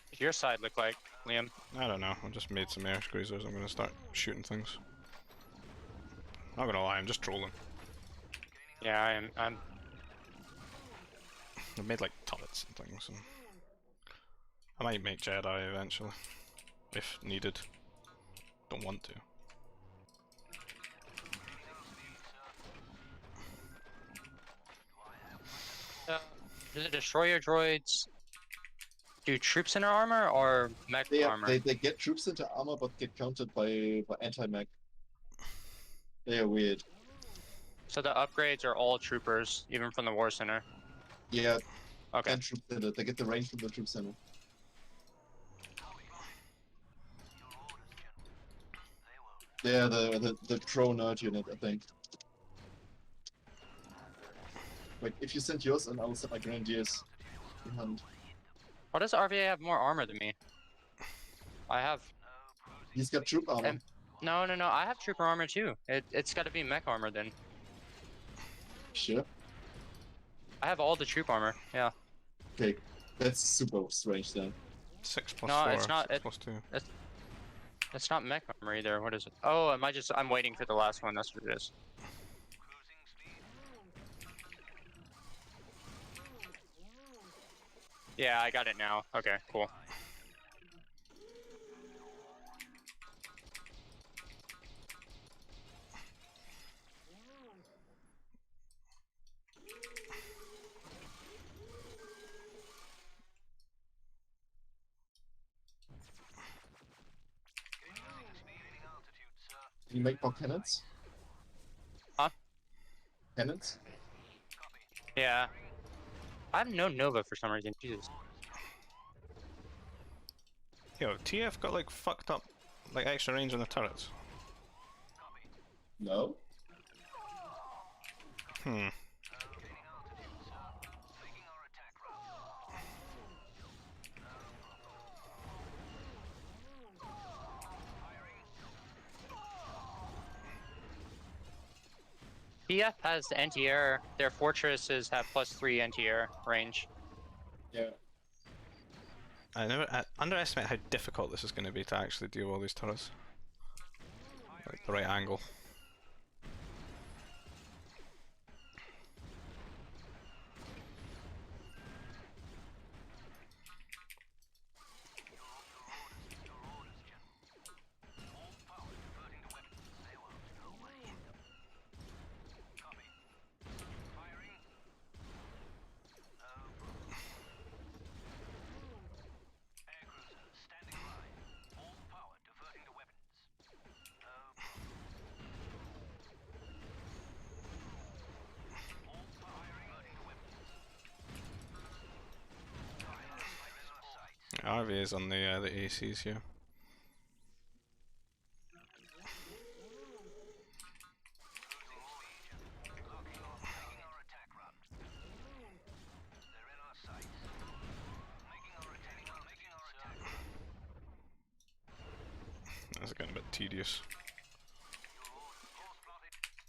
What's your side look like, Liam? I don't know. I just made some air cruisers. I'm gonna start shooting things. Not gonna lie, I'm just trolling. Yeah, I am. I'm. I've made like turrets and things, and I might make Jedi eventually, if needed. Don't want to. Do the destroyer droids do troop center armor or mech armor? They get troops into armor, but get countered by anti-mech. They are weird. So the upgrades are all troopers, even from the war center. Yeah. Okay. And troop center. They get the range from the troop center. They are the pro nerd unit, I think. Wait, if you send yours, and I will send my grenadiers behind. Why does RVA have more armor than me? I have. He's got troop armor. No, I have trooper armor too. It's got to be mech armor then. Sure. I have all the troop armor. Yeah. Okay, that's super strange then. 6 plus no, 4. it's not. 6 plus 2. It's not mech armor either. What is it? Oh, I'm waiting for the last one. That's what it is. Yeah, I got it now. Okay, cool. Can you make more cannons? Huh? Cannons? Yeah. I have no Nova for some reason. Jesus. Yo, TF got like fucked up, like extra range on the turrets. No. Hmm. TF has anti-air. Their fortresses have +3 anti-air range. Yeah. I underestimate how difficult this is going to be to actually deal with all these turrets. Like the right angle. RV is on the ACs here. That's getting a bit tedious.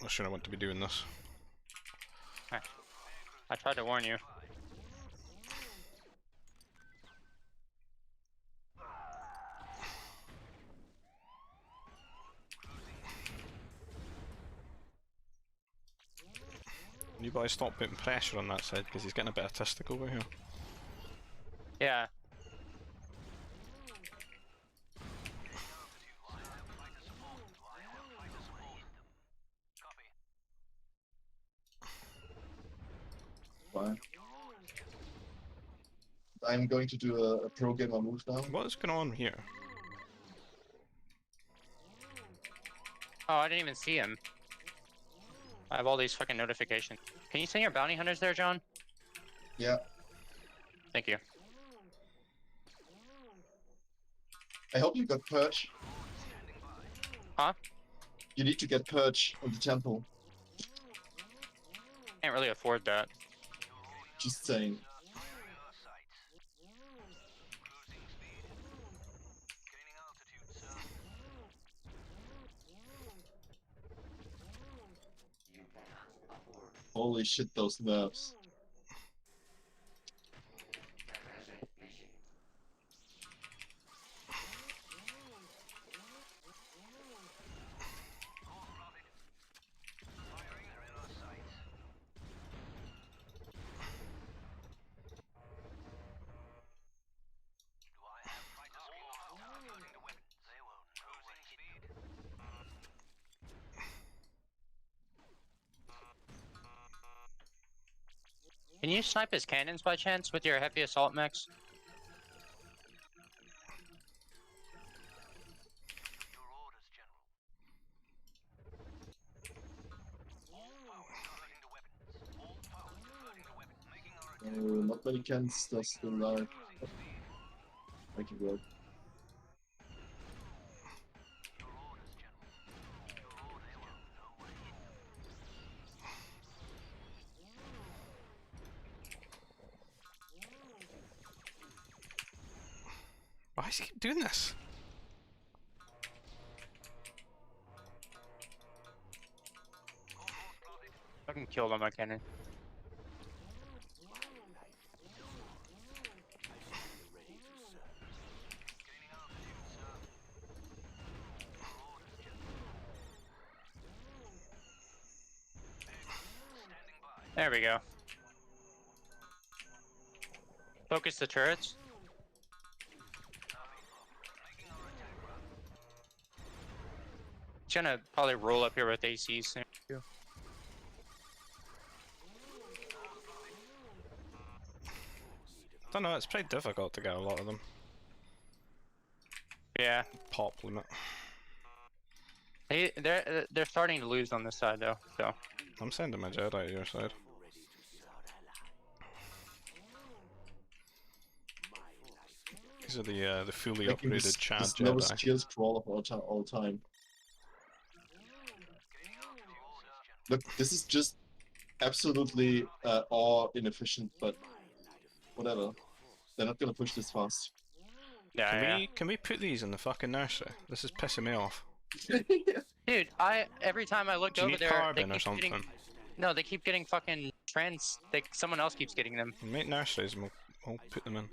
Not sure I want to be doing this. I tried to warn you. You boys stop putting pressure on that side because he's getting a bit autistic over here. Yeah. fine. I'm going to do a pro gamer move now. What is going on here? Oh, I didn't even see him. I have all these fucking notifications. Can you send your bounty hunters there, John? Yeah. Thank you. I hope you got Purge. Huh? You need to get Purge on the temple. Can't really afford that. Just saying. Holy shit, those nerves. Can you snipe his cannons by chance with your heavy assault mechs? Not many cans still alive. Thank you, bro. Why does he keep doing this? Fucking killed on my cannon. There we go. Focus the turrets. He's gonna probably roll up here with ACs soon too. Don't know, it's pretty difficult to get a lot of them. Yeah. Pop limit. They're starting to lose on this side though, so. I'm sending my Jedi to your side. These are the fully upgraded Chad the slowest Jedi. shield crawl of all time. Look, this is just absolutely awe inefficient, but whatever. They're not gonna push this fast. Yeah, Can we put these in the fucking nursery? This is pissing me off. Dude, every time I looked Do you over need there, they carbon or keep something? getting. No, they keep getting fucking someone else keeps getting them. Make nurseries and we'll put them in.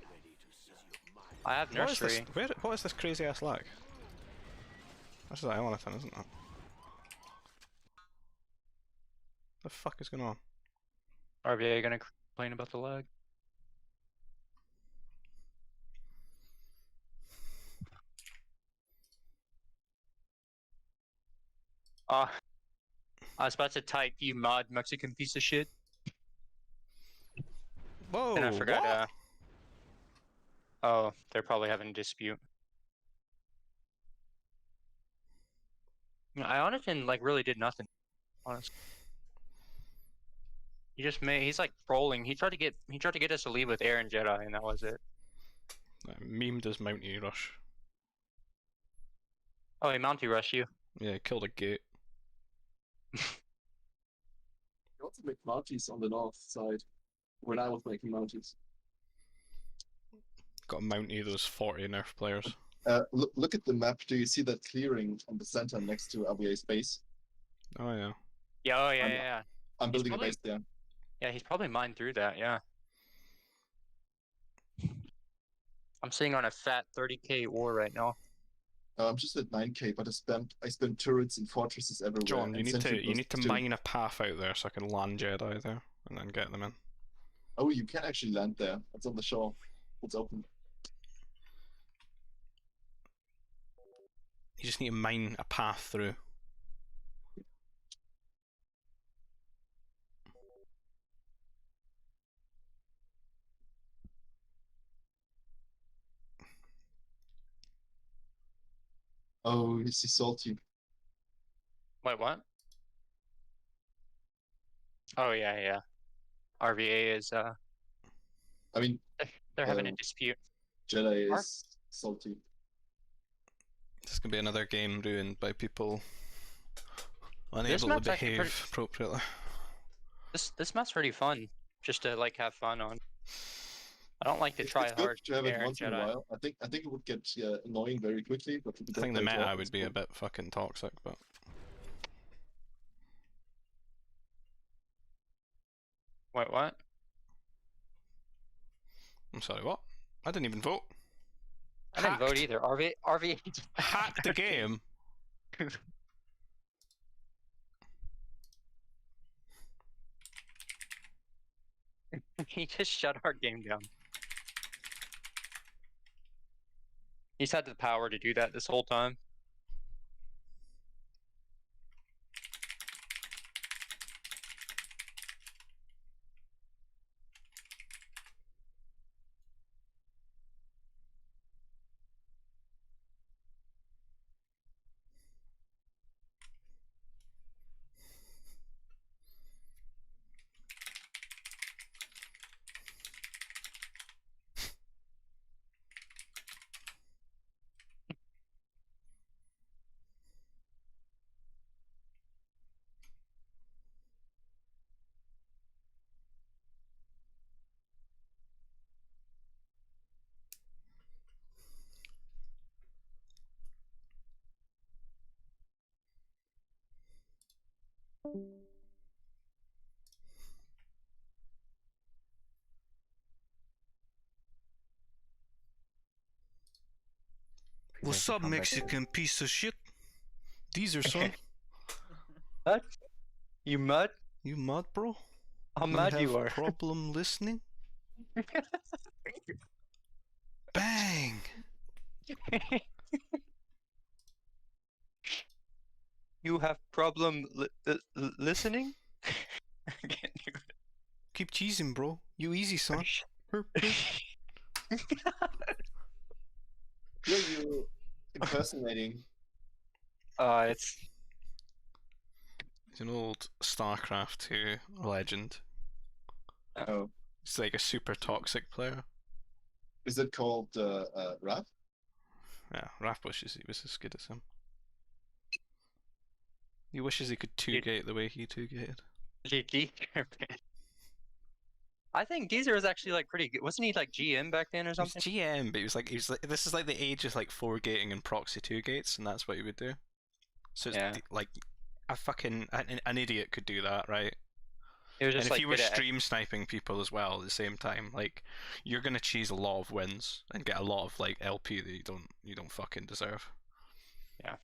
I have nursery. What is this crazy ass lag? This is Elephant, isn't it? The fuck is going on? RVA gonna complain about the lag? I was about to type, you mod Mexican piece of shit. Whoa, And I forgot, what? oh, they're probably having a dispute. I honestly really did nothing, honestly. He's like trolling. He tried to get us to leave with Air and Jedi, and that was it. Memed as Mountie Rush. Oh, he Mountie rushed you. Yeah, killed a gate. You also make mounties on the north side. When I was making mounties. Got to Mountie those 40 nerf players. Look at the map. Do you see that clearing on the center next to RVA's base? Oh yeah. Yeah, yeah. I'm building a base there. Yeah, he's probably mined through that, yeah. I'm sitting on a fat 30k ore right now. I'm just at 9k, but I spent turrets and fortresses everywhere. John, you need to mine a path out there so I can land Jedi there and then get them in. Oh, you can actually land there. It's on the shore. It's open. You just need to mine a path through. Oh, is he salty? Wait, what? Oh yeah, yeah. RVA is I mean, they're having a dispute. Jedi is salty. This could be another game ruined by people This unable to map's actually behave appropriately. This map's pretty fun, just to like have fun on. I don't like to It's try good hard to have it air once in a Jedi. while. I think it would get annoying very quickly, but I think the meta would be a bit fucking toxic, but Wait, what? I'm sorry, what? I didn't even vote. I didn't vote either. RVA Hacked the game. He just shut our game down. He's had the power to do that this whole time. What's up, Mexican piece of shit? These are son. What? You mad? You mad, bro? How mad you are? Problem listening? Bang! You have problem listening? Keep cheesing, bro. You easy, son. Yeah, you impersonating. It's an old StarCraft 2 legend. Oh. It's like a super toxic player. Is it called Raph? Yeah, Raph wishes he was as good as him. He wishes he could two-gate the way he two-gated. I think Geezer was actually like pretty good. Wasn't he like GM back then or something? He was GM, but he was like this is like the age of like 4-gating and proxy 2-gates, and that's what he would do. So it's like a fucking an idiot could do that, right? It was just and if like you were stream sniping people as well at the same time, like you're gonna cheese a lot of wins and get a lot of like LP that you don't fucking deserve. Yeah.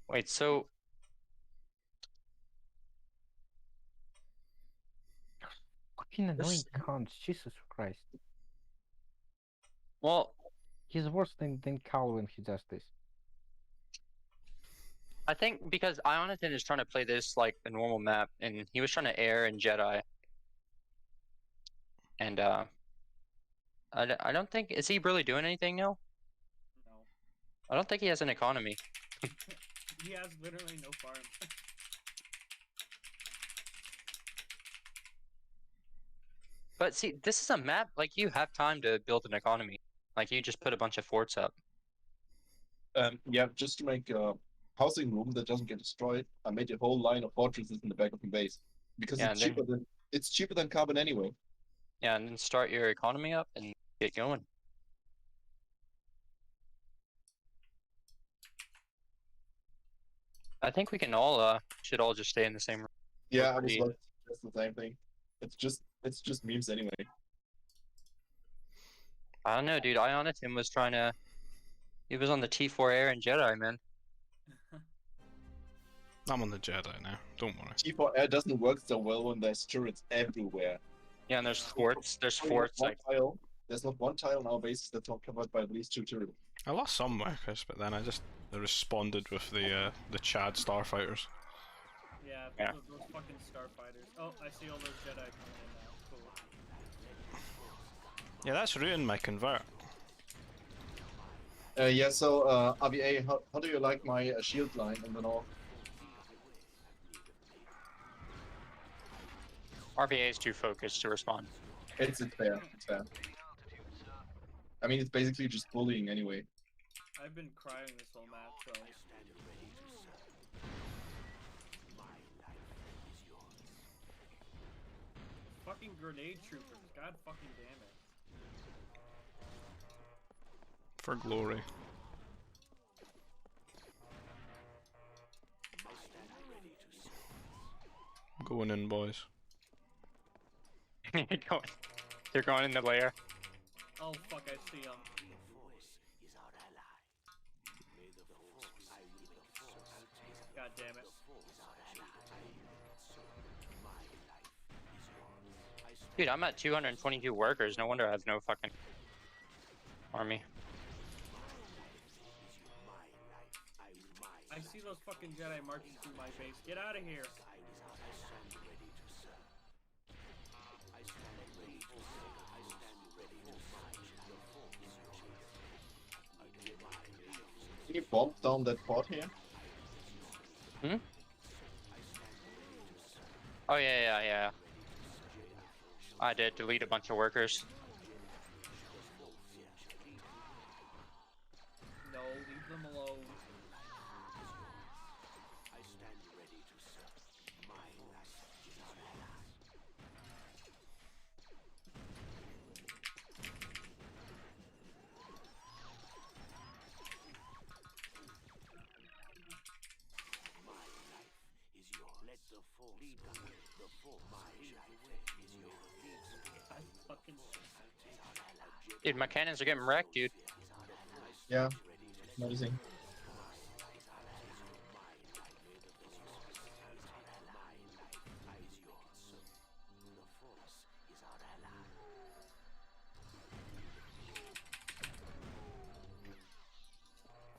Wait, so fucking annoying cunts, Jesus Christ. Well, he's worse than Cal when he does this. I think because Ionathan is trying to play this like a normal map, and he was trying to air in Jedi. And I don't think, is he really doing anything now? No. I don't think he has an economy. He has literally no farm. But see, this is a map, like you have time to build an economy. Like you just put a bunch of forts up. Yeah, just to make a housing room that doesn't get destroyed, I made a whole line of fortresses in the back of the base. Because it's cheaper than carbon anyway. Yeah, and then start your economy up and get going. I think we can all should all just stay in the same room. Yeah, I was about to suggest the same thing. It's just memes anyway. I don't know, dude. Ionathan was trying to. He was on the T4 Air and Jedi, man. I'm on the Jedi now. Don't worry. T4 Air doesn't work so well when there's turrets everywhere. Yeah, and there's forts. There's forts like. There's not one tile in our base that's not covered by at least 2 turrets. I lost some workers, but then I responded with the Chad starfighters. Yeah, those fucking starfighters. Oh, I see all those Jedi coming in now. Cool. Yeah, that's ruined my convert. Yeah, so RBA, how do you like my shield line in the north? RVA is too focused to respond. It's fair. It's fair. I mean, it's basically just bullying anyway. I've been crying this whole map, so. Fucking grenade troopers, god fucking damn it. For glory. Going in, boys. They're going in the lair. Oh fuck, I see him. God damn it. Dude, I'm at 222 workers. No wonder I have no fucking army. I see those fucking Jedi marching through my base. Get out of here. Can you bomb down that port here? Hmm? Oh yeah. I did delete a bunch of workers. No, leave them alone. Dude, my cannons are getting wrecked, dude. Yeah, noticing.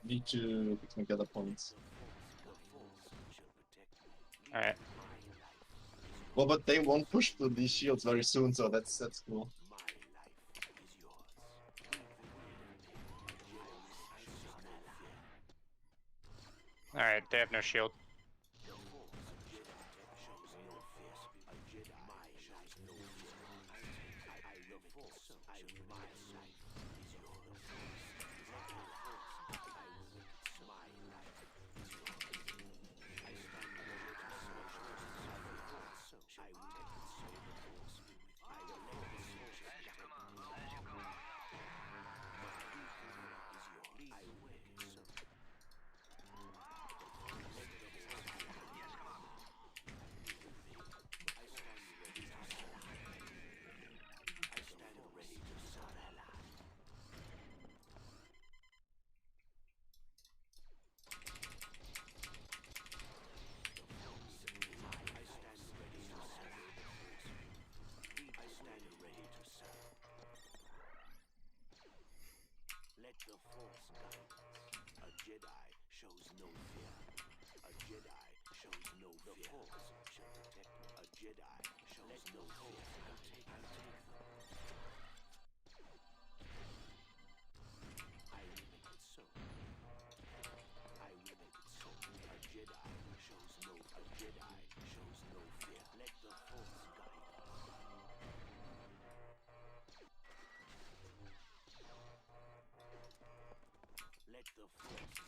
Need to make other points. Alright. Well, but they won't push through these shields very soon, so that's cool. Alright, they have no shield.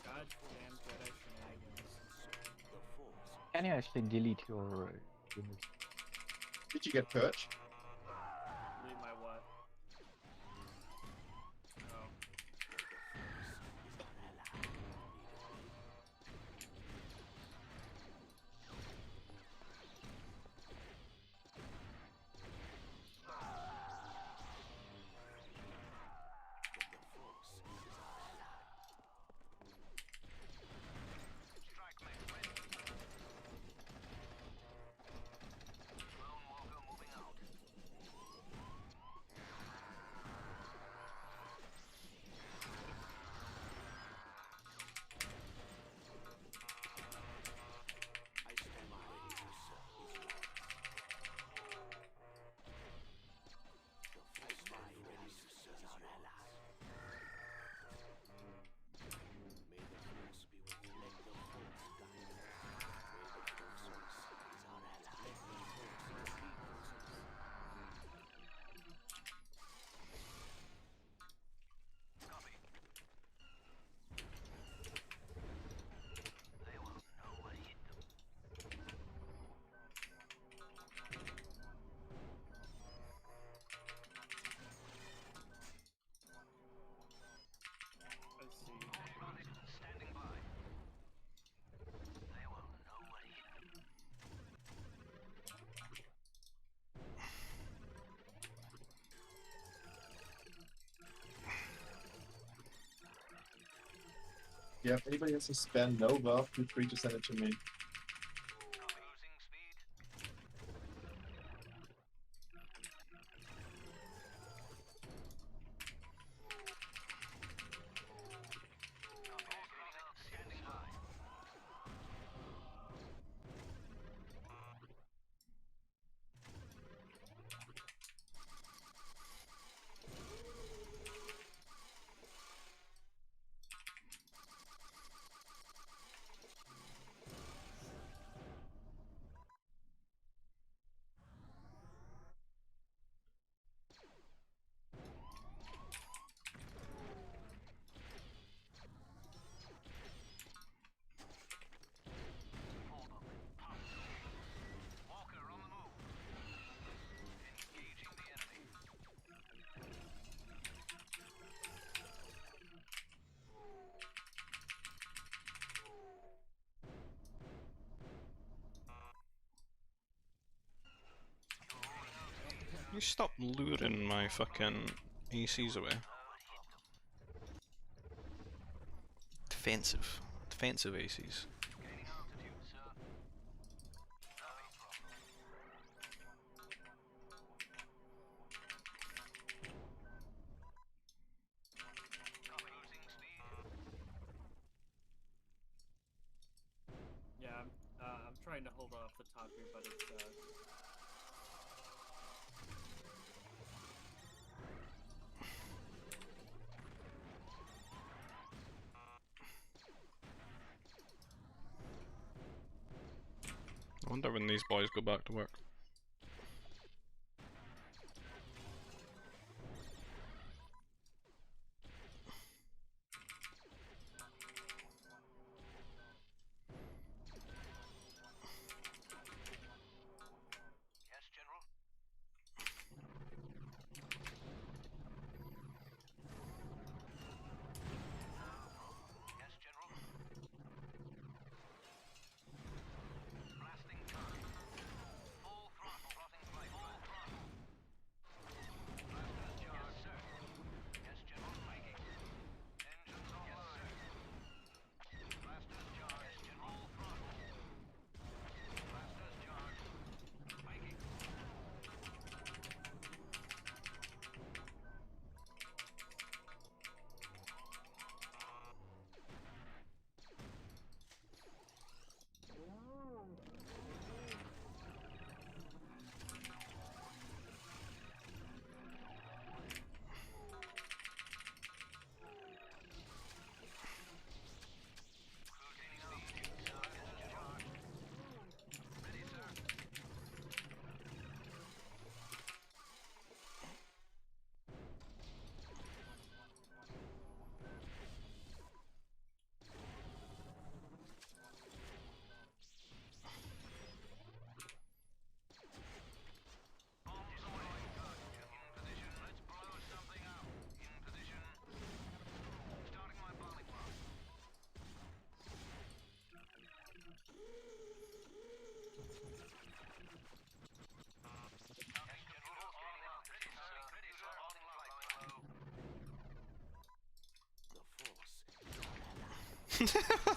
Goddamn Jedi shenanigans. Can you actually delete your units? Did you get purged? Leave my what? Oh. Yeah, if anybody has a spare Nova, feel free to send it to me. You stop luring my fucking ACs away. Defensive. Defensive ACs. Yeah, I'm trying to hold off the top here, but it's I wonder when these boys go back to work. Yes, General. Yes, General. Blasting time. Full throttle. Plotting flight. Full throttle. Blasters charged. Yes, sir. Yes, General. Making. Engines online. Yes, sir. Blasters charged. Yes, General. Full throttle. Blasters charged. Making.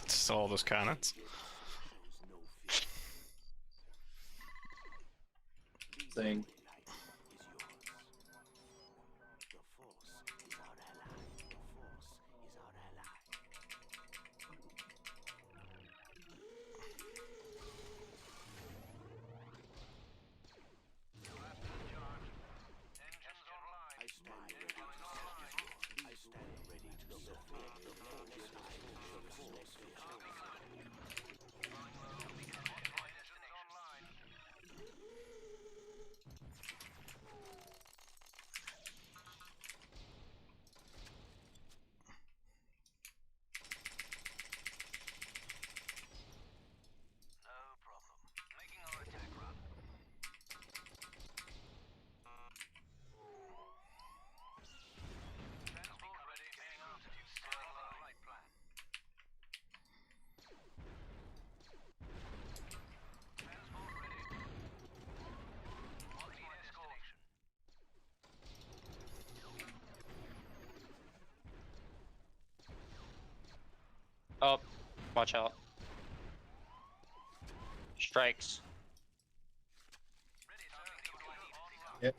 Just all those cannons. Saying. Oh, watch out. Strikes. Yep.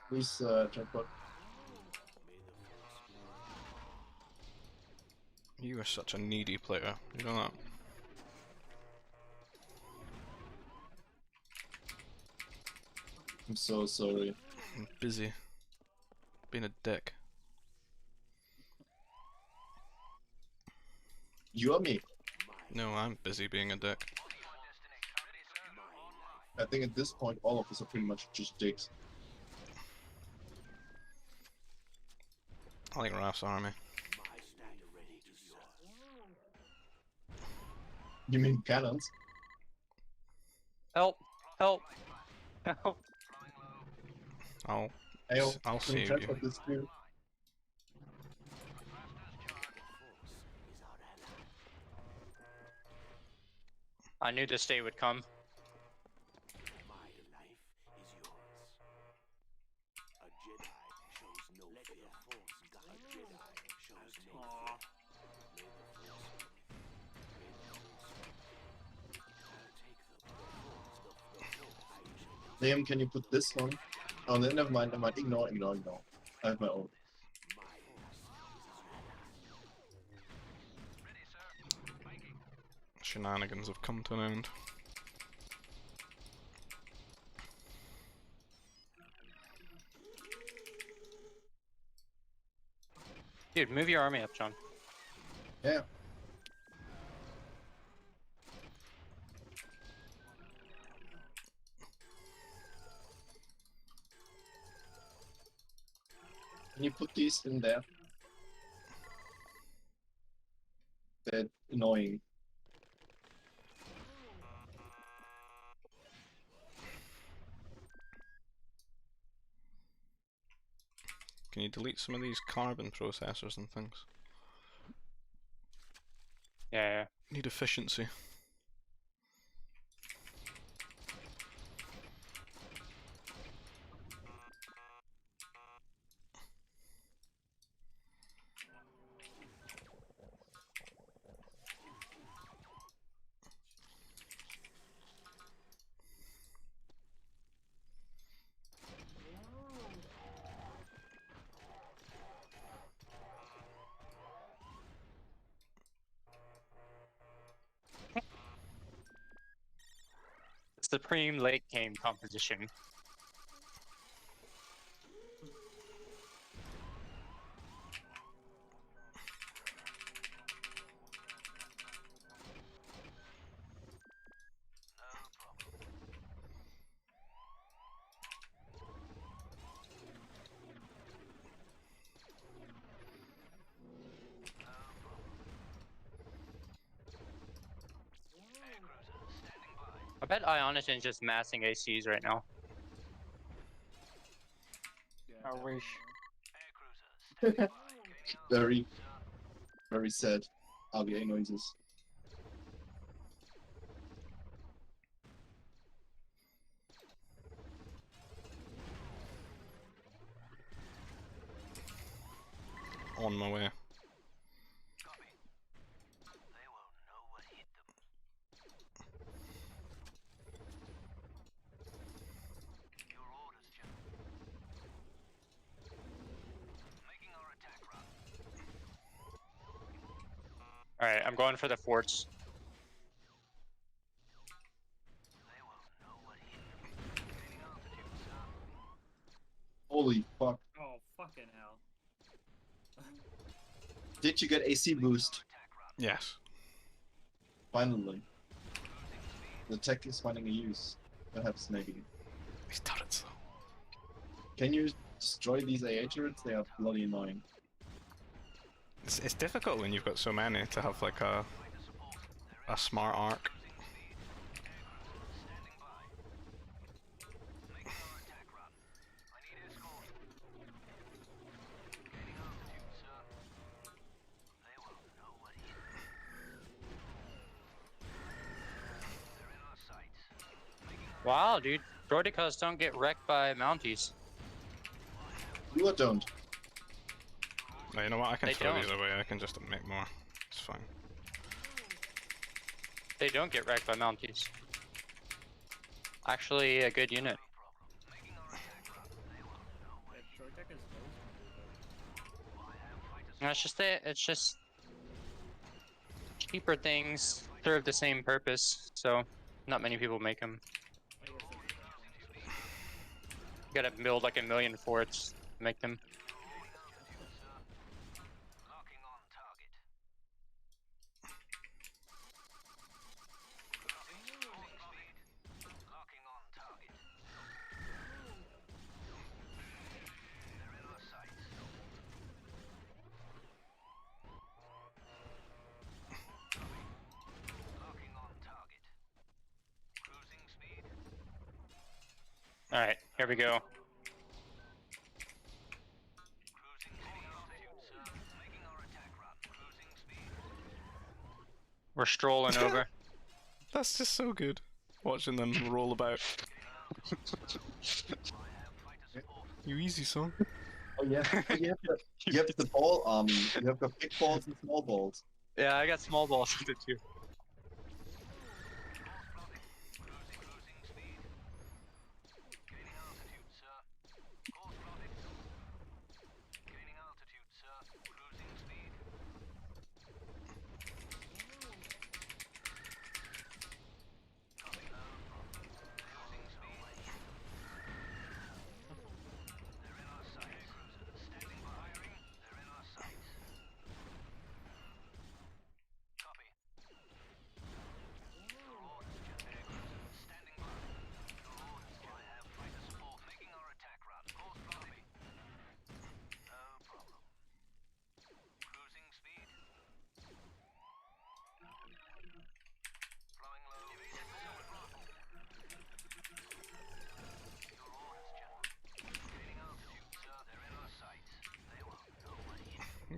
Please, jackpot. You are such a needy player. You know that? I'm so sorry. I'm busy. Being a dick. You or me? No, I'm busy being a dick. I think at this point all of us are pretty much just dicks. I like Raf's army. You mean cannons? Help! Help! Help! I'll I'll save you. transport this too. I knew this day would come. Liam, can you put this one? Oh, no, never mind, ignore. I have my own. Shenanigans have come to an end. Dude, move your army up, John. Yeah. Can you put these in there? They're annoying. Can you delete some of these carbon processors and things? Yeah. Need efficiency. Supreme late game composition. I bet Ionitan's just massing ACs right now. Yeah, I wish. Very, very sad RBA noises. On my way. Alright, I'm going for the forts. Holy fuck. Oh, fucking hell. Did you get AC boost? Yes. Finally. The tech is finding a use. Perhaps, maybe. These turrets though. Can you destroy these AA turrets? They are bloody annoying. It's difficult when you've got so many to have like a smart arc. Wow, dude. Droidicas don't get wrecked by Mounties. You don't. No, you know what? I can They throw these don't. away. I can just make more. It's fine. They don't get wrecked by Mounties. Actually, a good unit. No, it's just that it's just cheaper things serve the same purpose, so not many people make them. You gotta build like 1,000,000 forts to make them. Alright, here we go. We're strolling over. That's just so good. Watching them roll about. You easy, son. Oh yeah, you have the ball army. You have got big balls and small balls. Yeah, I got small balls with it too.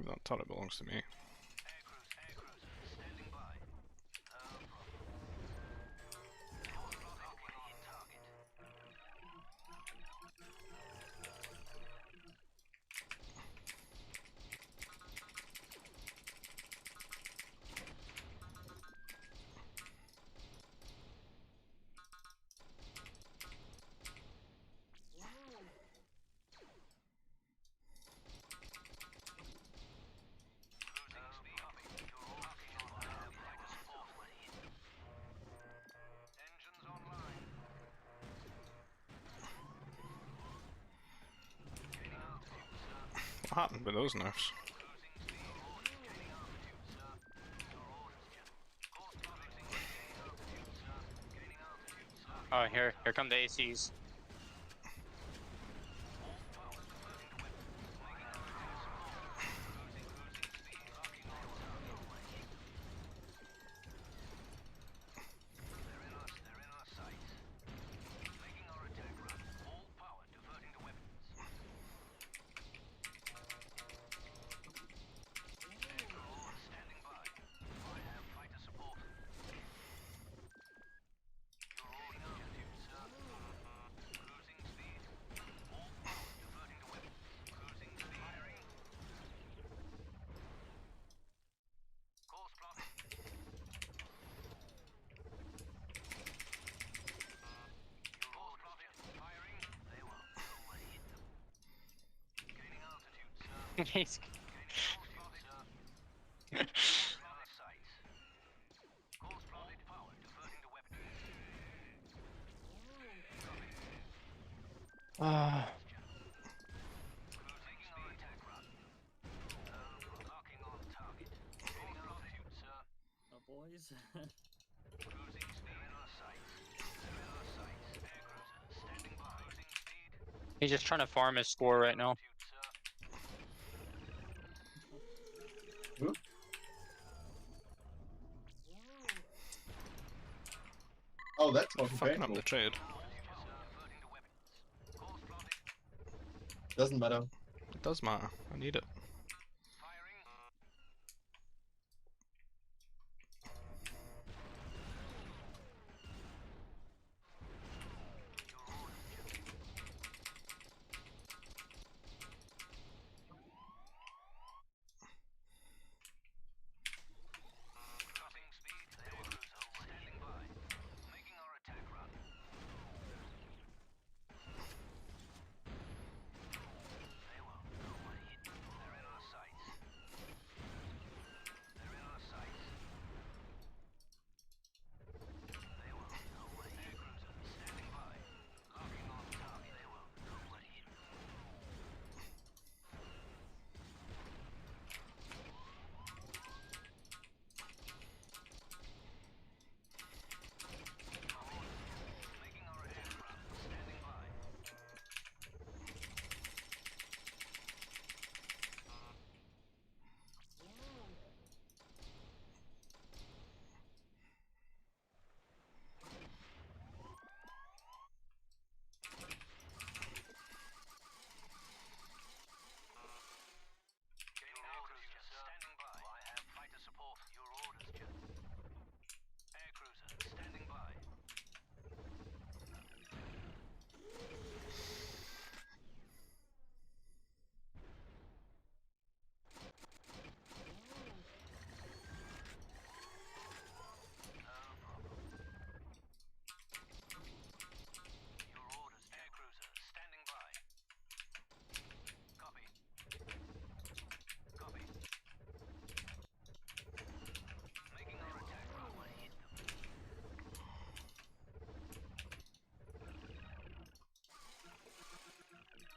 That turret belongs to me. What happened with those nerfs? Oh, here come the ACs. He's Oh, boys. He's just trying to farm his score right now. Who? Oh, that's fucking Fucking up painful. the trade. Doesn't matter. It does matter. I need it.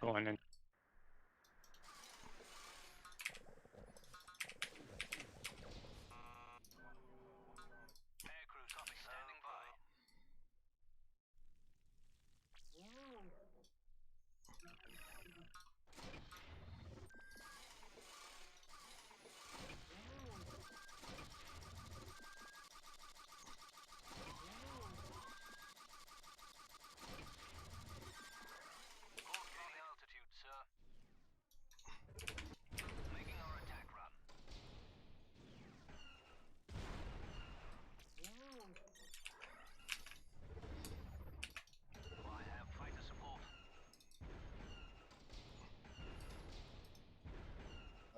Going in.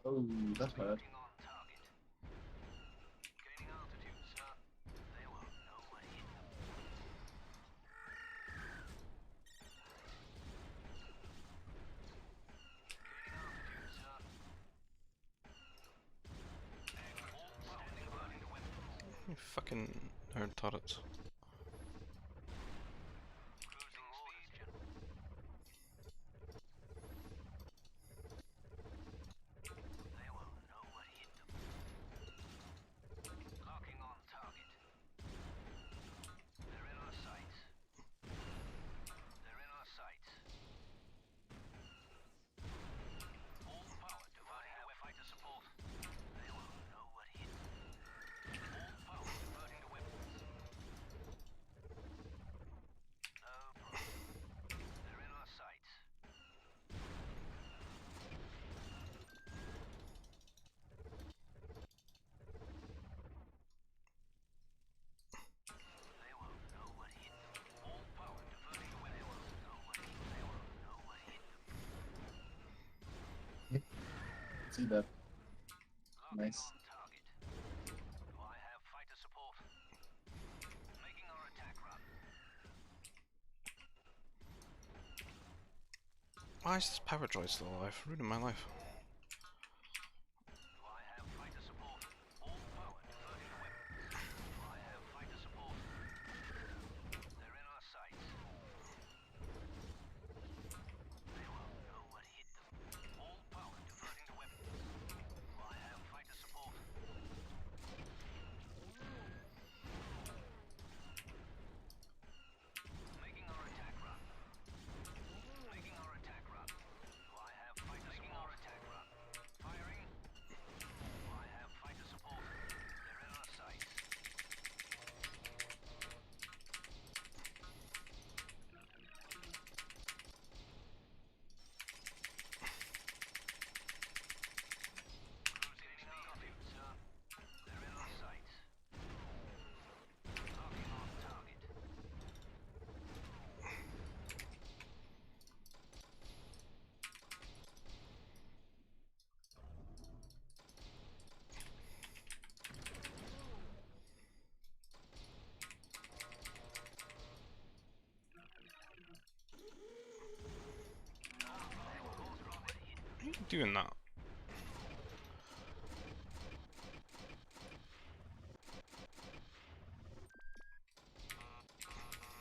Oh, that's bad. You fucking nerd turrets. See that? Nice. Why is this power droid still alive? Ruining my life. doing that?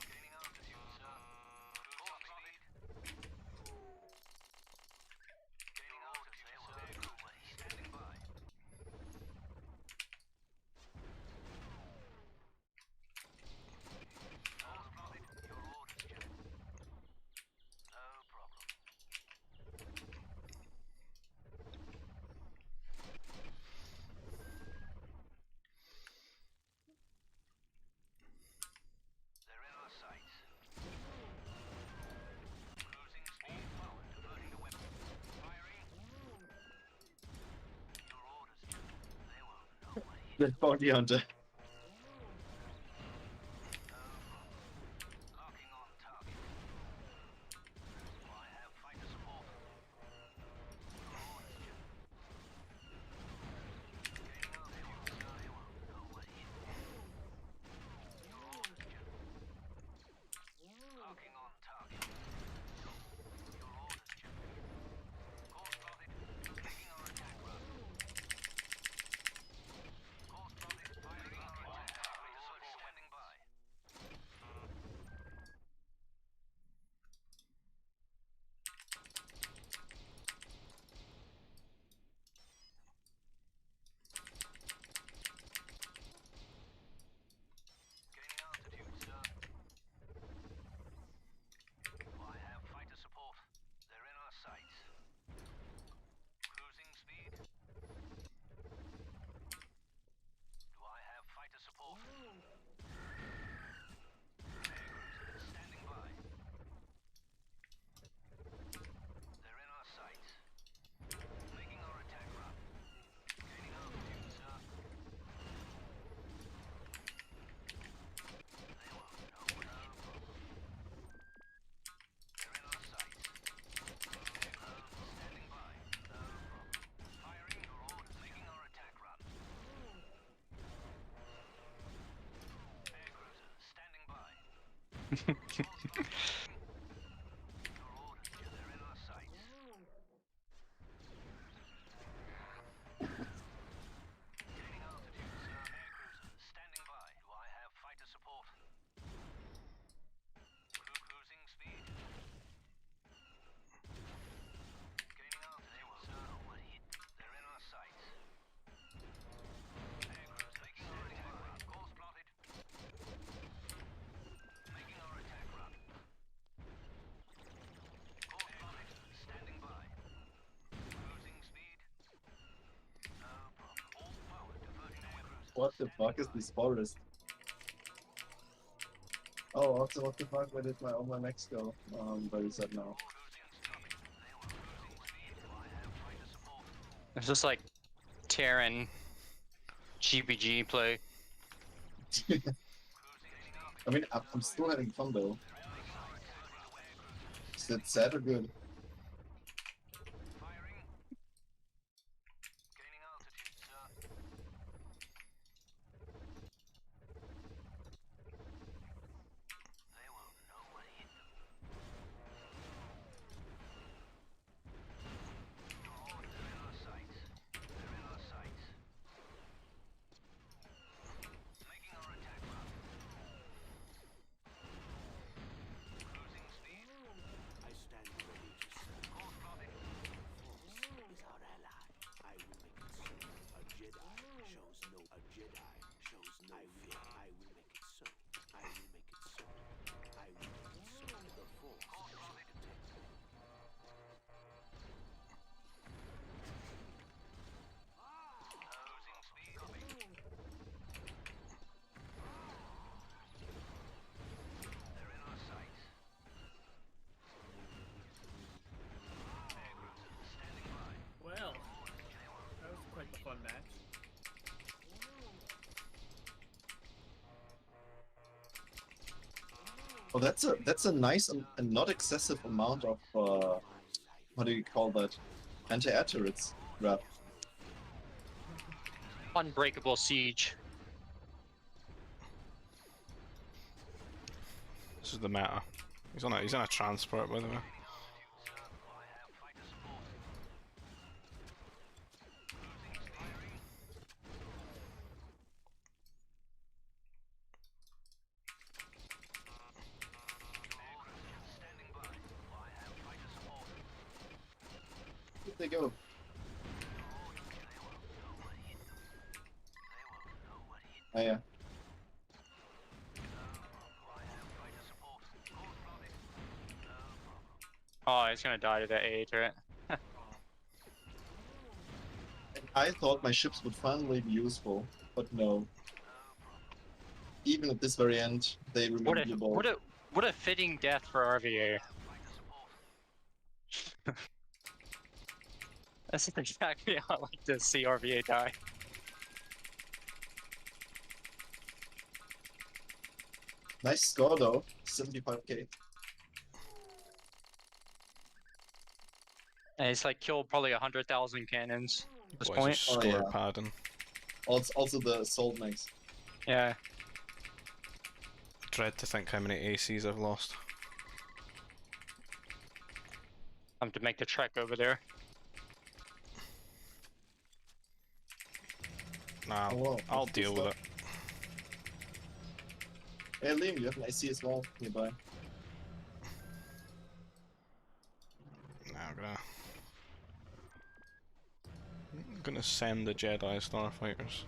Gaining altitude, sir. Full speed. Gaining altitude, sir. Standing by. All plotted. Your orders, General. No problem. They're in our sights. Cruising speed forward, diverting the weapon. Firing. Your orders, General. They won't know what hit. Dead bounty hunter. Locking on target. I have fighter support. Your orders, General. Gaining altitude, sir. They won't know what hit. Your orders, General. Locking on target. Your orders, General. Course plotted. Making our attack run. Course plotted. Firing our attack. Standing by. Gaining altitude, sir. Do I have fighter support? They're in our sights. Cruising speed. Do I have fighter support? Air cruiser standing by. They're in our sights. Making our attack run. Gaining altitude, sir. They won't know. No problem. They're in our sights. Aircraft standing by. No problem. Firing your orders. Making our attack run. Air cruiser standing by. Your orders. They're in our sights. Gaining altitude, sir. Air cruiser standing by. Do I have fighter support? Cruising speed. Gaining altitude, sir. They're in our sights. Air cruiser making our attack run. Course plotted. Making our attack run. Course plotted. Standing by. Cruising speed. No problem. All power diverting air cruiser. What the fuck is this forest? Oh, also, what the fuck? Where did my all my mechs go? Where is that now? It's just like Terran GBG play. I mean, I'm still having fun though. Is that sad or good? Firing. Gaining altitude, sir. They won't know what hit them. Your orders are in our sights. They're in our sights. Making our attack run. Cruising speed. I stand ready to serve. Course plotted. Force is our ally. I will make it so. A Jedi shows no. A Jedi shows no fear. I will make it so. I will make it so. I will make it so. The Force shall protect me. Losing speed. Copy. They're in our sights. Air cruiser standing by. Well, that was quite the fun match. Oh, that's a nice and not excessive amount of what do you call that? Anti-air turrets, Rap. Unbreakable siege. This is the meta. He's on a transport, by the way. they go? Oh yeah. Oh, it's gonna die to that AA turret. I thought my ships would finally be useful, but no. Even at this very end, they remain viewable. What a fitting death for RVA. That's exactly how I like to see RVA die. Nice score though, 75k. And it's like killed probably 100,000 cannons at this Boys point. are score padding. Also the assault max. Yeah. Dread to think how many ACs I've lost. I'm to make the trek over there. Nah, Oh, wow. I'll deal with it. Hey Liam, you have an AC as well nearby. Nah, I'm gonna send the Jedi Starfighters.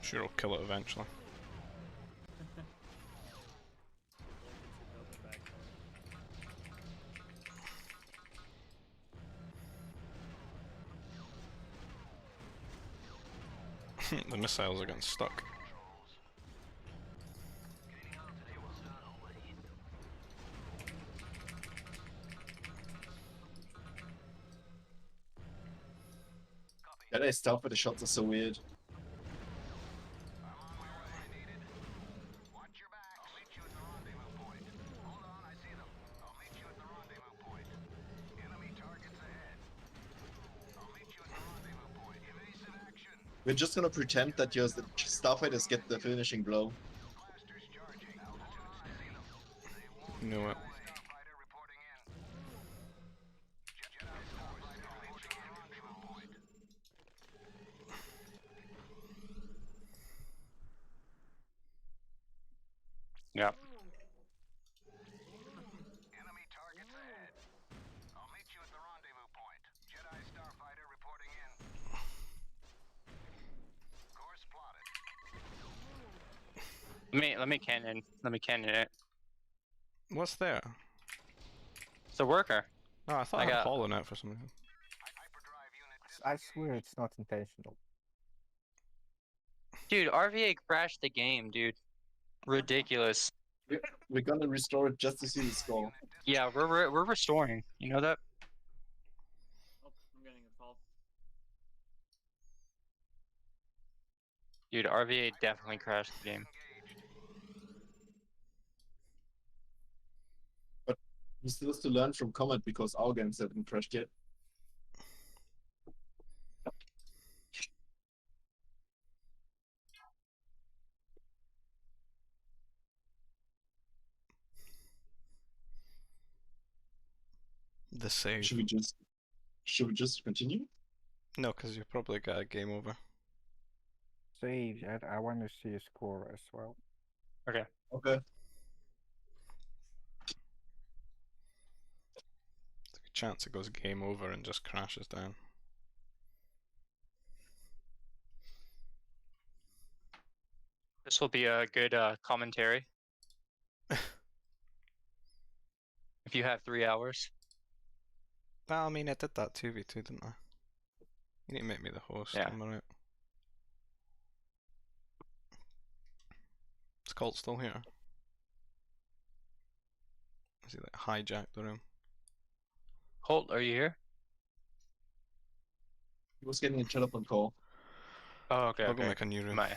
Sure, I'll kill it eventually. The missiles are getting stuck. Yeah, they stealth, but the shots are so weird. We're just gonna pretend that your starfighters get the finishing blow. You know what? Yep. Enemy targets ahead. I'll meet you at the rendezvous point. Jedi starfighter reporting in. Course plotted. Let me cannon it. What's there? It's a worker. No, I thought I had a hole in it for some reason. I swear it's not intentional. Dude, RVA crashed the game, dude. Ridiculous. We're gonna restore it just to see the score. Yeah, we're restoring. You know that? Oh, I'm getting a call. Dude, RVA definitely crashed the game. But we still have to learn from Comet because our games haven't crashed yet. The save. Should we just continue? No, because you probably got a game over. Save, I want to see a score as well. Okay. Okay. There's a chance it goes game over and just crashes down. This will be a good commentary. If you have 3 hours. Well, I mean, I did that 2v2, didn't I? You need to make me the host, Yeah. am I right? Is Colt still here? Is he like hijacked the room? Colt, are you here? He was getting a telephone call. Oh, okay. I'll okay. go make a new room. My.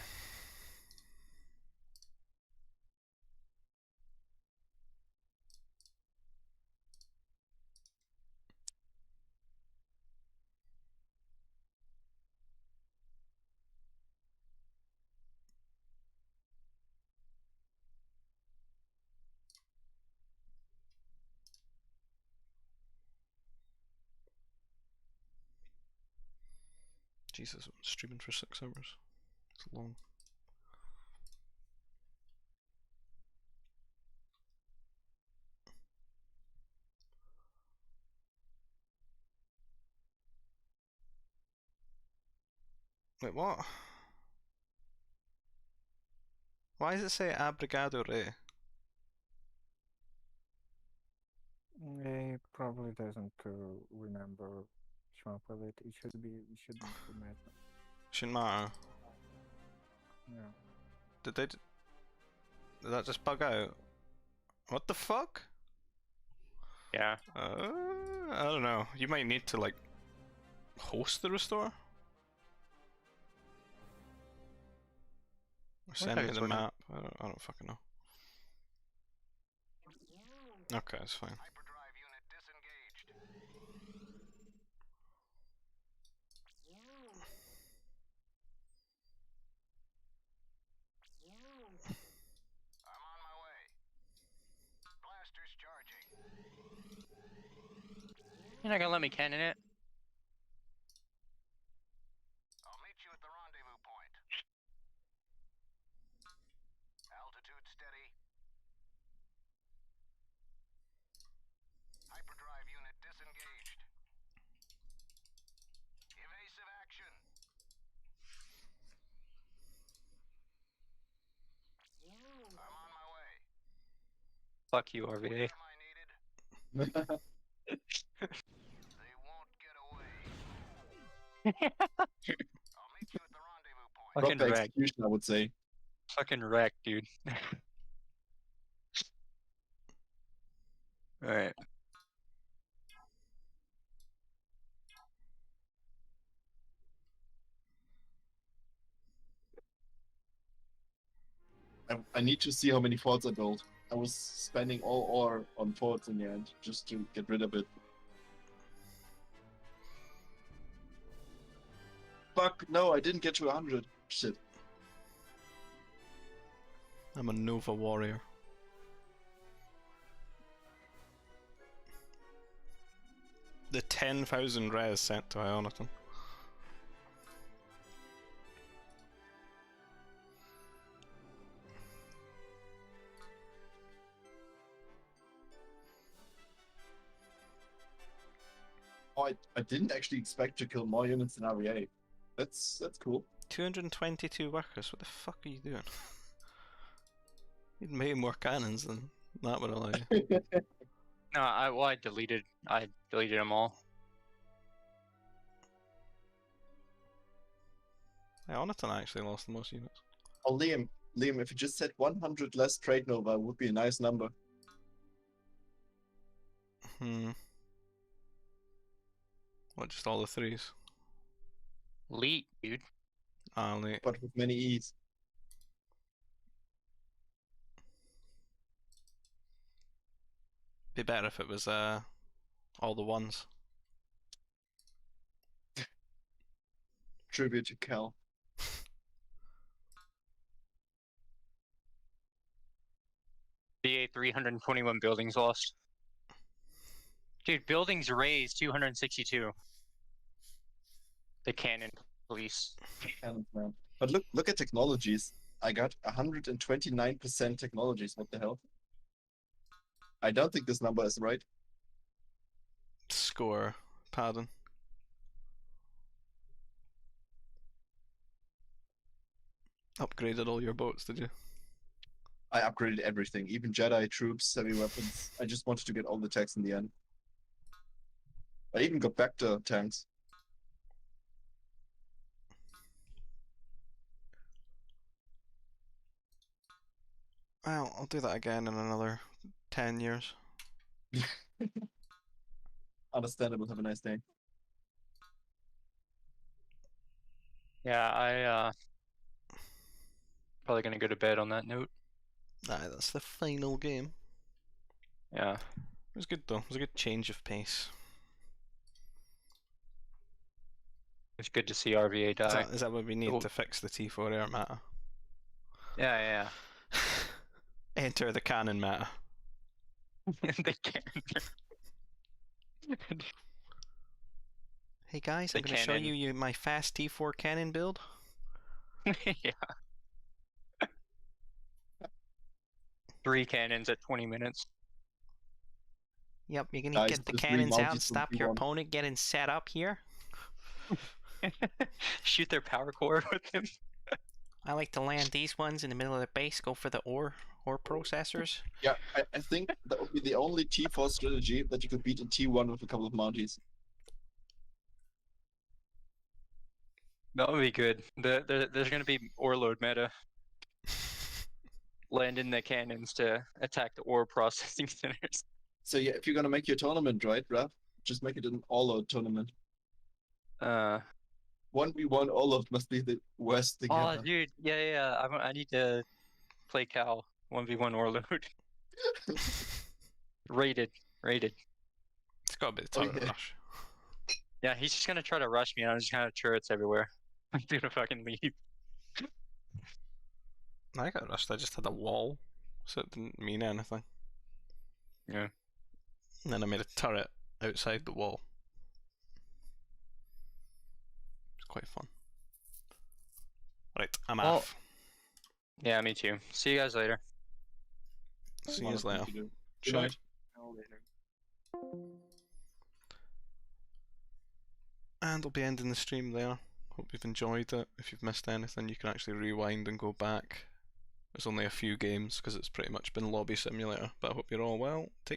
Jesus, I'm streaming for 6 hours. It's long. Wait, what? Why does it say Abrigado Re? He probably doesn't remember which one of it. It shouldn't matter. Shouldn't matter. Yeah. Did that just bug out? What the fuck? Yeah. I don't know. You might need to like host the restore. Or send me it's the working. map. I don't fucking know. Okay, that's fine. Hyperdrive unit disengaged. I'm on my way. Blasters charging. You're not gonna let me cannon it? I'll meet you at the rendezvous point. Altitude steady. Hyperdrive unit disengaged. Evasive action. I'm on my way. Fuck you, RVA. Am I needed? They won't get away. I'll meet you at the rendezvous point. Fucking Proper wreck. execution, I would say. Fucking wreck, dude. Alright. I need to see how many forts I built. I was spending all ore on forts in the end, just to get rid of it. Fuck, no, I didn't get to 100. Shit. I'm a Nova warrior. The 10,000 res sent to Ioniton. Oh, I didn't actually expect to kill more units than REA. That's cool. 222 workers, what the fuck are you doing? You'd made more cannons than that would allow you. No, I deleted them all. Ioniton actually lost the most units. Oh, Liam, if you just said 100 less trade nova, would be a nice number. What, just all the threes? Leet, dude. Leet. But with many E's. Be better if it was all the ones. Tribute to Cal. BA 321 buildings lost. Dude, buildings raised 262. The cannon police. Cannons, man. But look at technologies. I got 129% technologies. What the hell? I don't think this number is right. Score, pardon. Upgraded all your boats, did you? I upgraded everything, even Jedi troops, heavy weapons. I just wanted to get all the techs in the end. I even got back to tanks. Well, I'll do that again in another 10 years. Understandable. Have a nice day. Yeah, I probably gonna go to bed on that note. Aye, that's the final game. Yeah. It was good though. It was a good change of pace. It's good to see RVA die. Is that what we need to fix the T4 air meta? Yeah. Enter the cannon meta. The cannon. Hey guys, The I'm going to show cannon. you my fast T4 cannon build. Yeah. 3 cannons at 20 minutes. Yep, you're going to Guys, get the the three cannons out, multis will stop be your one. opponent getting set up here. Shoot their power core with him. I like to land these ones in the middle of the base, go for the ore processors. Yeah, I think that would be the only T4 strategy that you could beat in T1 with a couple of Mounties. That would be good. There's going to be ore load meta. Land in the cannons to attack the ore processing centers. So yeah, if you're gonna make your tournament, right, Raph? Just make it an all-out tournament. 1v1 all-out must be the worst thing Oh, ever. dude, yeah. I need to play Cal 1v1 ore load. Rated. It's got to be the turret rush. Yeah, he's just gonna try to rush me, and I'm just gonna have turrets everywhere. I'm gonna fucking leave. I got rushed, I just had a wall, so it didn't mean anything. Yeah. And then I made a turret outside the wall. It's quite fun. Right, I'm off. Yeah, me too. See you guys later. See you later. Good Ciao. night. And I'll be ending the stream there. Hope you've enjoyed it. If you've missed anything, you can actually rewind and go back. There's only a few games because it's pretty much been Lobby Simulator, but I hope you're all well. Take